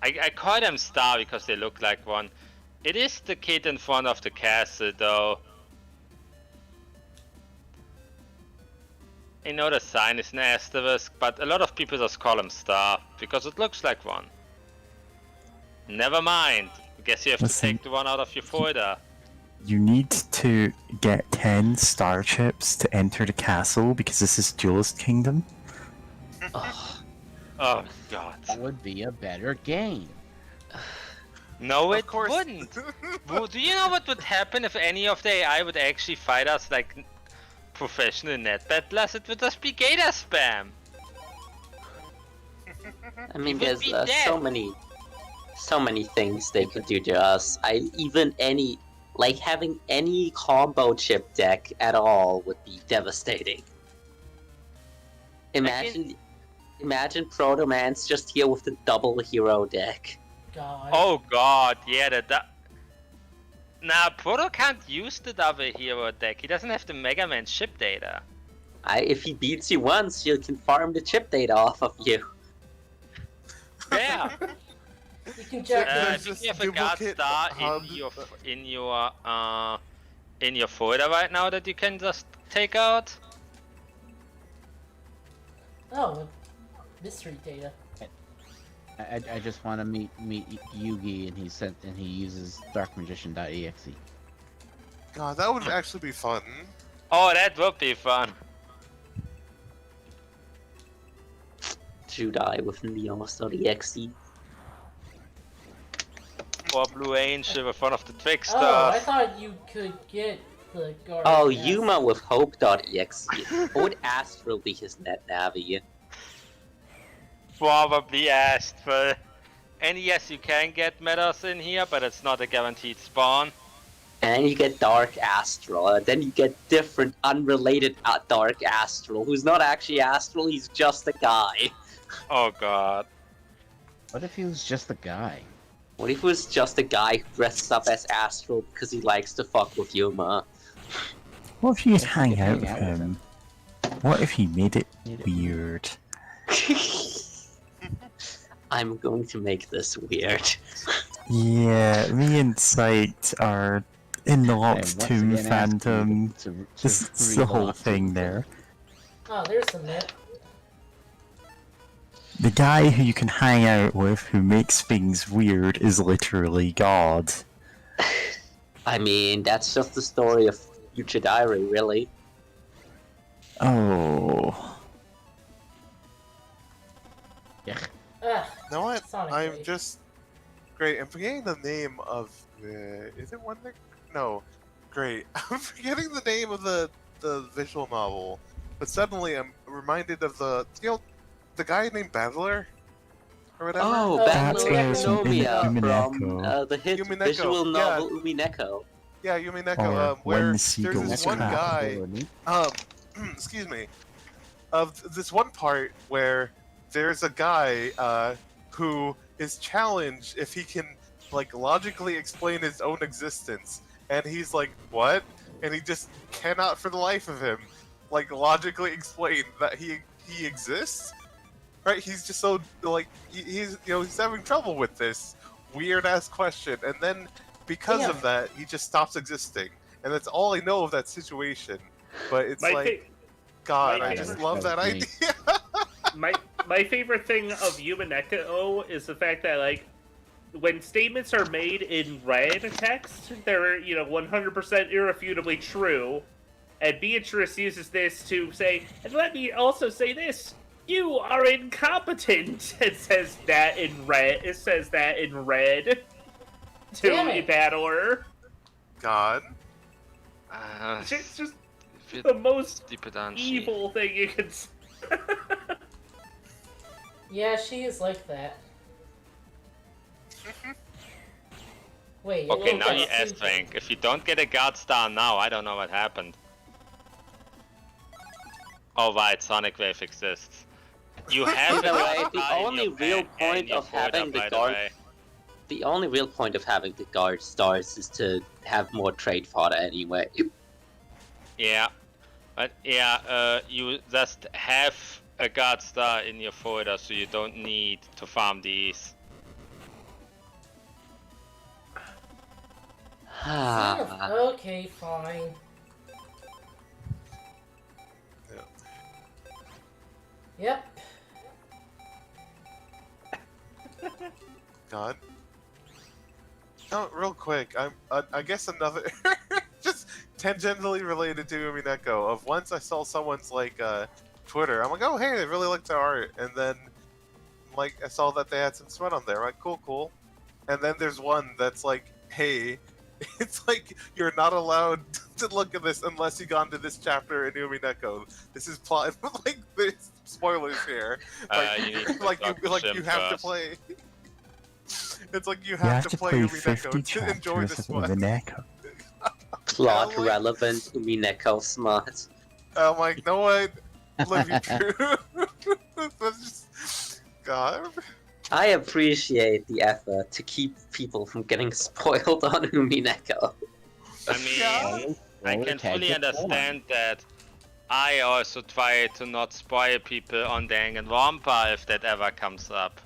I call them star because they look like one. It is the kid in front of the castle, though. I know the sign is an asterisk, but a lot of people just call him star, because it looks like one. Never mind. Guess you have Listen. to take the one out of your folder. You need to get 10 star chips to enter the castle because this is Duelist Kingdom. Ugh. Oh god. That would be a better game. No, Of it course. wouldn't. Well, do you know what would happen if any of the AI would actually fight us like professional net battlers? It would just be Gator spam. I mean, It would there's be so dead. many things they could do to us. Having any combo chip deck at all would be devastating. Imagine Proto Man's just here with the double hero deck. God. Oh god, yeah, Nah, Proto can't use the double hero deck. He doesn't have the Megaman chip data. If he beats you once, he can farm the chip data off of you. Yeah. You can check I There's think this you have a God duplicate star hub. in your folder right now that you can just take out. Oh, mystery data. I just want to meet Yugi, and he uses darkmagician.exe. God, that would actually be fun. Oh, that would be fun. Judai with Neos.exe. Or Blue Angel with one of the tricksters. Oh, I thought you could get the guard. Oh, asterisk. Yuma with Hope.exe. What would Astral be his net navi? Probably Astral. And yes, you can get metas in here, but it's not a guaranteed spawn. And then you get Dark Astral, and then you get different, unrelated Dark Astral, who's not actually Astral, he's just a guy. Oh god. What if he was just a guy? What if it was just a guy who dresses up as Astral because he likes to fuck with Yuma? What if you could If you hang could out hang with out with him? What if he made it weird? I'm going to make this weird. Yeah, me and Sight are in the Locked once Tomb again, ask you fandom. to This is the whole relock thing it. there. Oh, there's the net. The guy who you can hang out with who makes things weird is literally God. I mean, that's just the story of Future Diary, really. Oh. Yeah. Ah, You know what? Sonic I'm Wave. just great. I'm forgetting the name of the. Is it one that? No. Great. I'm forgetting the name of the visual novel, but suddenly I'm reminded of the guy named Battler, or whatever. Oh, Oh, Battle that's of Nomia Umineko. from the hit Umineko, visual yeah. novel Umineko. Yeah, Yumineko. Or Where When the there's Seagulls this one Cry. guy. Excuse me. Of this one part where there's a guy who is challenged if he can like logically explain his own existence, and he's like, "What?" And he just cannot, for the life of him, like logically explain that he exists, right? He's just so like he's he's having trouble with this weird ass question, and then because Yeah. of that, he just stops existing, and that's all I know of that situation. But it's God, my I just favorite- love that That was idea. my favorite thing of Umineko is the fact that like when statements are made in red text, they're 100% irrefutably true, and Beatrice uses this to say, and let me also say this: you are incompetent. It says that in red. It says that in red to Damn a it. battler. God, It's just Bit the most Dipedanci. evil thing you can. Yeah, she is like that. Wait. Okay, you now you got S stupid. rank. If you don't get a guard star now, I don't know what happened. Oh right, Sonic Wave exists. You have By a the guard way, the star in only your real bag and point your of having folder, the by guard- way. The only real point of having the guard stars is to have more trade fodder anyway. Yeah, but yeah, you just have a guard star in your folder, so you don't need to farm these. Son of- Ah, Okay, fine. Yep. God. Oh, real quick, I guess another just tangentially related to Umineko. Of once I saw someone's like Twitter, I'm like, oh hey, they really like their art, and then like I saw that they had some sweat on there. I'm like, cool. And then there's one that's like, hey, it's like you're not allowed to look at this unless you gone to this chapter in Umineko. This is plot like there's spoilers here. Like, You need to like talk to you Shim have to first. play. It's like you You have, to play 50 Umineko to enjoy chapters this of one. Umineko. plot like- relevant Umineko smart. I'm like, no what? Live you true. That's just God. I appreciate the effort to keep people from getting spoiled on Umineko. I mean, Yeah. I can fully understand that. I also try to not spoil people on Danganronpa if that ever comes up.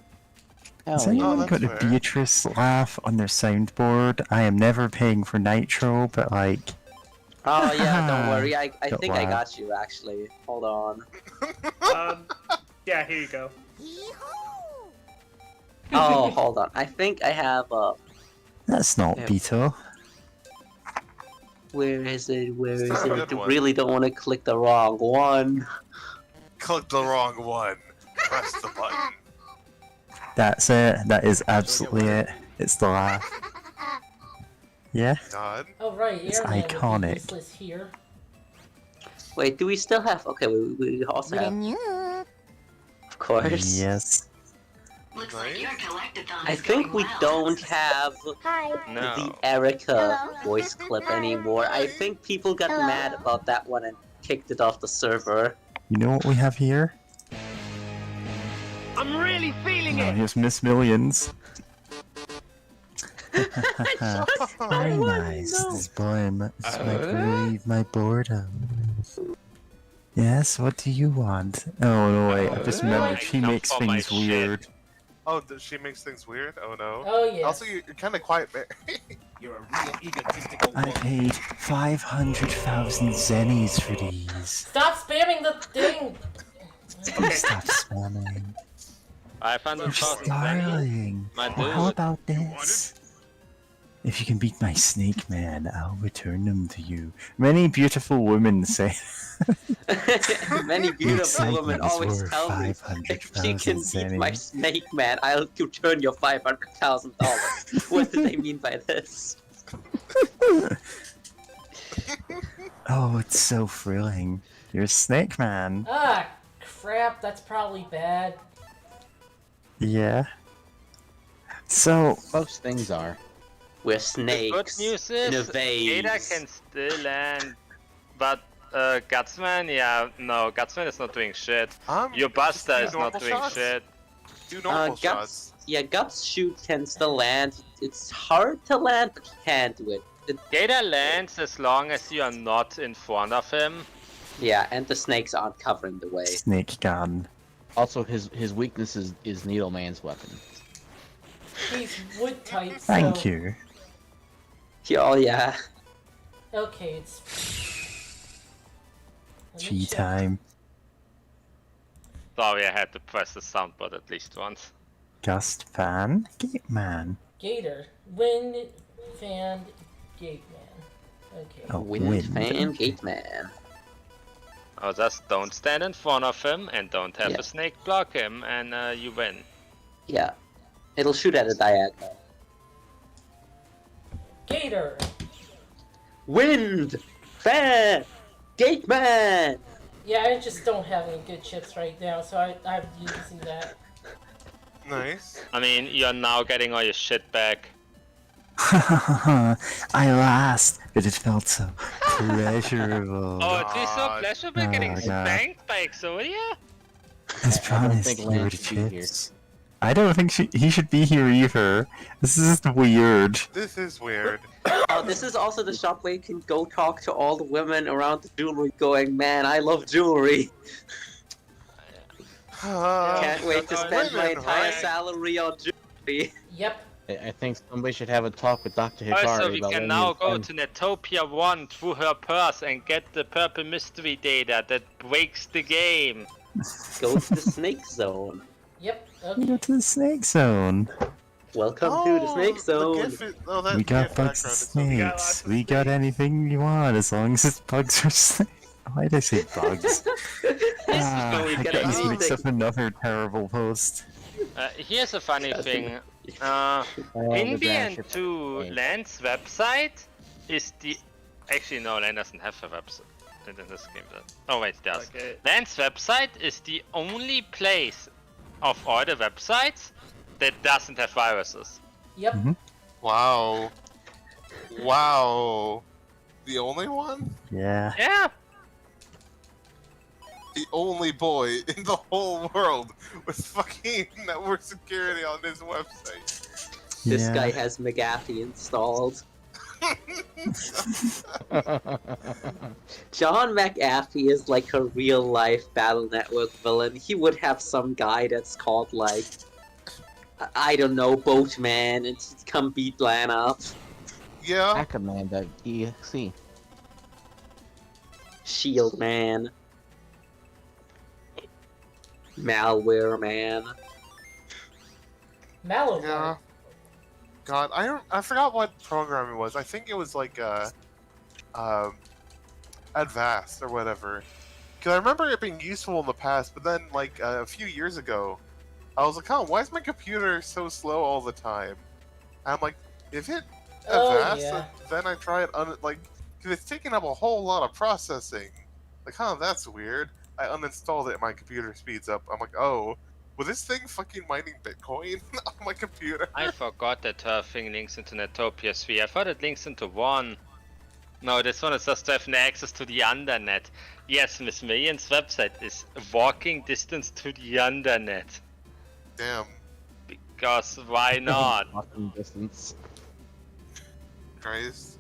Has Hell yeah. anyone that's got a fair. Beatrice laugh on their soundboard? I am never paying for Nitro, but like, Oh yeah, don't worry. I Don't think I lie. got you actually. Hold on. Yeah, here you go. Oh, hold on. I think I have that's not Yeah. Beto. where is it? Where is It's not a it? good I one. really don't want to click the wrong one. Click the wrong one. Press the button. That's it. That is absolutely it. It's the laugh. Yeah. God. Oh right, It's Airman would be iconic. useless here. Wait, do we still have? Okay, we also have. Of course. Yes. Looks Nice. like your collectathon I is think going we well. don't have No. the Erica Hello. voice clip anymore. I think people got mad about that one and kicked it off the server. You know what we have here? I'm really feeling Oh, here's Miss Millions. Very nice. This poem is like relieve my boredom. Yes, what do you want? Oh no, wait, I just remembered she Come makes for my things shit. weird. Oh, does she makes things weird? Oh no. Oh yes. Also, you're kind of quiet, man. You're a real egotistical I paid 500,000 zennies for these. Stop spamming the thing. Please stop spamming. 500,000 Darling. My Well, how dude. about this? If you can beat my snake man, I'll return them to you. Many beautiful women say Many beautiful women excitement is always worth tell me, if you 500,000 can beat my zennies. snake man, I'll return your $500,000. What do they mean by this? Oh, it's so thrilling. You're a snake man. Ah, crap. That's probably bad. Yeah. So, Most things are. We're The snakes good news in a is vase. Ada can still land, but Gutsman, yeah, no, Gutsman is not doing shit. Your Buster do is not normal doing shots. shit. Do normal shots. Guts. Yeah, Guts shoot can still land. It's hard to land, but you can do it. Gator lands as long as you are not in front of him. Yeah, and the snakes aren't covering the way. snake gun. Also, his weakness is Needleman's weapon. He's wood type, so... Thank you. Oh yeah. Okay, it's... Let me Tea check. time. Sorry, I had to press the sound button at least once. Gust fan. Gate man. Gator. Wind, fan, gate man. Okay. Oh, Wind fan okay. gate man. Oh, just don't stand in front of him and don't have Yeah. a snake block him, and you win. Yeah. It'll shoot at a diagonal. Gator! Wind fan gate man. Yeah, I just don't have any good chips right now, so I'm using that. Nice. I mean, you're now getting all your shit back. I lost, but it felt so pleasurable. Oh, it is so God. pleasurable Oh, getting God. spanked by Exodia? As I don't promised, think you Lance were the should be here. chips. I don't think he should be here either. This is weird. This is weird. Oh, this is also the shop where you can go talk to all the women around the jewelry going, man, I love jewelry. Can't wait to spend my entire right? salary on jewelry. Yep. I think somebody should have a talk with Dr. Hikari Also, we about can when now you go find- to Netopia 1 through her purse and get the purple mystery data that breaks the game. Go to the snake zone. Yep. We Okay. go to the snake zone. Welcome to the snake zone. That We got GIF bugs background and is so got lots snakes. of We got snakes. anything you want as long as it's bugs or snakes. Why did I say bugs? we I get got this mixed anything. up another terrible post. Here's a funny thing. Oh, the In the dragon end, ship. to Okay. Land's website is the. Actually, no, Land doesn't have a website in this game. Oh, wait, it does. Okay. Land's website is the only place of all the websites that doesn't have viruses. Yep. Wow. Wow. The only one? Yeah. Yeah. The only boy in the whole world with fucking network security on his website. This Yeah. guy has McAfee installed. John McAfee is like a real life Battle Network villain. He would have some guy that's called like, I don't know, Boatman, and he'd come beat Lan up. Yeah. Hackerman.exe. Shield Man. Malware Man. Malware. Yeah. God, I forgot what program it was. I think it was like Advanced or whatever. Cause I remember it being useful in the past, but then like a few years ago, I was like, "Oh, why is my computer so slow all the time?" And I'm like, "If it Oh, Advanced, yeah. then I try it cause it's taking up a whole lot of processing. Like, that's weird. I uninstalled it, and my computer speeds up. I'm like, oh, was this thing fucking mining Bitcoin on my computer? I forgot that her thing links into Netopia 3. I thought it links into 1. No, this one is just to have access to the undernet. Yes, Miss Million's website is walking distance to the undernet. Damn, Because why not? Walking distance. Christ.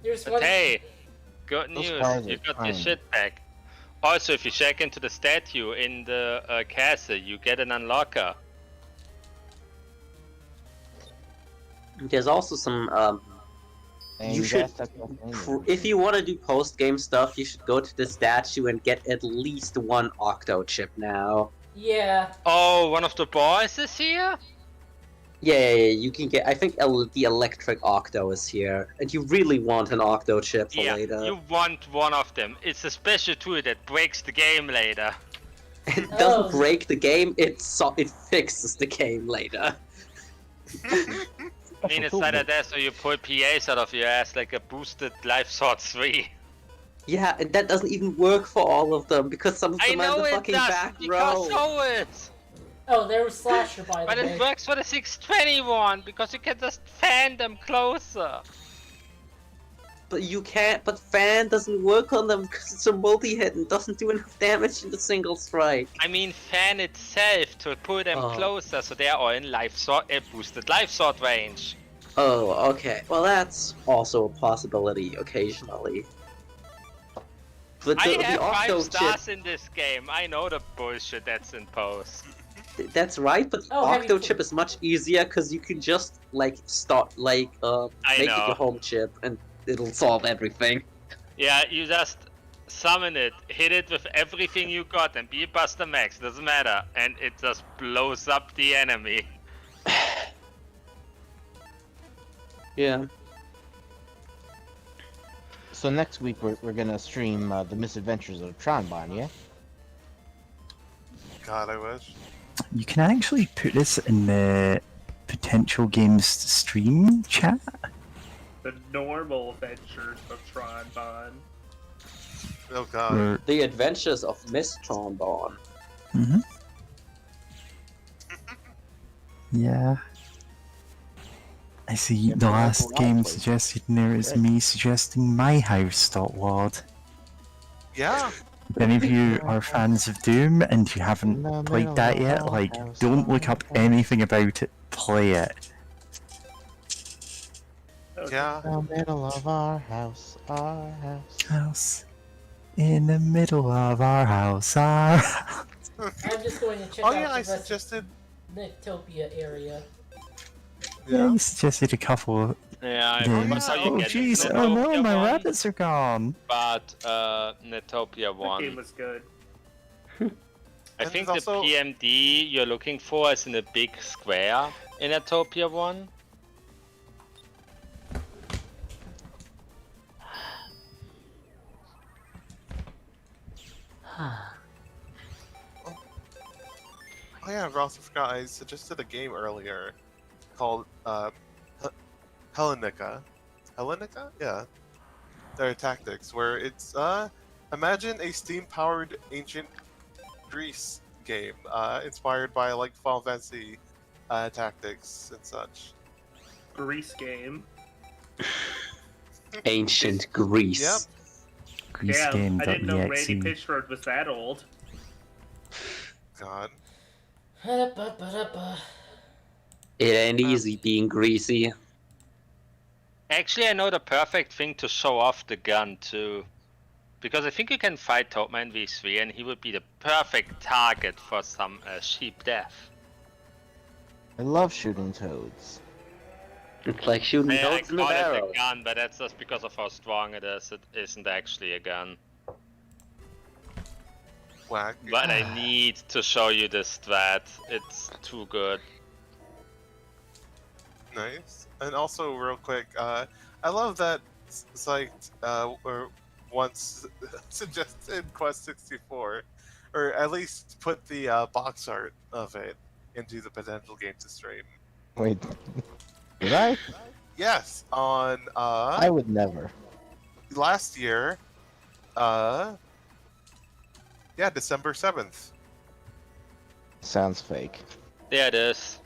There's But one. hey, good Those news, cars you are got your fine. shit back. Also, if you check into the statue in the castle, you get an unlocker. There's also some, And You should- that's if you want to do post-game stuff, you should go to the statue and get at least one Octo chip now. Yeah. Oh, one of the boys is here? Yeah, you can get. I think the electric Octo is here, and you really want an Octo chip for Yeah, later. you want one of them. It's a special tool that breaks the game later. It doesn't Oh. break the game; it fixes the game later. I mean, it's either that or you pull PAs out of your ass like a boosted Life Sword 3. Yeah, and that doesn't even work for all of them because some of I them are in know the it fucking does, back because row. so it. Oh, there was Slasher by But the it way. works for the 621 because you can just fan them closer. But you can't. But fan doesn't work on them because it's a multi-hit and doesn't do enough damage in the single strike. I mean, fan itself to pull them Oh. closer so they are all in boosted Life Sword range. Oh, okay. Well, that's also a possibility occasionally. But I the have 5 octo stars chip, in this game. I know the bullshit that's in post. that's right, but the Oh, have you octo chip is much easier because you can just start I make it know. your home chip and it'll solve everything. Yeah, you just summon it, hit it with everything you got, and be a Buster Max. Doesn't matter, and it just blows up the enemy. Yeah. So next week we're gonna stream the misadventures of Tronbon, yeah? God, I wish. You can actually put this in the potential games stream chat. The normal adventures of Tronbon. Oh God. Where, The Adventures of Miss Trombone. yeah. I see Yeah, the but last that's a game lot of suggested in there is Right. me suggesting my house, Lord. Yeah. If any of you are fans of Doom and you haven't played that yet, like, don't look up anything about it, play it. Yeah. The middle of our house, our house. House. In the middle of our house, our I'm just going to check Oh out yeah, the I rest suggested. of Nectopia area. Yeah, Yeah. you suggested a couple Yeah, I games. that's how you Oh get jeez, into oh no, Netopia my 1, rabbits are gone. But Netopia That game 1. was good. I And think there's the also- PMD you're looking for is in a big square in Netopia 1. Oh yeah, I also forgot. I suggested a game earlier called Hellenica. Hellenica? Yeah. Their tactics, where it's imagine a steam-powered ancient Greece game, inspired by like Final Fantasy tactics and such. Grease game. Ancient Greece. Yep. Damn, I didn't know Randy GreaseGame.exe. Pitchford was that old. God. Ba-da-ba-ba-da-ba. It ain't easy being greasy. Actually, I know the perfect thing to show off the gun too. Because I think you can fight Toadman V3 and he would be the perfect target for some sheep death. I love shooting toads. It's like shooting I toads in the call it barrel. a gun, but that's just because of how strong it is. It isn't actually a gun. Whack. But I need to show you this strat. It's too good. Nice. And also, real quick, I love that Psyched or once suggested Quest 64, or at least put the box art of it into the potential game to stream. Wait, did I? Yes, on I would never. last year, yeah, December 7th. Sounds fake. There it is.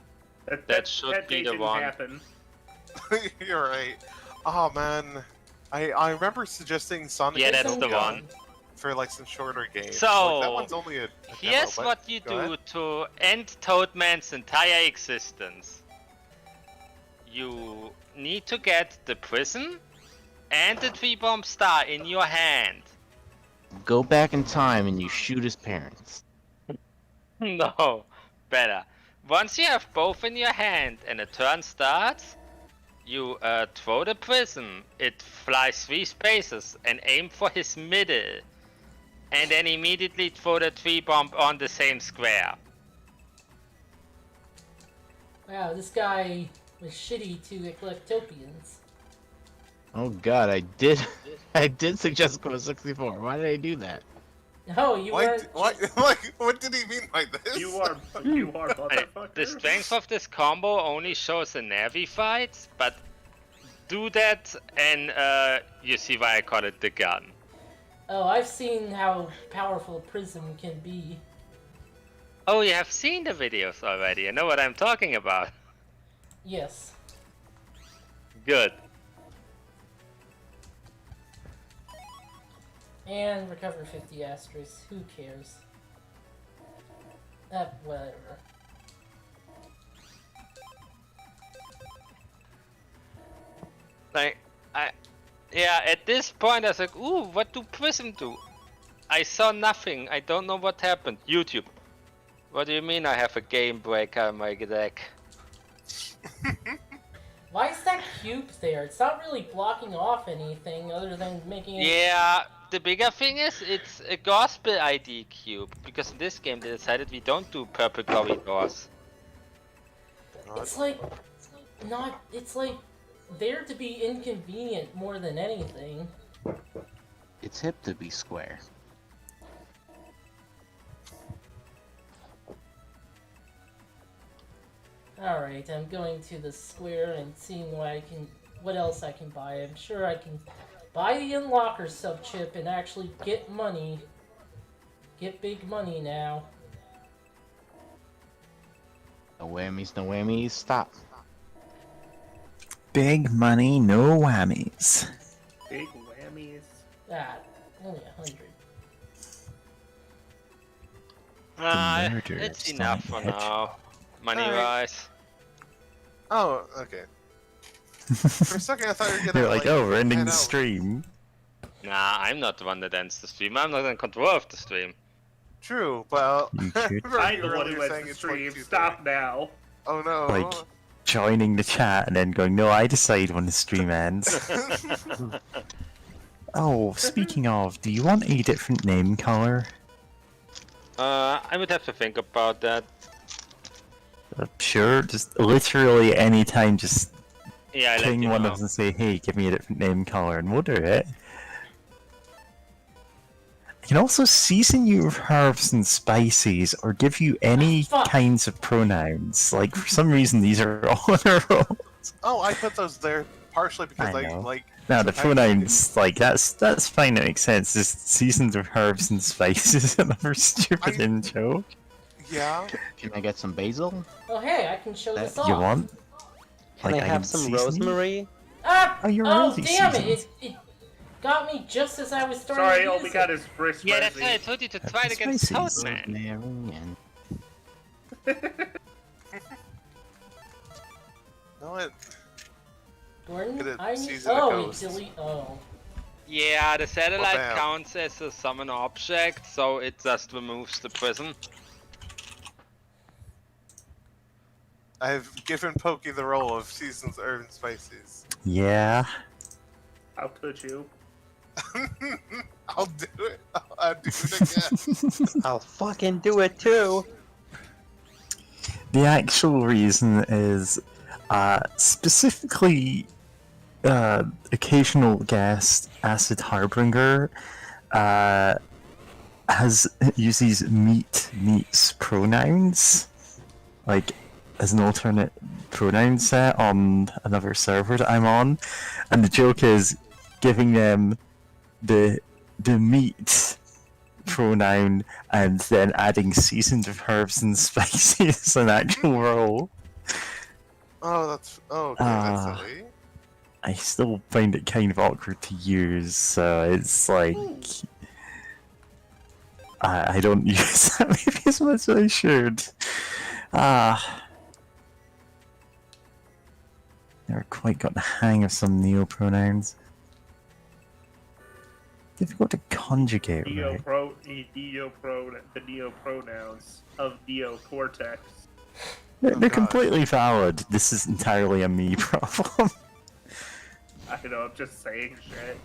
That should be date the didn't one. happen. You're right. Oh man, I remember suggesting Sonic Yeah, and that's the Gun one. for like some shorter games. So, like, that one's only a Here's demo, but what you go do ahead. to end Toadman's entire existence. You need to get the prism and the 3-bomb star in your hand. Go back in time and you shoot his parents. No, better. Once you have both in your hand and a turn starts, you throw the prism. It flies 3 spaces and aim for his middle. And then immediately throw the 3-bomb on the same square. Wow, this guy was shitty to Eclectopians. Oh god, I did suggest Quest 64. Why did I do that? No, you weren't. What did he mean by this? You are motherfucker. The strength of this combo only shows in Navi fights, but do that and you see why I call it the gun. Oh, I've seen how powerful Prism can be. Oh, you have seen the videos already. I know what I'm talking about. Yes. Good. And recover 50 asterisks. Who cares? Whatever. Like, yeah, at this point I was like, ooh, what do Prism do? I saw nothing. I don't know what happened. YouTube. What do you mean I have a game breaker in my deck? Why is that cube there? It's not really blocking off anything other than making it... Yeah, the bigger thing is it's a gospel ID cube. Because in this game they decided we don't do purple glowy doors. It's like... not... It's like... there to be inconvenient more than anything. It's hip to be square. Alright, I'm going to the square and seeing what else I can buy. I'm sure I can buy the unlocker sub-chip and actually get money. Get big money now. No whammies, no whammies. Stop. Big money, no whammies. Big whammies. Ah, only 100. murder It's is enough for not hedge. now. Money Alright. wise. Oh, okay. For a second, I thought you were gonna. They're like, oh, we're ending head the out. stream. Nah, I'm not the one that ends the stream. I'm not in control of the stream. True, but You could. I'm the one earlier who went saying to it's like stream. 2:30. Stop now. Oh no. Like, joining the chat and then going, no, I decide when the stream ends. Oh, speaking of, do you want a different name color? I would have to think about that. Sure, just literally anytime, just Yeah, I let ping you one know. of us and say, hey, give me a different name color, and we'll do it. I can also season you with herbs and spices, or give you any Fuck. kinds of pronouns. Like, for some reason, these are all in a row. Oh, I put those there partially because I I know. like. Now, the sometimes pronouns, like, that's fine, it makes sense. Just seasoned with herbs and spices, another stupid in joke. Yeah. Can I get some basil? Oh hey, I can show That this off. You want? Can Like, I can have some season you? rosemary? Ah! Oh, you're Oh already damn seasoned. it! Got me just as I was starting Sorry, to all use we it. got is brisk Yeah, that's resi. why I told you to try it That's against spicy. Toadman. No, it. Gordon, Get it, I need... season it Oh, goes. it delete... Oh. Yeah, the satellite bam. counts as a summon object, so it just removes the prison. I have given Pokey the role of seasons herb and spices. Yeah. How could you? I'll do it. I'll do it again. I'll fucking do it too. The actual reason is specifically occasional guest Acid Harbinger uses meets pronouns, like as an alternate pronoun set on another server that I'm on, and the joke is giving them the meat pronoun and then adding seasoned with herbs and spices as an actual role. Oh, that's okay. That's Ah. silly. I still find it kind of awkward to use, so it's like I don't use that maybe as much as I should. Never quite got the hang of some neo-pronouns. Difficult to conjugate, right? The neo-pronouns of neocortex. They're God. completely valid. This is entirely a me problem. I know, I'm just saying shit.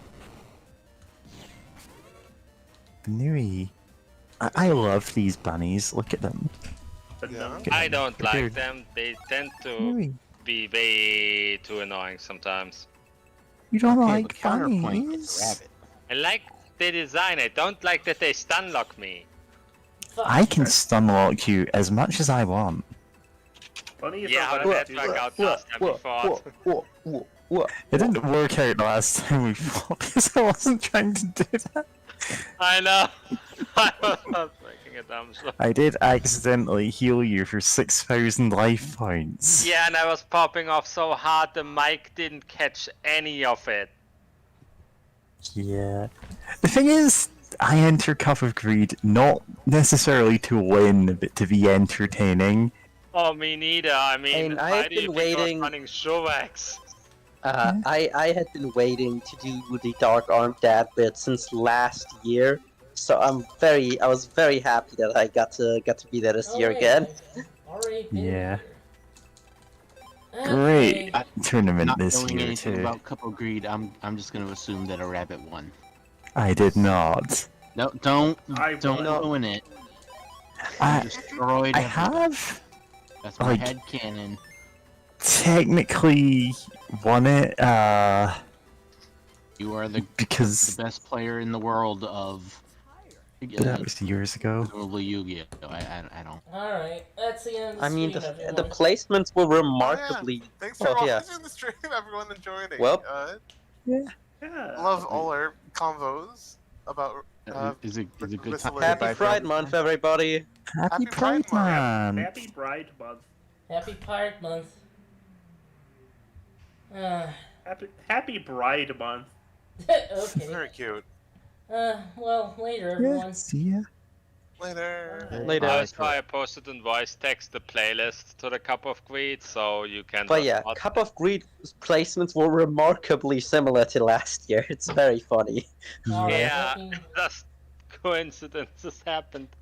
Nui. I love these bunnies. Look at them. But Yeah. no. Look at I them. don't They're like weird. them. They tend to Nui. be way too annoying sometimes. You don't Okay, like but counterpoint bunnies? is rabbit. I like the design. I don't like that they stun lock me. Fuck. I can stun lock you as much as I want. Funny if Yeah, I how did wanted that to. work out last time we fought? It didn't work out last time we fought because I wasn't trying to do that. I know. I was not making a dumb shot. I did accidentally heal you for 6,000 life points. Yeah, and I was popping off so hard the mic didn't catch any of it. Yeah. The thing is, I enter Cup of Greed not necessarily to win, but to be entertaining. Oh, me neither. I mean, And why I've do you been think I was waiting- running Shovax? I had been waiting to do the Dark Arm dab bit since last year, So I was very happy that I got to be there this year Oh, again. I've already been Yeah. here. Great Okay. tournament Not this knowing year anything too. about Cup of Greed, I'm just gonna assume that a rabbit won. I did not. No, don't won. ruin it. I You destroyed I everything. have That's my like- head cannon. technically won it You are the because best player in the world of. that was years ago. Presumably Yu-Gi-Oh. I don't. Alright, that's the end of the I mean, stream, the everyone. placements were remarkably. Thanks for Oh, yeah. watching the stream, everyone, and joining. Well- Yeah. Love all our convos about. Is it a good time? Happy Happy Goodbye, Pride Month, everybody! Happy Pride Pride Month. Man! Happy Bride Month. Happy Pirate Month. Happy Bride Month. Okay. Very cute. Well, later, Yeah, everyone. see ya. Later. Later. So I posted in voice text the playlist to the Cup of Greed, so you can. But yeah, not- Cup of Greed placements were remarkably similar to last year. It's very funny. Alright, Yeah, hoping- just coincidences happened.